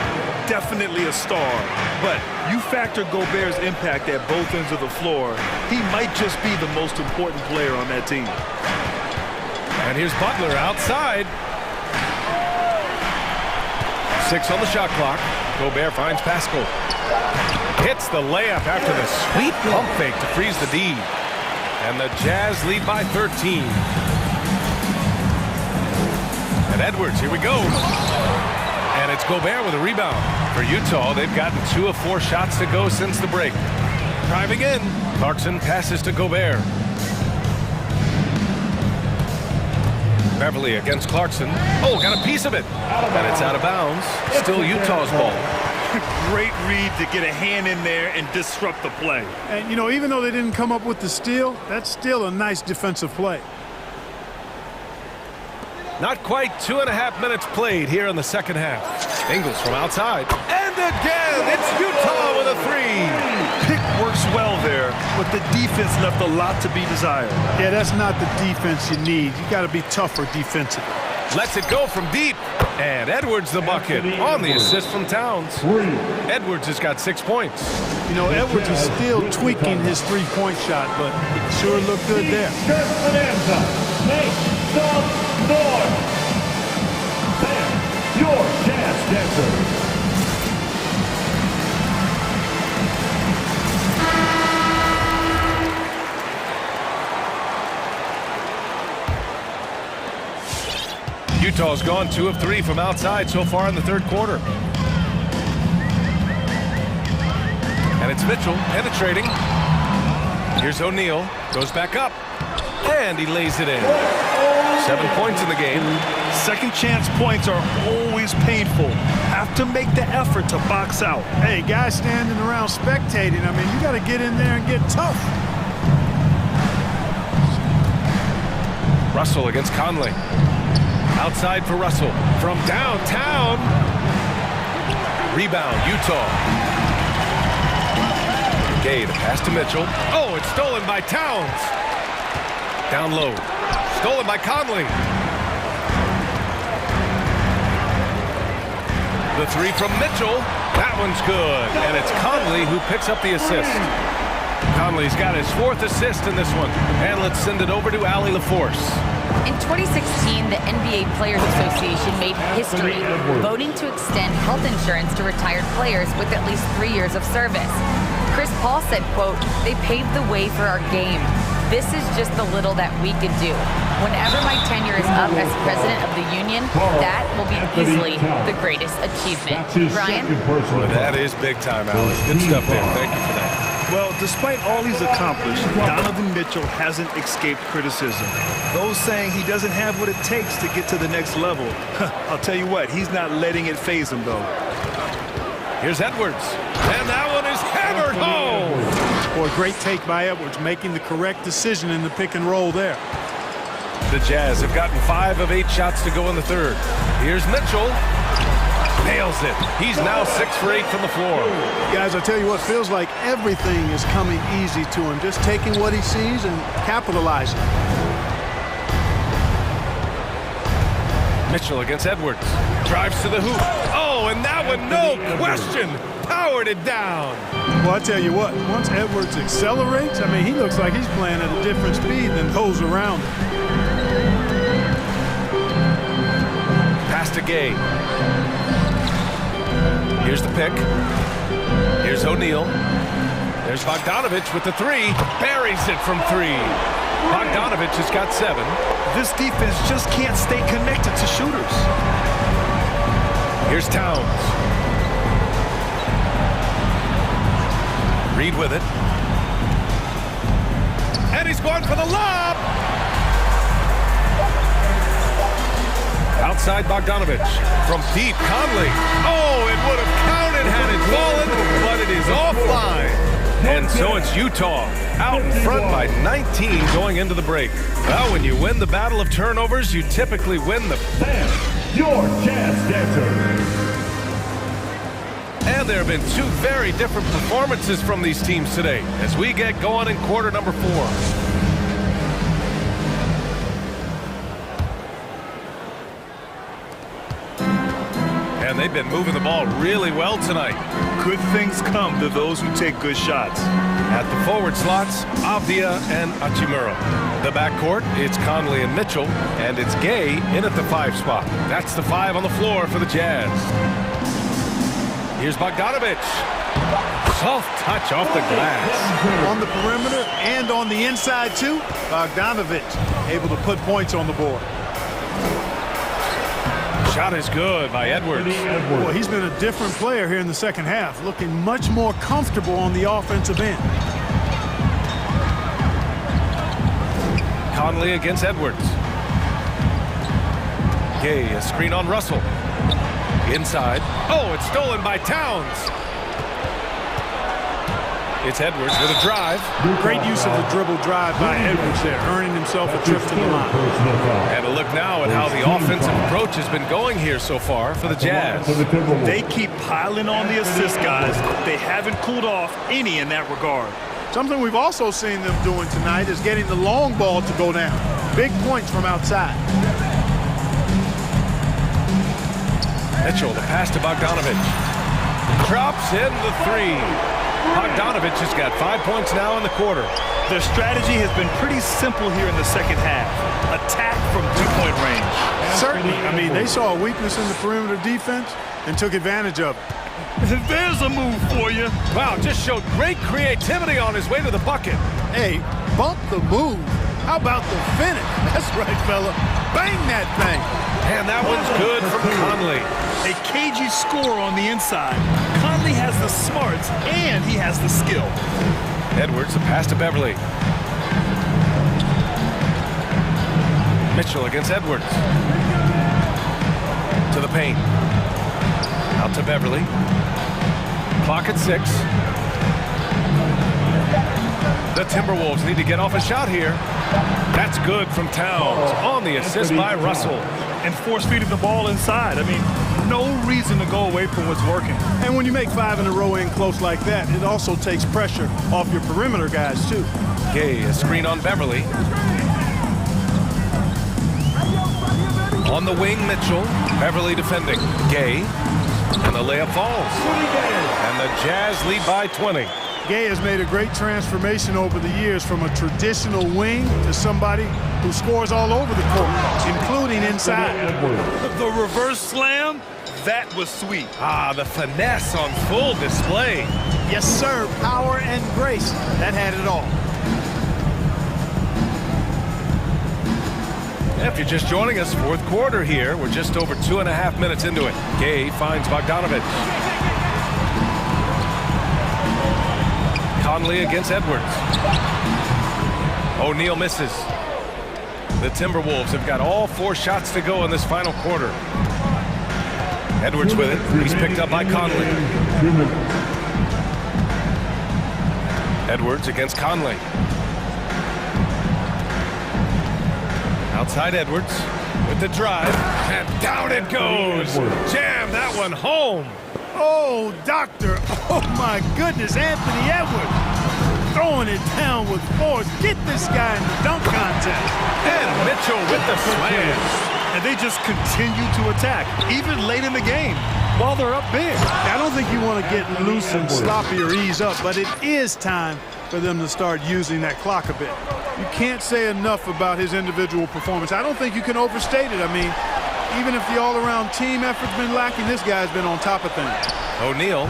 Speaker 8: Definitely a star. But you factor Gobert's impact at both ends of the floor, he might just be the most important player on that team.
Speaker 7: And here's Butler outside. 6 on the shot clock. Gobert finds Pascal. Hits the layup after the sweet pump fake to freeze the D. And the Jazz lead by 13. And Edwards, here we go. And it's Gobert with a rebound. For Utah, they've gotten 2 of 4 shots to go since the break. Driving in. Clarkson passes to Gobert. Beverly against Clarkson. Oh, got a piece of it. And it's out of bounds. Still Utah's ball.
Speaker 8: Great read to get a hand in there and disrupt the play.
Speaker 9: And, you know, even though they didn't come up with the steal, that's still a nice defensive play.
Speaker 7: Not quite 2.5 minutes played here in the second half. Ingles from outside. And again, it's Utah with a three.
Speaker 8: Pick works well there, but the defense left a lot to be desired.
Speaker 9: Yeah, that's not the defense you need. You got to be tougher defensively.
Speaker 7: Lets it go from deep. And Edwards the bucket on the assist from Towns. Edwards has got 6 points.
Speaker 9: You know, Edwards is still tweaking his three-point shot, but it sure looked good there.
Speaker 5: Make some noise. Your Jazz Dancers.
Speaker 7: Utah's gone 2 of 3 from outside so far in the third quarter. And it's Mitchell penetrating. Here's O'Neal, goes back up, and he lays it in. 7 points in the game.
Speaker 8: Second chance points are always painful. Have to make the effort to box out.
Speaker 9: Hey, guys standing around spectating, I mean, you got to get in there and get tough.
Speaker 7: Russell against Conley. Outside for Russell. From downtown. Rebound, Utah. Gay, the pass to Mitchell. Oh, it's stolen by Towns. Down low. Stolen by Conley. The three from Mitchell. That one's good. And it's Conley who picks up the assist. Conley's got his 4th assist in this one. And let's send it over to Allie LaForce.
Speaker 10: In 2016, the NBA Players Association made history, voting to extend health insurance to retired players with at least 3 years of service. Chris Paul said, quote, "They paved the way for our game. This is just the little that we could do. Whenever my tenure is up as president of the union, that will be easily the greatest achievement." Brian?
Speaker 7: Boy, that is big time, Alex. Good stuff there. Thank you for that.
Speaker 8: Well, despite all he's accomplished, Donovan Mitchell hasn't escaped criticism. Those saying he doesn't have what it takes to get to the next level. I'll tell you what, he's not letting it faze him, though.
Speaker 7: Here's Edwards. And that one is hammered home.
Speaker 9: Boy, great take by Edwards, making the correct decision in the pick and roll there.
Speaker 7: The Jazz have gotten 5 of 8 shots to go in the third. Here's Mitchell. Nails it. He's now 6 for 8 from the floor.
Speaker 9: Guys, I tell you what, feels like everything is coming easy to him. Just taking what he sees and capitalizing.
Speaker 7: Mitchell against Edwards. Drives to the hoop. Oh, and that one, no question, powered it down.
Speaker 9: Well, I tell you what, once Edwards accelerates, I mean, he looks like he's playing at a different speed than those around him.
Speaker 7: Pass to Gay. pick. Here's O'Neal. There's Bogdanovic with the three. Buries it from three. Bogdanovic has got 7.
Speaker 8: This defense just can't stay connected to shooters.
Speaker 7: Here's Towns. Reed with it. And he's going for the lob. Outside Bogdanovic. From deep, Conley. Oh, it would have counted had it fallen, but it is offline. And so it's Utah out in front by 19 going into the break. Well, when you win the battle of turnovers, you typically win the...
Speaker 5: Your chance dancer.
Speaker 7: And there have been 2 very different performances from these teams today as we get going in quarter number 4. And they've been moving the ball really well tonight.
Speaker 8: Good things come to those who take good shots.
Speaker 7: At the forward slots, Avdia and Hachimura. The backcourt, it's Conley and Mitchell, and it's Gay in at the 5 spot. That's the 5 on the floor for the Jazz. Here's Bogdanovic. Soft touch off the glass.
Speaker 9: On the perimeter and on the inside, too. Bogdanovic able to put points on the board.
Speaker 7: Shot is good by Edwards.
Speaker 9: Well, he's been a different player here in the second half, looking much more comfortable on the offensive end.
Speaker 7: Conley against Edwards. Gay, a screen on Russell. Inside. Oh, it's stolen by Towns. It's Edwards with a drive.
Speaker 9: Great use of the dribble drive by Edwards there, earning himself a trip to the line.
Speaker 7: And a look now at how the offensive approach has been going here so far for the Jazz.
Speaker 8: They keep piling on the assist guys. They haven't cooled off any in that regard.
Speaker 9: Something we've also seen them doing tonight is getting the long ball to go down. Big points from outside.
Speaker 7: Mitchell, the pass to Bogdanovic. Drops in the 3. Bogdanovic has got 5 points now in the quarter.
Speaker 8: Their strategy has been pretty simple here in the second half. Attack from 2-point range.
Speaker 9: Certainly. I mean, they saw a weakness in the perimeter defense and took advantage of it.
Speaker 8: There's a move for you.
Speaker 7: Wow, just showed great creativity on his way to the bucket.
Speaker 9: Hey, bump the move. How about the finish? That's right, fella. Bang that thing.
Speaker 7: And that one's good from Conley.
Speaker 8: A cagey score on the inside. Conley has the smarts and he has the skill.
Speaker 7: Edwards, a pass to Beverly. Mitchell against Edwards. To the paint. Out to Beverly. Clock at 6. The Timberwolves need to get off a shot here. That's good from Towns on the assist by Russell.
Speaker 8: And force-feeding the ball inside. I mean, no reason to go away from what's working.
Speaker 9: And when you make 5 in a row in close like that, it also takes pressure off your perimeter guys, too.
Speaker 7: Gay, a screen on Beverly. On the wing, Mitchell. Beverly defending. Gay. And the layup falls. And the Jazz lead by 20.
Speaker 9: Gay has made a great transformation over the years from a traditional wing to somebody who scores all over the court, including inside.
Speaker 8: The reverse slam, that was sweet.
Speaker 7: Ah, the finesse on full display.
Speaker 9: Yes, sir. Power and grace. That had it all.
Speaker 7: If you're just joining us, fourth quarter here. We're just over 2.5 minutes into it. Gay finds Bogdanovic. Conley against Edwards. O'Neal misses. The Timberwolves have got all 4 shots to go in this final quarter. Edwards with it. He's picked up by Conley. Edwards against Conley. Outside Edwards with the drive. And down it goes. Jam that one home.
Speaker 9: Oh, doctor. Oh, my goodness. Anthony Edwards throwing it down with force. Get this guy in the dunk contest.
Speaker 7: And Mitchell with the slam.
Speaker 8: And they just continue to attack, even late in the game, while they're up big.
Speaker 9: I don't think you want to get loose and sloppy or ease up, but it is time for them to start using that clock a bit. You can't say enough about his individual performance. I don't think you can overstate it. I mean, Even if the all-around team effort's been lacking, this guy's been on top of things.
Speaker 7: O'Neal.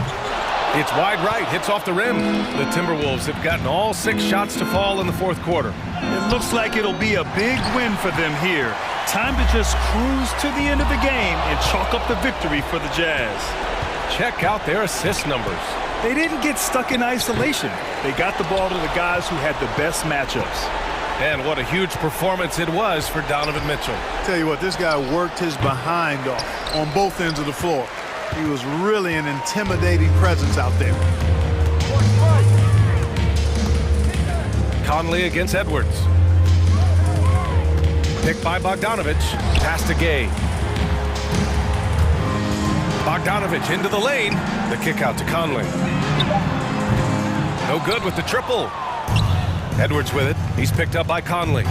Speaker 7: It's wide right, hits off the rim. The Timberwolves have gotten all 6 shots to fall in the fourth quarter.
Speaker 8: It looks like it'll be a big win for them here. Time to just cruise to the end of the game and chalk up the victory for the Jazz.
Speaker 7: Check out their assist numbers.
Speaker 8: They didn't get stuck in isolation. They got the ball to the guys who had the best matchups.
Speaker 7: And what a huge performance it was for Donovan Mitchell.
Speaker 9: Tell you what, this guy worked his behind off on both ends of the floor. He was really an intimidating presence out there.
Speaker 7: Conley against Edwards. Picked by Bogdanovich. Pass to Gay. Bogdanovich into the lane. The kick out to Conley. No good with the triple. Edwards with it. He's picked up by Conley.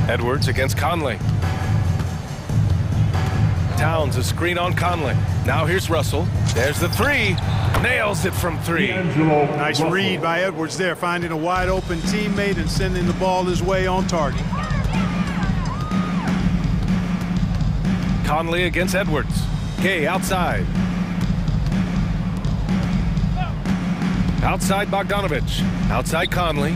Speaker 7: Edwards against Conley. Towns a screen on Conley. Now here's Russell. There's the 3. Nails it from 3.
Speaker 9: Nice read by Edwards there, finding a wide open teammate and sending the ball his way on target.
Speaker 7: Conley against Edwards. Gay outside. Outside Bogdanovich. Outside Conley.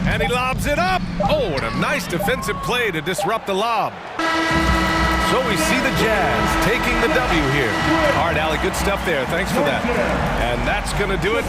Speaker 7: And he lobs it up. Oh, what a nice defensive play to disrupt the lob. So we see the Jazz taking the W here. All right, Allie, good stuff there. Thanks for that. And that's going to do it.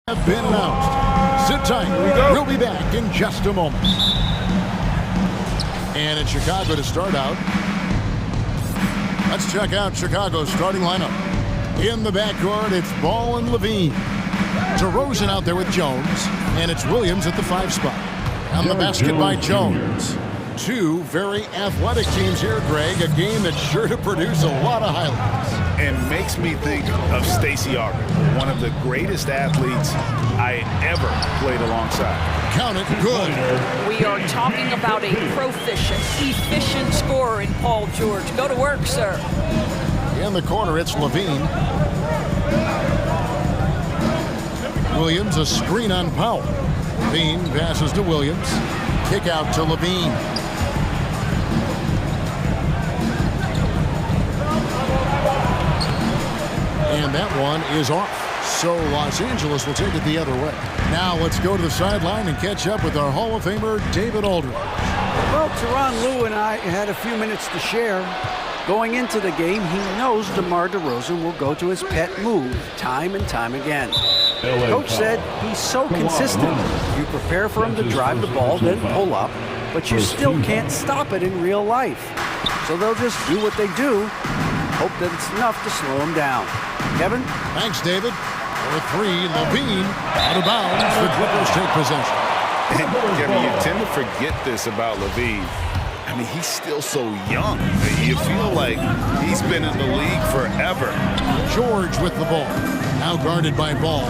Speaker 1: have been announced. Sit tight. We'll be back in just a moment. And in Chicago to start out, let's check out Chicago's starting lineup. In the backcourt, it's Ball and Levine. DeRozan out there with Jones, and it's Williams at the 5 spot. On the basket by Jones. Two very athletic teams here, Greg. A game that's sure to produce a lot of highlights.
Speaker 3: And makes me think of Stacey Augmon, one of the greatest athletes I ever played alongside.
Speaker 1: Count it, good.
Speaker 12: We are talking about a proficient, efficient scorer in Paul George. Go to work, sir.
Speaker 1: In the corner, it's Levine. Williams, a screen on Powell. Levine passes to Williams. Kick out to Levine. And that one is off. So Los Angeles will take it the other way. Now let's go to the sideline and catch up with our Hall of Famer, David Aldridge.
Speaker 6: Well, Tyronn Lue and I had a few minutes to share. Going into the game, he knows DeMar DeRozan will go to his pet move time and time again. Coach said he's so consistent. You prepare for him to drive the ball, then pull up, but you still can't stop it in real life. So they'll just do what they do, hope that it's enough to slow him down. Kevin?
Speaker 1: Thanks, David. For 3, Levine out of bounds. The Clippers take possession.
Speaker 3: And Kevin, you tend to forget this about Levine. I mean, he's still so young. You feel like he's been in the league forever.
Speaker 1: George with the ball. Now guarded by Ball.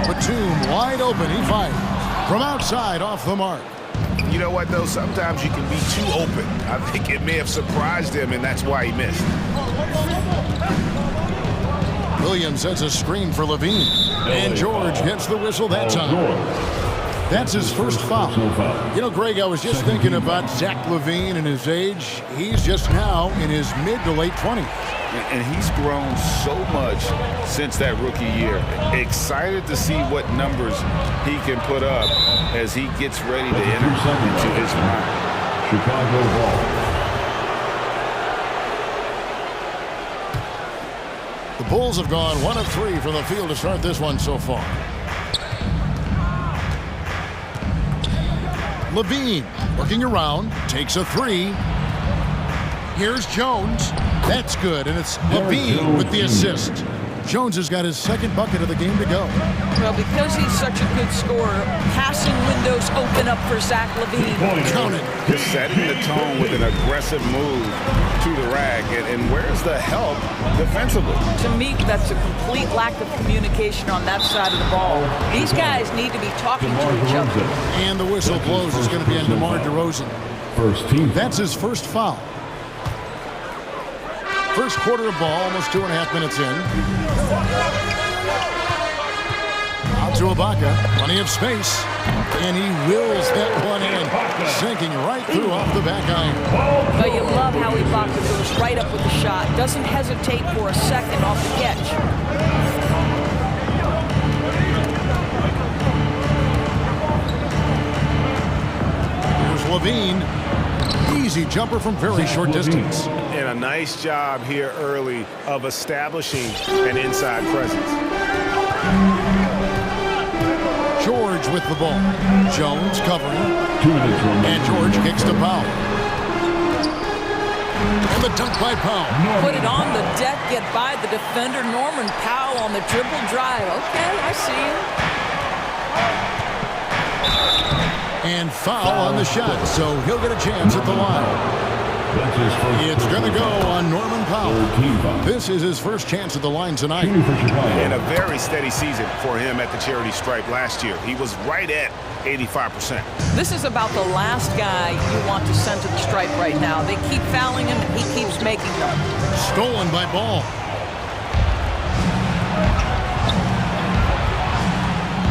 Speaker 1: Batum wide open. He fires. From outside, off the mark.
Speaker 3: You know what, though? Sometimes you can be too open. I think it may have surprised him, and that's why he missed.
Speaker 1: Williams sets a screen for Levine. And George gets the whistle that time. That's his first foul. You know, Greg, I was just thinking about Zach LaVine and his age. He's just now in his mid to late 20s.
Speaker 3: And he's grown so much since that rookie year. Excited to see what numbers he can put up as he gets ready to enter into his prime.
Speaker 5: Chicago ball.
Speaker 1: The Bulls have gone 1 of 3 from the field to start this one so far. Levine working around, takes a 3. Here's Jones. That's good, and it's Levine with the assist. Jones has got his second bucket of the game to go.
Speaker 12: Well, because he's such a good scorer, passing windows open up for Zach LaVine.
Speaker 1: Count it.
Speaker 3: Just setting the tone with an aggressive move to the rack. And where's the help defensively?
Speaker 12: To me, that's a complete lack of communication on that side of the ball. These guys need to be talking to each other.
Speaker 1: And the whistle blows. It's going to be on DeMar DeRozan.
Speaker 5: First team.
Speaker 1: That's his first foul. First quarter of ball, almost 2.5 minutes in. Out to Ibaka, plenty of space, and he wills that one in, sinking right through off the back iron.
Speaker 12: But you love how Ibaka goes right up with the shot, doesn't hesitate for a second off the catch.
Speaker 1: Here's Levine. Easy jumper from very short distance.
Speaker 3: And a nice job here early of establishing an inside presence.
Speaker 1: George with the ball. Jones covering. And George kicks to Powell. And the dunk by Powell.
Speaker 12: Put it on the deck, get by the defender. Norman Powell on the dribble drive. Okay, I see you.
Speaker 1: And foul on the shot, so he'll get a chance at the line. It's going to go on Norman Powell. This is his first chance at the line tonight.
Speaker 3: And a very steady season for him at the charity stripe last year. He was right at 85%.
Speaker 12: This is about the last guy you want to send to the stripe right now. They keep fouling him, and he keeps making them.
Speaker 1: Stolen by Ball.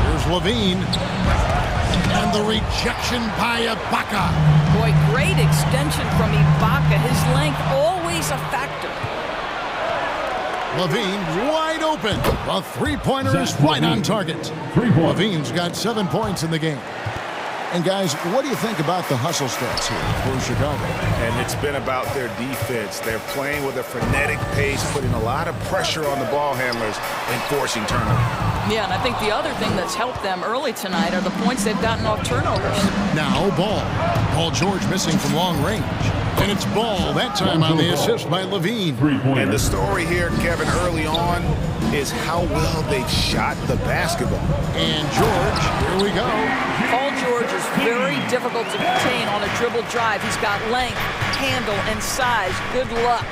Speaker 1: Here's Levine. And the rejection by Ibaka.
Speaker 12: Boy, great extension from Ibaka. His length always a factor.
Speaker 1: Levine wide open. A three-pointer is right on target. Levine's got 7 points in the game. And guys, what do you think about the hustle stats here for Chicago?
Speaker 3: And it's been about their defense. They're playing with a frenetic pace, putting a lot of pressure on the ball handlers and forcing turnovers.
Speaker 12: Yeah, and I think the other thing that's helped them early tonight are the points they've gotten off turnovers.
Speaker 1: Now Ball. Paul George missing from long range. And it's Ball, that time on the assist by Levine.
Speaker 3: And the story here, Kevin, early on is how well they've shot the basketball.
Speaker 1: And George, here we go.
Speaker 12: Paul George is very difficult to contain on a dribble drive. He's got length, handle, and size. Good luck.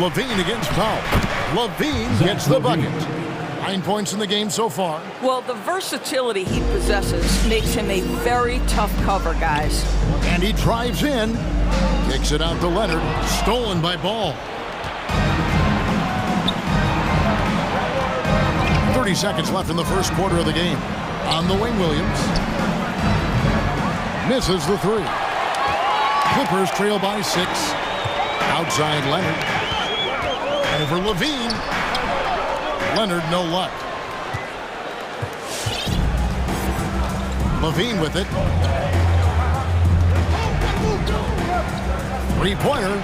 Speaker 1: Levine against Powell. Levine gets the bucket. 9 points in the game so far.
Speaker 12: Well, the versatility he possesses makes him a very tough cover, guys.
Speaker 1: And he drives in. Kicks it out to Leonard. Stolen by Ball. 30 seconds left in the first quarter of the game. On the wing, Williams. Misses the three. Clippers trail by 6. Outside Leonard. Over Levine. Leonard, no luck. Levine with it. Three-pointer.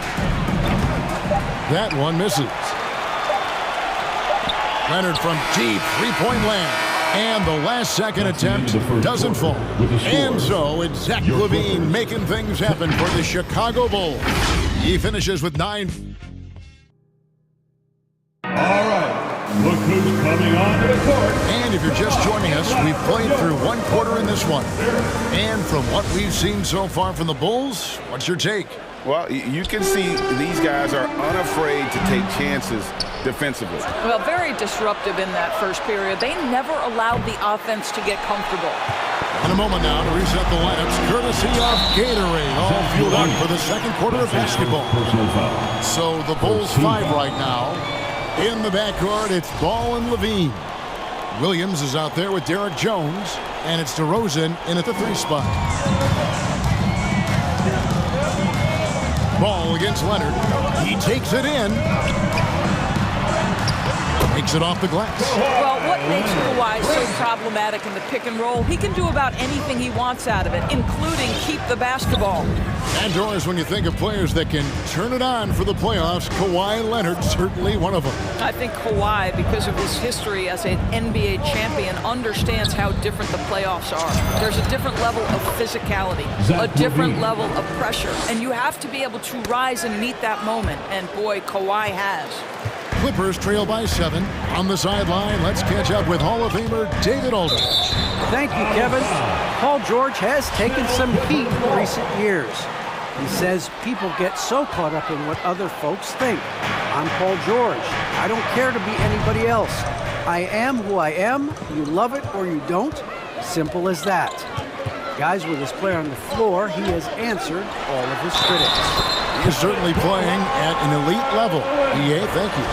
Speaker 1: That one misses. Leonard from deep three-point land. And the last second attempt doesn't fall. And so it's Zach Levine making things happen for the Chicago Bulls. He finishes with 9.
Speaker 5: Look who's coming onto the court.
Speaker 1: And if you're just joining us, we've played through one quarter in this one. And from what we've seen so far from the Bulls, what's your take?
Speaker 3: Well, you can see these guys are unafraid to take chances defensively.
Speaker 12: Well, very disruptive in that first period. They never allowed the offense to get comfortable.
Speaker 1: In a moment now to reset the lineups, courtesy of Gatorade, all fueled up for the second quarter of basketball. So the Bulls 5 right now. In the backcourt, it's Ball and Levine. Williams is out there with Derek Jones, and it's DeRozan in at the 3 spot. Ball against Leonard. He takes it in. Takes it off the glass.
Speaker 12: Well, what makes Kawhi so problematic in the pick and roll? He can do about anything he wants out of it, including keep the basketball.
Speaker 1: And Doris, when you think of players that can turn it on for the playoffs, Kawhi Leonard certainly one of them.
Speaker 12: I think Kawhi, because of his history as an NBA champion, understands how different the playoffs are. There's a different level of physicality, a different level of pressure, and you have to be able to rise and meet that moment, and boy, Kawhi has.
Speaker 1: Clippers trail by 7. On the sideline, let's catch up with Hall of Famer David Aldridge.
Speaker 6: Thank you, Kevin. Paul George has taken some heat in recent years. He says people get so caught up in what other folks think. I'm Paul George. I don't care to be anybody else. I am who I am. You love it or you don't. Simple as that. Guys, with his player on the floor, he has answered all of his critics.
Speaker 1: He's certainly playing at an elite level. EA, thank you.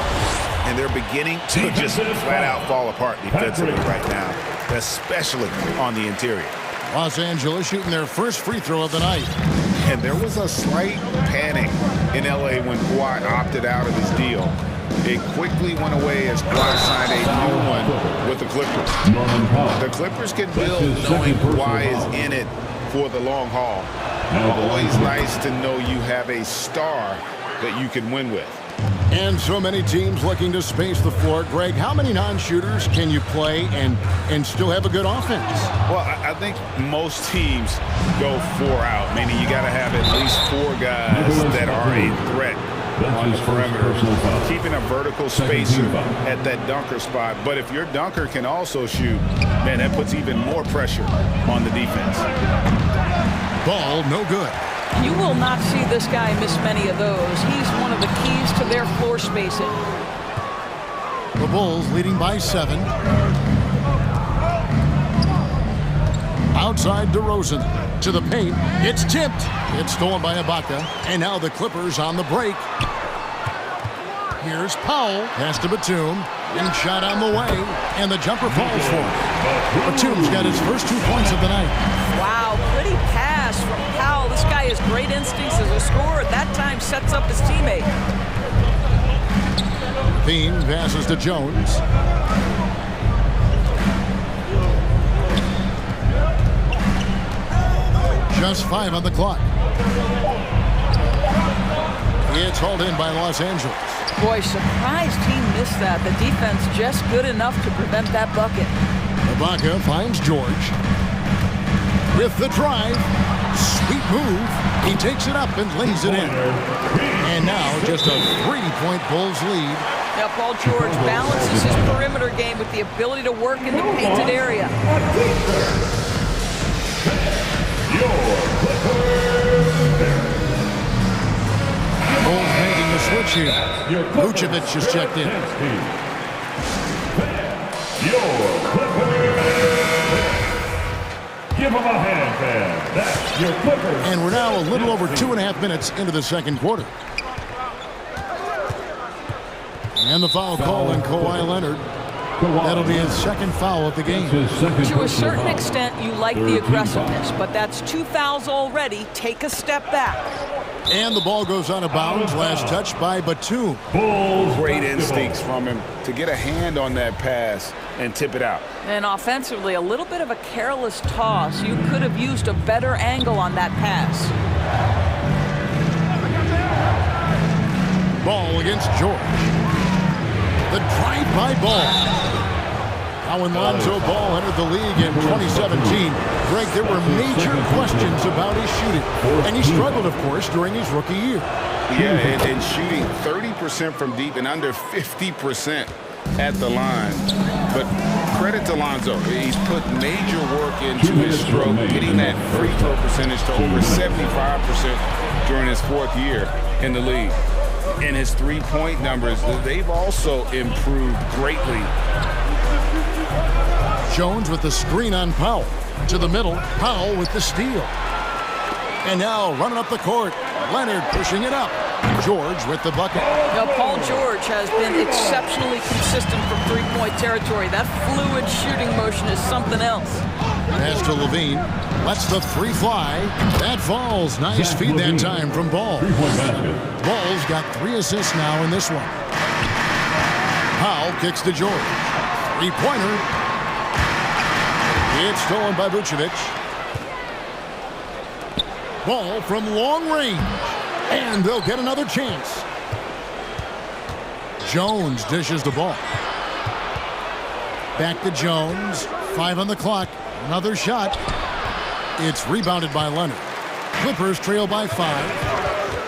Speaker 3: And they're beginning to just flat out fall apart defensively right now, especially on the interior.
Speaker 1: Los Angeles shooting their first free throw of the night.
Speaker 3: And there was a slight panic in LA when Kawhi opted out of his deal. It quickly went away as Kawhi signed a new one with the Clippers. The Clippers can build knowing Kawhi is in it for the long haul. Always nice to know you have a star that you can win with.
Speaker 1: And so many teams looking to space the floor. Greg, how many non-shooters can you play and still have a good offense?
Speaker 3: Well, I think most teams go 4 out, meaning you got to have at least 4 guys that are a threat on the perimeter, keeping a vertical spacer at that dunker spot. But if your dunker can also shoot, man, that puts even more pressure on the defense.
Speaker 1: Ball, no good.
Speaker 12: You will not see this guy miss many of those. He's one of the keys to their floor spacing.
Speaker 1: The Bulls leading by 7. Outside DeRozan to the paint. It's tipped. It's stolen by Ibaka. And now the Clippers on the break. Here's Powell. Pass to Batum. And shot on the way. And the jumper falls for him. Batum's got his first 2 points of the night.
Speaker 12: Wow, pretty pass from Powell. This guy has great instincts as a scorer. At that time, sets up his teammate.
Speaker 1: Bean passes to Jones. Just 5 on the clock. It's hauled in by Los Angeles.
Speaker 12: Boy, surprised he missed that. The defense just good enough to prevent that bucket.
Speaker 1: Ibaka finds George. With the drive. Sweet move. He takes it up and lays it in. And now just a 3-point Bulls lead.
Speaker 12: Now Paul George balances his perimeter game with the ability to work in the painted area.
Speaker 1: Bulls making the switch here. Vucevic is checked in.
Speaker 5: Give him a hand, fans. That's your Clippers.
Speaker 1: And we're now a little over 2.5 minutes into the second quarter. And the foul call on Kawhi Leonard. That'll be his second foul of the game.
Speaker 12: To a certain extent, you like the aggressiveness, but that's 2 fouls already. Take a step back.
Speaker 1: And the ball goes out of bounds. Last touch by Batum.
Speaker 2: Great instincts from him to get a hand on that pass and tip it out.
Speaker 12: And offensively, a little bit of a careless toss. You could have used a better angle on that pass.
Speaker 1: Ball against George. The drive-by Ball. Now when Lonzo Ball entered the league in 2017, Greg, there were major questions about his shooting. And he struggled, of course, during his rookie year.
Speaker 2: Yeah, and shooting 30% from deep and under 50% at the line. But credit to Lonzo. He's put major work into his stroke, getting that free throw percentage to over 75% during his 4th year in the league. And his three-point numbers, they've also improved greatly.
Speaker 1: Jones with the screen on Powell. To the middle, Powell with the steal. And now running up the court, Leonard pushing it up. George with the bucket.
Speaker 12: Now, Paul George has been exceptionally consistent from three-point territory. That fluid shooting motion is something else.
Speaker 1: Pass to Levine. Lets the three fly. That falls. Nice feed that time from Ball. Ball's got 3 assists now in this one. Powell kicks to George. Three-pointer. It's stolen by Vucevic. Ball from long range. And they'll get another chance. Jones dishes the ball. Back to Jones. 5 on the clock. Another shot. It's rebounded by Leonard. Clippers trail by 5.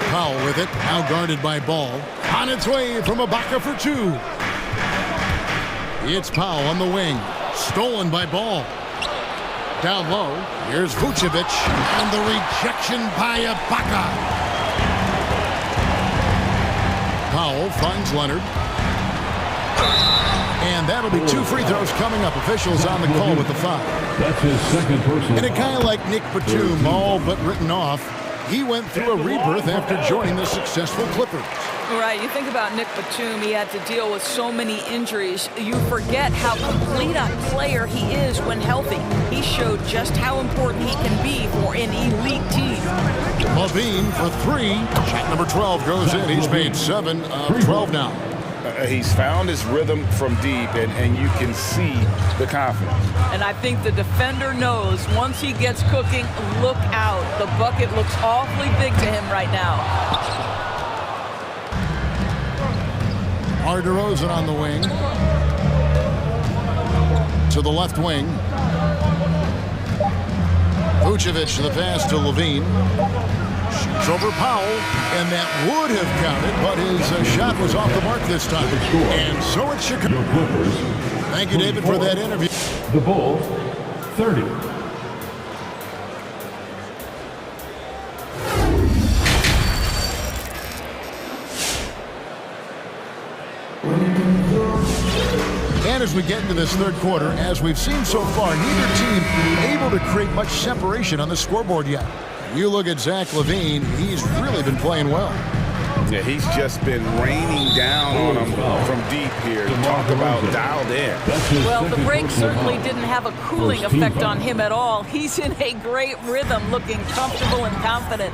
Speaker 1: Powell with it. Now guarded by Ball. On its way from Ibaka for 2. It's Powell on the wing. Stolen by Ball. Down low. Here's Vucevic. And the rejection by Ibaka. Powell finds Leonard. And that'll be 2 free throws coming up. Officials on the call with the foul.
Speaker 5: That's his second personal.
Speaker 1: And a guy like Nick Batum, all but written off, he went through a rebirth after joining the successful Clippers.
Speaker 12: Right, you think about Nick Batum, he had to deal with so many injuries. You forget how complete a player he is when healthy. He showed just how important he can be for an elite team.
Speaker 1: Levine for 3. Shot number 12 goes in. He's made 7 of 12 now.
Speaker 2: He's found his rhythm from deep, and you can see the confidence.
Speaker 12: And I think the defender knows once he gets cooking, look out. The bucket looks awfully big to him right now.
Speaker 1: DeRozan on the wing. To the left wing. Vucevic the pass to Levine. Shoots over Powell, and that would have counted, but his shot was off the mark this time. And so it's Chicago. Thank you, David, for that interview.
Speaker 5: The Bulls, 30.
Speaker 1: And as we get into this third quarter, as we've seen so far, neither team able to create much separation on the scoreboard yet. You look at Zach LaVine, he's really been playing well.
Speaker 2: Yeah, he's just been raining down on him from deep here. Talk about dialed in.
Speaker 12: Well, the break certainly didn't have a cooling effect on him at all. He's in a great rhythm, looking comfortable and confident.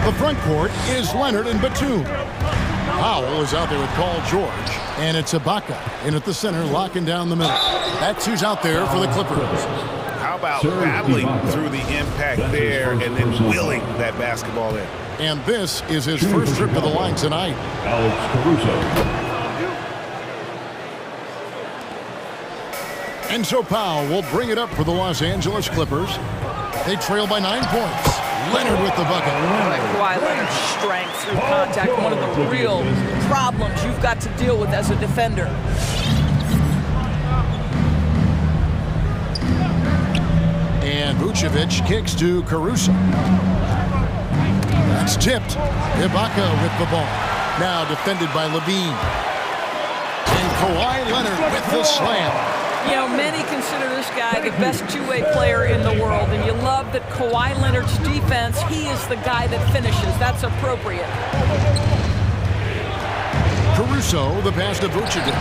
Speaker 1: The front court is Leonard and Batum. Powell is out there with Paul George, and it's Ibaka in at the center, locking down the middle. That's who's out there for the Clippers.
Speaker 2: How
Speaker 3: about battling through the impact there and then willing that basketball in.
Speaker 1: And this is his first trip to the line tonight.
Speaker 5: Alex Caruso.
Speaker 1: And so Powell will bring it up for the Los Angeles Clippers. They trail by 9 points. Leonard with the bucket.
Speaker 12: Kawhi Leonard's strength through contact, one of the real problems you've got to deal with as a defender.
Speaker 1: And Vucevic kicks to Caruso. That's tipped. Ibaka with the ball. Now defended by Levine. And Kawhi Leonard with the slam.
Speaker 12: You know, many consider this guy the best two-way player in the world, and you love that Kawhi Leonard's defense, he is the guy that finishes. That's appropriate.
Speaker 1: Caruso, the pass to Vucevic.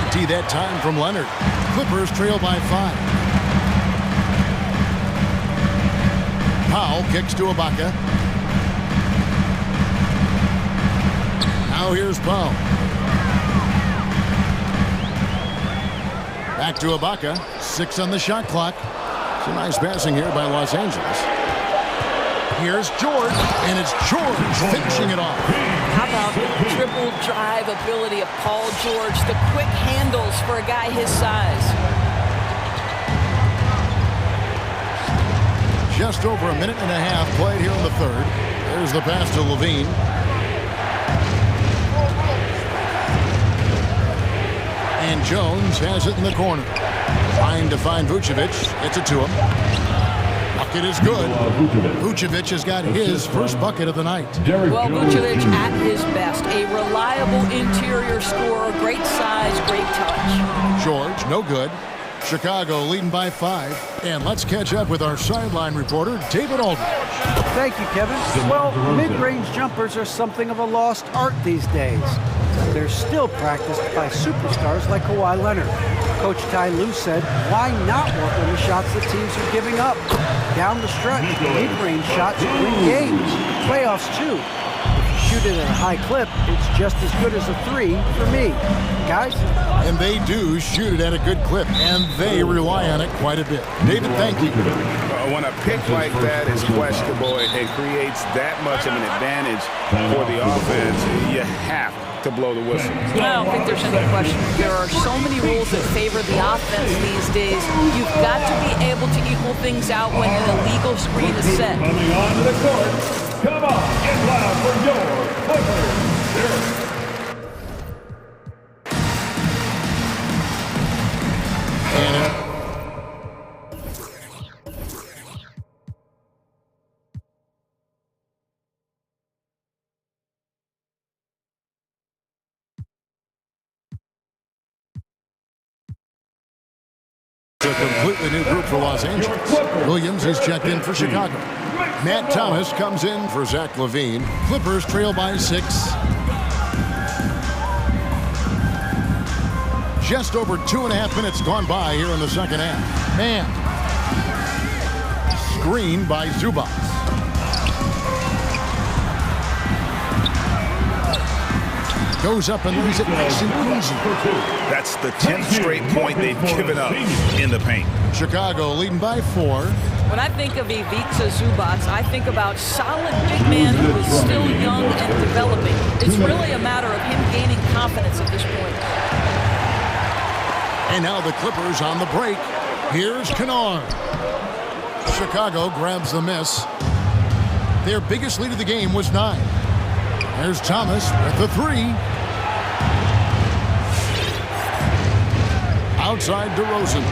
Speaker 1: Empty that time from Leonard. Clippers trail by 5. Powell kicks to Ibaka. Now here's Powell. Back to Ibaka. 6 on the shot clock. Some nice passing here by Los Angeles. Here's George, and it's George finishing it off.
Speaker 12: How about the dribble drive ability of Paul George, the quick handles for a guy his size.
Speaker 1: Just over a minute and a half played here in the third. There's the pass to Levine. And Jones has it in the corner. Trying to find Vucevic. Gets it to him. Bucket is good. Vucevic has got his first bucket of the night.
Speaker 12: Well, Vucevic at his best. A reliable interior scorer. Great size, great touch.
Speaker 1: George, no good. Chicago leading by 5. And let's catch up with our sideline reporter, David Aldridge.
Speaker 6: Thank you, Kevin. Well, mid-range jumpers are something of a lost art these days. They're still practiced by superstars like Kawhi Leonard. Coach Ty Lue said, why not work on the shots that teams are giving up? Down the stretch, mid-range shots win games, playoffs too. If you shoot it at a high clip, it's just as good as a 3 for me. Guys?
Speaker 1: And they do shoot it at a good clip, and they rely on it quite a bit. David, thank you.
Speaker 3: When a pick like that is questionable, it creates that much of an advantage for the offense. You have to blow the whistle.
Speaker 12: I don't think there's any question. There are so many rules that favor the offense these days. You've got to be able to equal things out when an illegal screen is set.
Speaker 5: Coming on to the court. Come on, get loud for your Clippers.
Speaker 1: A completely new group for Los Angeles. Williams is checked in for Chicago. Matt Thomas comes in for Zach LaVine. Clippers trail by 6. Just over 2.5 minutes gone by here in the second half. Man. Screen by Zubac. Goes up and leaves it nice and easy.
Speaker 3: That's the 10th straight point they've given up in the paint.
Speaker 1: Chicago leading by 4.
Speaker 12: When I think of Ivica Zubac, I think about solid big man who is still young and developing. It's really a matter of him gaining confidence at this point.
Speaker 1: And now the Clippers on the break. Here's Kennard. Chicago grabs the miss. Their biggest lead of the game was 9. There's Thomas with the 3. Outside DeRozan.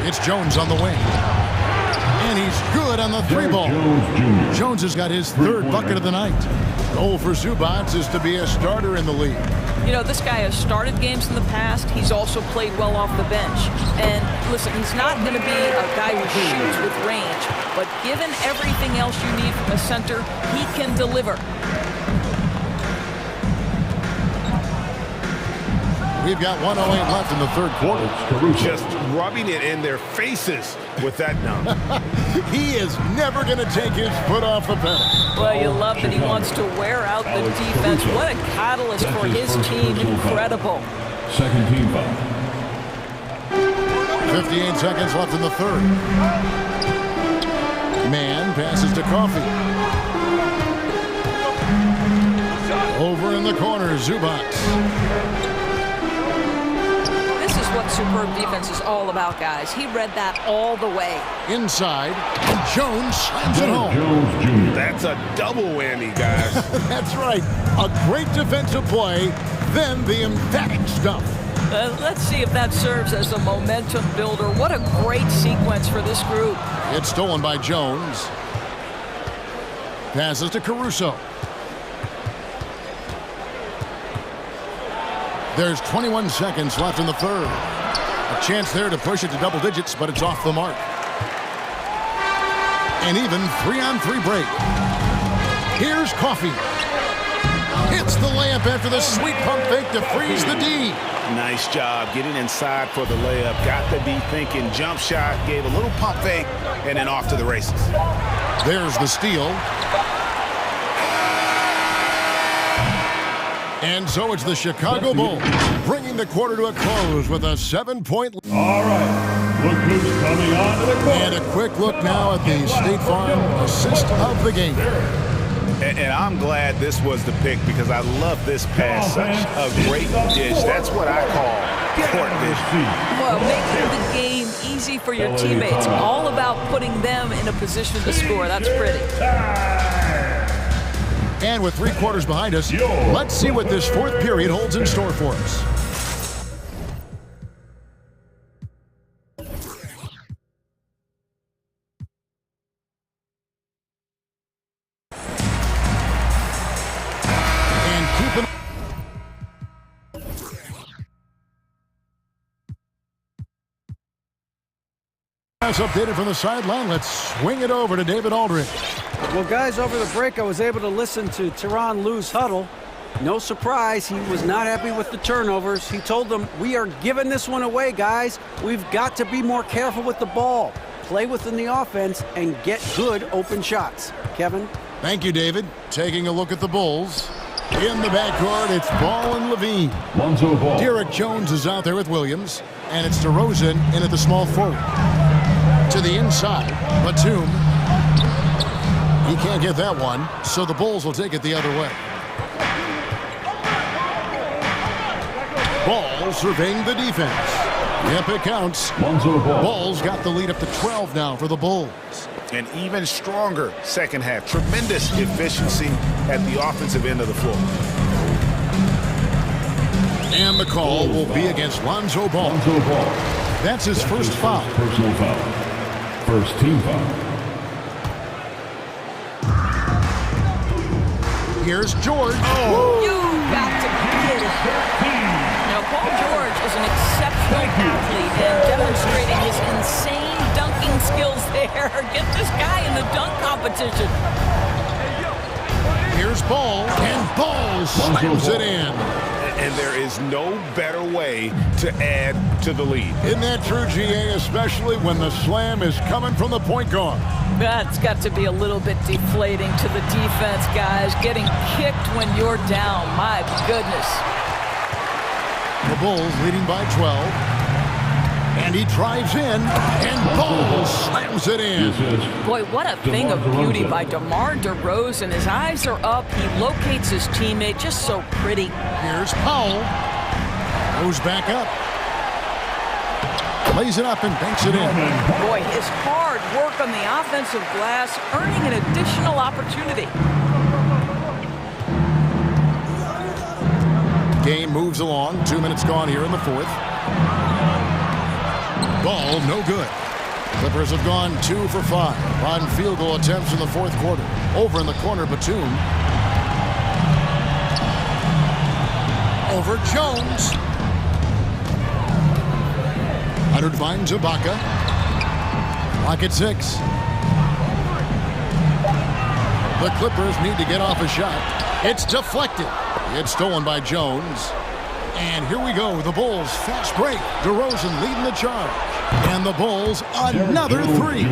Speaker 1: It's Jones on the wing. And he's good on the 3-ball. Jones has got his 3rd bucket of the night. Goal for Zubac is to be a starter in the league.
Speaker 12: You know, this guy has started games in the past. He's also played well off the bench. And listen, he's not going to be a guy who shoots with range. But given everything else you need from a center, he can deliver.
Speaker 1: We've got 1:08 left in the third quarter.
Speaker 3: Just rubbing it in their faces with that dunk.
Speaker 1: He is never going to take his foot off the pedal.
Speaker 12: Well, you love that he wants to wear out the defense. What a catalyst for his team. Incredible.
Speaker 5: Second team foul.
Speaker 1: 58 seconds left in the third. Man passes to Coffee. Over in the corner, Zubats.
Speaker 12: This is what superb defense is all about, guys. He read that all the way.
Speaker 1: Inside, Jones slams it home.
Speaker 3: That's a double whammy, guys.
Speaker 1: That's right. A great defensive play, then the emphatic stuff.
Speaker 12: Let's see if that serves as a momentum builder. What a great sequence for this group.
Speaker 1: It's stolen by Jones. Passes to Caruso. There's 21 seconds left in the third. A chance there to push it to double digits, but it's off the mark. An even 3-on-3 break. Here's Coffee. Hits the layup after the sweet pump fake to freeze the D.
Speaker 3: Nice job getting inside for the layup. Got the D thinking jump shot, gave a little pump fake, and then off to the races.
Speaker 1: There's the steal. And so it's the Chicago Bulls bringing the quarter to a close with a 7-point lead.
Speaker 5: All right, look who's coming on to the court.
Speaker 1: And a quick look now at the State Farm assist of the game.
Speaker 3: And I'm glad this was the pick because I love this pass. Such a great dish. That's what I call court vision.
Speaker 12: Well, making the game easy for your teammates. All about putting them in a position to score. That's pretty.
Speaker 1: And with 3 quarters behind us, let's see what this fourth period holds in store for us. Updated from the sideline. Let's swing it over to David Aldridge.
Speaker 6: Well, guys, over the break, I was able to listen to Tyronn Lue's huddle. No surprise, he was not happy with the turnovers. He told them, we are giving this one away, guys. We've got to be more careful with the ball, play within the offense, and get good open shots. Kevin?
Speaker 1: Thank you, David. Taking a look at the Bulls. In the backcourt, it's Ball and Levine. Derek Jones is out there with Williams, and it's DeRozan in at the small forward. To the inside, Batum. He can't get that one, so the Bulls will take it the other way. Ball surveying the defense. Yep, it counts. Bulls got the lead up to 12 now for the Bulls.
Speaker 3: An even stronger second half. Tremendous efficiency at the offensive end of the floor.
Speaker 1: And the call will be against Lonzo Ball. That's his first foul.
Speaker 5: Personal foul. First team foul.
Speaker 1: Here's George.
Speaker 12: Oh. You got to be kidding. Now, Paul George is an exceptional athlete and demonstrating his insane dunking skills there. Get this guy in the dunk competition.
Speaker 1: Here's Ball, and Ball slams it in.
Speaker 3: And there is no better way to add to the lead.
Speaker 1: Isn't that true, GA, especially when the slam is coming from the point guard?
Speaker 12: That's got to be a little bit deflating to the defense, guys. Getting kicked when you're down. My goodness.
Speaker 1: The Bulls leading by 12. And he drives in, and Ball slams it in.
Speaker 12: Boy, what a thing of beauty by DeMar DeRozan. His eyes are up. He locates his teammate just so pretty.
Speaker 1: Here's Powell. Goes back up. Lays it up and banks it in.
Speaker 12: Boy, his hard work on the offensive glass, earning an additional opportunity.
Speaker 1: Game moves along. 2 minutes gone here in the fourth. Ball, no good. Clippers have gone 2 for 5 on field goal attempts in the fourth quarter. Over in the corner, Batum. Over Jones. Hunter finds Ibaka. Lock at 6. The Clippers need to get off a shot. It's deflected. It's stolen by Jones. And here we go, the Bulls fast break. DeRozan leading the charge. And the Bulls another 3.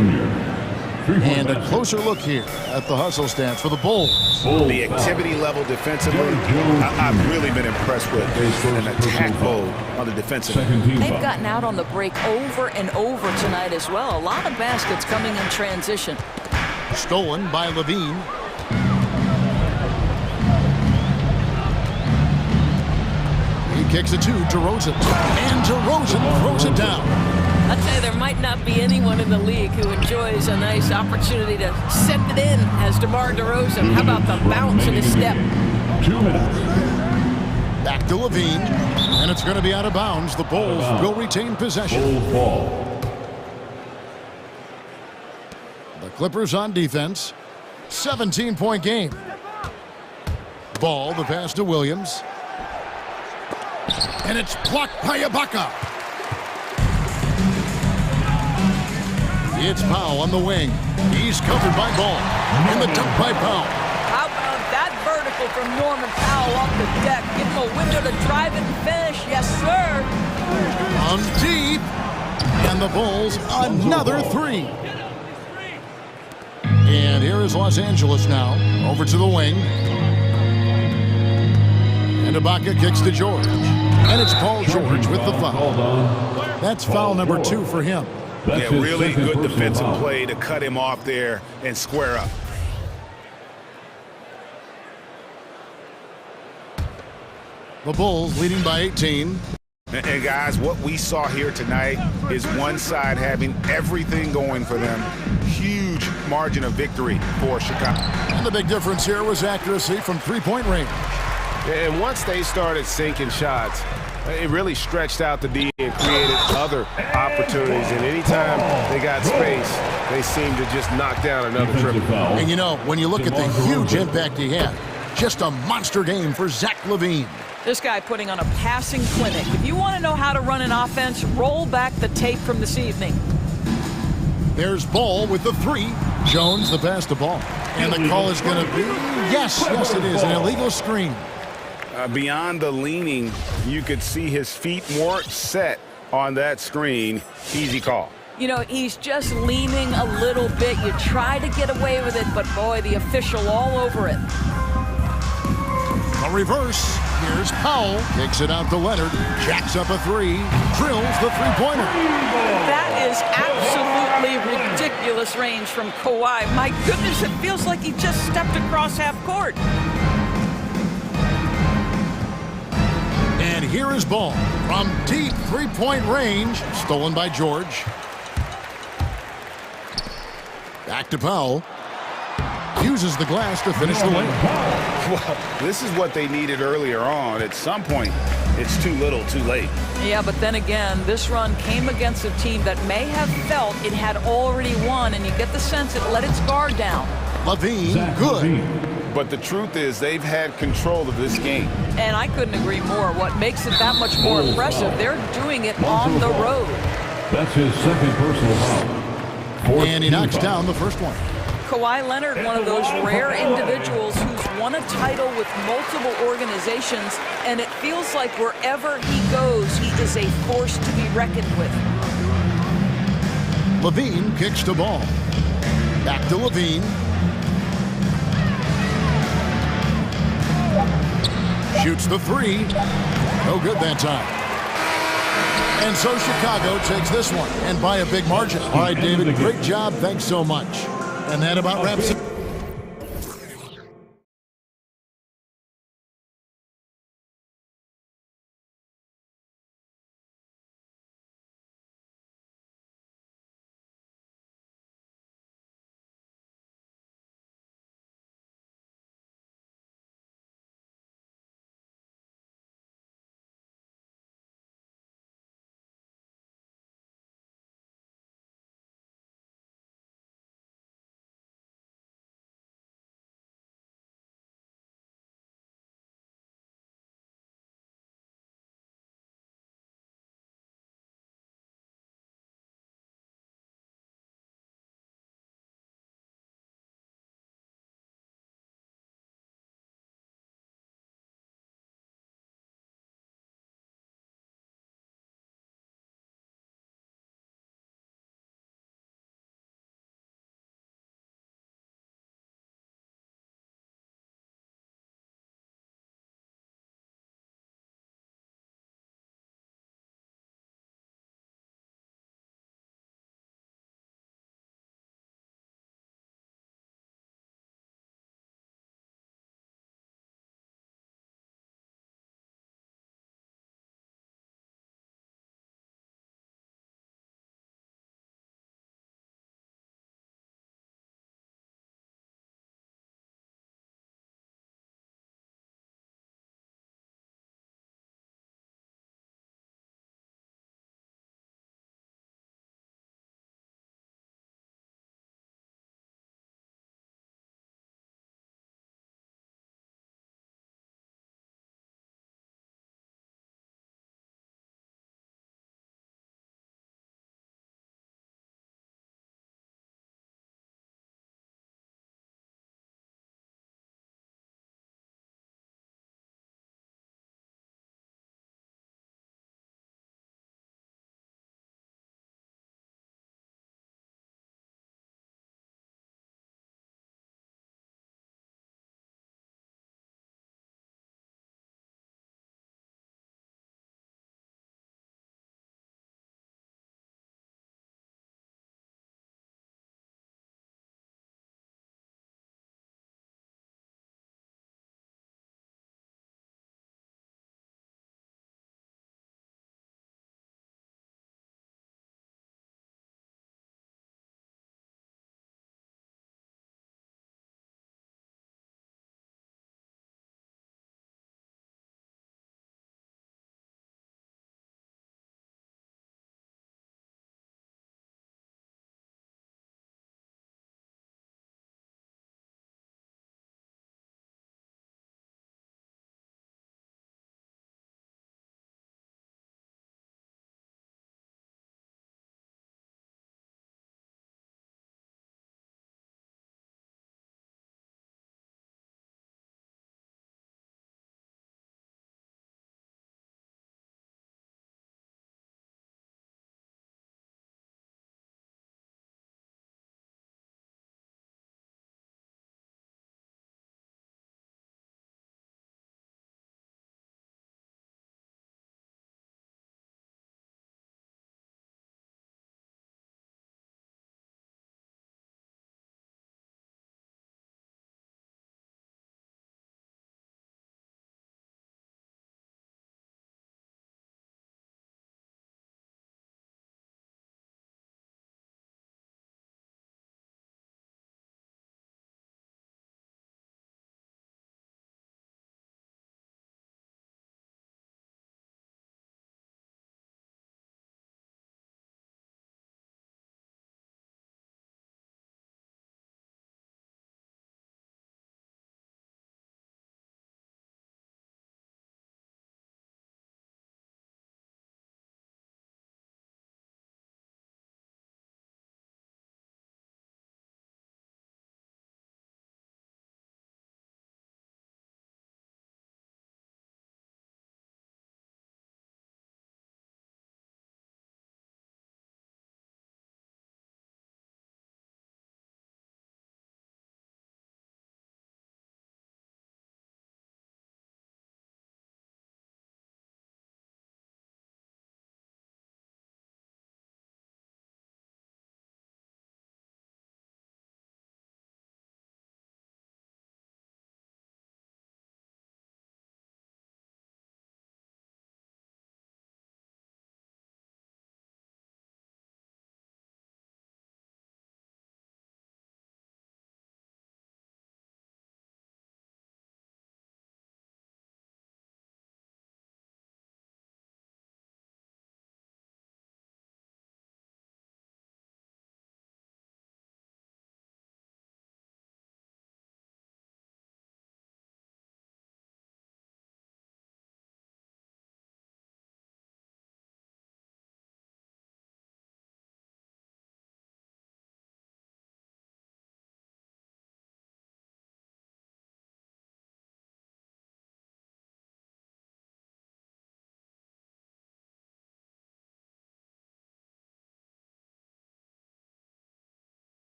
Speaker 1: And a closer look here at the hustle stats for the Bulls.
Speaker 3: The activity level defensively, I've really been impressed with. There's an attack mode on the defensive end.
Speaker 12: They've gotten out on the break over and over tonight as well. A lot of baskets coming in transition.
Speaker 1: Stolen by Levine. He kicks it to DeRozan. And DeRozan throws it down.
Speaker 12: I'd say there might not be anyone in the league who enjoys a nice opportunity to send it in as DeMar DeRozan. How about the bounce in his step?
Speaker 5: 2 minutes.
Speaker 1: Back to Levine. And it's going to be out of bounds. The Bulls will retain possession.
Speaker 5: Bulls ball.
Speaker 1: The Clippers on defense. 17-point game. Ball, the pass to Williams. And it's blocked by Ibaka. It's Powell on the wing. He's covered by Ball. And the dunk by Powell.
Speaker 12: How about that vertical from Norman Powell off the deck? Give him a window to drive it and finish. Yes, sir.
Speaker 1: From deep. And the Bulls, another three. And here is Los Angeles now. Over to the wing. And Ibaka kicks to George. And it's Paul George with the foul. That's foul number 2 for him.
Speaker 3: Yeah, really good defensive play to cut him off there and square up.
Speaker 1: The Bulls leading by 18.
Speaker 3: And guys, what we saw here tonight is one side having everything going for them. Huge margin of victory for Chicago.
Speaker 1: And the big difference here was accuracy from three-point range.
Speaker 2: And once they started sinking shots, it really stretched out the D and created other opportunities. And anytime they got space, they seemed to just knock down another triple.
Speaker 1: And you know, when you look at the huge impact he had, just a monster game for Zach LaVine.
Speaker 12: This guy putting on a passing clinic. If you want to know how to run an offense, roll back the tape from this evening.
Speaker 1: There's Ball with the 3. Jones the pass to Ball. And the call is going to be, yes, it is, an illegal screen.
Speaker 2: Beyond the leaning, you could see his feet more set on that screen. Easy call.
Speaker 12: You know, he's just leaning a little bit. You try to get away with it, but boy, the official all over it.
Speaker 1: A reverse. Here's Powell. Kicks it out to Leonard. Jacks up a 3. Drills the three-pointer.
Speaker 12: That is absolutely ridiculous range from Kawhi. My goodness, it feels like he just stepped across half court.
Speaker 1: And here is Ball from deep three-point range. Stolen by George. Back to Powell. Uses the glass to finish the lane.
Speaker 2: Well, this is what they needed earlier on. At some point, it's too little, too late.
Speaker 12: Yeah, but then again, this run came against a team that may have felt it had already won, and you get the sense it let its guard down.
Speaker 1: LaVine, good.
Speaker 2: But the truth is they've had control of this game.
Speaker 12: And I couldn't agree more. What makes it that much more impressive, they're doing it on the road.
Speaker 5: That's his second personal foul.
Speaker 1: And he knocks down the first one.
Speaker 12: Kawhi Leonard, one of those rare individuals who's won a title with multiple organizations, and it feels like wherever he goes, he is a force to be reckoned with.
Speaker 1: LaVine kicks the ball. Back to LaVine. Shoots the 3. No good that time. And so Chicago takes this one, and by a big margin. All right, David, great job. Thanks so much. And that about wraps it.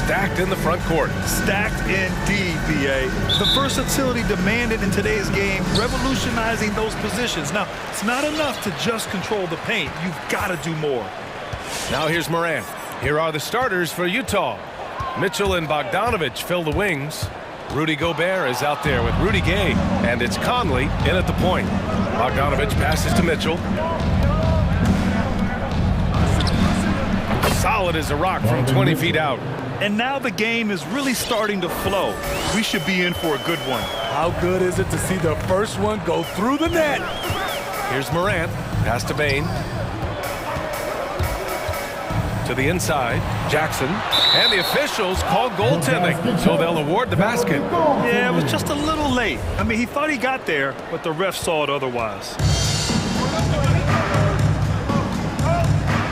Speaker 7: stacked in the front court.
Speaker 8: Stacked indeed, B.A. The versatility demanded in today's game, revolutionizing those positions. Now, it's not enough to just control the paint. You've got to do more.
Speaker 7: Now here's Morant. Here are the starters for Utah. Mitchell and Bogdanovich fill the wings. Rudy Gobert is out there with Rudy Gay, and it's Conley in at the point. Bogdanovich passes to Mitchell. Solid as a rock from 20 feet out.
Speaker 8: And now the game is really starting to flow. We should be in for a good one.
Speaker 4: How good is it to see the first one go through the net?
Speaker 7: Here's Morant. Pass to Bane. To the inside. Jackson. And the officials call goaltending, so they'll award the basket.
Speaker 8: Yeah, it was just a little late. I mean, he thought he got there, but the ref saw it otherwise.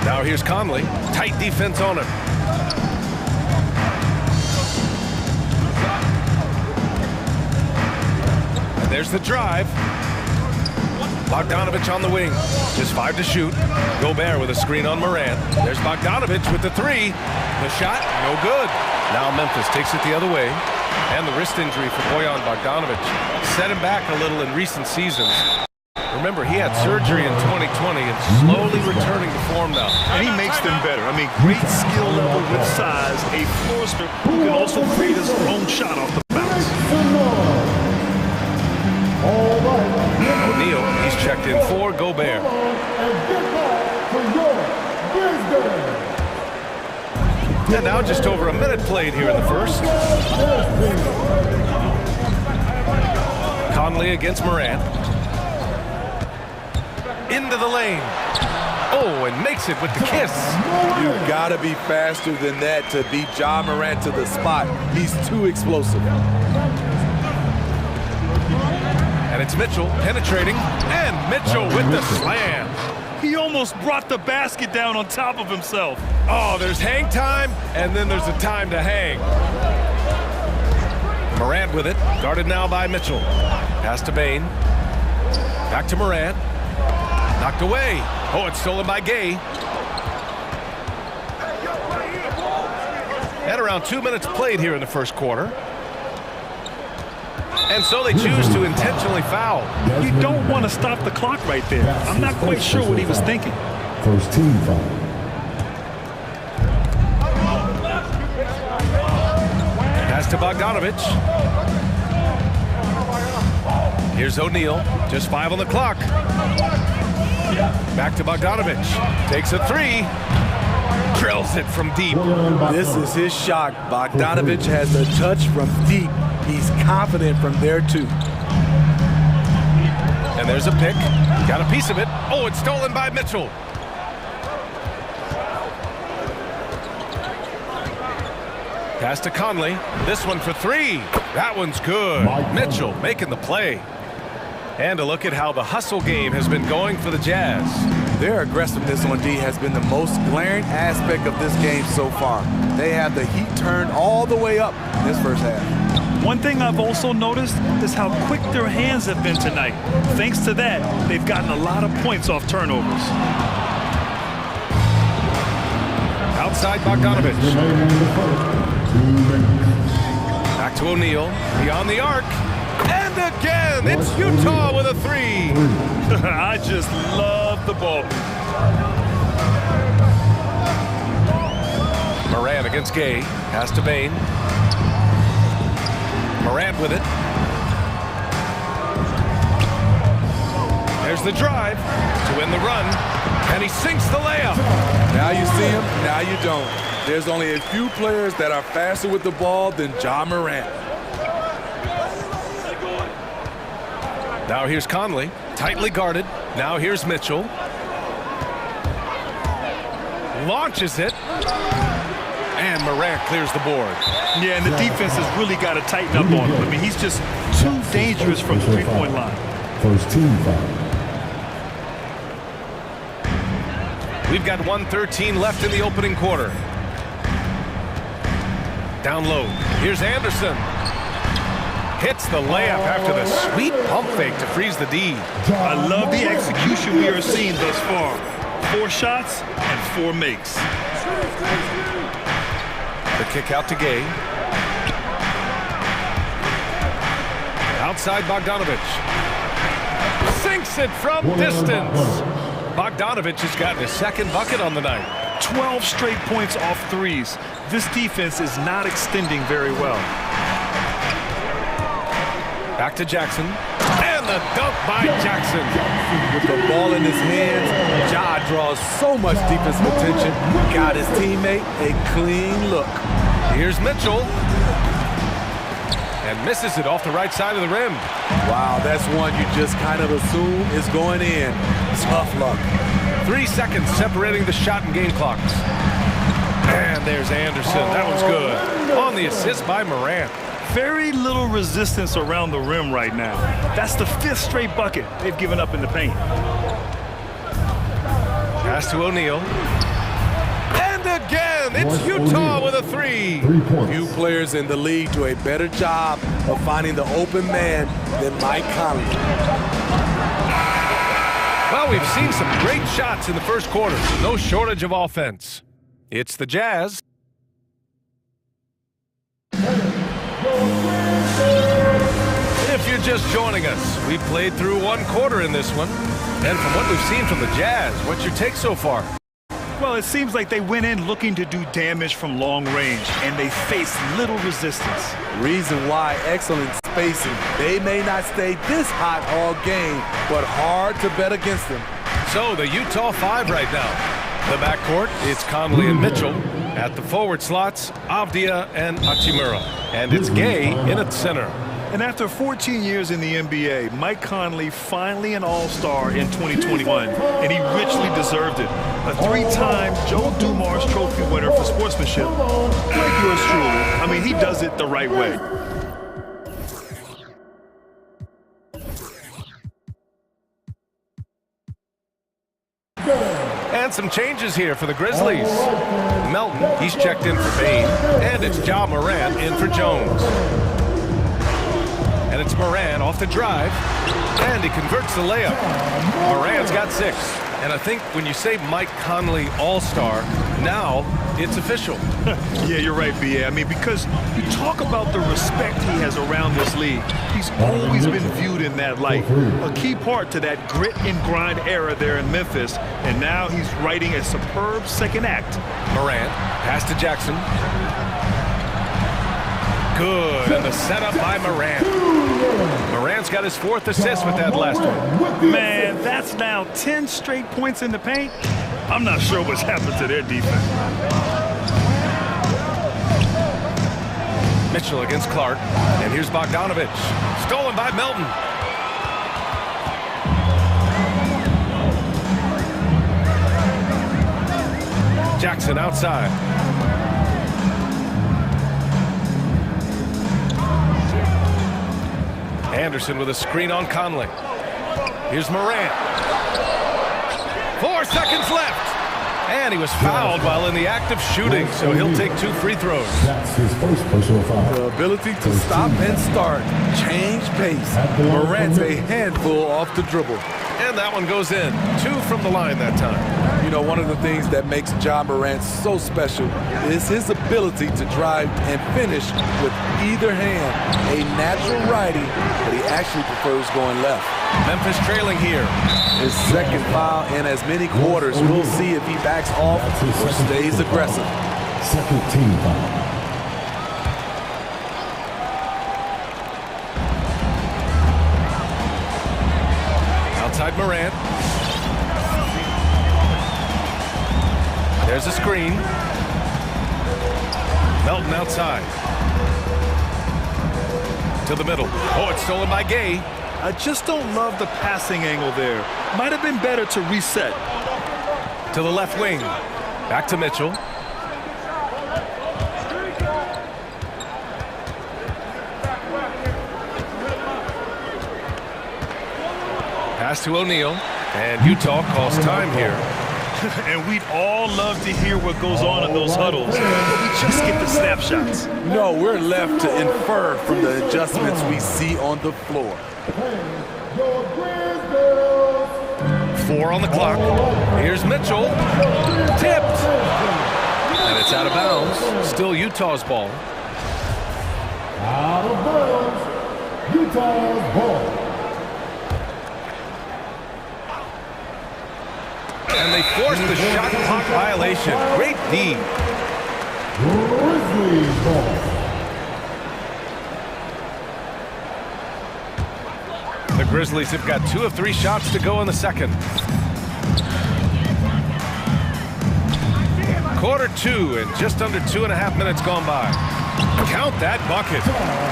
Speaker 7: Now here's Conley. Tight defense on him. And there's the drive. Bogdanovich on the wing. Just 5 to shoot. Gobert with a screen on Morant. There's Bogdanovich with the 3. The shot, no good. Now Memphis takes it the other way. And the wrist injury for Bojan Bogdanovich set him back a little in recent seasons. Remember, he had surgery in 2020 and slowly returning to form now.
Speaker 8: And he makes them better. I mean, great skill level with size. A floor stretcher who can also create his own shot off the bounce.
Speaker 7: O'Neal, he's checked in for Gobert. And now just over a minute played here in the first. Conley against Morant. Into the lane. Oh, and makes it with the kiss.
Speaker 4: You've got to be faster than that to beat Ja Morant to the spot. He's too explosive.
Speaker 7: And it's Mitchell penetrating, and Mitchell with the slam.
Speaker 8: He almost brought the basket down on top of himself.
Speaker 7: Oh, there's hang time, and then there's a time to hang. Morant with it, guarded now by Mitchell. Pass to Bane. Back to Morant. Knocked away. Oh, it's stolen by Gay. And around 2 minutes played here in the first quarter. And so they choose to intentionally foul.
Speaker 8: You don't want to stop the clock right there. I'm not quite sure what he was thinking.
Speaker 5: First team foul.
Speaker 7: Pass to Bogdanovich. Here's O'Neal. Just 5 on the clock. Back to Bogdanovich. Takes a 3. Drills it from deep.
Speaker 4: This is his shot. Bogdanovich has the touch from deep. He's confident from there, too.
Speaker 7: And there's a pick. Got a piece of it. Oh, it's stolen by Mitchell. Pass to Conley. This one for 3. That one's good. Mitchell making the play. And a look at how the hustle game has been going for the Jazz.
Speaker 4: Their aggressiveness on D has been the most glaring aspect of this game so far. They have the heat turned all the way up in this first half.
Speaker 8: One thing I've also noticed is how quick their hands have been tonight. Thanks to that, they've gotten a lot of points off turnovers.
Speaker 7: Outside Bogdanovich. Back to O'Neal. Beyond the arc. And again, it's Utah with a 3.
Speaker 8: I just love the ball.
Speaker 7: Morant against Gay. Pass to Bane. Morant with it. There's the drive to win the run. And he sinks the layup.
Speaker 4: Now you see him, now you don't. There's only a few players that are faster with the ball than Ja Morant.
Speaker 7: Now here's Conley, tightly guarded. Now here's Mitchell. Launches it. And Morant clears the board.
Speaker 8: Yeah, and the defense has really got to tighten up on him. I mean, he's just too dangerous from the three-point line.
Speaker 5: First team foul.
Speaker 7: We've got 1:13 left in the opening quarter. Down low. Here's Anderson. Hits the layup after the sweet pump fake to freeze the D.
Speaker 8: I love the execution we are seeing thus far. 4 shots and 4 makes.
Speaker 7: The kick out to Gay. Outside Bogdanovich. Sinks it from distance. Bogdanovich has gotten his second bucket on the night.
Speaker 8: 12 straight points off threes. This defense is not extending very well.
Speaker 7: Back to Jackson. And the dunk by Jackson.
Speaker 4: With the ball in his hands, Ja draws so much defensive attention. Got his teammate a clean look.
Speaker 7: Here's Mitchell. And misses it off the right side of the rim.
Speaker 4: Wow, that's one you just kind of assume is going in. Tough luck.
Speaker 7: 3 seconds separating the shot and game clocks. And there's Anderson. That was good. On the assist by Morant.
Speaker 8: Very little resistance around the rim right now. That's the 5th straight bucket they've given up in the paint.
Speaker 7: Pass to O'Neal. And again, it's Utah with a 3.
Speaker 4: Few players in the league do a better job of finding the open man than Mike Conley.
Speaker 7: Well, we've seen some great shots in the first quarter. No shortage of offense. It's the Jazz. If you're just joining us, we played through 1 quarter in this one. And from what we've seen from the Jazz, what's your take so far?
Speaker 8: Well, it seems like they went in looking to do damage from long range, and they faced little resistance.
Speaker 4: Reason why: excellent spacing. They may not stay this hot all game, but hard to bet against them.
Speaker 7: So the Utah 5 right now. The backcourt, it's Conley and Mitchell. At the forward slots, Avdia and Hachimura. And it's Gay in at center.
Speaker 8: And after 14 years in the NBA, Mike Conley finally an All-Star in 2021, and he richly deserved it. A 3-time Joe Dumars Trophy winner for sportsmanship, like yours truly. I mean, he does it the right way.
Speaker 7: And some changes here for the Grizzlies. Melton, he's checked in for Bain. And it's Ja Morant in for Jones. And it's Morant off the drive. And he converts the layup. Morant's got 6. And I think when you say Mike Conley All-Star, now it's official.
Speaker 8: Yeah, you're right, B.A. I mean, because you talk about the respect he has around this league. He's always been viewed in that light. A key part to that grit and grind era there in Memphis. And now he's writing a superb second act.
Speaker 7: Morant, pass to Jackson. Good, and the setup by Morant. Morant's got his 4th assist with that last one.
Speaker 8: Man, that's now 10 straight points in the paint. I'm not sure what's happened to their defense.
Speaker 7: Mitchell against Clark, and here's Bogdanovich. Stolen by Melton. Jackson outside. Anderson with a screen on Conley. Here's Morant. 4 seconds left. And he was fouled while in the act of shooting, so he'll take 2 free throws.
Speaker 5: That's his first personal foul.
Speaker 4: The ability to stop and start, change pace. Morant's a handful off the dribble.
Speaker 7: And that one goes in. 2 from the line that time.
Speaker 4: You know, one of the things that makes Ja Morant so special is his ability to drive and finish with either hand. A natural righty, but he actually prefers going left.
Speaker 7: Memphis trailing here.
Speaker 4: His second foul in as many quarters. We'll see if he backs off or stays aggressive.
Speaker 5: Second team foul.
Speaker 7: Outside Morant. There's a screen. Melton outside. To the middle. Oh, it's stolen by Gay.
Speaker 8: I just don't love the passing angle there. Might have been better to reset.
Speaker 7: To the left wing. Back to Mitchell. Pass to O'Neal. And Utah calls time here.
Speaker 8: And we'd all love to hear what goes on in those huddles. But we just get the snapshots.
Speaker 4: No, we're left to infer from the adjustments we see on the floor.
Speaker 7: 4 on the clock. Here's Mitchell. Tipped. And it's out of bounds. Still Utah's ball.
Speaker 5: Out of bounds. Utah's ball.
Speaker 7: And they forced the shot clock violation. Great D.
Speaker 5: Grizzlies ball.
Speaker 7: The Grizzlies have got 2 of 3 shots to go in the second. Quarter 2 and just under 2.5 minutes gone by. Count that bucket.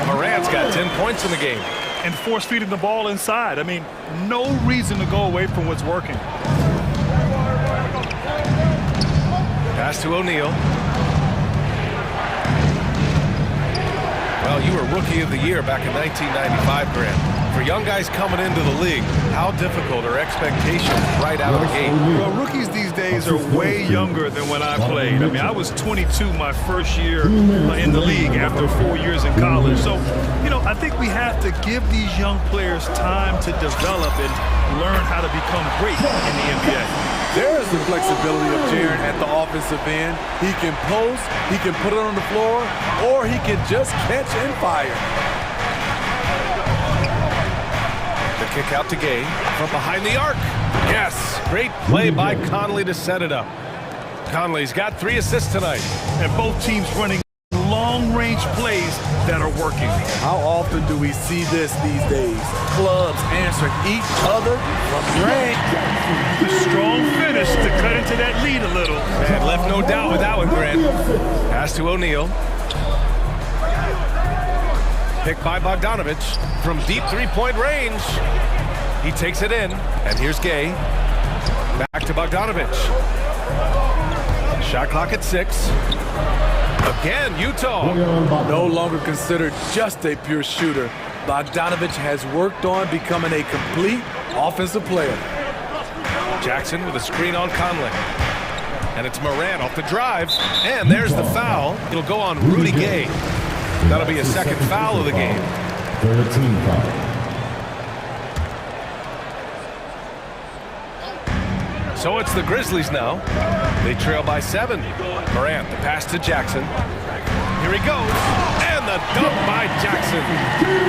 Speaker 7: Morant's got 10 points in the game.
Speaker 8: And force feeding the ball inside. I mean, no reason to go away from what's working.
Speaker 7: Pass to O'Neal. Well, you were Rookie of the Year back in 1995, Grant. For young guys coming into the league, how difficult are expectations right out of the gate?
Speaker 8: Well, rookies these days are way younger than when I played. I mean, I was 22 my first year in the league after 4 years in college. So, you know, I think we have to give these young players time to develop and learn how to become great in the NBA.
Speaker 4: There's the flexibility of Jaren at the offensive end. He can post, he can put it on the floor, or he can just catch and fire.
Speaker 7: The kick out to Gay from behind the arc. Yes, great play by Conley to set it up. Conley's got 3 assists tonight.
Speaker 8: And both teams running long-range plays that are working.
Speaker 4: How often do we see this these days? Clubs answering each other from range.
Speaker 8: The strong finish to cut into that lead a little.
Speaker 7: And left no doubt with that one, Grant. Pass to O'Neal. Picked by Bogdanovich from deep 3-point range. He takes it in, and here's Gay. Back to Bogdanovich. Shot clock at 6. Again, Utah.
Speaker 4: No longer considered just a pure shooter. Bogdanovich has worked on becoming a complete offensive player.
Speaker 7: Jackson with a screen on Conley. And it's Morant off the drive. And there's the foul. It'll go on Rudy Gay. That'll be a second foul of the game.
Speaker 5: 13 foul.
Speaker 7: So it's the Grizzlies now. They trail by 7. Morant, the pass to Jackson. Here he goes. And the dunk by Jackson.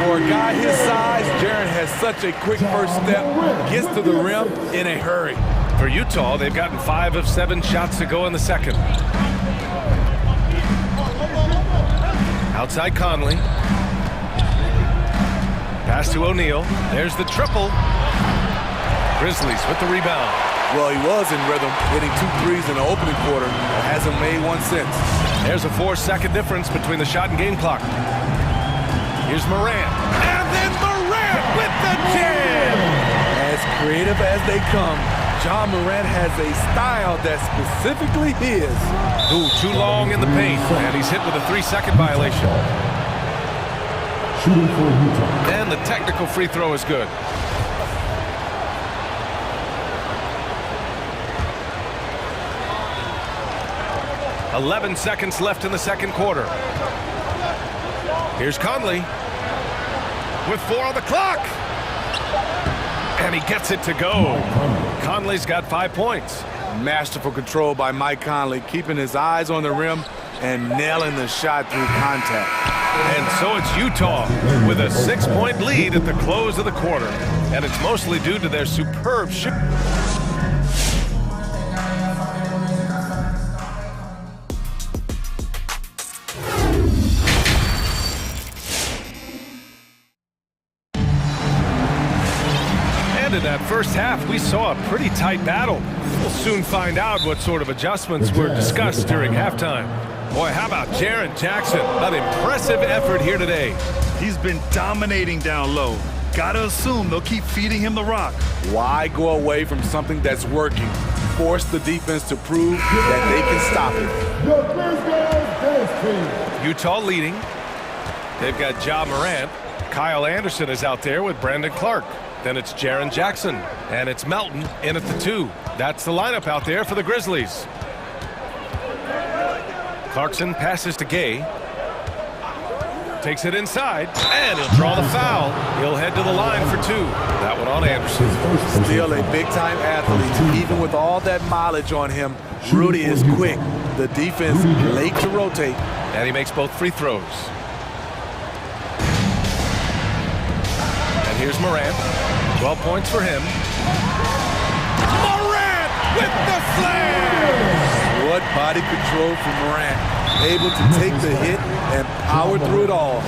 Speaker 4: For a guy his size, Jaren has such a quick first step. Gets to the rim in a hurry.
Speaker 7: For Utah, they've gotten 5 of 7 shots to go in the second. Outside Conley. Pass to O'Neal. There's the triple. Grizzlies with the rebound.
Speaker 4: Well, he was in rhythm, hitting 2 threes in the opening quarter, but hasn't made one since.
Speaker 7: There's a 4-second difference between the shot and game clock. Here's Morant. And then Morant with the jam!
Speaker 4: As creative as they come, John Morant has a style that's specifically his.
Speaker 7: Ooh, too long in the paint, and he's hit with a 3-second violation.
Speaker 5: Shooting for Utah.
Speaker 7: And the technical free throw is good. "11 seconds left in the second quarter. Here's Conley with 4 on the clock. And he gets it to go. Conley's got 5 points.
Speaker 4: Masterful control by Mike Conley, keeping his eyes on the rim and nailing the shot through contact.
Speaker 7: And so it's Utah with a 6-point lead at the close of the quarter. And it's mostly due to their superb shot. In that first half, we saw a pretty tight battle. We'll soon find out what sort of adjustments were discussed during halftime. Boy, how about Jaren Jackson? An impressive effort here today.
Speaker 8: He's been dominating down low. Gotta assume they'll keep feeding him the rock.
Speaker 4: Why go away from something that's working? Force the defense to prove that they can stop it.
Speaker 7: Utah leading. They've got Ja Morant. Kyle Anderson is out there with Brandon Clark. Then it's Jaren Jackson, and it's Melton in at the 2. That's the lineup out there for the Grizzlies. Clarkson passes to Gay. Takes it inside, and he'll draw the foul. He'll head to the line for 2. That one on Anderson.
Speaker 4: Still a big-time athlete. Even with all that mileage on him, Rudy is quick, The defense late to rotate.
Speaker 7: And he makes both free throws. And here's Morant. 12 points for him. Morant with the slam!
Speaker 4: What body control from Morant. Able to take the hit and power through it all.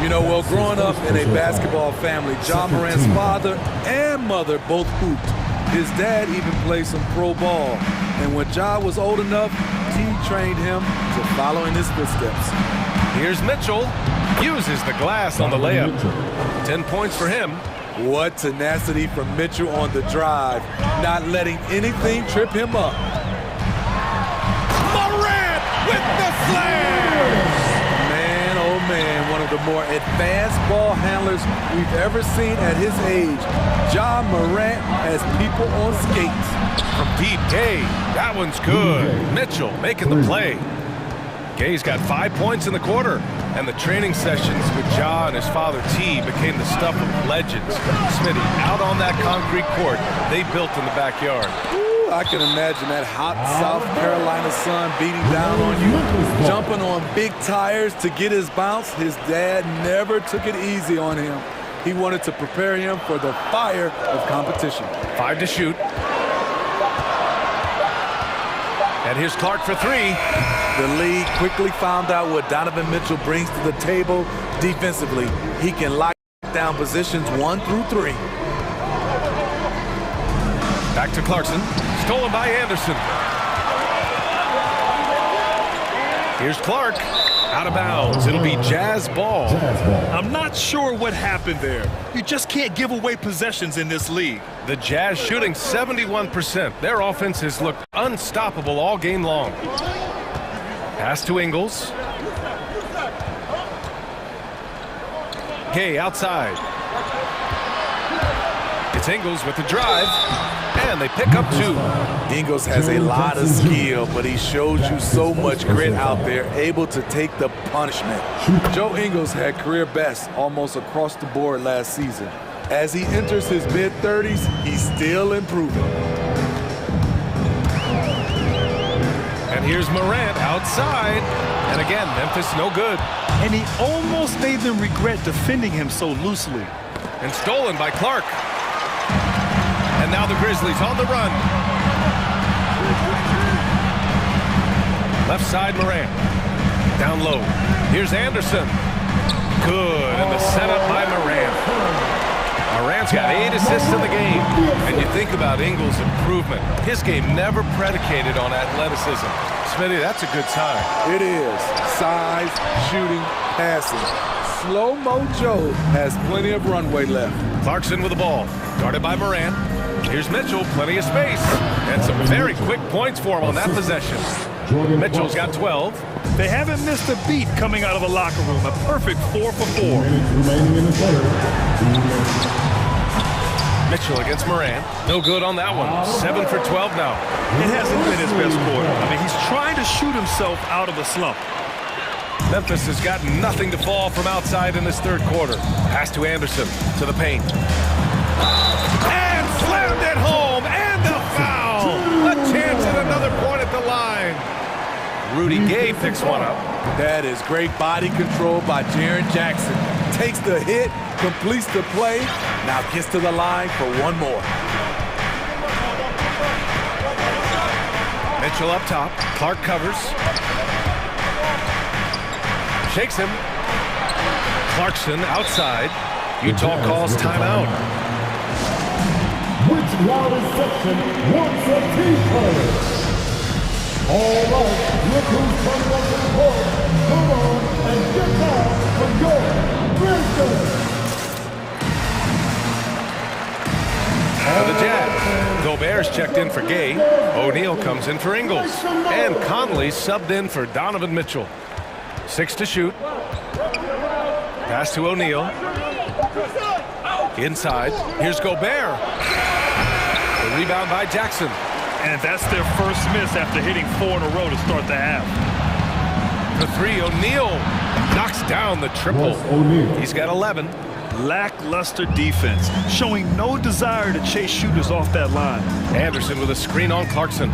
Speaker 4: You know, well, growing up in a basketball family, Ja Morant's father and mother both hooped. His dad even played some pro ball. And when Ja was old enough, he trained him to follow in his footsteps.
Speaker 7: Here's Mitchell. Uses the glass on the layup. 10 points for him.
Speaker 4: What tenacity from Mitchell on the drive. Not letting anything trip him up.
Speaker 7: Morant with the slam!
Speaker 4: Man, oh man, one of the more advanced ball handlers we've ever seen at his age. Ja Morant has people on skates.
Speaker 7: From deep, Gay. That one's good. Mitchell making the play. Gay's got 5 points in the quarter. And the training sessions with Ja and his father T became the stuff of legends. Smitty, out on that concrete court they built in the backyard.
Speaker 4: Ooh, I can imagine that hot South Carolina sun beating down on you, jumping on big tires to get his bounce. His dad never took it easy on him. He wanted to prepare him for the fire of competition.
Speaker 7: 5 to shoot. And here's Clark for 3.
Speaker 4: The league quickly found out what Donovan Mitchell brings to the table defensively. He can lock down positions 1 through 3.
Speaker 7: Back to Clarkson. Stolen by Anderson. Here's Clark. Out of bounds. It'll be Jazz ball.
Speaker 8: I'm not sure what happened there. You just can't give away possessions in this league.
Speaker 7: The Jazz shooting 71%. Their offense has looked unstoppable all game long. Pass to Ingles. Gay outside. It's Ingles with the drive. And they pick up 2.
Speaker 4: Ingles has a lot of skill, but he shows you so much grit out there, able to take the punishment. Joe Ingles had career best almost across the board last season. As he enters his mid-30s, he's still improving.
Speaker 7: And here's Morant outside. And again, Memphis no good.
Speaker 8: And he almost made them regret defending him so loosely.
Speaker 7: And stolen by Clark. And now the Grizzlies on the run. Left side, Morant. Down low. Here's Anderson. Good, and the setup by Morant. Morant's got 8 assists in the game. And you think about Ingles' improvement. His game never predicated on athleticism. Smitty, that's a good sign.
Speaker 4: It is. Size, shooting, passing. Slow-mo Joe has plenty of runway left.
Speaker 7: Clarkson with the ball. Guarded by Morant. Here's Mitchell, plenty of space. And some very quick points for him on that possession. Mitchell's got 12.
Speaker 8: They haven't missed a beat coming out of a locker room. A perfect 4 for 4.
Speaker 7: Mitchell against Morant. No good on that one. 7 for 12 now.
Speaker 8: It hasn't been his best quarter. I mean, he's trying to shoot himself out of a slump.
Speaker 7: Memphis has got nothing to fall from outside in this third quarter. Pass to Anderson, to the paint. And slammed it home, and the foul! A chance at another point at the line. Rudy Gay picks one up.
Speaker 4: That is great body control by Jaren Jackson. Takes the hit, completes the play, now gets to the line for one more.
Speaker 7: Mitchell up top, Clark covers. Shakes him. Clarkson outside. Utah calls timeout.
Speaker 5: Which rally section wants a team player? All right, look who's coming up to the court. Come on and get down for your business.
Speaker 7: For the Jazz, Gobert's checked in for Gay. O'Neal comes in for Ingles. And Conley subbed in for Donovan Mitchell. 6 to shoot. Pass to O'Neal. Inside. Here's Gobert. The rebound by Jackson.
Speaker 8: And that's their first miss after hitting 4 in a row to start the half.
Speaker 7: The 3, O'Neal knocks down the triple. He's got 11.
Speaker 8: Lackluster defense, showing no desire to chase shooters off that line.
Speaker 7: Anderson with a screen on Clarkson.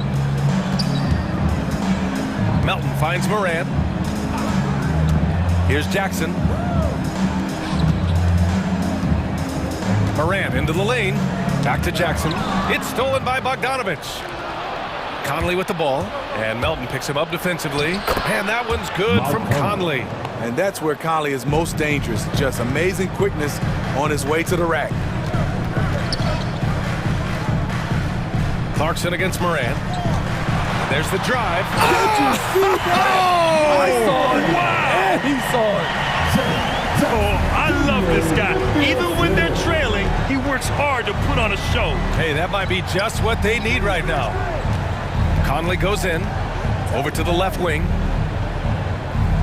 Speaker 7: Melton finds Moran. Here's Jackson. Moran into the lane. Back to Jackson. It's stolen by Bogdanovich. Conley with the ball. And Melton picks him up defensively. And that one's good from Conley.
Speaker 4: And that's where Conley is most dangerous. Just amazing quickness on his way to the rack.
Speaker 7: Clarkson against Moran. There's the drive.
Speaker 5: Did you see that?
Speaker 4: I saw it.
Speaker 5: Wow.
Speaker 4: And he saw it.
Speaker 8: Oh, I love this guy. Even when they're trailing, he works hard to put on a show.
Speaker 7: Hey, that might be just what they need right now. Conley goes in. Over to the left wing.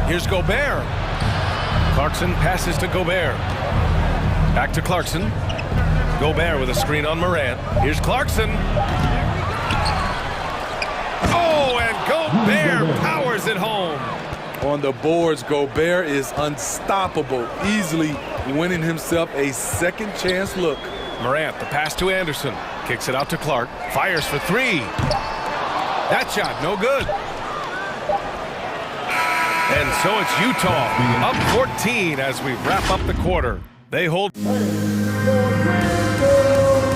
Speaker 7: Here's Gobert. Clarkson passes to Gobert. Back to Clarkson. Gobert with a screen on Moran. Here's Clarkson. Oh, and Gobert powers it home.
Speaker 4: On the boards, Gobert is unstoppable, easily winning himself a second chance look.
Speaker 7: Morant, the pass to Anderson. Kicks it out to Clark. Fires for three. That shot, no good. And so it's Utah, up 14 as we wrap up the quarter. They hold.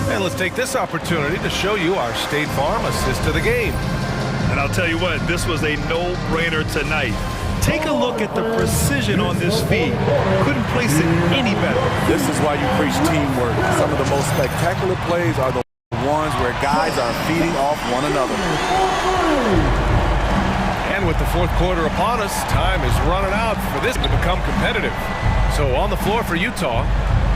Speaker 7: And let's take this opportunity to show you our State Farm assist to the game.
Speaker 8: And I'll tell you what, this was a no-brainer tonight. Take a look at the precision on this feed. Couldn't place it any better.
Speaker 4: This is why you preach teamwork. Some of the most spectacular plays are the ones where guys are feeding off one another.
Speaker 7: And with the fourth quarter upon us, time is running out for this to become competitive. So on the floor for Utah,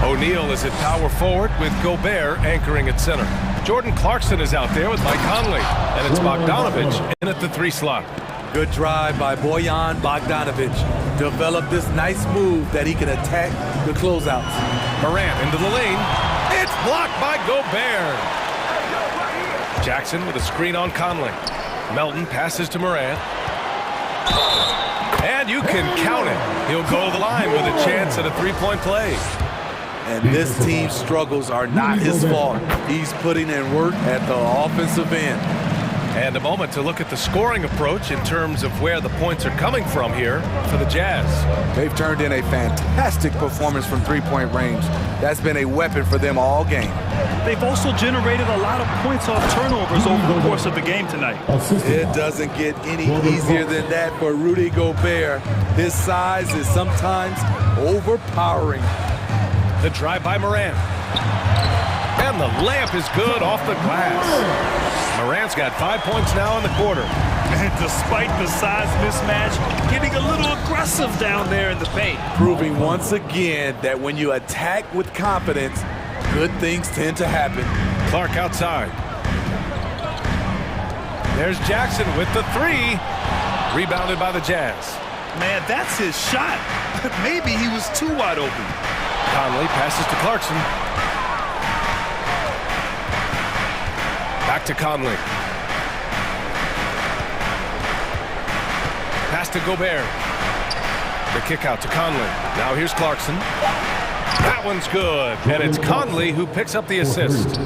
Speaker 7: O'Neal is at power forward with Gobert anchoring at center. Jordan Clarkson is out there with Mike Conley, and it's Bogdanovich in at the 3 slot.
Speaker 4: Good drive by Bojan Bogdanovich. Developed this nice move that he can attack the closeouts.
Speaker 7: Morant into the lane. It's blocked by Gobert. Jackson with a screen on Conley. Melton passes to Morant. And you can count it. He'll go to the line with a chance at a three-point play.
Speaker 4: And this team's struggles are not his fault. He's putting in work at the offensive end.
Speaker 7: And a moment to look at the scoring approach in terms of where the points are coming from here for the Jazz.
Speaker 4: They've turned in a fantastic performance from three-point range. That's been a weapon for them all game.
Speaker 8: They've also generated a lot of points off turnovers over the course of the game tonight.
Speaker 4: It doesn't get any easier than that for Rudy Gobert. His size is sometimes overpowering.
Speaker 7: The drive by Morant. And the layup is good off the glass. Morant's got 5 points now in the quarter.
Speaker 8: And despite the size mismatch, getting a little aggressive down there in the paint.
Speaker 4: Proving once again that when you attack with confidence, good things tend to happen.
Speaker 7: Clark outside. There's Jackson with the 3. Rebounded by the Jazz.
Speaker 8: Man, that's his shot. Maybe he was too wide open.
Speaker 7: Conley passes to Clarkson. Back to Conley. Pass to Gobert. The kick out to Conley. Now here's Clarkson. That one's good. And it's Conley who picks up the assist.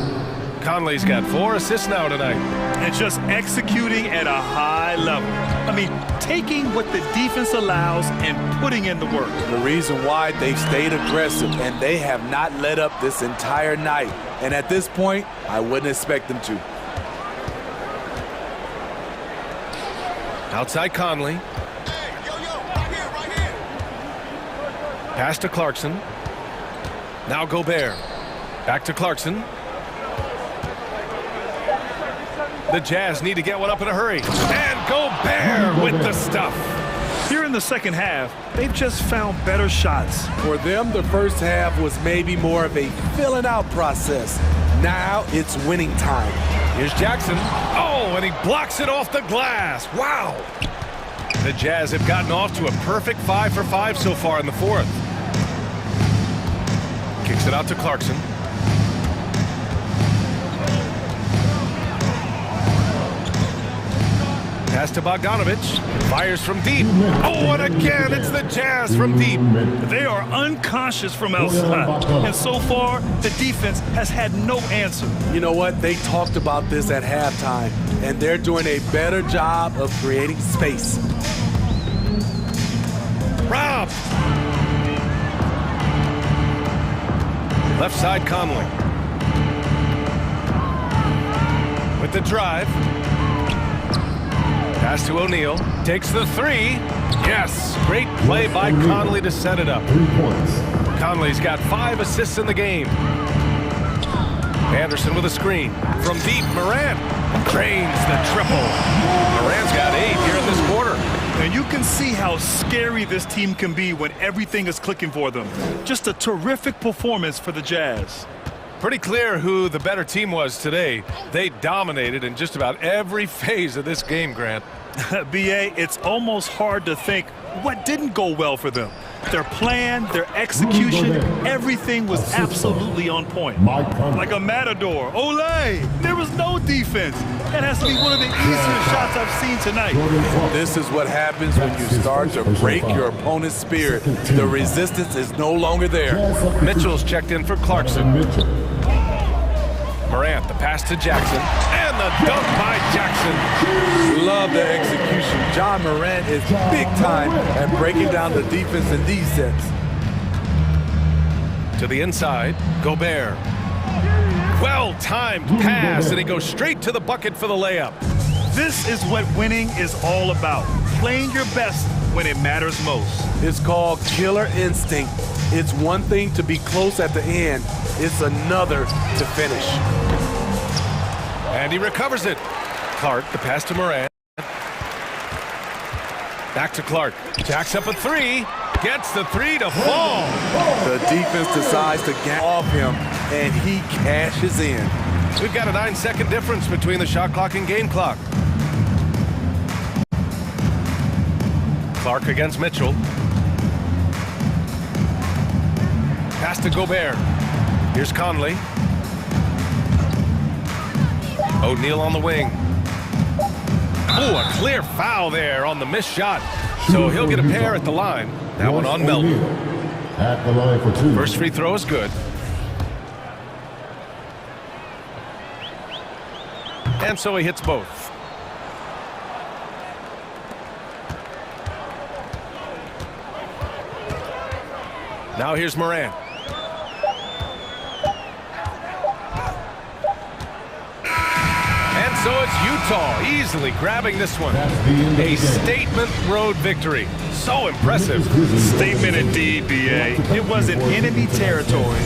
Speaker 7: Conley's got 4 assists now tonight.
Speaker 8: And just executing at a high level. I mean, taking what the defense allows and putting in the work.
Speaker 4: The reason why they've stayed aggressive and they have not let up this entire night. And at this point, I wouldn't expect them to.
Speaker 7: Outside Conley. Pass to Clarkson. Now Gobert. Back to Clarkson. The Jazz need to get one up in a hurry. And Gobert with the stuff.
Speaker 8: Here in the second half, they've just found better shots.
Speaker 4: For them, the first half was maybe more of a filling out process. Now it's winning time.
Speaker 7: Here's Jackson. Oh, and he blocks it off the glass. Wow. The Jazz have gotten off to a perfect 5 for 5 so far in the fourth. Kicks it out to Clarkson. Pass to Bogdanovich. Fires from deep. Oh, and again, it's the Jazz from deep.
Speaker 8: They are unconscious from outside, and so far, the defense has had no answer.
Speaker 4: You know what? They talked about this at halftime, and they're doing a better job of creating space.
Speaker 7: Rob! Left side, Conley. With the drive. Pass to O'Neal. Takes the three. Yes! Great play by Conley to set it up.
Speaker 5: 3 points.
Speaker 7: Conley's got 5 assists in the game. Anderson with a screen. From deep, Morant drains the triple. Morant's got 8 here in this quarter.
Speaker 8: And you can see how scary this team can be when everything is clicking for them. Just a terrific performance for the Jazz.
Speaker 7: Pretty clear who the better team was today. They dominated in just about every phase of this game, Grant.
Speaker 8: BA, it's almost hard to think what didn't go well for them. Their plan, their execution, everything was absolutely on point. Like a matador. Olay! There was no defense. That has to be one of the easier shots I've seen tonight.
Speaker 4: This is what happens when you start to break your opponent's spirit. The resistance is no longer there.
Speaker 7: Mitchell's checked in for Clarkson. Morant, the pass to Jackson. And the dunk by Jackson.
Speaker 4: Love the execution. John Morant is big time at breaking down the defense in these sets.
Speaker 7: To the inside, Gobert. Well-timed pass, and he goes straight to the bucket for the layup.
Speaker 8: This is what winning is all about. Playing your best when it matters most.
Speaker 4: It's called killer instinct. It's one thing to be close at the end. It's another to finish.
Speaker 7: And he recovers it. Clark, the pass to Morant. Back to Clark. Jacks up a three. Gets the three to fall.
Speaker 4: The defense decides to get off him, and he cashes in.
Speaker 7: We've got a 9-second difference between the shot clock and game clock. Clark against Mitchell. Pass to Gobert. Here's Conley. O'Neal on the wing. Oh, a clear foul there on the missed shot. So he'll get a pair at the line. That one on Melton.
Speaker 5: At the line for 2.
Speaker 7: First free throw is good. And so he hits both. Now here's Morant. And so it's Utah easily grabbing this one. A statement road victory. So impressive.
Speaker 8: Statement indeed, BA. It was in enemy territory.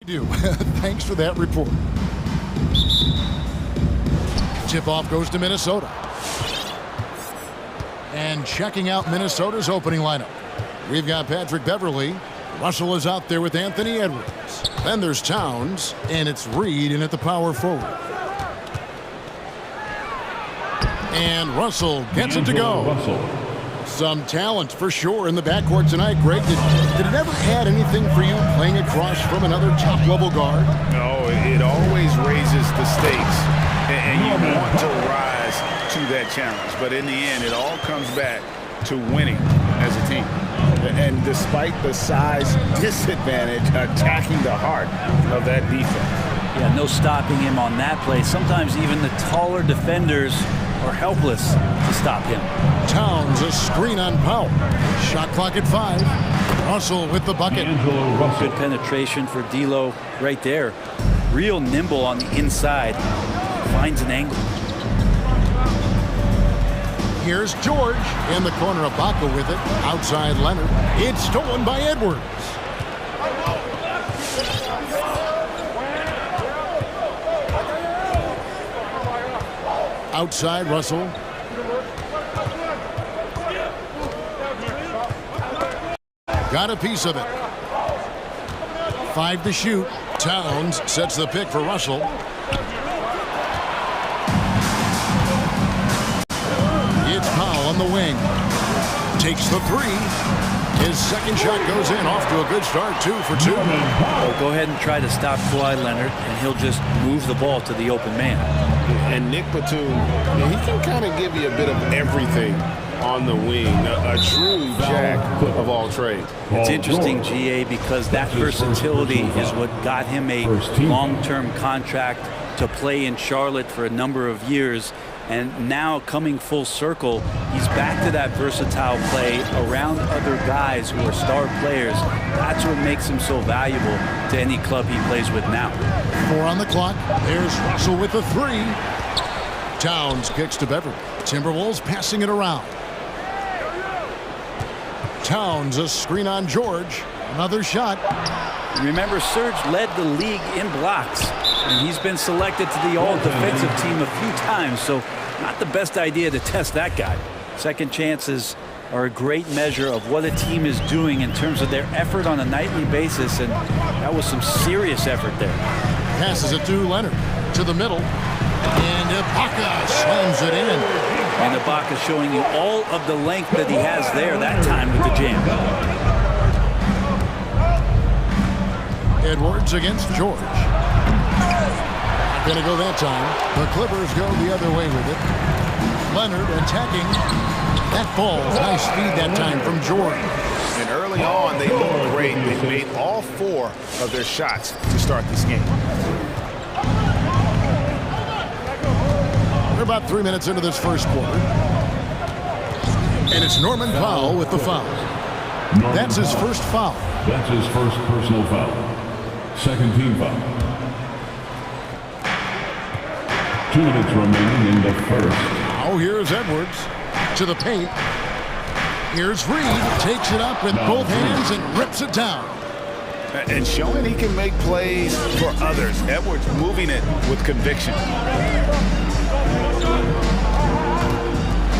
Speaker 1: do. Thanks for that report. Tip-off goes to Minnesota. And checking out Minnesota's opening lineup, we've got Patrick Beverley. Russell is out there with Anthony Edwards. Then there's Towns, and it's Reed in at the power forward. And Russell gets it to go. Some talent for sure in the backcourt tonight. Greg, did it ever add anything for you playing across from another top-level guard?
Speaker 2: No, it always raises the stakes, and you want to rise to that challenge. But in the end, it all comes back to winning as a team. And despite the size disadvantage, attacking the heart of that defense.
Speaker 13: Yeah, no stopping him on that play. Sometimes even the taller defenders are helpless to stop him.
Speaker 1: Towns, a screen on Powell. Shot clock at 5. Russell with the bucket.
Speaker 13: Good penetration for D'Lo right there. Real nimble on the inside. Finds an angle.
Speaker 1: Here's George in the corner. Ibaka with it. Outside Leonard. It's stolen by Edwards. Outside Russell. Got a piece of it. 5 to shoot. Towns sets the pick for Russell. It's Powell on the wing. Takes the 3. His second shot goes in. Off to a good start. 2 for 2.
Speaker 13: Well, go ahead and try to stop Kawhi Leonard, and he'll just move the ball to the open man.
Speaker 2: And Nick Batum, he can kind of give you a bit of everything on the wing. A true jack of all trades.
Speaker 13: It's interesting, GA, because that versatility is what got him a long-term contract to play in Charlotte for a number of years. And now coming full circle, he's back to that versatile play around other guys who are star players. That's what makes him so valuable to any club he plays with now.
Speaker 1: 4 on the clock. There's Russell with the 3. Towns kicks to Beverly. Timberwolves passing it around. Towns, a screen on George. Another shot.
Speaker 13: Remember, Serge led the league in blocks, and he's been selected to the all-defensive team a few times, so not the best idea to test that guy. Second chances are a great measure of what a team is doing in terms of their effort on a nightly basis, and that was some serious effort there.
Speaker 1: Passes it to Leonard, to the middle, and Ibaka slams it in.
Speaker 13: And Ibaka showing you all of the length that he has there that time with the jam.
Speaker 1: Edwards against George. Not gonna go that time. The Clippers go the other way with it. Leonard attacking. That ball, nice feed that time from George.
Speaker 2: And early on, they looked great. They made all 4 of their shots to start this game.
Speaker 1: We're about 3 minutes into this first quarter. And it's Norman Powell with the foul. That's his first foul.
Speaker 5: That's his first personal foul. Second team foul. 2 minutes remaining in the first.
Speaker 1: Now here's Edwards to the paint. Here's Reed. Takes it up with both hands and rips it down.
Speaker 2: And showing he can make plays for others. Edwards moving it with conviction.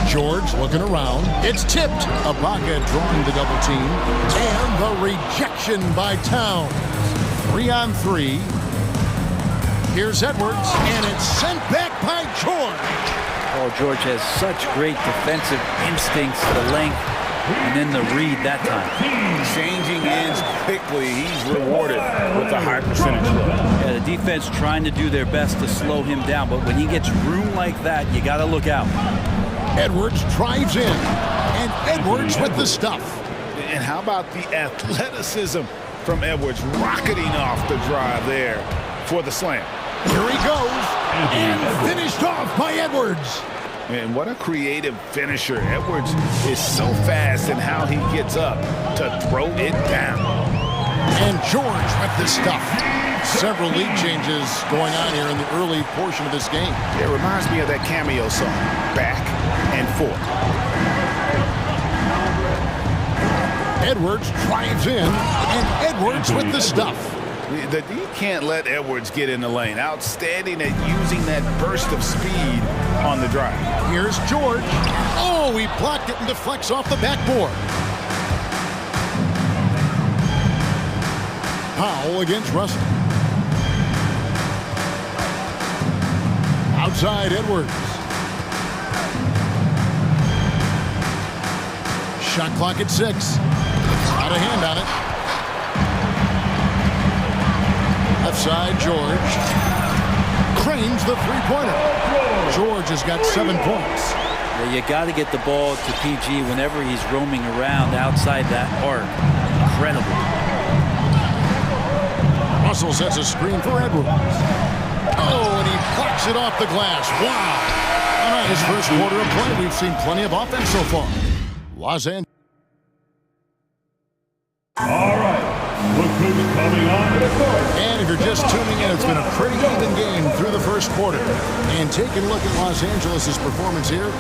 Speaker 1: George looking around. It's tipped. Ibaka drawing the double team. And the rejection by Towns. 3 on 3. Here's Edwards, and it's sent back by George.
Speaker 13: Oh, George has such great defensive instincts, the length, and then the read that time.
Speaker 2: Changing ends quickly. He's rewarded with a high percentage.
Speaker 13: Yeah, the defense trying to do their best to slow him down, but when he gets room like that, you got to look out.
Speaker 1: Edwards drives in, and Edwards with the stuff.
Speaker 2: And how about the athleticism from Edwards rocketing off the drive there for the slam.
Speaker 1: Here he goes, and finished off by Edwards.
Speaker 2: And what a creative finisher. Edwards is so fast in how he gets up to throw it down.
Speaker 1: And George with the stuff. Several league changes going on here in the early portion of this game.
Speaker 2: It reminds me of that cameo song, Back and Forth.
Speaker 1: Edwards drives in, and Edwards with the stuff.
Speaker 3: The D can't let Edwards get in the lane. Outstanding at using that burst of speed on the drive.
Speaker 1: Here's George. Oh, he blocked it and deflects off the backboard. Powell against Russell. Outside Edwards. Shot clock at 6. Out of hand on it. Left side, George. Cranes the three-pointer. George has got 7 points.
Speaker 13: Well, you got to get the ball to PG whenever he's roaming around outside that arc. Incredible.
Speaker 1: Russell sets a screen for Edwards. Oh, and he blocks it off the glass. Wow. All right, his first quarter of play, we've seen plenty of offense so far. Los Angeles.
Speaker 5: All right, look who's coming on.
Speaker 1: And if you're just tuning in, it's been a pretty even game through the first quarter. And taking a look at Los Angeles' performance here,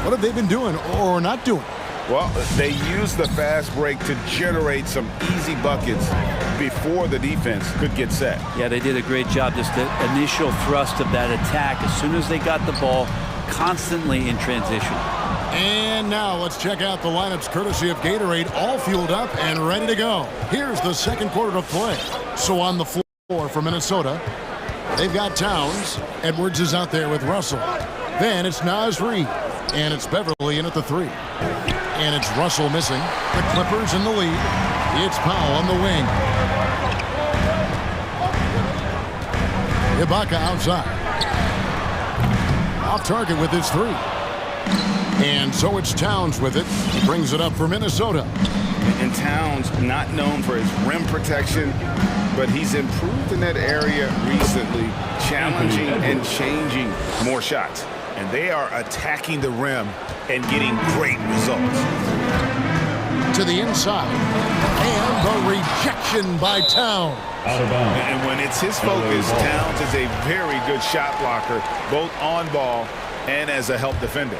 Speaker 1: what have they been doing or not doing?
Speaker 3: Well, they used the fast break to generate some easy buckets before the defense could get set.
Speaker 13: Yeah, they did a great job. Just the initial thrust of that attack, as soon as they got the ball, constantly in transition.
Speaker 1: And now let's check out the lineups courtesy of Gatorade, all fueled up and ready to go. Here's the second quarter of play. So on the floor for Minnesota, they've got Towns. Edwards is out there with Russell. Then it's Naz Reid, and it's Beverly in at the 3. And it's Russell missing. The Clippers in the lead. It's Powell on the wing. Ibaka outside. Off target with his 3. And so it's Towns with it. He brings it up for Minnesota.
Speaker 3: And Towns, not known for his rim protection, but he's improved in that area recently, challenging and changing more shots. And they are attacking the rim and getting great results.
Speaker 1: To the inside. And the rejection by Towns.
Speaker 5: Out of bounds.
Speaker 3: And when it's his focus, Towns is a very good shot blocker, both on ball and as a help defender.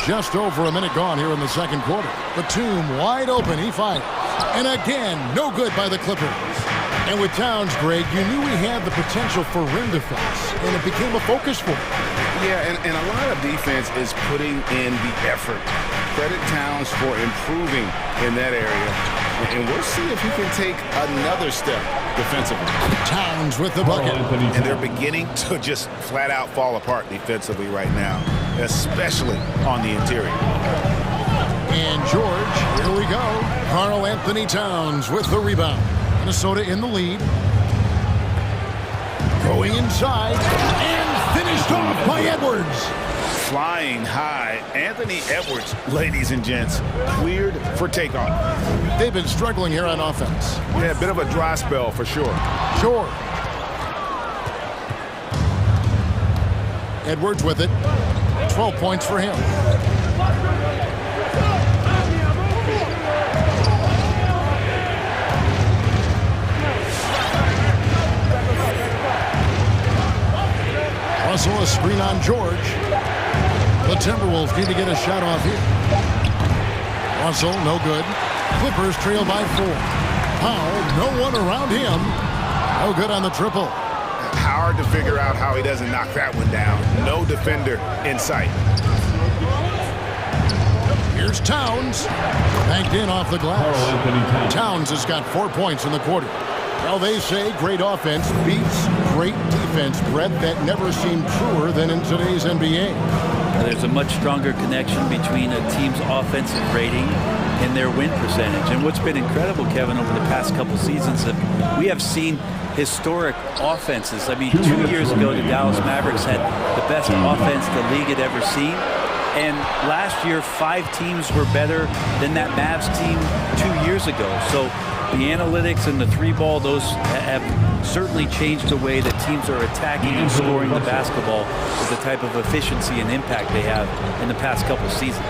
Speaker 1: Just over a minute gone here in the second quarter. Batum wide open. He fires. And again, no good by the Clippers. And with Towns, Greg, you knew he had the potential for rim defense, and it became a focus for him.
Speaker 3: Yeah, and a lot of defense is putting in the effort. Credit Towns for improving in that area. And we'll see if he can take another step defensively.
Speaker 1: Towns with the bucket.
Speaker 3: And they're beginning to just flat out fall apart defensively right now, especially on the interior.
Speaker 1: And George, here we go. Karl Anthony Towns with the rebound. Minnesota in the lead. Going inside and finished off by Edwards.
Speaker 3: Flying high, Anthony Edwards, ladies and gents, cleared for takeoff.
Speaker 1: They've been struggling here on offense.
Speaker 3: Yeah, a bit of a dry spell for sure.
Speaker 1: George. Edwards with it. 12 points for him. Russell, a screen on George. The Timberwolves need to get a shot off here. Russell, no good. Clippers trail by 4. Powell, no one around him. No good on the triple.
Speaker 3: Hard to figure out how he doesn't knock that one down. No defender in sight.
Speaker 1: Here's Towns. Banked in off the glass. Towns has got 4 points in the quarter. Well, they say great offense beats great defense, Brett. That never seemed truer than in today's NBA.
Speaker 13: There's a much stronger connection between a team's offensive rating and their win percentage. And what's been incredible, Kevin, over the past couple seasons, we have seen historic offenses. I mean, 2 years ago, the Dallas Mavericks had the best offense the league had ever seen. And last year, 5 teams were better than that Mavs team 2 years ago. So the analytics and the 3-ball, those have certainly changed the way that teams are attacking and scoring the basketball with the type of efficiency and impact they have in the past couple seasons.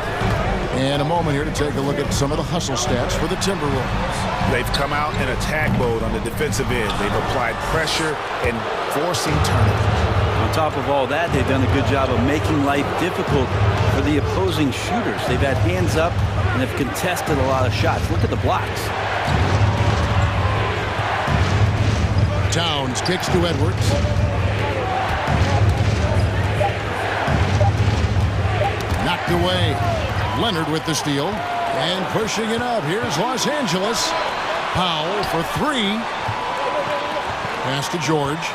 Speaker 1: And a moment here to take a look at some of the hustle stats for the Timberwolves.
Speaker 3: They've come out in attack mode on the defensive end. They've applied pressure and forcing turnovers.
Speaker 13: On top of all that, they've done a good job of making life difficult for the opposing shooters. They've had hands up and have contested a lot of shots. Look at the blocks.
Speaker 1: Towns kicks to Edwards. Knocked away. Leonard with the steal. And pushing it up. Here's Los Angeles. Powell for three. Pass to George.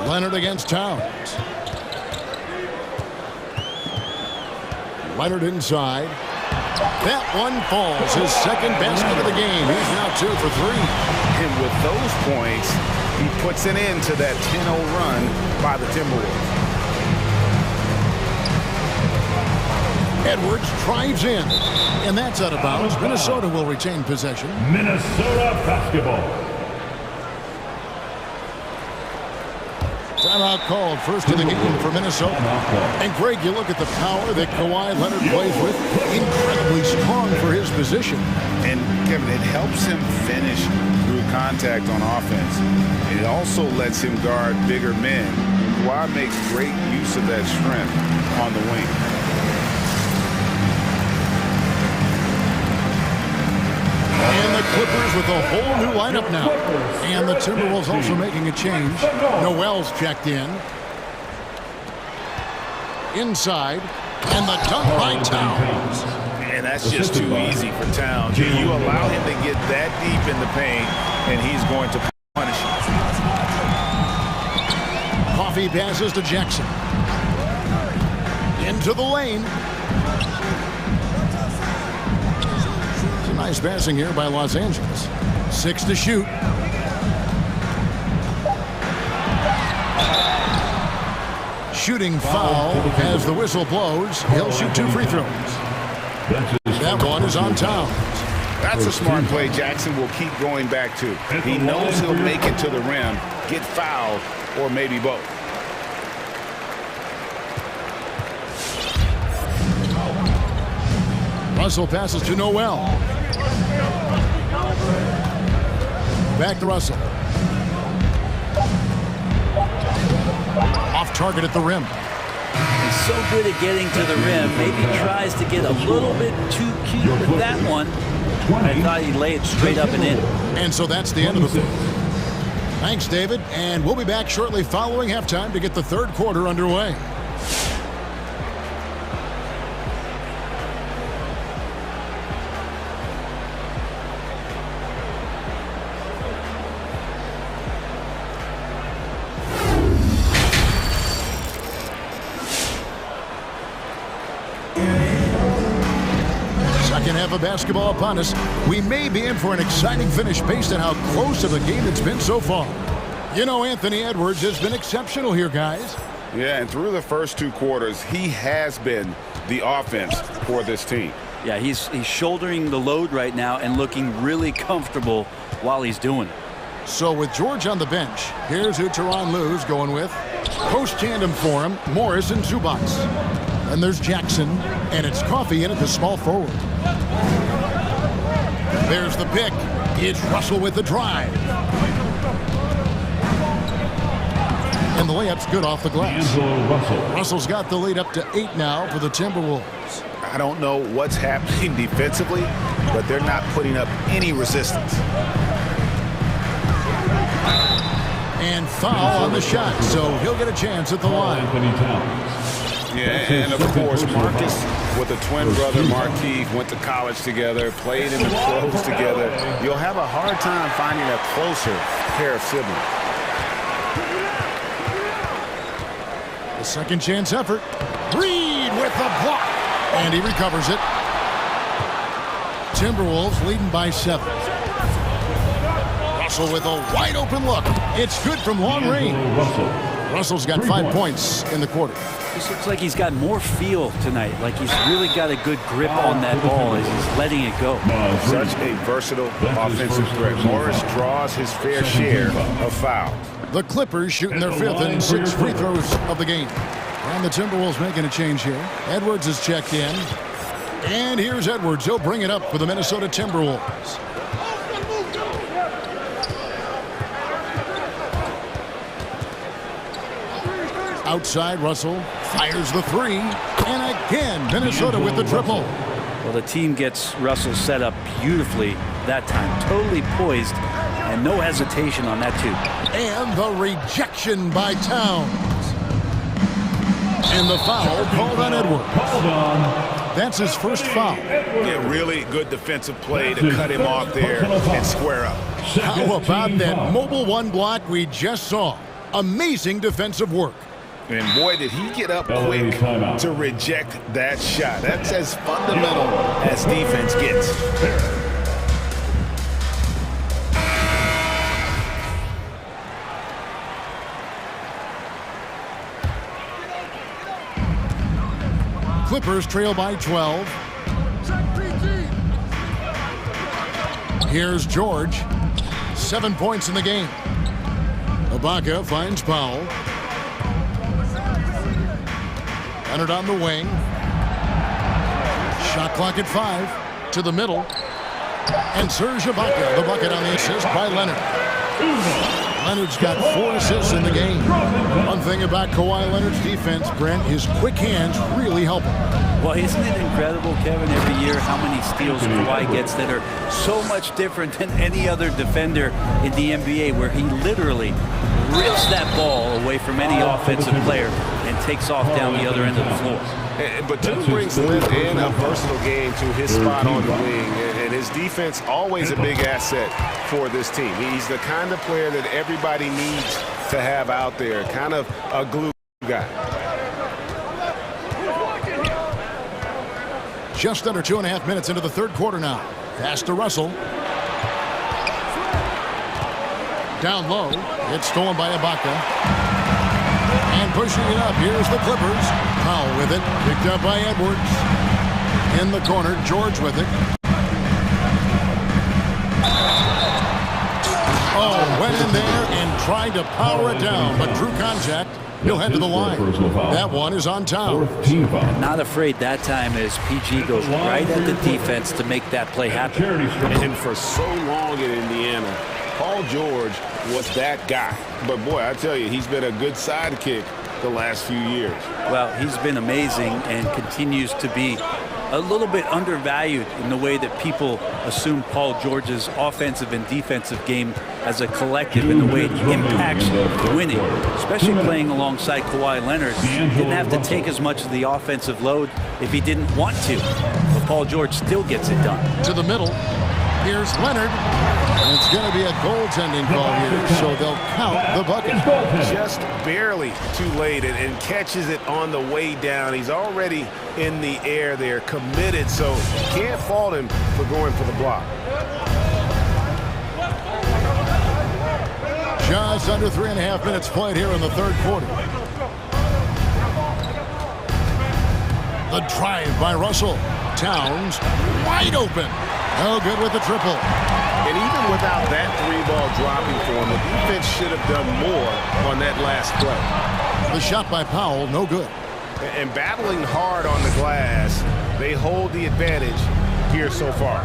Speaker 1: Leonard against Towns. Leonard inside. That one falls. His second basket of the game. He's now 2 for 3.
Speaker 2: And with those points, he puts an end to that 10-0 run by the Timberwolves.
Speaker 1: Edwards drives in. And that's out of bounds. Minnesota will retain possession.
Speaker 5: Minnesota basketball.
Speaker 1: Timeout called, first of the game for Minnesota. And Greg, you look at the power that Kawhi Leonard plays with. Incredibly strong for his position.
Speaker 2: And Kevin, it helps him finish through contact on offense. And it also lets him guard bigger men. Kawhi makes great use of that strength on the wing.
Speaker 1: And the Clippers with a whole new lineup now. And the Timberwolves also making a change. Noel's checked in. Inside. And the dunk by Towns.
Speaker 2: And that's just too easy for Towns. You allow him to get that deep in the paint, and he's going to punish you.
Speaker 1: Coffee passes to Jackson. Into the lane. Nice passing here by Los Angeles. 6 to shoot. Shooting foul as the whistle blows. He'll shoot 2 free throws. That one is on Towns.
Speaker 2: That's a smart play Jackson will keep going back to. He knows he'll make it to the rim, get fouled, or maybe both.
Speaker 1: Russell passes to Noel. Back to Russell. Off target at the rim.
Speaker 13: He's so good at getting to the rim. Maybe tries to get a little bit too cute with that one. I thought he'd lay it straight up and in.
Speaker 1: And so that's the end of the fourth. Thanks, David. And we'll be back shortly following halftime to get the third quarter underway. Second half of basketball upon us. We may be in for an exciting finish based on how close of a game it's been so far. You know, Anthony Edwards has been exceptional here, guys.
Speaker 2: Yeah, and through the first 2 quarters, he has been the offense for this team.
Speaker 13: Yeah, he's shouldering the load right now and looking really comfortable while he's doing it.
Speaker 1: So with George on the bench, here's who Tyronn Lue's going with. Post tandem for him, Morris and Zubac. Then there's Jackson, and it's Coffee in at the small forward. There's the pick. It's Russell with the drive. And the layup's good off the glass. Russell's got the lead up to 8 now for the Timberwolves.
Speaker 2: I don't know what's happening defensively, but they're not putting up any resistance.
Speaker 1: And foul on the shot, so he'll get a chance at the line.
Speaker 2: Yeah, and of course, Marcus with a twin brother, Marquise, went to college together, played in the pros together. You'll have a hard time finding a closer pair of siblings.
Speaker 1: The second chance effort. Reed with the block. And he recovers it. Timberwolves leading by 7. Russell with a wide open look. It's good from long range. Russell's got 5 points in the quarter.
Speaker 13: This looks like he's got more feel tonight. Like he's really got a good grip on that ball as he's letting it go.
Speaker 2: Such a versatile offensive threat. Morris draws his fair share of fouls.
Speaker 1: The Clippers shooting their 5th and 6 free throws of the game. And the Timberwolves making a change here. Edwards is checked in. And here's Edwards. He'll bring it up for the Minnesota Timberwolves. Outside, Russell fires the 3. And again, Minnesota with the triple.
Speaker 13: Well, the team gets Russell set up beautifully that time. Totally poised and no hesitation on that too.
Speaker 1: And the rejection by Towns. And the foul called on Edwards. That's his first foul.
Speaker 3: Yeah, really good defensive play to cut him off there and square up.
Speaker 1: How about that mobile one block we just saw? Amazing defensive work.
Speaker 3: And boy, did he get up quick to reject that shot. That's as fundamental as defense gets.
Speaker 1: Clippers trail by 12. Here's George. 7 points in the game. Ibaka finds Powell. Leonard on the wing. Shot clock at 5. To the middle. And Serge Ibaka, the bucket on the assist by Leonard. Leonard's got 4 assists in the game. One thing about Kawhi Leonard's defense, Brent, his quick hands really help him.
Speaker 13: Well, isn't it incredible, Kevin, every year how many steals Kawhi gets that are so much different than any other defender in the NBA, where he literally rips that ball away from any offensive player and takes off down the other end of the floor.
Speaker 3: But Tim brings length and a versatile game to his spot on the wing, and his defense always a big asset for this team. He's the kind of player that everybody needs to have out there, kind of a glue guy.
Speaker 1: Just under 2.5 minutes into the third quarter now. Pass to Russell. Down low. It's stolen by Ibaka. And pushing it up. Here's the Clippers. Powell with it. Picked up by Edwards. In the corner. George with it. Oh, went in there and tried to power it down, but drew contact. He'll head to the line. That one is on Towns.
Speaker 13: Not afraid that time as PG goes right at the defense to make that play happen.
Speaker 3: And for so long in Indiana, Paul George was that guy. But boy, I tell you, he's been a good sidekick the last few years.
Speaker 13: Well, he's been amazing and continues to be a little bit undervalued in the way that people assume Paul George's offensive and defensive game as a collective, in the way it impacts winning, especially playing alongside Kawhi Leonard. Didn't have to take as much of the offensive load if he didn't want to, but Paul George still gets it done.
Speaker 1: To the middle. Here's Leonard. And it's going to be a goaltending call here, so they'll count the bucket.
Speaker 3: Just barely too late and catches it on the way down. He's already in the air there, committed, so can't fault him for going for the block.
Speaker 1: Just under 3.5 minutes played here in the third quarter. The drive by Russell. Towns wide open. No good with the triple.
Speaker 3: And even without that 3-ball dropping for him, the defense should have done more on that last play.
Speaker 1: The shot by Powell, no good.
Speaker 3: And battling hard on the glass, they hold the advantage here so far.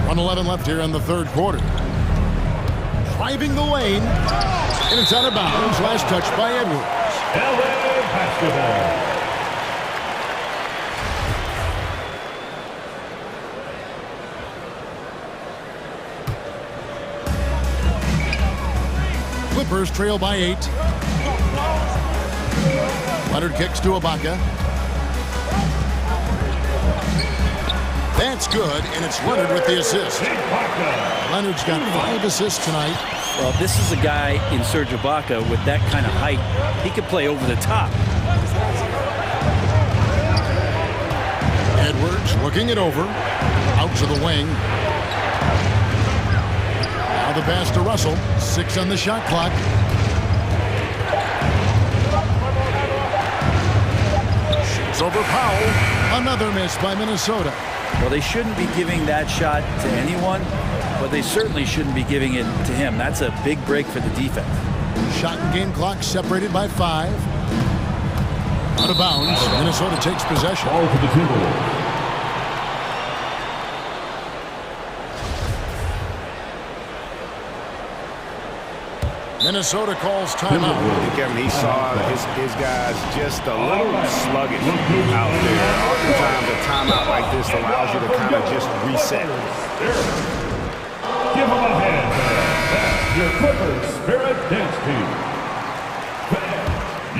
Speaker 1: 1:11 left here in the third quarter. Driving the lane, and it's out of bounds. Last touch by Edwards.
Speaker 5: LA Basketball.
Speaker 1: Clippers trail by 8. Leonard kicks to Ibaka. That's good, and it's Leonard with the assist. Leonard's got 5 assists tonight.
Speaker 13: Well, this is a guy in Serge Ibaka with that kind of height. He could play over the top.
Speaker 1: Edwards looking it over. Out to the wing. Now the pass to Russell. 6 on the shot clock. Shoots over Powell. Another miss by Minnesota.
Speaker 13: Well, they shouldn't be giving that shot to anyone, but they certainly shouldn't be giving it to him. That's a big break for the defense.
Speaker 1: Shot and game clock separated by 5. Out of bounds. Minnesota takes possession.
Speaker 5: Ball to the Timberwolves.
Speaker 1: Minnesota calls timeout.
Speaker 3: Kevin, he saw his guys just a little sluggish out there. Oftentimes a timeout like this allows you to kind of just reset.
Speaker 5: Give them a hand. Your Clippers Spirit Dance Team.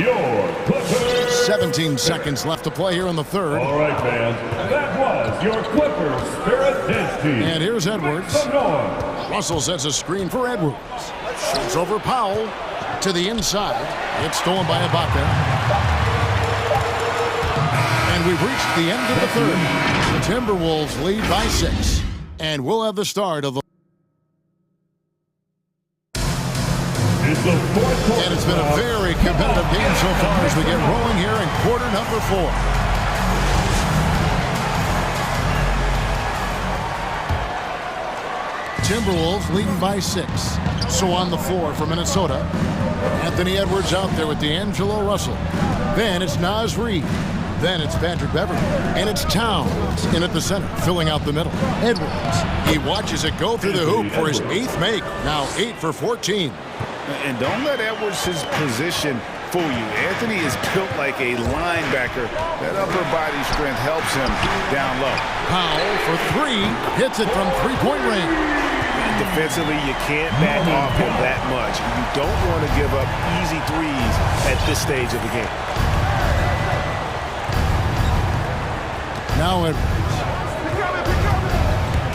Speaker 5: Your Clippers.
Speaker 1: 17 seconds left to play here in the third.
Speaker 5: All right, fans. That was your Clippers Spirit Dance Team.
Speaker 1: And here's Edwards. Russell sets a screen for Edwards. Shoots over Powell to the inside. It's stolen by Ibaka. And we've reached the end of the third. The Timberwolves lead by 6. And we'll have the start of the... And it's been a very competitive game so far as we get rolling here in quarter number 4. Timberwolves leading by 6. So on the floor for Minnesota, Anthony Edwards out there with D'Angelo Russell. Then it's Naz Reid. Then it's Patrick Beverley. And it's Towns in at the center, filling out the middle. Edwards. He watches it go through the hoop for his 8th make. Now 8 for 14.
Speaker 3: And don't let Edwards' position fool you. Anthony is built like a linebacker. That upper body strength helps him down low.
Speaker 1: Powell for 3. Hits it from three-point range.
Speaker 3: Defensively, you can't back off him that much. You don't want to give up easy threes at this stage of the game.
Speaker 1: Now Edwards.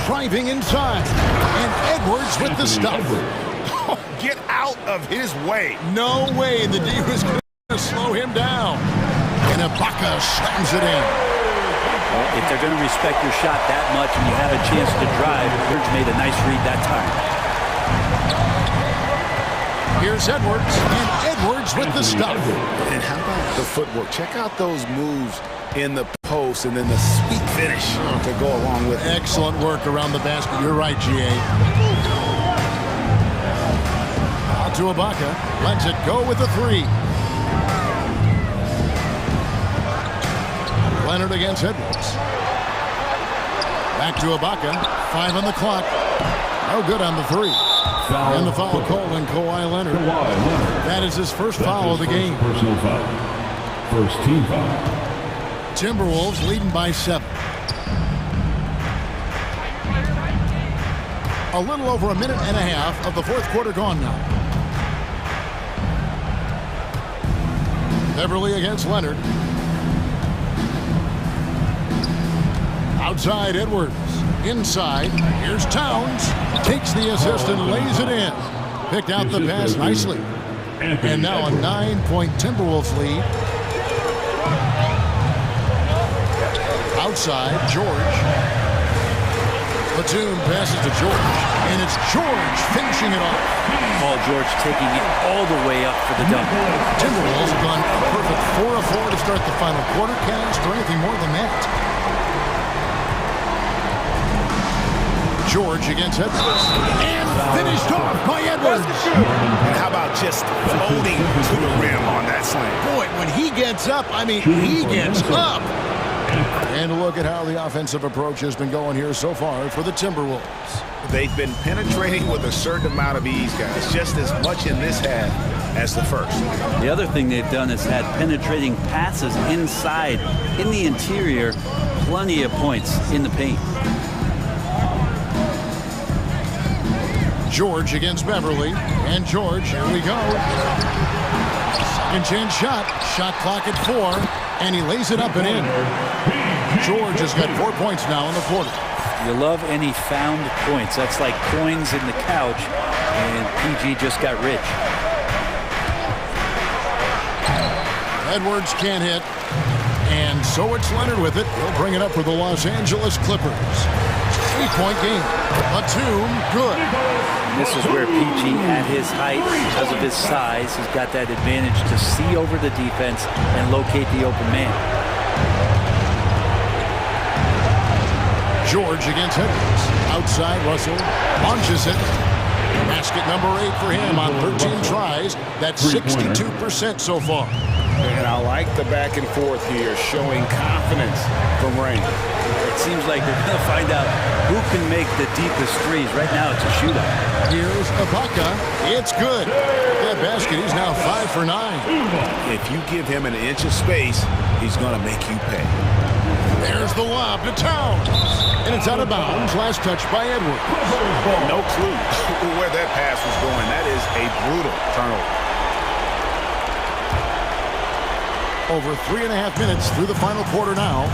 Speaker 1: Driving inside. And Edwards with the stuff.
Speaker 3: Oh, get out of his way.
Speaker 1: No way the D was going to slow him down. And Ibaka slams it in.
Speaker 13: Well, if they're going to respect your shot that much and you have a chance to drive, Edwards made a nice read that time.
Speaker 1: Here's Edwards, and Edwards with the stuff.
Speaker 3: And how about the footwork? Check out those moves in the post and then the sweet finish to go along with it.
Speaker 1: Excellent work around the basket. You're right, G.A. Out to Ibaka. Lets it go with the 3. Leonard against Edwards. Back to Ibaka. 5 on the clock. No good on the 3. And the foul called on Kawhi Leonard. That is his first foul of the game.
Speaker 5: Personal foul. First team foul.
Speaker 1: Timberwolves leading by 7. A little over a minute and a half of the fourth quarter gone now. Beverly against Leonard. Outside Edwards. Inside. Here's Towns. Takes the assist and lays it in. Picked out the pass nicely. And now a 9-point Timberwolves lead. Outside, George. Batum passes to George. And it's George finishing it off.
Speaker 13: Paul George taking it all the way up for the dunk.
Speaker 1: Timberwolves have gone a perfect 4 of 4 to start the final quarter. Can't ask for anything more than that. George against Edwards. And finished off by Edwards.
Speaker 3: And how about just floating to the rim on that slam?
Speaker 1: Boy, when he gets up, I mean, he gets up. And look at how the offensive approach has been going here so far for the Timberwolves.
Speaker 3: They've been penetrating with a certain amount of ease, guys, just as much in this half as the first.
Speaker 13: The other thing they've done is had penetrating passes inside, in the interior, plenty of points in the paint.
Speaker 1: George against Beverly. And George, here we go. Second chance shot. Shot clock at 4. And he lays it up and in. George has got 4 points now in the quarter.
Speaker 13: You love any found points. That's like coins in the couch. And PG just got rich.
Speaker 1: Edwards can't hit. And so it's Leonard with it. He'll bring it up for the Los Angeles Clippers. 3-point game. Batum, good.
Speaker 13: This is where PG, at his height, because of his size, has got that advantage to see over the defense and locate the open man.
Speaker 1: George against Edwards. Outside, Russell launches it. Basket number 8 for him on 13 tries. That's 62% so far.
Speaker 3: And I like the back and forth here, showing confidence from Rain.
Speaker 13: it seems like they're going to find out who can make the deepest threes. Right now, it's a shootout.
Speaker 1: Here's Ibaka. It's good. That basket, he's now 5 for 9.
Speaker 3: If you give him an inch of space, he's going to make you pay.
Speaker 1: There's the lob to Towns. And it's out of bounds. Last touch by Edwards.
Speaker 3: No clue where that pass was going. That is a brutal turnover.
Speaker 1: Over 3.5 minutes through the final quarter now.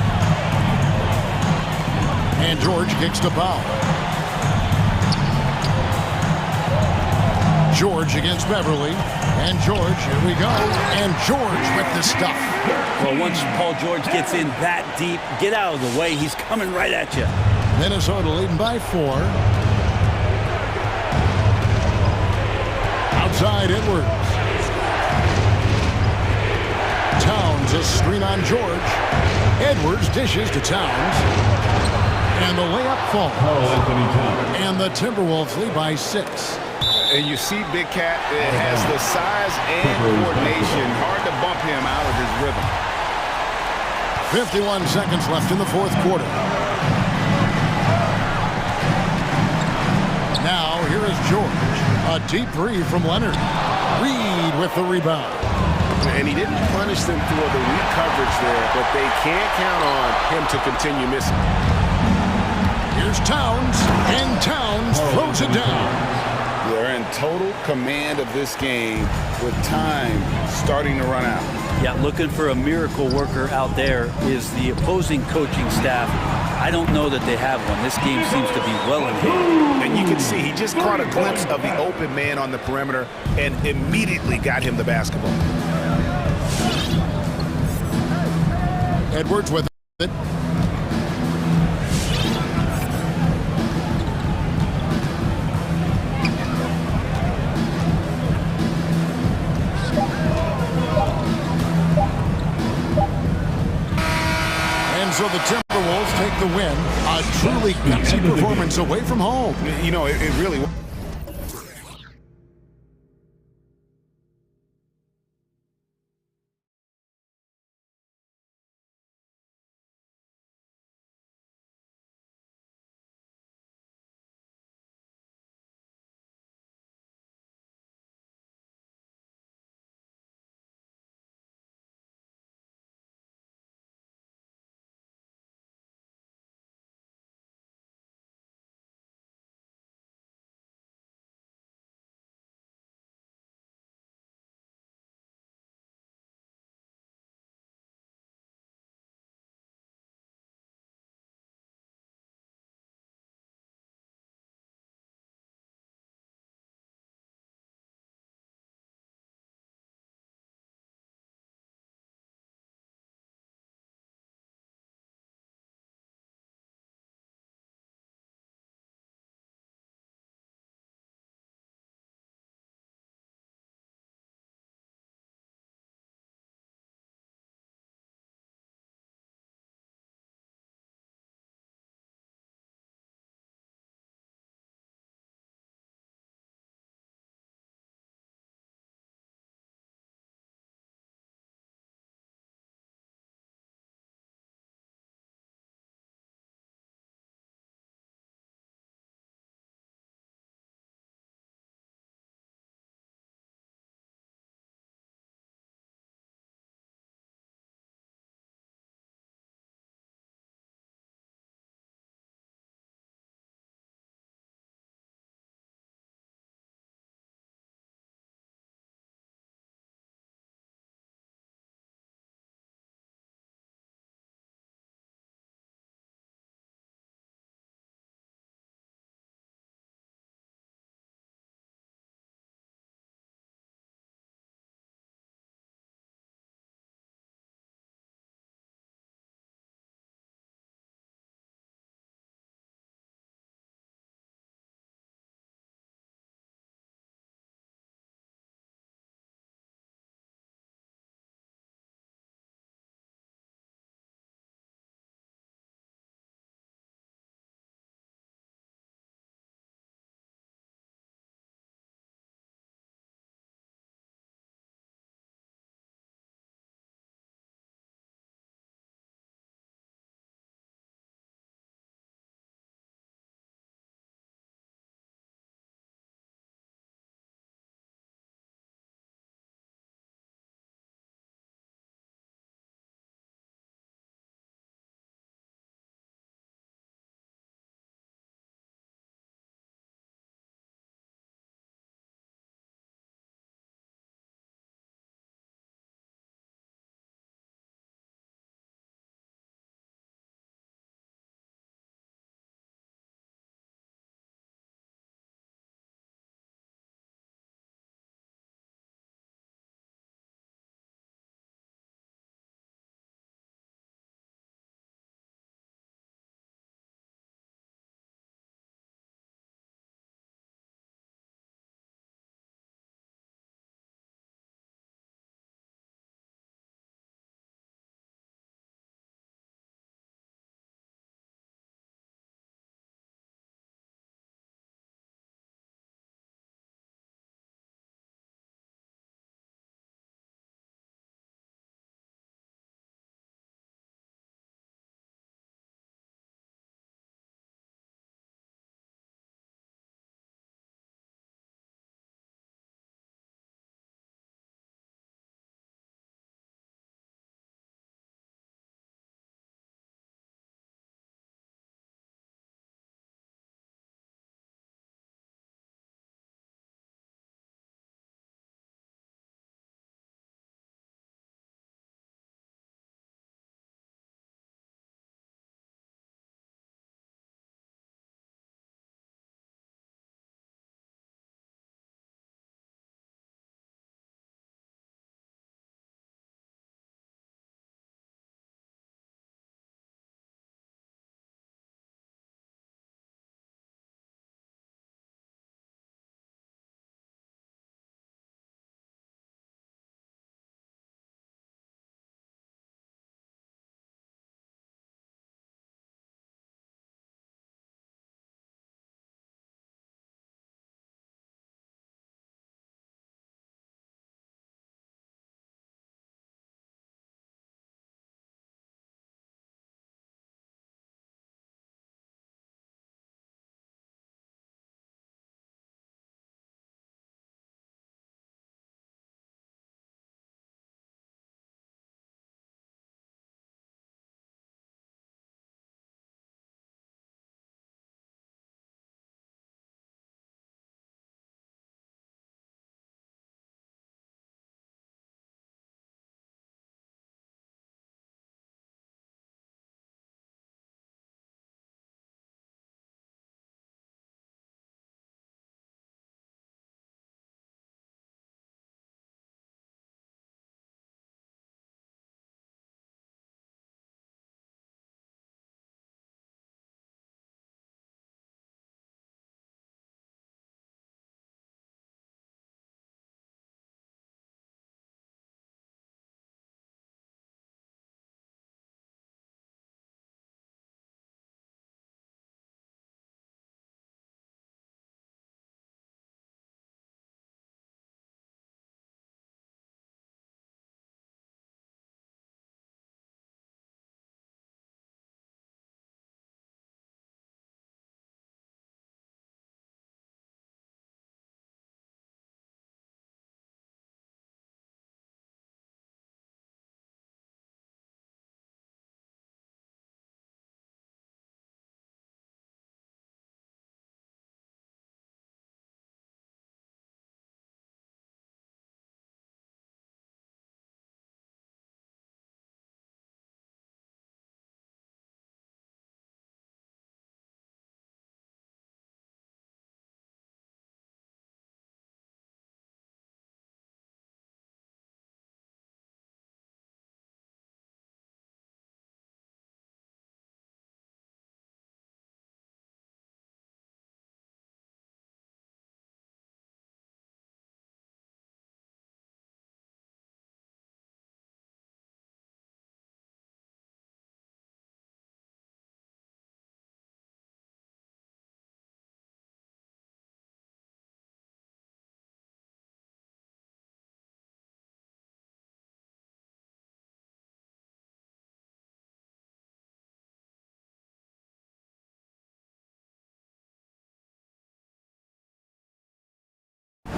Speaker 1: And George kicks to foul. George against Beverly. And George, here we go. And George with the stuff.
Speaker 13: Well, once Paul George gets in that deep, get out of the way. He's coming right at you.
Speaker 1: Minnesota leading by 4. Outside Edwards. Towns a screen on George. Edwards dishes to Towns. And the layup falls. And the Timberwolves lead by 6.
Speaker 2: And you see Big Cat has the size and coordination. Hard to bump him out of his rhythm.
Speaker 1: 51 seconds left in the fourth quarter. Now here is George. A deep three from Leonard. Reed with the rebound.
Speaker 3: And he didn't punish them for the weak coverage there, but they can't count on him to continue missing.
Speaker 1: Here's Towns, and Towns throws it down.
Speaker 2: They're in total command of this game with time starting to run out.
Speaker 13: Yeah, looking for a miracle worker out there is the opposing coaching staff. I don't know that they have one. This game seems to be well in hand.
Speaker 3: And you can see he just caught a glimpse of the open man on the perimeter and immediately got him the basketball.
Speaker 1: Edwards with it. And so the Timberwolves take the win. A truly gutsy performance away from home.
Speaker 3: You know, it really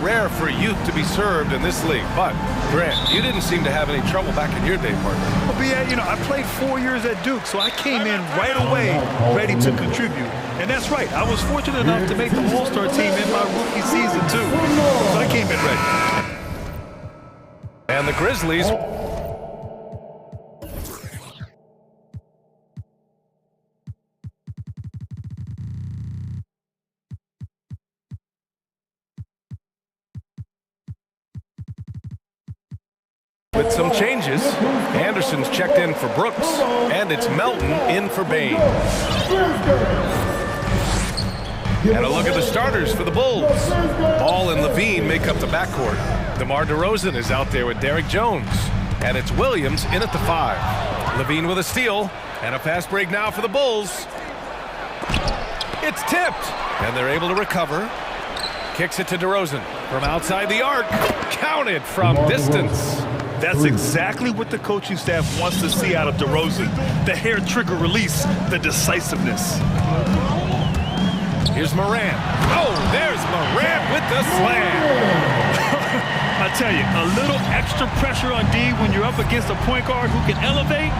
Speaker 7: rare for youth to be served in this league. But, Grant, you didn't seem to have any trouble back in your day, partner.
Speaker 8: Well, BA, you know, I played 4 years at Duke, so I came in right away ready to contribute. And that's right. I was fortunate enough to make the All-Star team in my rookie season, too. So I came in ready.
Speaker 7: And the Grizzlies... with some changes. Anderson's checked in for Brooks, and it's Melton in for Bain. And a look at the starters for the Bulls. Ball and Levine make up the backcourt. DeMar DeRozan is out there with Derrick Jones. And it's Williams in at the 5. Levine with a steal, and a fast break now for the Bulls. It's tipped, and they're able to recover. Kicks it to DeRozan from outside the arc. Counted from distance.
Speaker 8: That's exactly what the coaching staff wants to see out of DeRozan. The hair trigger release, the decisiveness.
Speaker 7: Here's Morant. Oh, there's Morant with the slam.
Speaker 8: I tell you, a little extra pressure on D when you're up against a point guard who can elevate.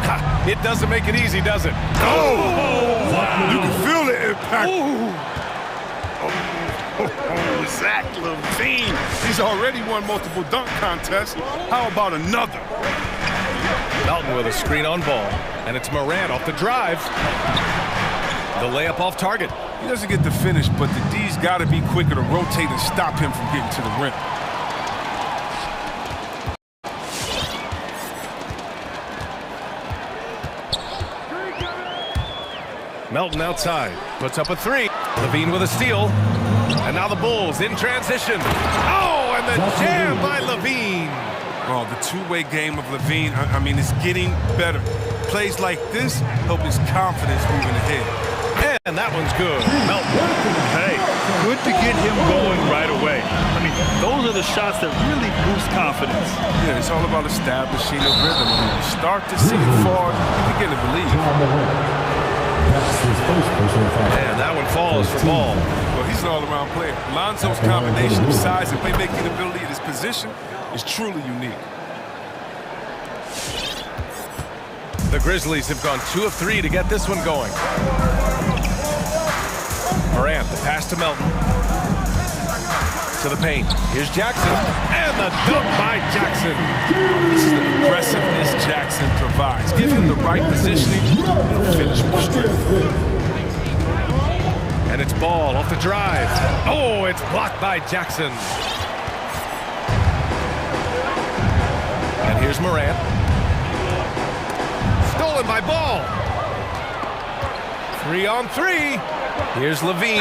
Speaker 7: It doesn't make it easy, does it?
Speaker 11: Oh! Wow. You can feel the impact. Zach LaVine. He's already won multiple dunk contests. How about another?
Speaker 7: Melton with a screen on Ball. And it's Morant off the drive. The layup off target.
Speaker 11: He doesn't get the finish, but the D's got to be quicker to rotate and stop him from getting to the rim.
Speaker 7: Melton outside. Puts up a 3. Levine with a steal. And now the Bulls in transition. Oh, and the jam by Levine.
Speaker 11: Oh, the two-way game of Levine, I mean, it's getting better. Plays like this help his confidence moving ahead.
Speaker 7: And that one's good. Melton.
Speaker 8: Hey, good to get him going right away. I mean, those are the shots that really boost confidence.
Speaker 11: Yeah, it's all about establishing a rhythm. When you start to see it fall, you begin to believe.
Speaker 7: And that one falls for Ball.
Speaker 11: Well, he's an all-around player. Lonzo's combination of size and playmaking ability at his position is truly unique.
Speaker 7: The Grizzlies have gone 2 of 3 to get this one going. Morant, the pass to Melton. To the paint. Here's Jackson. And the dunk by Jackson.
Speaker 11: This is the aggressiveness Jackson provides. Give him the right positioning, he'll finish with strength.
Speaker 7: And it's Ball off the drive. Oh, it's blocked by Jackson. And here's Morant. Stolen by Ball. 3 on 3. Here's Levine.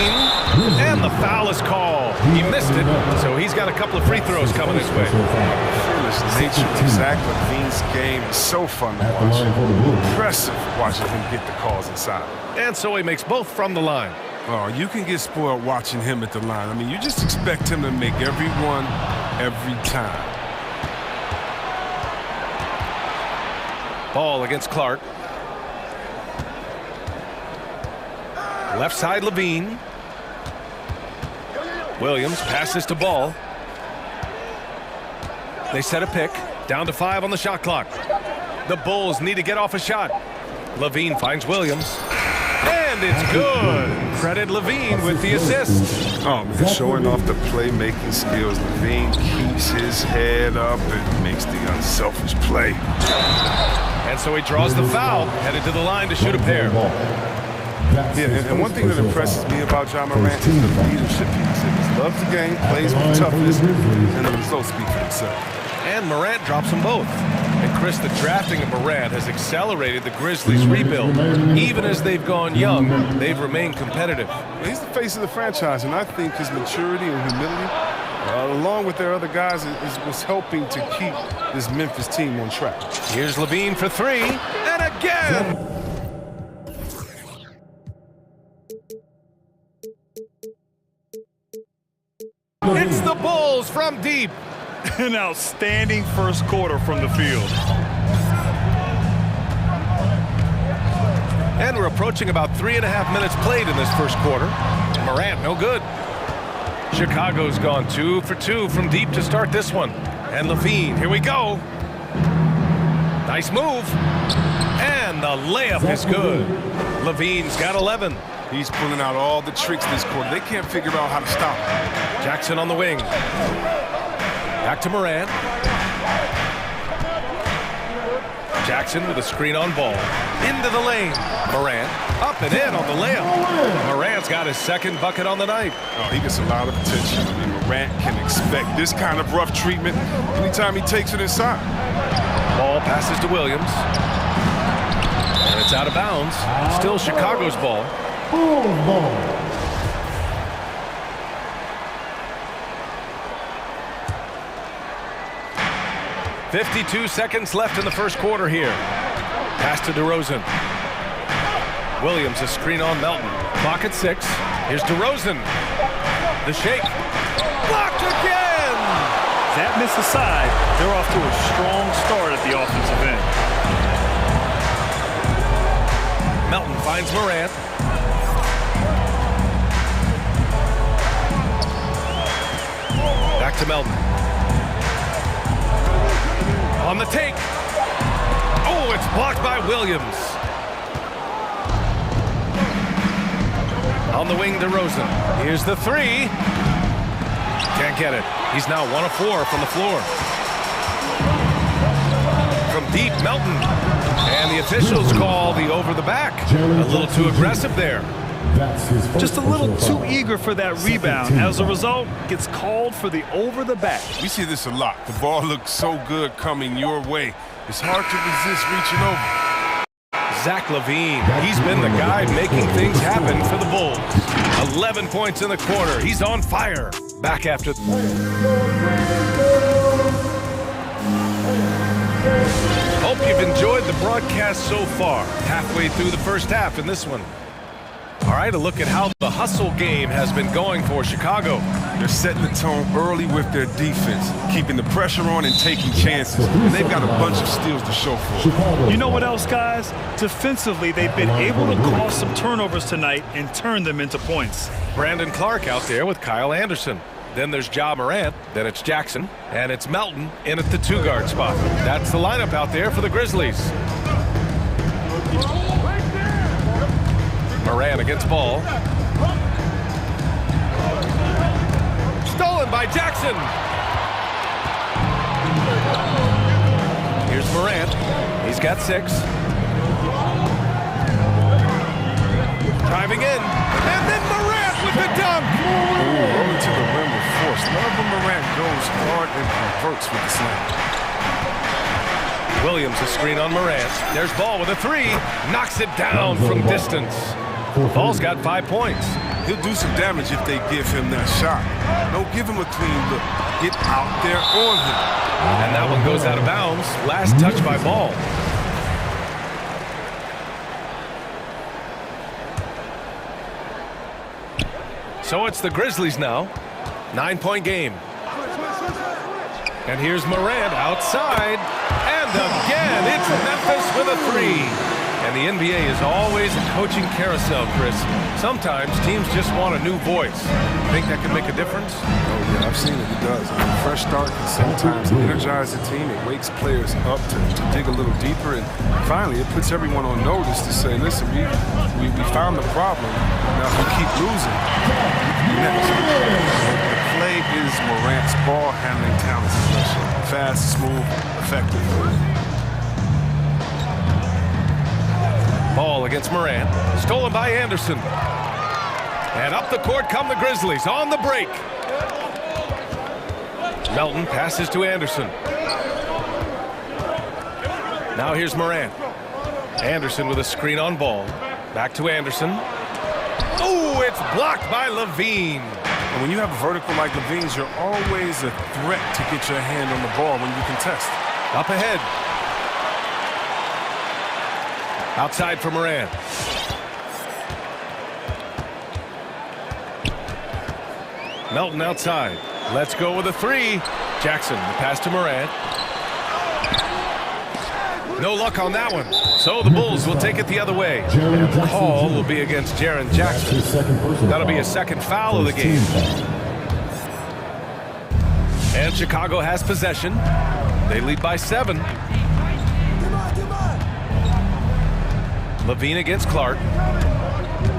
Speaker 7: And the foul is called. He missed it, so he's got a couple of free throws coming his way.
Speaker 11: The nature of Zach LaVine's game is so fun to watch. Impressive watching him get the calls inside.
Speaker 7: And so he makes both from the line.
Speaker 11: Oh, you can get spoiled watching him at the line. I mean, you just expect him to make every one, every time.
Speaker 7: Ball against Clark. Left side Levine. Williams passes to Ball. They set a pick. Down to 5 on the shot clock. The Bulls need to get off a shot. Levine finds Williams. And it's good. Credit Levine with the assist.
Speaker 11: Oh, man, showing off the playmaking skills. Levine keeps his head up and makes the unselfish play.
Speaker 7: And so he draws the foul, headed to the line to shoot a pair.
Speaker 11: Yeah, and one thing that impresses me about Ja Morant is the leadership he exhibits. Loves the game, plays with toughness, and the results speak for themselves.
Speaker 7: And Morant drops them both. And Chris, the drafting of Morant has accelerated the Grizzlies' rebuild. Even as they've gone young, they've remained competitive.
Speaker 11: He's the face of the franchise, and I think his maturity and humility, along with their other guys, is what's helping to keep this Memphis team on track.
Speaker 7: Here's Levine for 3, and again! It's the Bulls from deep.
Speaker 8: An outstanding first quarter from the field.
Speaker 7: And we're approaching about 3.5 minutes played in this first quarter. Morant, no good. Chicago's gone 2 for 2 from deep to start this one. And Levine, here we go. Nice move. And the layup is good. Levine's got 11.
Speaker 11: He's pulling out all the tricks this quarter. They can't figure out how to stop him.
Speaker 7: Jackson on the wing. Back to Morant. Jackson with a screen on ball. Into the lane. Morant up and in on the layup. Morant's got his second bucket on the night.
Speaker 11: Oh, he gets a lot of attention. I mean, Morant can expect this kind of rough treatment anytime he takes it inside.
Speaker 7: Ball passes to Williams. And it's out of bounds. Still Chicago's ball.
Speaker 5: Ball.
Speaker 7: 52 seconds left in the first quarter here. Pass to DeRozan. Williams a screen on Melton. Clock at 6. Here's DeRozan. The shake. Blocked again!
Speaker 8: That miss aside, they're off to a strong start at the offensive end.
Speaker 7: Melton finds Morant. Back to Melton. On the take. Oh, it's blocked by Williams. On the wing, DeRozan. Here's the three. Can't get it. He's now 1 of 4 from the floor. From deep, Melton. And the officials call the over the back. A little too aggressive there.
Speaker 8: Just a little too eager for that rebound. As a result, gets called for the over the back.
Speaker 11: We see this a lot. The ball looks so good coming your way. It's hard to resist reaching over.
Speaker 7: Zach LaVine, he's been the guy making things happen for the Bulls. 11 points in the quarter. He's on fire. Back after. Hope you've enjoyed the broadcast so far. Halfway through the first half in this one. All right, a look at how the hustle game has been going for Chicago.
Speaker 11: They're setting the tone early with their defense, keeping the pressure on and taking chances. And they've got a bunch of steals to show for it.
Speaker 8: You know what else, guys? Defensively, they've been able to cause some turnovers tonight and turn them into points.
Speaker 7: Brandon Clark out there with Kyle Anderson. Then there's Ja Morant. Then it's Jackson. And it's Melton in at the 2-guard spot. That's the lineup out there for the Grizzlies. Morant against ball. Stolen by Jackson. Here's Morant. He's got 6. Driving in. And then Morant with the dunk.
Speaker 11: Rolling to the rim with force. Love when Morant goes hard and converts with the slam.
Speaker 7: Williams a screen on Morant. There's ball with a 3. Knocks it down from distance. Ball's got 5 points.
Speaker 11: He'll do some damage if they give him that shot. Don't give him a clean look. Get out there on him.
Speaker 7: And that one goes out of bounds. Last touch by Ball. So it's the Grizzlies now. 9-point game. And here's Morant outside. And again, it's Memphis with a 3. And the NBA is always a coaching carousel, Chris. Sometimes teams just want a new voice. Think that can make a difference?
Speaker 11: Oh, yeah, I've seen it. It does. I mean, a fresh start can sometimes energize the team. It wakes players up to dig a little deeper. And finally, it puts everyone on notice to say, listen, we found the problem. Now, if we keep losing, next. The play is Morant's ball handling talent. Fast, smooth, effective.
Speaker 7: Ball against Morant. Stolen by Anderson. And up the court come the Grizzlies on the break. Melton passes to Anderson. Now here's Morant. Anderson with a screen on Ball. Back to Anderson. Oh, it's blocked by LaVine.
Speaker 11: And when you have a vertical like LaVine's, you're always a threat to get your hand on the ball when you contest.
Speaker 7: Up ahead. Outside for Morant. Melton outside. Let's go with a 3. Jackson, the pass to Morant. No luck on that one. So the Bulls will take it the other way. And the call will be against Jaren Jackson. That'll be a second foul of the game. And Chicago has possession. They lead by 7. Levine against Clark.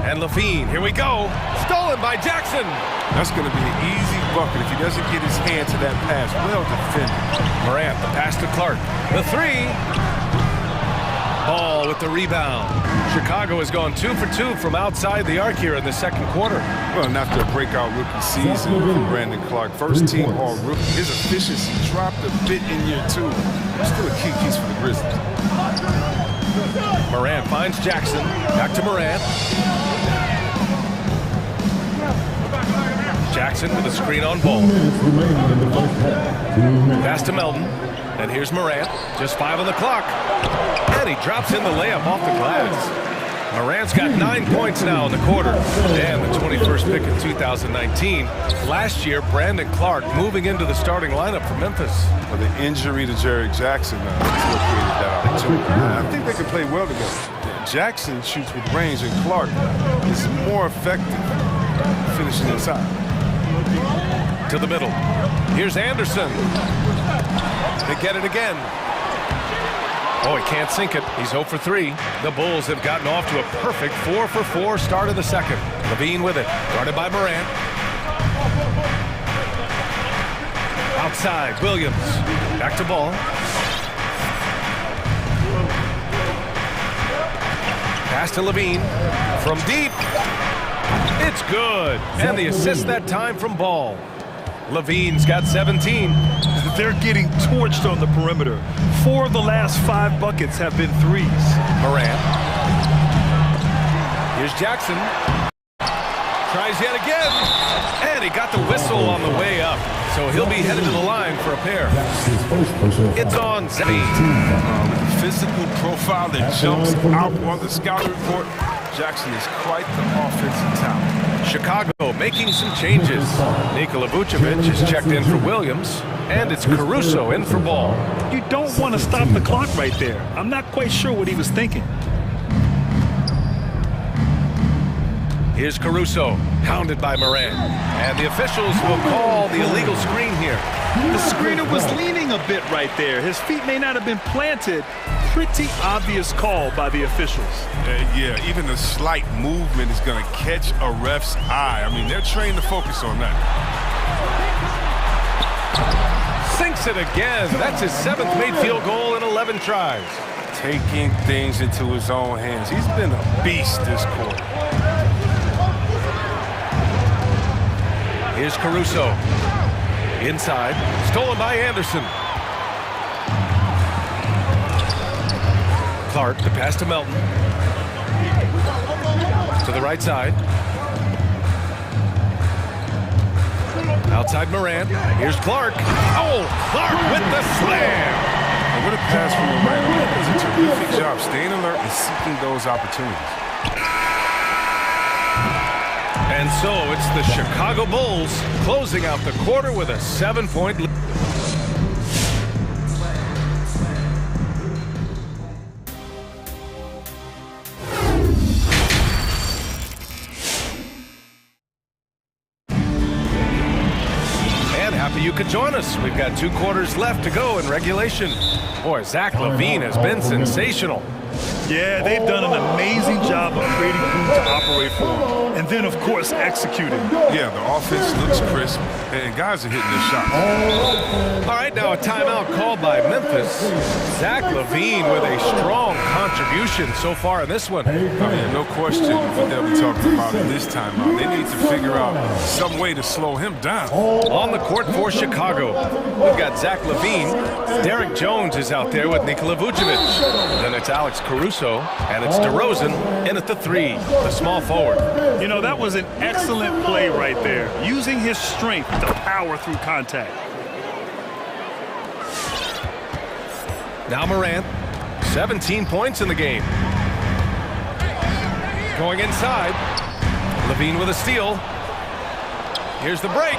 Speaker 7: And Levine, here we go. Stolen by Jackson.
Speaker 11: That's going to be an easy bucket if he doesn't get his hand to that pass. Well defended.
Speaker 7: Morant, the pass to Clark. The 3. Ball with the rebound. Chicago has gone 2 for 2 from outside the arc here in the second quarter.
Speaker 11: Well, and after a breakout rookie season from Brandon Clark, first team all rookie, his efficiency dropped a bit in year 2. Still a key piece for the Grizzlies.
Speaker 7: Morant finds Jackson. Back to Morant. Jackson with a screen on Ball. Pass to Melton. And here's Morant. Just 5 on the clock. And he drops in the layup off the glass. Morant's got 9 points now in the quarter. And the 21st pick in 2019. Last year, Brandon Clark moving into the starting lineup for Memphis.
Speaker 11: Well, the injury to Jerry Jackson is what created that opportunity. I think they can play well together. Jackson shoots with range, and Clark is more effective finishing inside.
Speaker 7: To the middle. Here's Anderson. They get it again. Oh, he can't sink it. He's 0 for 3. The Bulls have gotten off to a perfect 4 for 4 start of the second. Levine with it. Guarded by Morant. Outside, Williams. Back to Ball. Pass to Levine. From deep. It's good. And the assist that time from Ball. Levine's got 17.
Speaker 8: They're getting torched on the perimeter. 4 of the last 5 buckets have been threes.
Speaker 7: Morant. Here's Jackson. Tries yet again. And he got the whistle on the way up. So he'll be headed to the line for a pair. It's on Levine.
Speaker 11: Physical profile that jumps out on the scouting report. Jackson is quite the offensive talent.
Speaker 7: Chicago making some changes. Nikola Vucevic is checked in for Williams, and it's Caruso in for Ball.
Speaker 8: You don't want to stop the clock right there. I'm not quite sure what he was thinking.
Speaker 7: Here's Caruso, hounded by Morant. And the officials will call the illegal screen here.
Speaker 8: The screener was leaning a bit right there. His feet may not have been planted. Pretty obvious call by the officials.
Speaker 11: Yeah, even a slight movement is going to catch a ref's eye. I mean, they're trained to focus on that.
Speaker 7: Sinks it again. That's his 7th made field goal in 11 tries.
Speaker 11: Taking things into his own hands. He's been a beast this quarter.
Speaker 7: Here's Caruso. Inside. Stolen by Anderson. Clark, the pass to Melton. To the right side. Outside Morant. Here's Clark. Oh, Clark with the slam.
Speaker 11: And what a pass from Morant. He does a terrific job staying alert and seeking those opportunities.
Speaker 7: And so it's the Chicago Bulls closing out the quarter with a 7-point lead. You could join us. We've got 2 quarters left to go in regulation. Boy, Zach Levine has been sensational.
Speaker 8: Yeah, they've done an amazing job of creating room to operate for him. And then, of course, executing.
Speaker 11: Yeah, the offense looks crisp, and guys are hitting their shots.
Speaker 7: All right, now a timeout called by Memphis. Zach Levine with a strong contribution so far in this one.
Speaker 11: No question what they'll be talking about in this timeout. They need to figure out some way to slow him down.
Speaker 7: On the court for Chicago, we've got Zach Levine. Derek Jones is out there with Nikola Vucevic. Then it's Alex Caruso, and it's DeRozan in at the 3, the small forward.
Speaker 8: You know, that was an excellent play right there, using his strength to power through contact.
Speaker 7: Now Morant, 17 points in the game. Going inside, Levine with a steal. Here's the break.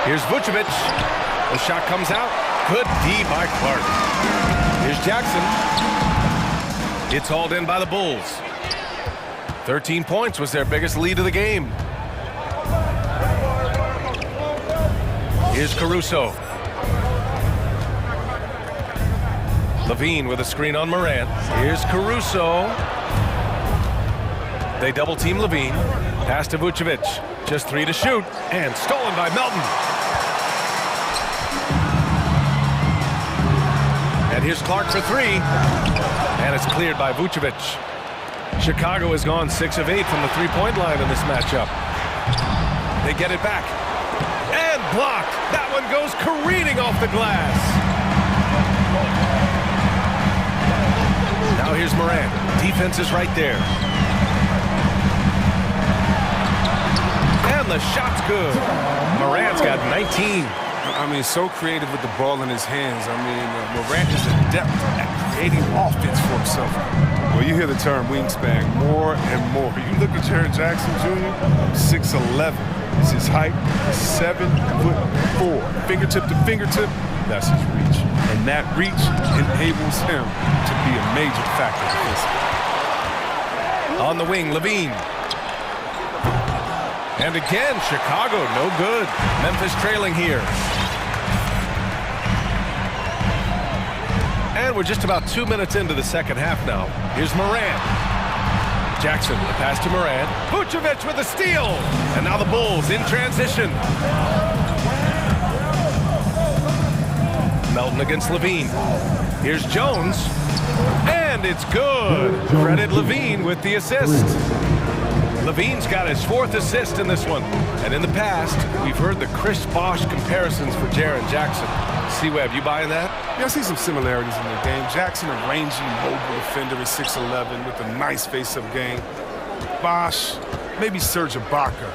Speaker 7: Here's Vucevic. The shot comes out. Good D by Clark. Here's Jackson. It's hauled in by the Bulls. 13 points was their biggest lead of the game. Here's Caruso. Levine with a screen on Morant. Here's Caruso. They double team Levine. Pass to Vucevic. Just 3 to shoot. And stolen by Melton. And here's Clark for 3. And it's cleared by Vucevic. Chicago has gone 6 of 8 from the three-point line in this matchup. They get it back. And blocked. That one goes careening off the glass. Now here's Morant. Defense is right there. And the shot's good. Morant's got 19.
Speaker 11: I mean, so creative with the ball in his hands. I mean, Morant is adept at creating offense for himself. Well, you hear the term wingspan more and more. You look at Jaren Jackson Jr., 6'11". Is his height, 7'4". Fingertip to fingertip, that's his reach. And that reach enables him to be a major factor defensively.
Speaker 7: On the wing, Levine. And again, Chicago, no good. Memphis trailing here. And we're just about 2 minutes into the second half now. Here's Morant. Jackson, the pass to Morant. Vucevic with a steal. And now the Bulls in transition. Melton against Levine. Here's Jones. And it's good. Credit Levine with the assist. Levine's got his 4th assist in this one. And in the past, we've heard the Chris Bosh comparisons for Jaren Jackson. C-Web, you buying that?
Speaker 11: Yeah, I see some similarities in the game. Jackson, a rangy, mobile defender at 6'11", with a nice face-up game. Bosh, maybe Serge Ibaka.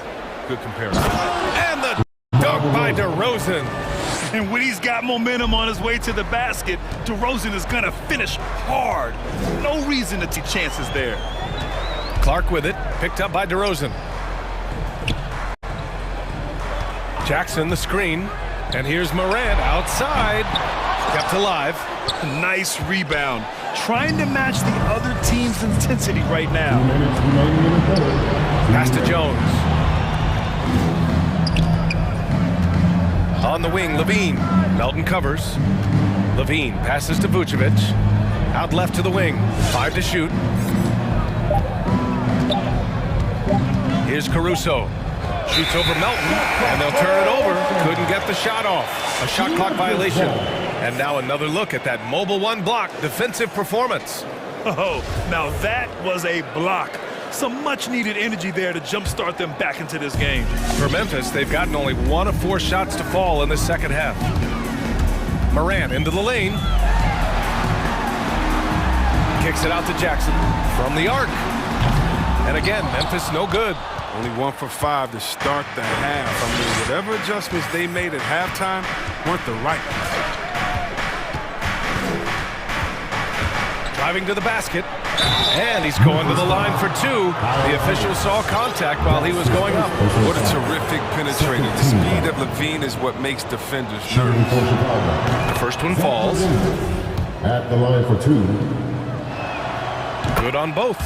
Speaker 11: Good comparison.
Speaker 7: And the dunk by DeRozan.
Speaker 8: And when he's got momentum on his way to the basket, DeRozan is going to finish hard. No reason to take chances there.
Speaker 7: Clark with it, picked up by DeRozan. Jackson the screen, and here's Morant outside, kept alive.
Speaker 8: Nice rebound, trying to match the other team's intensity right now.
Speaker 7: Pass to Jones. On the wing, Levine. Melton covers. Levine passes to Vucevic. Out left to the wing, 5 to shoot. Here's Caruso. Shoots over Melton, and they'll turn it over. Couldn't get the shot off. A shot clock violation. And now another look at that mobile 1 block defensive performance.
Speaker 8: Oh, now that was a block. Some much-needed energy there to jumpstart them back into this game.
Speaker 7: For Memphis, they've gotten only 1 of 4 shots to fall in the second half. Morant into the lane. Kicks it out to Jackson from the arc. And again, Memphis no good.
Speaker 11: Only 1 for 5 to start the half. I mean, whatever adjustments they made at halftime weren't the right ones.
Speaker 7: Driving to the basket. And he's going to the line for 2. The official saw contact while he was going up.
Speaker 11: What a terrific penetrator. The speed of Levine is what makes defenders nervous.
Speaker 7: The first one falls.
Speaker 5: At the line for 2.
Speaker 7: Good on both.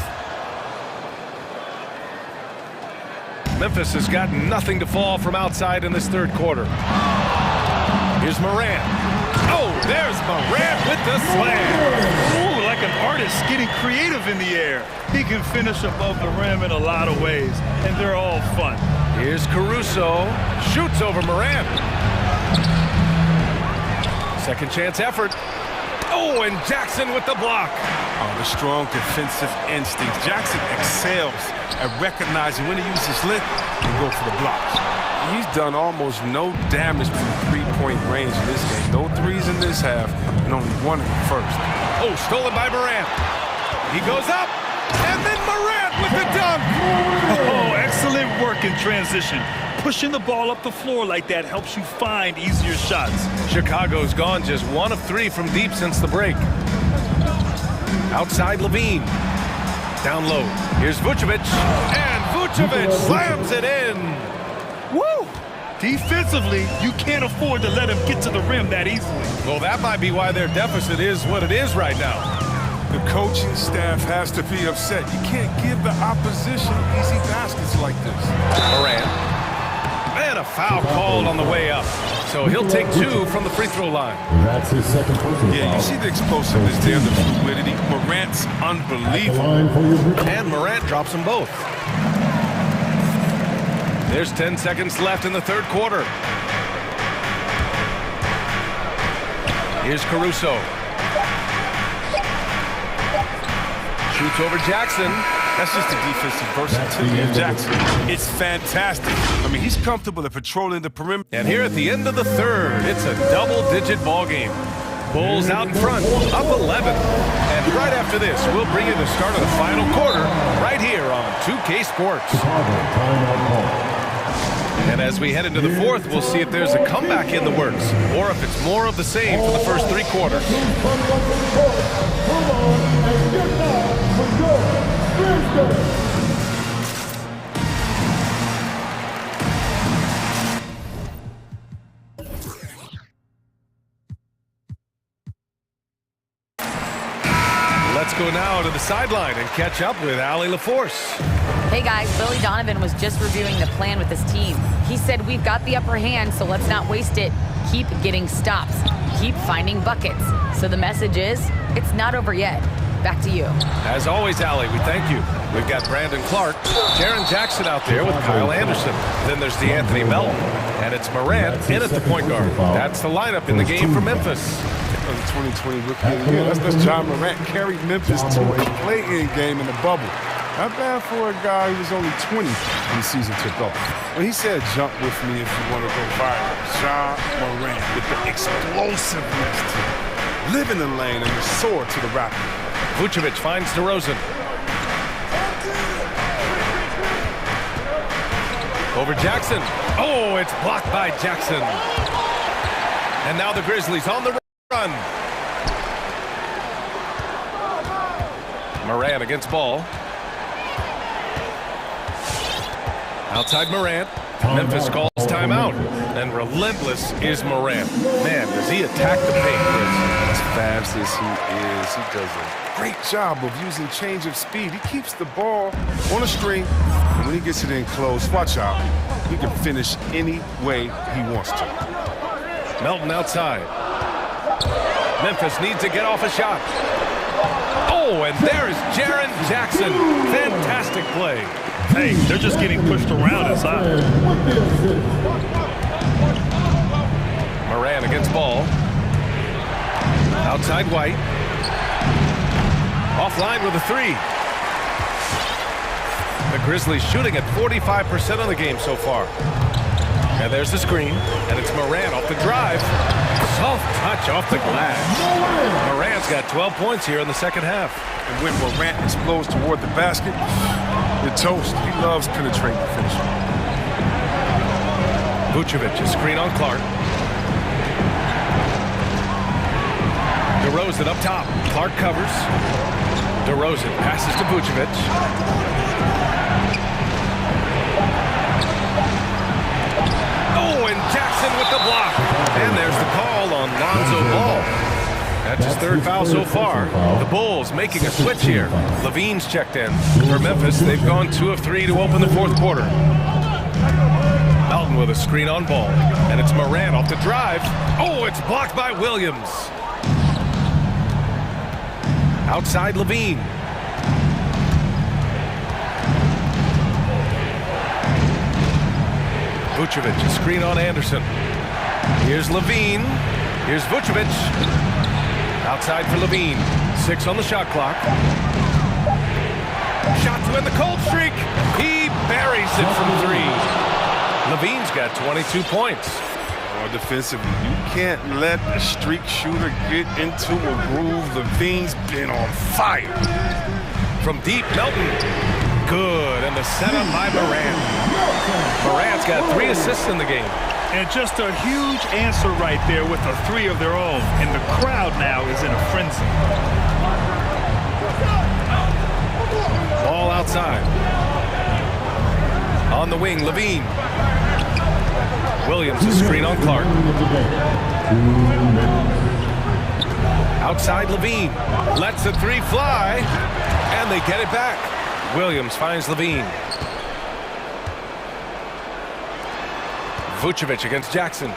Speaker 7: Memphis has got nothing to fall from outside in this third quarter. Here's Morant. Oh, there's Morant with the slam.
Speaker 8: Ooh, like an artist getting creative in the air. He can finish above the rim in a lot of ways, and they're all fun.
Speaker 7: Here's Caruso. Shoots over Morant. Second chance effort. Oh, and Jackson with the block.
Speaker 11: Oh, the strong defensive instincts. Jackson excels at recognizing when to use his length and go for the blocks. He's done almost no damage from three-point range in this game. No threes in this half, and only 1 in the first.
Speaker 7: Oh, stolen by Morant. He goes up, and then Morant with the dunk.
Speaker 8: Oh, excellent work in transition. Pushing the ball up the floor like that helps you find easier shots.
Speaker 7: Chicago's gone just 1 of 3 from deep since the break. Outside Levine. Down low. Here's Vucevic. And Vucevic slams it in.
Speaker 8: Woo! Defensively, you can't afford to let him get to the rim that easily.
Speaker 7: Well, that might be why their deficit is what it is right now.
Speaker 11: The coaching staff has to be upset. You can't give the opposition easy baskets like this.
Speaker 7: Morant. And a foul called on the way up. so he'll take 2 from the free throw line.
Speaker 5: That's his second personal
Speaker 11: Yeah, you see the explosiveness there, the fluidity. Morant's unbelievable.
Speaker 7: And Morant drops them both. There's 10 seconds left in the third quarter. Here's Caruso. Shoots over Jackson.
Speaker 11: That's just the defensive versatility of Jackson. It's fantastic. I mean, he's comfortable at patrolling the perimeter.
Speaker 7: And here at the end of the third, it's a double-digit ball game. Bulls out in front, up 11. And right after this, we'll bring you the start of the final quarter right here on 2K Sports. And as we head into the fourth, we'll see if there's a comeback in the works or if it's more of the same for the first 3 quarters. Let's go now to the sideline and catch up with Allie LaForce.
Speaker 10: Hey guys, Billy Donovan was just reviewing the plan with his team. He said, we've got the upper hand, so let's not waste it. Keep getting stops. Keep finding buckets. So the message is, it's not over yet. Back to you.
Speaker 7: As always, Allie, we thank you. We've got Brandon Clark, Jaren Jackson out there with Kyle Anderson. Then there's DeAnthony Melton, and it's Morant in at the point guard. That's the lineup in the game for Memphis.
Speaker 11: The 2020 Rookie of the Year. That's John Morant carried Memphis to a play-in game in the bubble. Not bad for a guy who was only 20 when the season took off. When he said, jump with me if you want to go viral, John Morant with the explosiveness to live in the lane and the soar to the racket.
Speaker 7: Vucevic finds DeRozan. Over Jackson. Oh, it's blocked by Jackson. And now the Grizzlies on the run. Morant against ball. Outside Morant. Memphis calls timeout. And relentless is Morant. Man, does he attack the paint, Chris?
Speaker 11: As fast as he is, he does a great job of using change of speed. He keeps the ball on a string, and when he gets it in close, watch out. He can finish any way he wants to.
Speaker 7: Melton outside. Memphis needs to get off a shot. Oh, and there is Jaren Jackson. Fantastic play.
Speaker 8: Hey, they're just getting pushed around inside.
Speaker 7: Morant against ball. Outside White. Offline with a 3. The Grizzlies shooting at 45% of the game so far. And there's the screen, and it's Morant off the drive. Soft touch off the glass. Morant's got 12 points here in the second half.
Speaker 11: And when Morant explodes toward the basket, you're toast. He loves penetrating the finish.
Speaker 7: Vucevic, a screen on Clark. DeRozan up top. Clark covers. DeRozan passes to Vucevic. Oh, and Jackson with the block. And there's the call on Lonzo Ball. That's his 3rd foul so far. The Bulls making a switch here. Levine's checked in. For Memphis, they've gone 2 of 3 to open the 4th quarter. Melton with a screen on ball. And it's Morant off the drive. Oh, it's blocked by Williams. Outside Levine. Vucevic, a screen on Anderson. Here's Levine. Here's Vucevic. Outside for Levine. 6 on the shot clock. Shot to end the cold streak. He buries it from 3. Levine's got 22 points.
Speaker 11: Defensively, you can't let the streak shooter get into a groove. Levine's been on fire.
Speaker 7: From deep, Melton. Good, and the setup by Morant. Morant's got 3 assists in the game.
Speaker 8: And just a huge answer right there with a 3 of their own. And the crowd now is in a frenzy.
Speaker 7: Ball outside. On the wing, Levine. Williams, a screen on Clark. Outside Levine. Lets the 3 fly. And they get it back. Williams finds Levine. Vucevic against Jackson.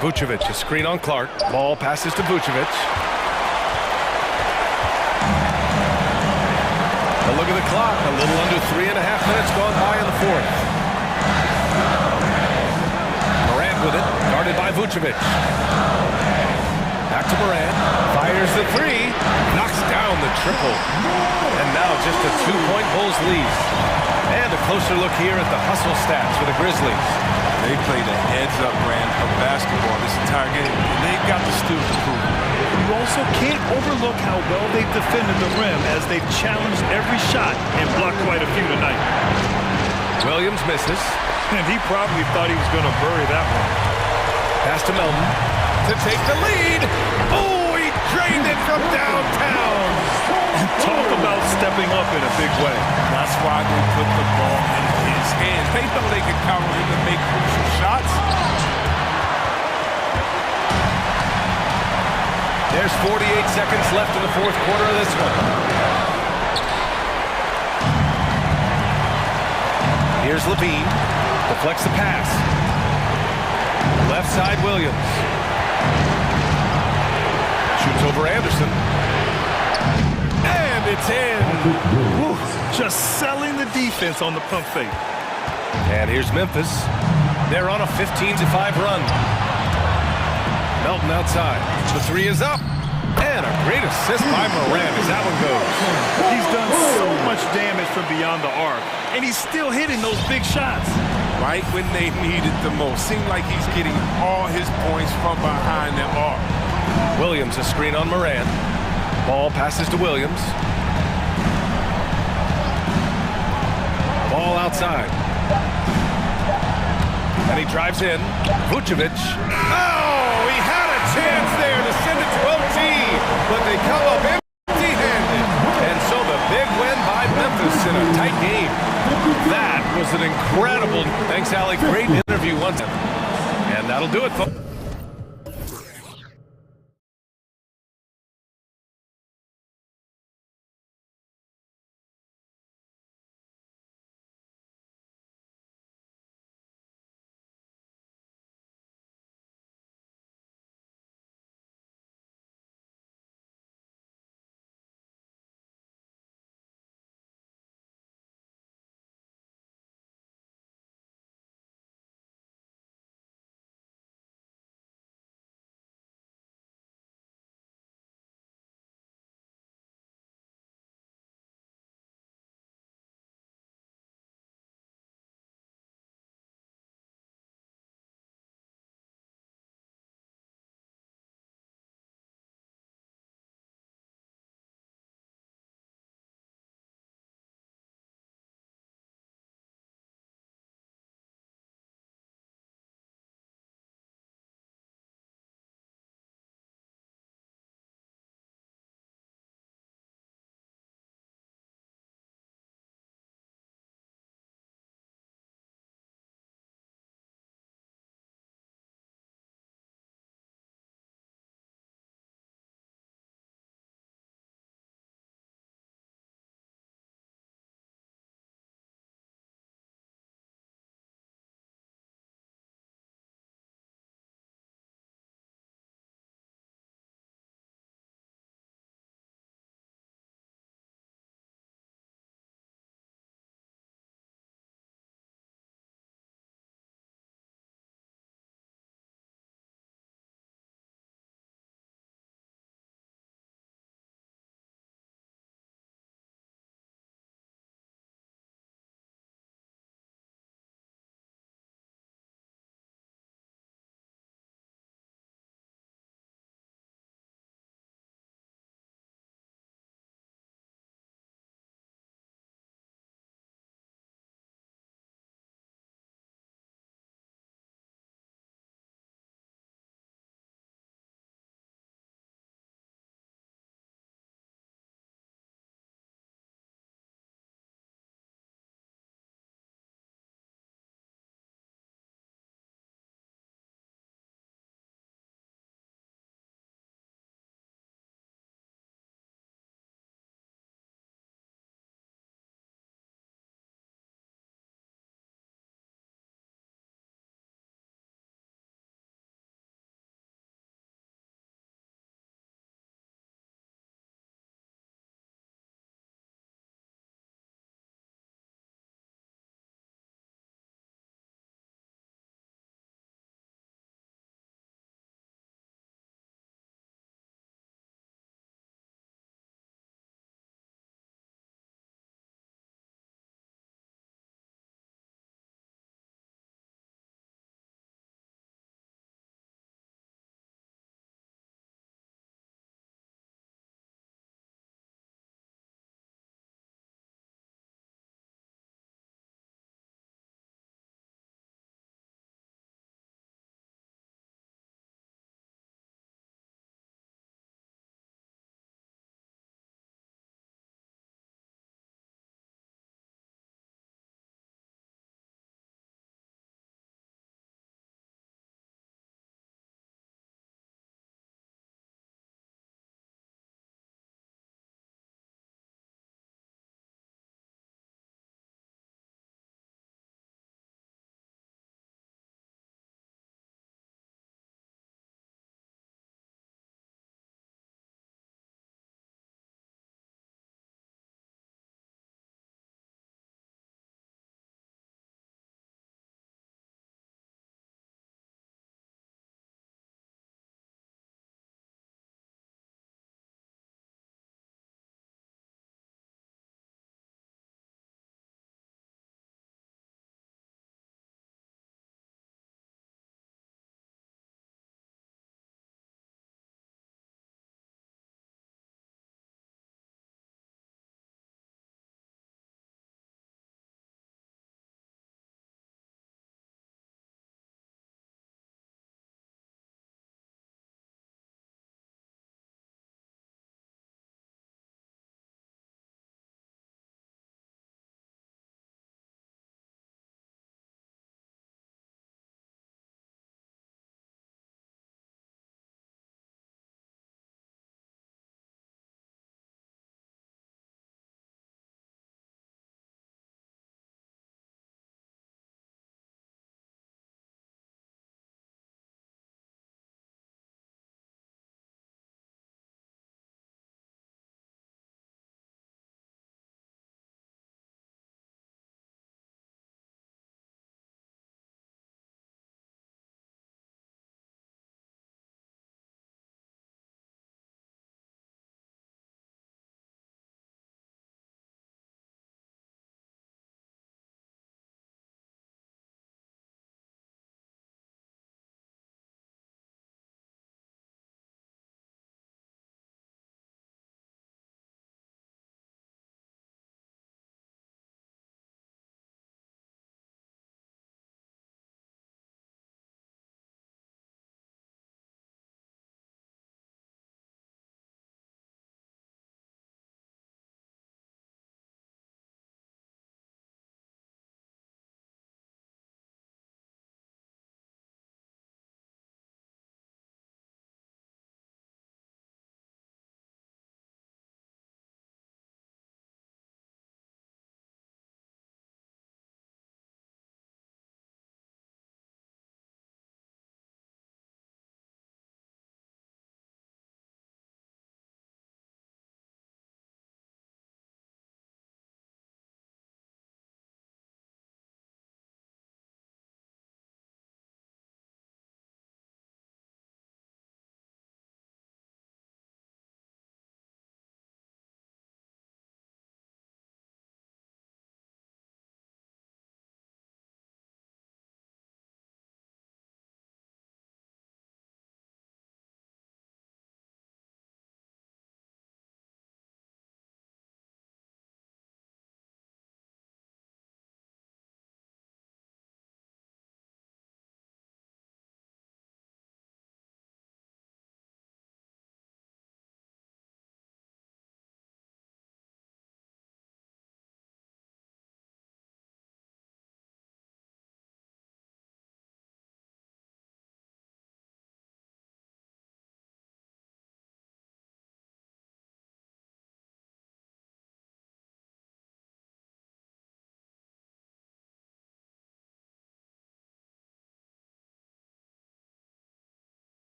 Speaker 7: Vucevic, a screen on Clark. Ball passes to Vucevic. A look at the clock. A little under 3.5 minutes gone by in the fourth. Morant with it, guarded by Vucevic. Back to Morant. Fires the three. Knocks down the triple. And now just a 2-point Bulls lead. And a closer look here at the hustle stats for the Grizzlies.
Speaker 11: They played a heads-up brand of basketball this entire game, and they've got the steals to prove it.
Speaker 8: You also can't overlook how well they've defended the rim as they've challenged every shot and blocked quite a few tonight.
Speaker 7: Williams misses.
Speaker 8: And he probably thought he was going to bury that one.
Speaker 7: Pass to Melton to take the lead. Oh, he drained it from downtown.
Speaker 8: Talk about stepping up in a big way.
Speaker 11: That's why they put the ball in his hands. They know they could count on him to make crucial shots.
Speaker 7: There's 48 seconds left in the fourth quarter of this one. Here's Levine. Deflects the pass. Left side, Williams. Shoots over Anderson. And it's in.
Speaker 8: Woo, just selling the defense on the pump fake.
Speaker 7: And here's Memphis. They're on a 15-5 run. Melton outside. The three is up. And a great assist by Morant as that one goes.
Speaker 8: He's done so much damage from beyond the arc, and he's still hitting those big shots.
Speaker 11: Right when they need it the most. Seems like he's getting all his points from behind the arc.
Speaker 7: Williams, a screen on Morant. Ball passes to Williams. Ball outside. And he drives in. Vucevic. Oh, he had a chance there to send it to OT, but they come up empty-handed. And so the big win by Memphis in a tight game. That was an incredible. Thanks, Alec. Great interview once. And that'll do it, folks.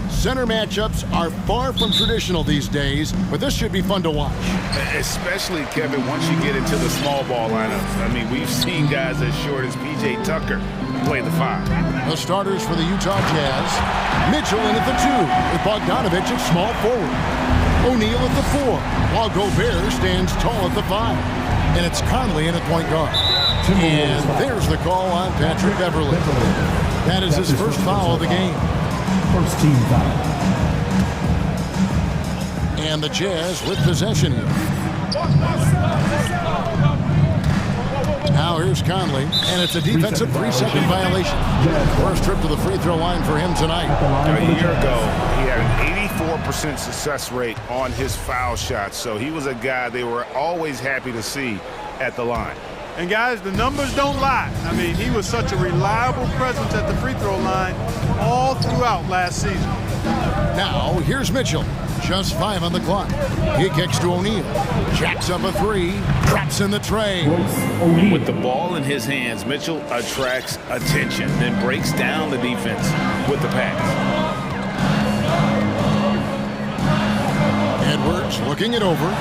Speaker 1: Center matchups are far from traditional these days, but this should be fun to watch.
Speaker 2: Especially, Kevin, once you get into the small ball lineups. I mean, we've seen guys as short as P.J. Tucker play the 5.
Speaker 1: The starters for the Utah Jazz. Mitchell in at the 2, with Bogdanovich at small forward. O'Neal at the 4, while Gobert stands tall at the 5. And it's Conley in at point guard. And there's the call on Patrick Beverley. That is his first foul of the game.
Speaker 5: First team foul.
Speaker 1: And the Jazz with possession here. Now here's Conley, and it's a defensive 3-second violation. First trip to the free throw line for him tonight.
Speaker 2: A year ago, he had an 84% success rate on his foul shots, so he was a guy they were always happy to see at the line.
Speaker 9: And guys, the numbers don't lie. I mean, he was such a reliable presence at the free throw line all throughout last season.
Speaker 1: Now, here's Mitchell. Just 5 on the clock. He kicks to O'Neal. Jacks up a 3. Traps in the tray.
Speaker 2: With the ball in his hands, Mitchell attracts attention, then breaks down the defense with the pass.
Speaker 1: Edwards looking it over.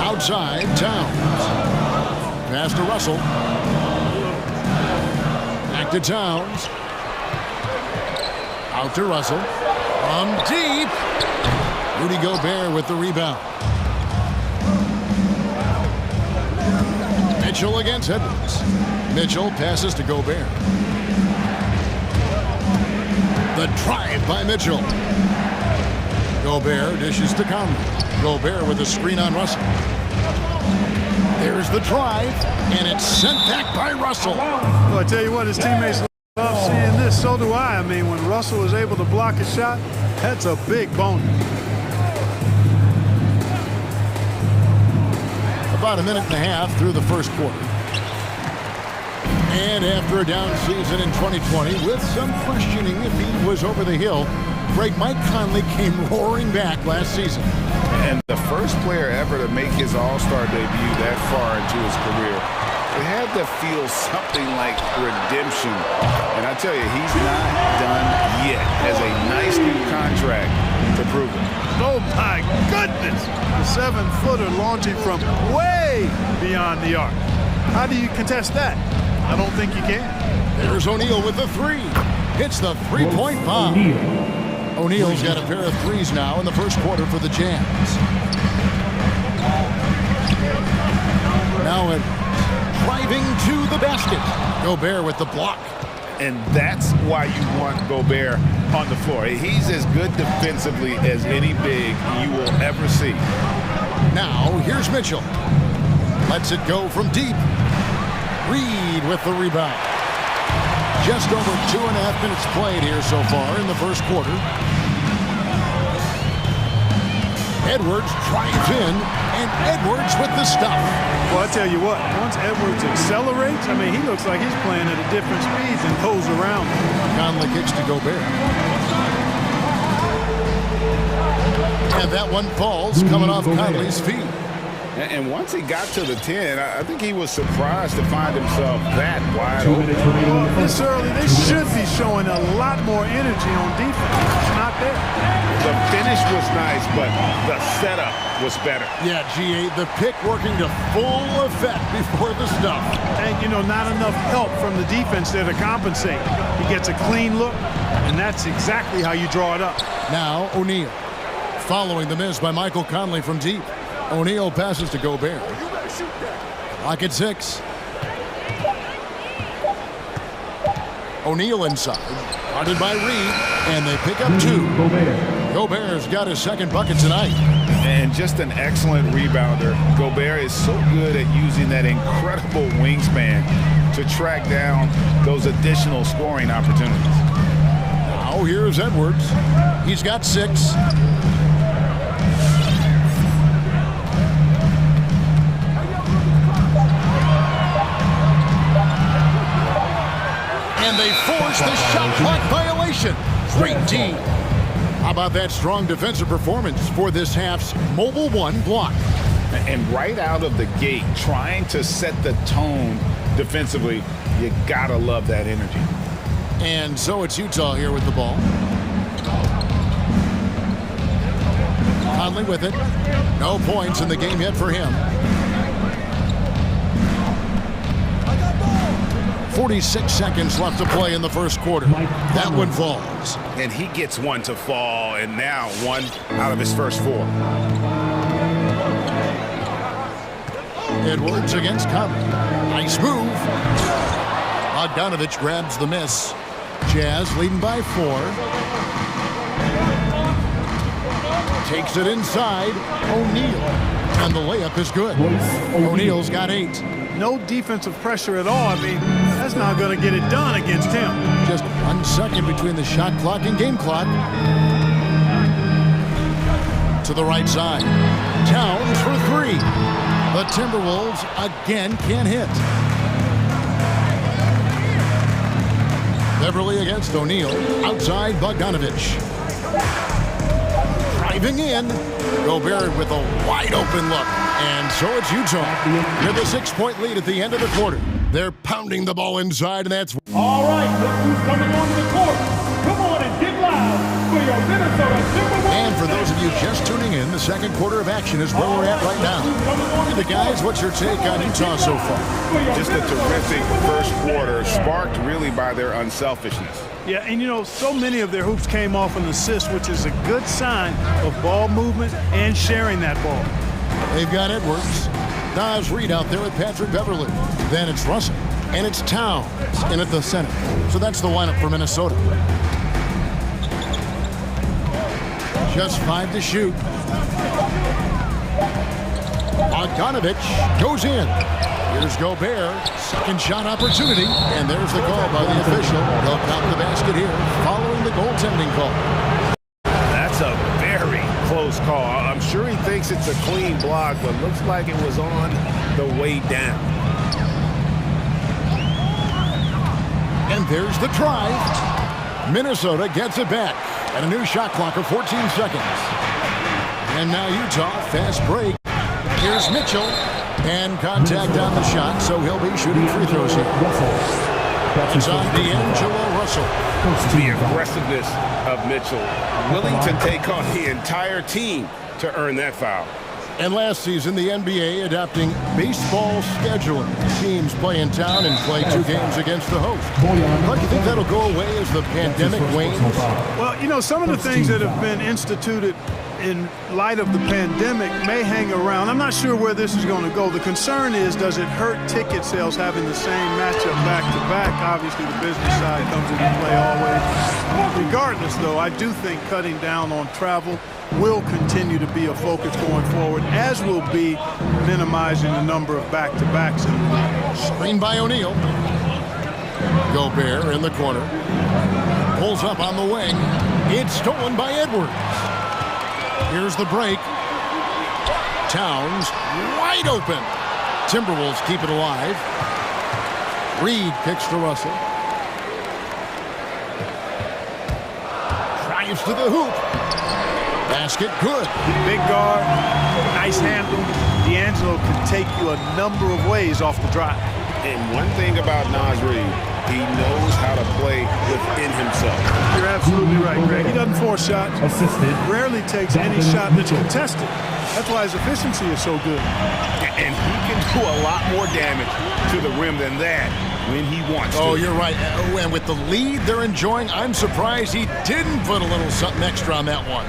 Speaker 1: Outside, Towns. Pass to Russell. Back to Towns. Out to Russell. From deep. Rudy Gobert with the rebound. Mitchell against Edwards. Mitchell passes to Gobert. The drive by Mitchell. Gobert dishes to Conley. Gobert with a screen on Russell. There's the drive, and it's sent back by Russell.
Speaker 9: Well, I tell you what, his teammates love seeing this. So do I. I mean, when Russell is able to block a shot, that's a big bonus.
Speaker 1: About a minute and a half through the first quarter. And after a down season in 2020, with some questioning if he was over the hill, Mike Conley came roaring back last season.
Speaker 2: And the first player ever to make his All-Star debut that far into his career, it had to feel something like redemption. And I tell you, he's not done yet. Has a nice new contract to prove it.
Speaker 9: Oh, my goodness. The 7-footer launching from way beyond the arc. How do you contest that? I don't think you can.
Speaker 1: There's O'Neal with the 3. Hits the three-point bomb. O'Neal's got a pair of 3s now in the first quarter for the Jazz. Now driving to the basket. Gobert with the block.
Speaker 2: And that's why you want Gobert on the floor. He's as good defensively as any big you will ever see.
Speaker 1: Now, here's Mitchell. Lets it go from deep. Reed with the rebound. Just over 2.5 minutes played here so far in the first quarter. Edwards drives in, and Edwards with the stuff.
Speaker 9: Well, I tell you what, once Edwards accelerates, I mean, he looks like he's playing at a different speed and goes around.
Speaker 1: Conley kicks to Gobert. And that one falls coming off Conley's feet.
Speaker 2: And once he got to the 10, I think he was surprised to find himself that wide open.
Speaker 9: Well, this early, they should be showing a lot more energy on defense. It's not there.
Speaker 2: The finish was nice, but the setup was better.
Speaker 1: Yeah, G8, the pick working to full effect before the stuff.
Speaker 9: And, you know, not enough help from the defense there to compensate. He gets a clean look, and that's exactly how you draw it up.
Speaker 1: Now, O'Neal. Following the miss by Michael Conley from deep. O'Neal passes to Gobert. Lock at 6. O'Neal inside. Guarded by Reed, and they pick up 2. Gobert's got his second bucket tonight.
Speaker 2: And just an excellent rebounder. Gobert is so good at using that incredible wingspan to track down those additional scoring opportunities.
Speaker 1: Now here's Edwards. He's got 6. And they force the shot clock violation. Great team. How about that strong defensive performance for this half's Mobile 1 block?
Speaker 2: And right out of the gate, trying to set the tone defensively, you gotta love that energy.
Speaker 1: And so it's Utah here with the ball. Conley with it. No points in the game yet for him. 46 seconds left to play in the first quarter. That one falls.
Speaker 2: And he gets one to fall, and now one out of his first 4.
Speaker 1: Edwards against Conley. Nice move. Bogdanovich grabs the miss. Jazz leading by 4. Takes it inside. O'Neal. And the layup is good. O'Neal's got 8.
Speaker 9: No defensive pressure at all. I mean, that's not going to get it done against him.
Speaker 1: Just 1 second between the shot clock and game clock. To the right side. Towns for 3. The Timberwolves again can't hit. Beverly against O'Neal. Outside Bogdanovich. Driving in. Gobert with a wide open look. And so it's Utah with a 6-point lead at the end of the quarter. They're pounding the ball inside, and that's...
Speaker 5: All right, look who's coming onto the court. Come on and get loud for your Minnesota Timberwolves.
Speaker 1: And for those of you just tuning in, the second quarter of action is where we're at right now. The guys, what's your take on Utah so far?
Speaker 2: Just a terrific first quarter, sparked really by their unselfishness.
Speaker 9: Yeah, and you know, so many of their hoops came off an assist, which is a good sign of ball movement and sharing that ball.
Speaker 1: They've got Edwards. Nas Reed out there with Patrick Beverly. Then it's Russell. And it's Towns in at the center. So that's the lineup for Minnesota. Just 5 to shoot. Bogdanovich goes in. Here's Gobert. Second shot opportunity. And there's the call by the official. They'll count the basket here following the goaltending call.
Speaker 2: That's a very close call. I'm sure he thinks it's a clean block, but looks like it was on the way down.
Speaker 1: And there's the drive. Minnesota gets it back. And a new shot clock of 14 seconds. And now Utah, fast break. Here's Mitchell. And contact on the shot, so he'll be shooting free throws here. It's on D'Angelo Russell.
Speaker 2: The aggressiveness of Mitchell, willing to take on the entire team to earn that foul.
Speaker 1: And last season, the NBA adopting baseball scheduling. Teams play in town and play 2 games against the host. How do you think that'll go away as the pandemic wanes?
Speaker 9: Well, you know, some of the things that have been instituted in light of the pandemic may hang around. I'm not sure where this is going to go. The concern is, does it hurt ticket sales having the same matchup back-to-back? Obviously, the business side comes into play always. Regardless, though, I do think cutting down on travel will continue to be a focus going forward, as will be minimizing the number of back-to-backs in the league.
Speaker 1: Screen by O'Neal. Gobert in the corner. Pulls up on the wing. It's stolen by Edwards. Here's the break. Towns wide open. Timberwolves keep it alive. Reed kicks to Russell. Drives to the hoop. Basket good.
Speaker 9: Big guard, nice handle. D'Angelo can take you a number of ways off the drive.
Speaker 2: And one thing about Nas Reed, he knows how to play within himself.
Speaker 9: You're absolutely right, Greg. He doesn't force shots. Rarely takes any shot that's contested. That's why his efficiency is so good.
Speaker 2: And he can do a lot more damage to the rim than that when he wants to.
Speaker 1: Oh, you're right. And with the lead they're enjoying, I'm surprised he didn't put a little something extra on that one.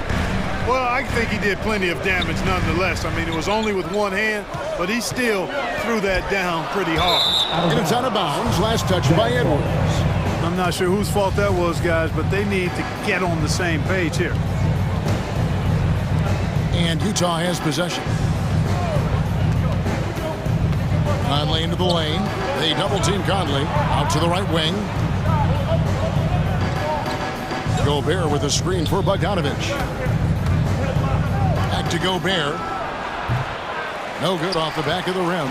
Speaker 9: Well, I think he did plenty of damage nonetheless. I mean, it was only with one hand, but he still threw that down pretty hard.
Speaker 1: And it's out of bounds. Last touch by Edwards.
Speaker 9: I'm not sure whose fault that was, guys, but they need to get on the same page here.
Speaker 1: And Utah has possession. Conley into the lane. They double-team Conley. Out to the right wing. Gobert with a screen for Bogdanovich. To Gobert. No good off the back of the rim.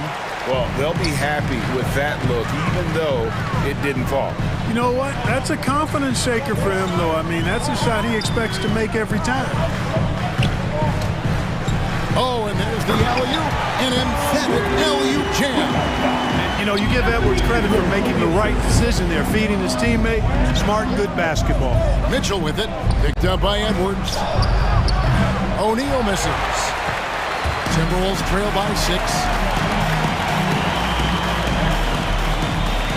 Speaker 2: Well, they'll be happy with that look, even though it didn't fall.
Speaker 9: You know what? That's a confidence shaker for him, though. I mean, that's a shot he expects to make every time.
Speaker 1: Oh, and there's the alley-oop. An emphatic alley-oop jam.
Speaker 9: You know, you give Edwards credit for making the right decision there, feeding his teammate. Smart, good basketball.
Speaker 1: Mitchell with it. Picked up by Edwards. O'Neal misses. Timberwolves trail by 6.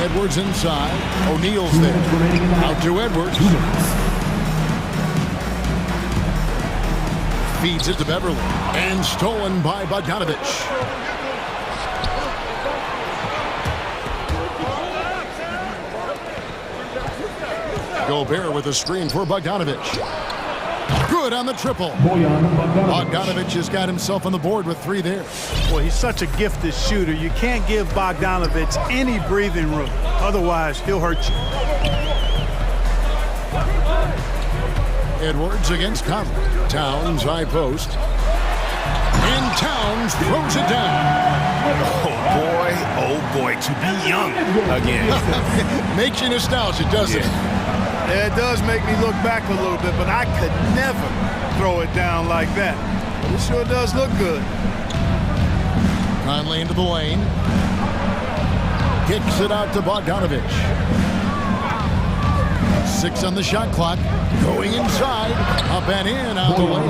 Speaker 1: Edwards inside. O'Neal's there. Out to Edwards. Feeds it to Beverly. And stolen by Bogdanovich. Gobert with a screen for Bogdanovich. Good on the triple. Bogdanovich has got himself on the board with 3 there.
Speaker 9: Boy, he's such a gifted shooter. You can't give Bogdanovich any breathing room. Otherwise, he'll hurt you.
Speaker 1: Edwards against Conley. Towns high post. And Towns throws it down.
Speaker 3: Oh boy, to be young again.
Speaker 1: Makes you nostalgic, doesn't it?
Speaker 9: Yeah, it does make me look back a little bit, but I could never throw it down like that. But it sure does look good.
Speaker 1: Conley into the lane. Kicks it out to Bogdanovich. 6 on the shot clock. Going inside. Up and in out the lane.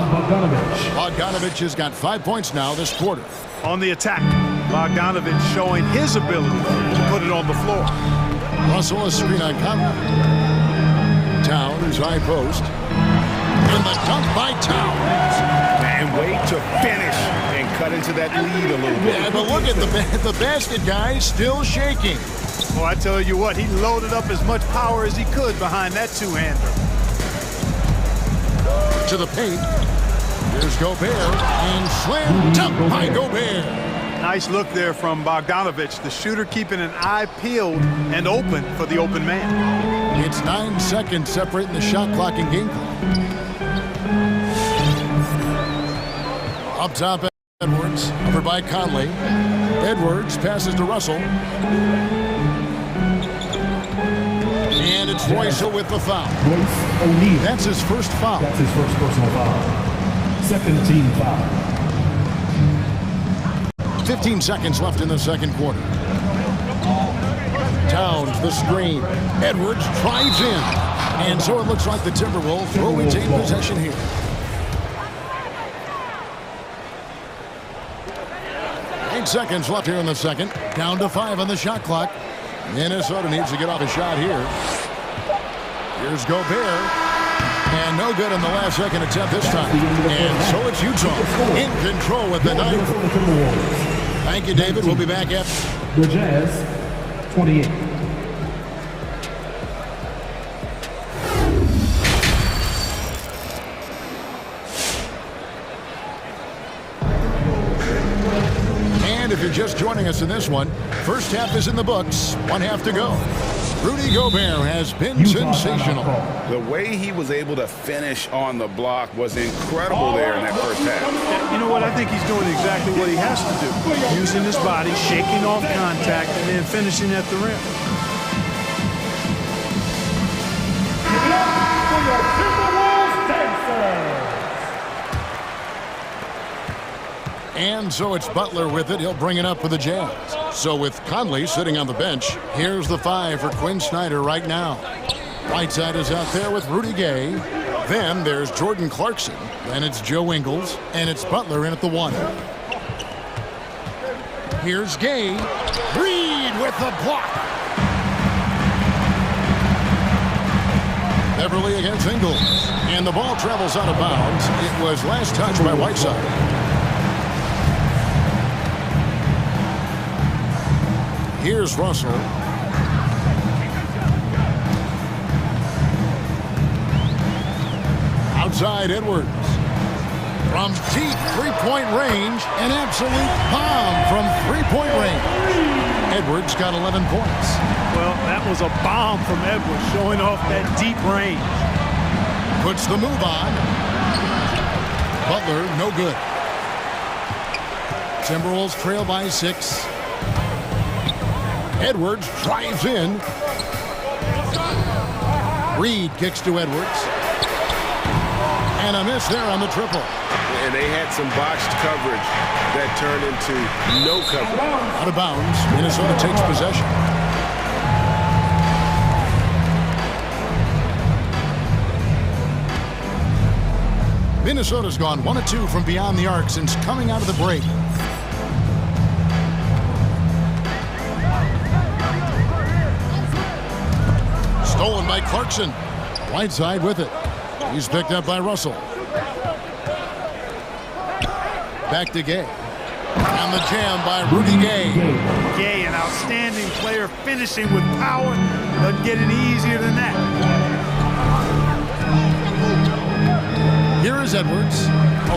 Speaker 1: Bogdanovich has got 5 points now this quarter.
Speaker 9: On the attack, Bogdanovich showing his ability to put it on the floor.
Speaker 1: Russell a screen on Conley. Towns high post. And the dunk by Towns.
Speaker 3: And wait to finish and cut into that lead a little bit.
Speaker 1: Yeah, but look at the basket guy still shaking.
Speaker 9: Well, I tell you what, he loaded up as much power as he could behind that two-hander.
Speaker 1: To the paint. Here's Gobert. And slam dunk by Gobert.
Speaker 9: Nice look there from Bogdanovich, the shooter keeping an eye peeled and open for the open man.
Speaker 1: It's 9 seconds separating the shot clock and game clock. Up top, Edwards. Over by Conley. Edwards passes to Russell. And it's Royce with the foul.
Speaker 5: O'Neal.
Speaker 1: That's his first foul.
Speaker 5: That's his first personal foul. Second team foul.
Speaker 1: 15 seconds left in the second quarter. Towns, the screen. Edwards drives in. And so it looks like the Timberwolves will retain possession here. Eight seconds left here in the second. Down to 5 on the shot clock. Minnesota needs to get off a shot here. Here's Gobert. And no good on the last second attempt this time. And so it's Utah in control with the 9th. Thank you, David. We'll be back after.
Speaker 5: The Jazz, 28.
Speaker 1: And if you're just joining us in this one, first half is in the books. 1 half to go. Rudy Gobert has been sensational.
Speaker 3: The way he was able to finish on the block was incredible there in that first half.
Speaker 9: You know what? I think he's doing exactly what he has to do. Using his body, shaking off contact, and then finishing at the rim.
Speaker 1: And so it's Butler with it. He'll bring it up for the Jazz. So with Conley sitting on the bench, here's the 5 for Quinn Snyder right now. Whiteside is out there with Rudy Gay. Then there's Jordan Clarkson. Then it's Joe Ingles. And it's Butler in at the 1. Here's Gay. Reed with the block. Beverly against Ingles. And the ball travels out of bounds. It was last touched by Whiteside. Here's Russell. Outside Edwards. From deep three-point range, an absolute bomb from three-point range. Edwards got 11 points.
Speaker 9: Well, that was a bomb from Edwards, showing off that deep range.
Speaker 1: Puts the move on. Butler, no good. Timberwolves trail by 6. Edwards drives in. Reed kicks to Edwards. And a miss there on the triple.
Speaker 3: And they had some botched coverage that turned into no coverage.
Speaker 1: Out of bounds. Minnesota takes possession. Minnesota's gone 1 of 2 from beyond the arc since coming out of the break. Stolen by Clarkson. Whiteside with it. He's picked up by Russell. Back to Gay. And the jam by Rudy Gay.
Speaker 9: Gay, an outstanding player, finishing with power. Doesn't get any easier than that.
Speaker 1: Here is Edwards.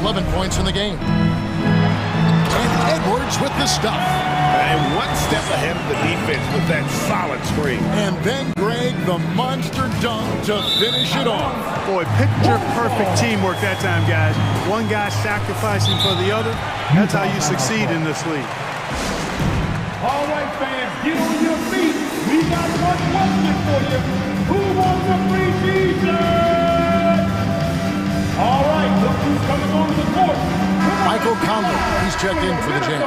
Speaker 1: 11 points in the game. And Edwards with the stuff.
Speaker 3: And one step ahead of the defense with that solid screen.
Speaker 1: And then Greg, the monster dunk to finish it off.
Speaker 9: Boy, picture-perfect teamwork that time, guys. One guy sacrificing for the other. That's how you succeed in this league.
Speaker 5: All right, fans, get on your feet. We got one question for you. Who wants a free T-shirt? All right, look who's coming onto the court.
Speaker 1: Michael Conley, he's checked in for the Jazz.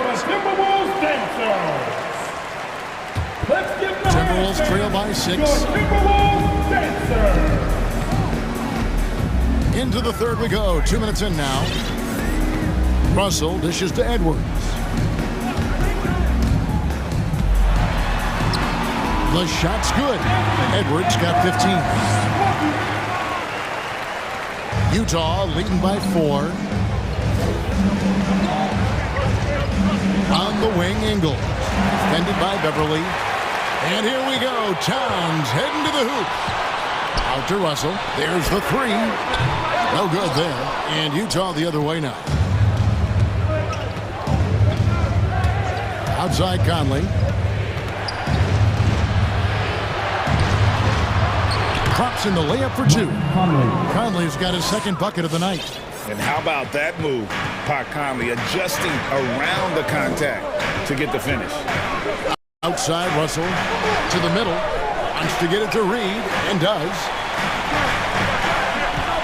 Speaker 1: Timberwolves trail by 6. Into the third we go. 2 minutes in now. Russell dishes to Edwards. The shot's good. Edwards got 15. Utah leading by 4. On the wing, Ingle. Defended by Beverly. And here we go. Towns heading to the hoop. Out to Russell. There's the 3. No good there. And Utah the other way now. Outside Conley. Drops in the layup for 2. Conley's got his second bucket of the night.
Speaker 3: And how about that move? Pat Conley adjusting around the contact to get the finish.
Speaker 1: Outside Russell to the middle. Wants to get it to Reed and does.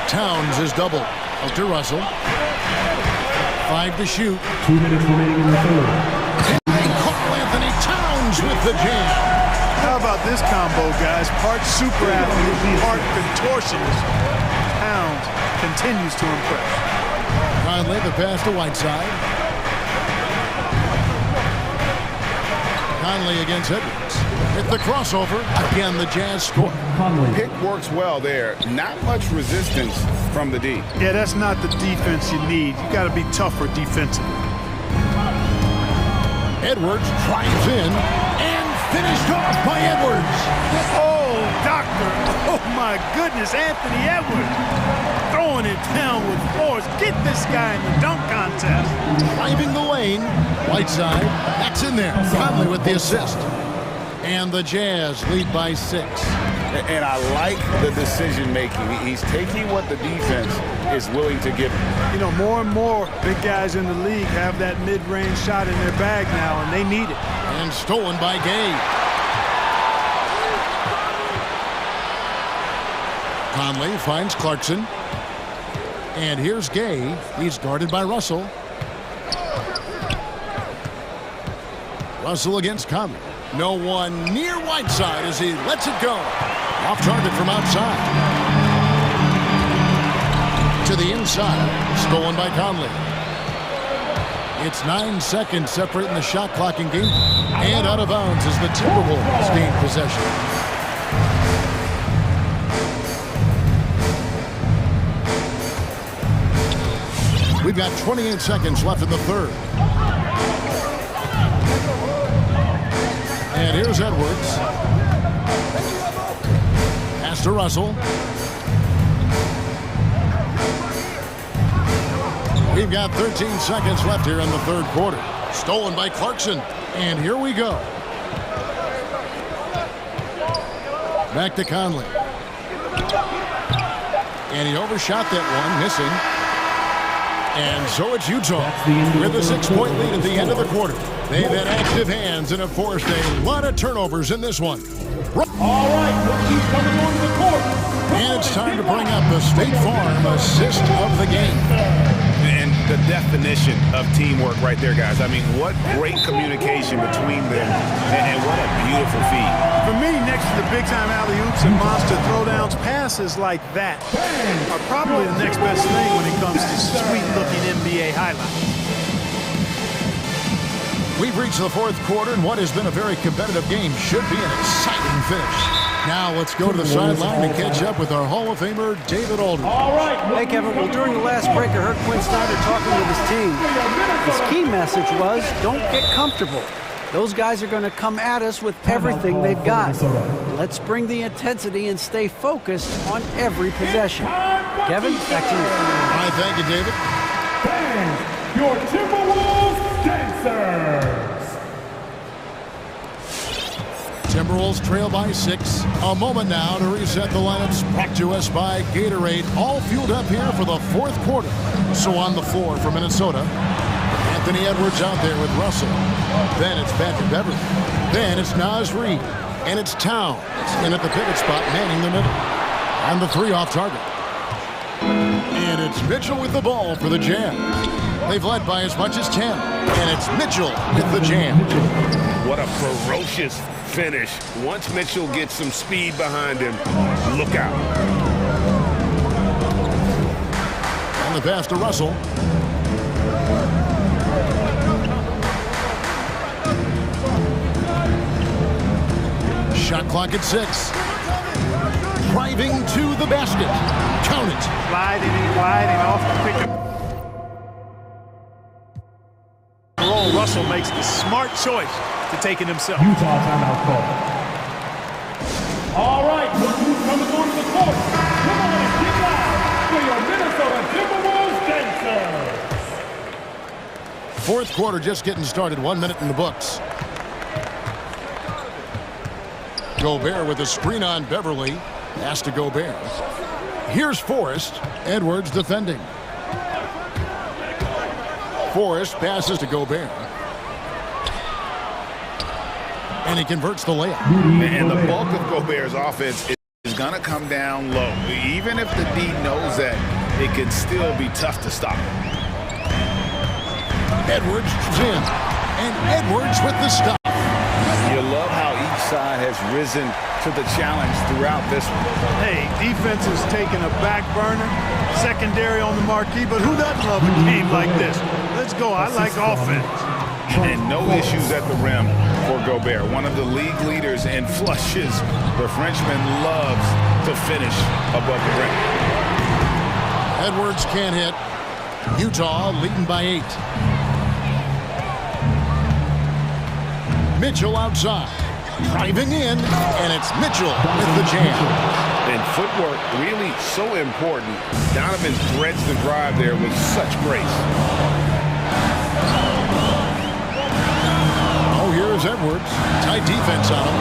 Speaker 1: Towns is double. Out to Russell. 5 to shoot.
Speaker 5: 2 minutes remaining in the third.
Speaker 1: And Carl Anthony Towns with the jam.
Speaker 9: How about this combo, guys? Part super athlete, part contortionist. Towns continues to impress.
Speaker 1: Conley, the pass to Whiteside. Conley against Edwards. Hit the crossover. Again, the Jazz score.
Speaker 3: Pick works well there. Not much resistance from the D.
Speaker 9: Yeah, that's not the defense you need. You got to be tougher defensively.
Speaker 1: Edwards drives in and finished off by Edwards.
Speaker 9: Oh, doctor. Oh, my goodness, Anthony Edwards. Throwing it down with force. Get this guy in the dunk contest.
Speaker 1: Driving the lane. Whiteside. That's in there. Conley with the assist. And the Jazz lead by 6.
Speaker 3: And I like the decision making. He's taking what the defense is willing to give him.
Speaker 9: You know, more and more big guys in the league have that mid-range shot in their bag now, and they need it.
Speaker 1: And stolen by Gay. Conley finds Clarkson. And here's Gay. He's guarded by Russell. Russell against Conley. No one near Whiteside as he lets it go. Off target from outside. To the inside. Stolen by Conley. It's 9 seconds separating the shot clock and game. And out of bounds as the Timberwolves gain possession. We've got 28 seconds left in the third. And here's Edwards. Pass to Russell. We've got 13 seconds left here in the third quarter. Stolen by Clarkson. And here we go. Back to Conley. And he overshot that one, missing. And so it's Utah with a 6-point lead at the end of the quarter. They've had active hands and have forced a lot of turnovers in this one.
Speaker 5: All right, look who's coming onto the court.
Speaker 1: And it's time to bring up the State Farm assist of the game.
Speaker 3: And the definition of teamwork right there, guys. I mean, what great communication between them, and what a beautiful feed.
Speaker 9: For me, next to the big-time alley-oops and monster throwdowns, passes like that are probably the next best thing when it comes to sweet-looking NBA highlights.
Speaker 1: We've reached the fourth quarter, and what has been a very competitive game should be an exciting finish. Now let's go to the sideline and catch up with our Hall of Famer, David Aldridge.
Speaker 6: Hey, Kevin. Well, during the last break, I heard Quinn Snyder talking with his team. His key message was, don't get comfortable. Those guys are going to come at us with everything they've got. Let's bring the intensity and stay focused on every possession. Kevin, back to you.
Speaker 1: All right, thank you, David.
Speaker 5: Your Timberwolves dancers.
Speaker 1: Timberwolves trail by 6. A moment now to reset the lineups. Brought to us by Gatorade. All fueled up here for the fourth quarter. So on the floor for Minnesota, Anthony Edwards out there with Russell. Then it's Patrick Beverly. Then it's Naz Reid. And it's Towns. And at the pivot spot, manning the middle. And the 3 off target. And it's Mitchell with the ball for the Jam. They've led by as much as 10. And it's Mitchell with the Jam.
Speaker 3: What a ferocious finish. Once Mitchell gets some speed behind him, look out.
Speaker 1: And the pass to Russell. Shot clock at 6. Driving to the basket. Count it.
Speaker 9: Gliding off the pick-up. Russell makes the smart choice to take it himself.
Speaker 5: Utah timeout call. All right, look who's coming onto the court. Come on and get loud for your Minnesota Timberwolves dancers.
Speaker 1: Fourth quarter just getting started. 1 minute in the books. Gobert with a screen on Beverly. Pass to Gobert. Here's Forrest. Edwards defending. Forrest passes to Gobert. And he converts the layup.
Speaker 3: And the bulk of Gobert's offense is going to come down low. Even if the D knows that, it can still be tough to stop.
Speaker 1: Edwards in. And Edwards with the stop.
Speaker 3: You love how each side has risen to the challenge throughout this one.
Speaker 9: Hey, defense is taking a back burner. Secondary on the marquee, but who doesn't love a game like this? Let's go. I like offense.
Speaker 3: And no issues at the rim for Gobert. One of the league leaders in flushes. The Frenchman loves to finish above the rim.
Speaker 1: Edwards can't hit. Utah leading by 8. Mitchell outside. Driving in, and it's Mitchell with the jam.
Speaker 3: And footwork really so important. Donovan threads the drive there with such grace.
Speaker 1: Oh, here's Edwards. Tight defense on him.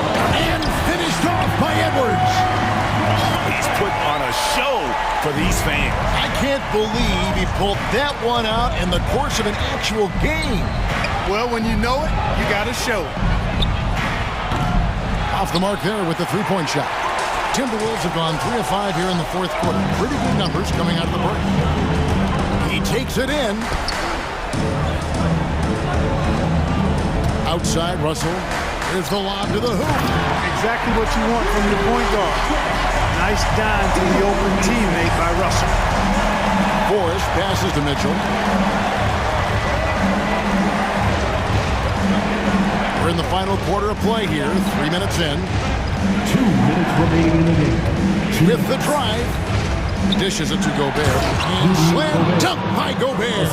Speaker 1: And finished off by Edwards.
Speaker 3: He's put on a show for these fans.
Speaker 1: I can't believe he pulled that one out in the course of an actual game.
Speaker 9: Well, when you know it, you got to show it.
Speaker 1: Off the mark there with the three-point shot. Timberwolves have gone 3 of 5 here in the fourth quarter. Pretty good numbers coming out of the break. He takes it in. Outside, Russell. Here's the lob to the hoop.
Speaker 9: Exactly what you want from your point guard. Nice dime to the open teammate by Russell.
Speaker 1: Forrest passes to Mitchell. We're in the final quarter of play here. 3 minutes in.
Speaker 5: 2 minutes remaining in the game.
Speaker 1: With the drive. Dishes it to Gobert. And slam dunk by Gobert.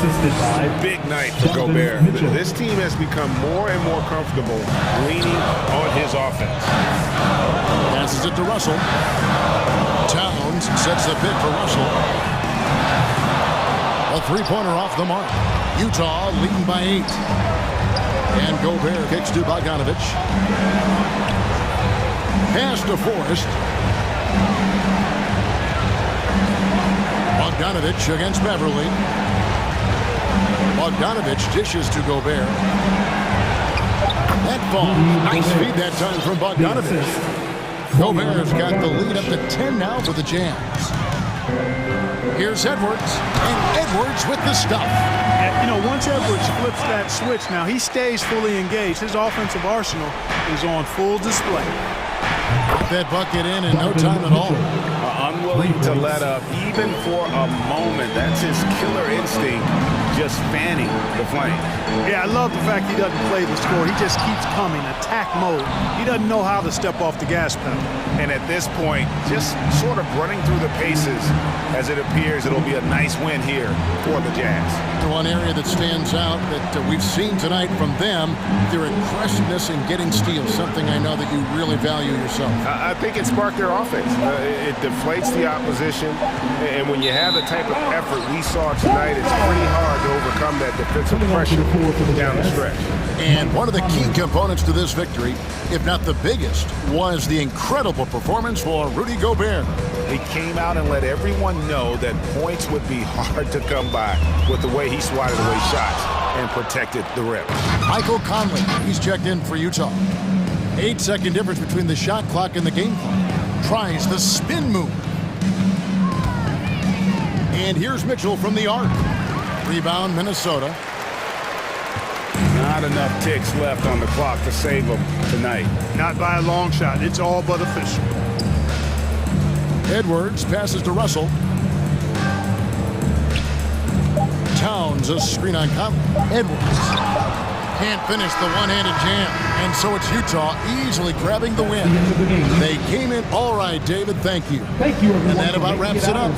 Speaker 3: Big night for Gobert. This team has become more and more comfortable leaning on his offense.
Speaker 1: Passes it to Russell. Towns sets the pick for Russell. A three-pointer off the mark. Utah leading by 8. And Gobert kicks to Bogdanovich. Pass to Forrest. Bogdanovich against Beverly. Bogdanovich dishes to Gobert. That ball. Nice feed that time from Bogdanovich. Gobert's got the lead up to 10 now for the Jams. Here's Edwards, and Edwards with the stuff.
Speaker 9: And, you know, once Edwards flips that switch, now he stays fully engaged. His offensive arsenal is on full display.
Speaker 1: Put that bucket in no time at all.
Speaker 2: Unwilling to let up even for a moment. That's his killer instinct, just fanning the flame.
Speaker 9: Yeah, I love the fact he doesn't play the score. He just keeps coming, attack mode. He doesn't know how to step off the gas pedal.
Speaker 2: And at this point, just sort of running through the paces as it appears it'll be a nice win here for the Jazz.
Speaker 1: The one area that stands out that we've seen tonight from them, their aggressiveness in getting steals, something I know that you really value yourself.
Speaker 2: I think it sparked their offense. It deflates the opposition, and when you have the type of effort we saw tonight, it's pretty hard to overcome that defensive pressure down the stretch.
Speaker 1: And one of the key components to this victory, if not the biggest, was the incredible performance for Rudy Gobert.
Speaker 2: He came out and let everyone know that points would be hard to come by with the way he swatted away shots and protected the rim.
Speaker 1: Michael Conley, he's checked in for Utah. 8-second difference between the shot clock and the game clock. Tries the spin move. And here's Mitchell from the arc. Rebound, Minnesota.
Speaker 2: Not enough ticks left on the clock to save them tonight.
Speaker 9: Not by a long shot. It's all but official.
Speaker 1: Edwards passes to Russell. Towns, a screen on Conley. Edwards can't finish the one-handed jam. And so it's Utah easily grabbing the win. They came in all right, David. Thank you.
Speaker 5: Thank you, everyone.
Speaker 1: And that about wraps it up.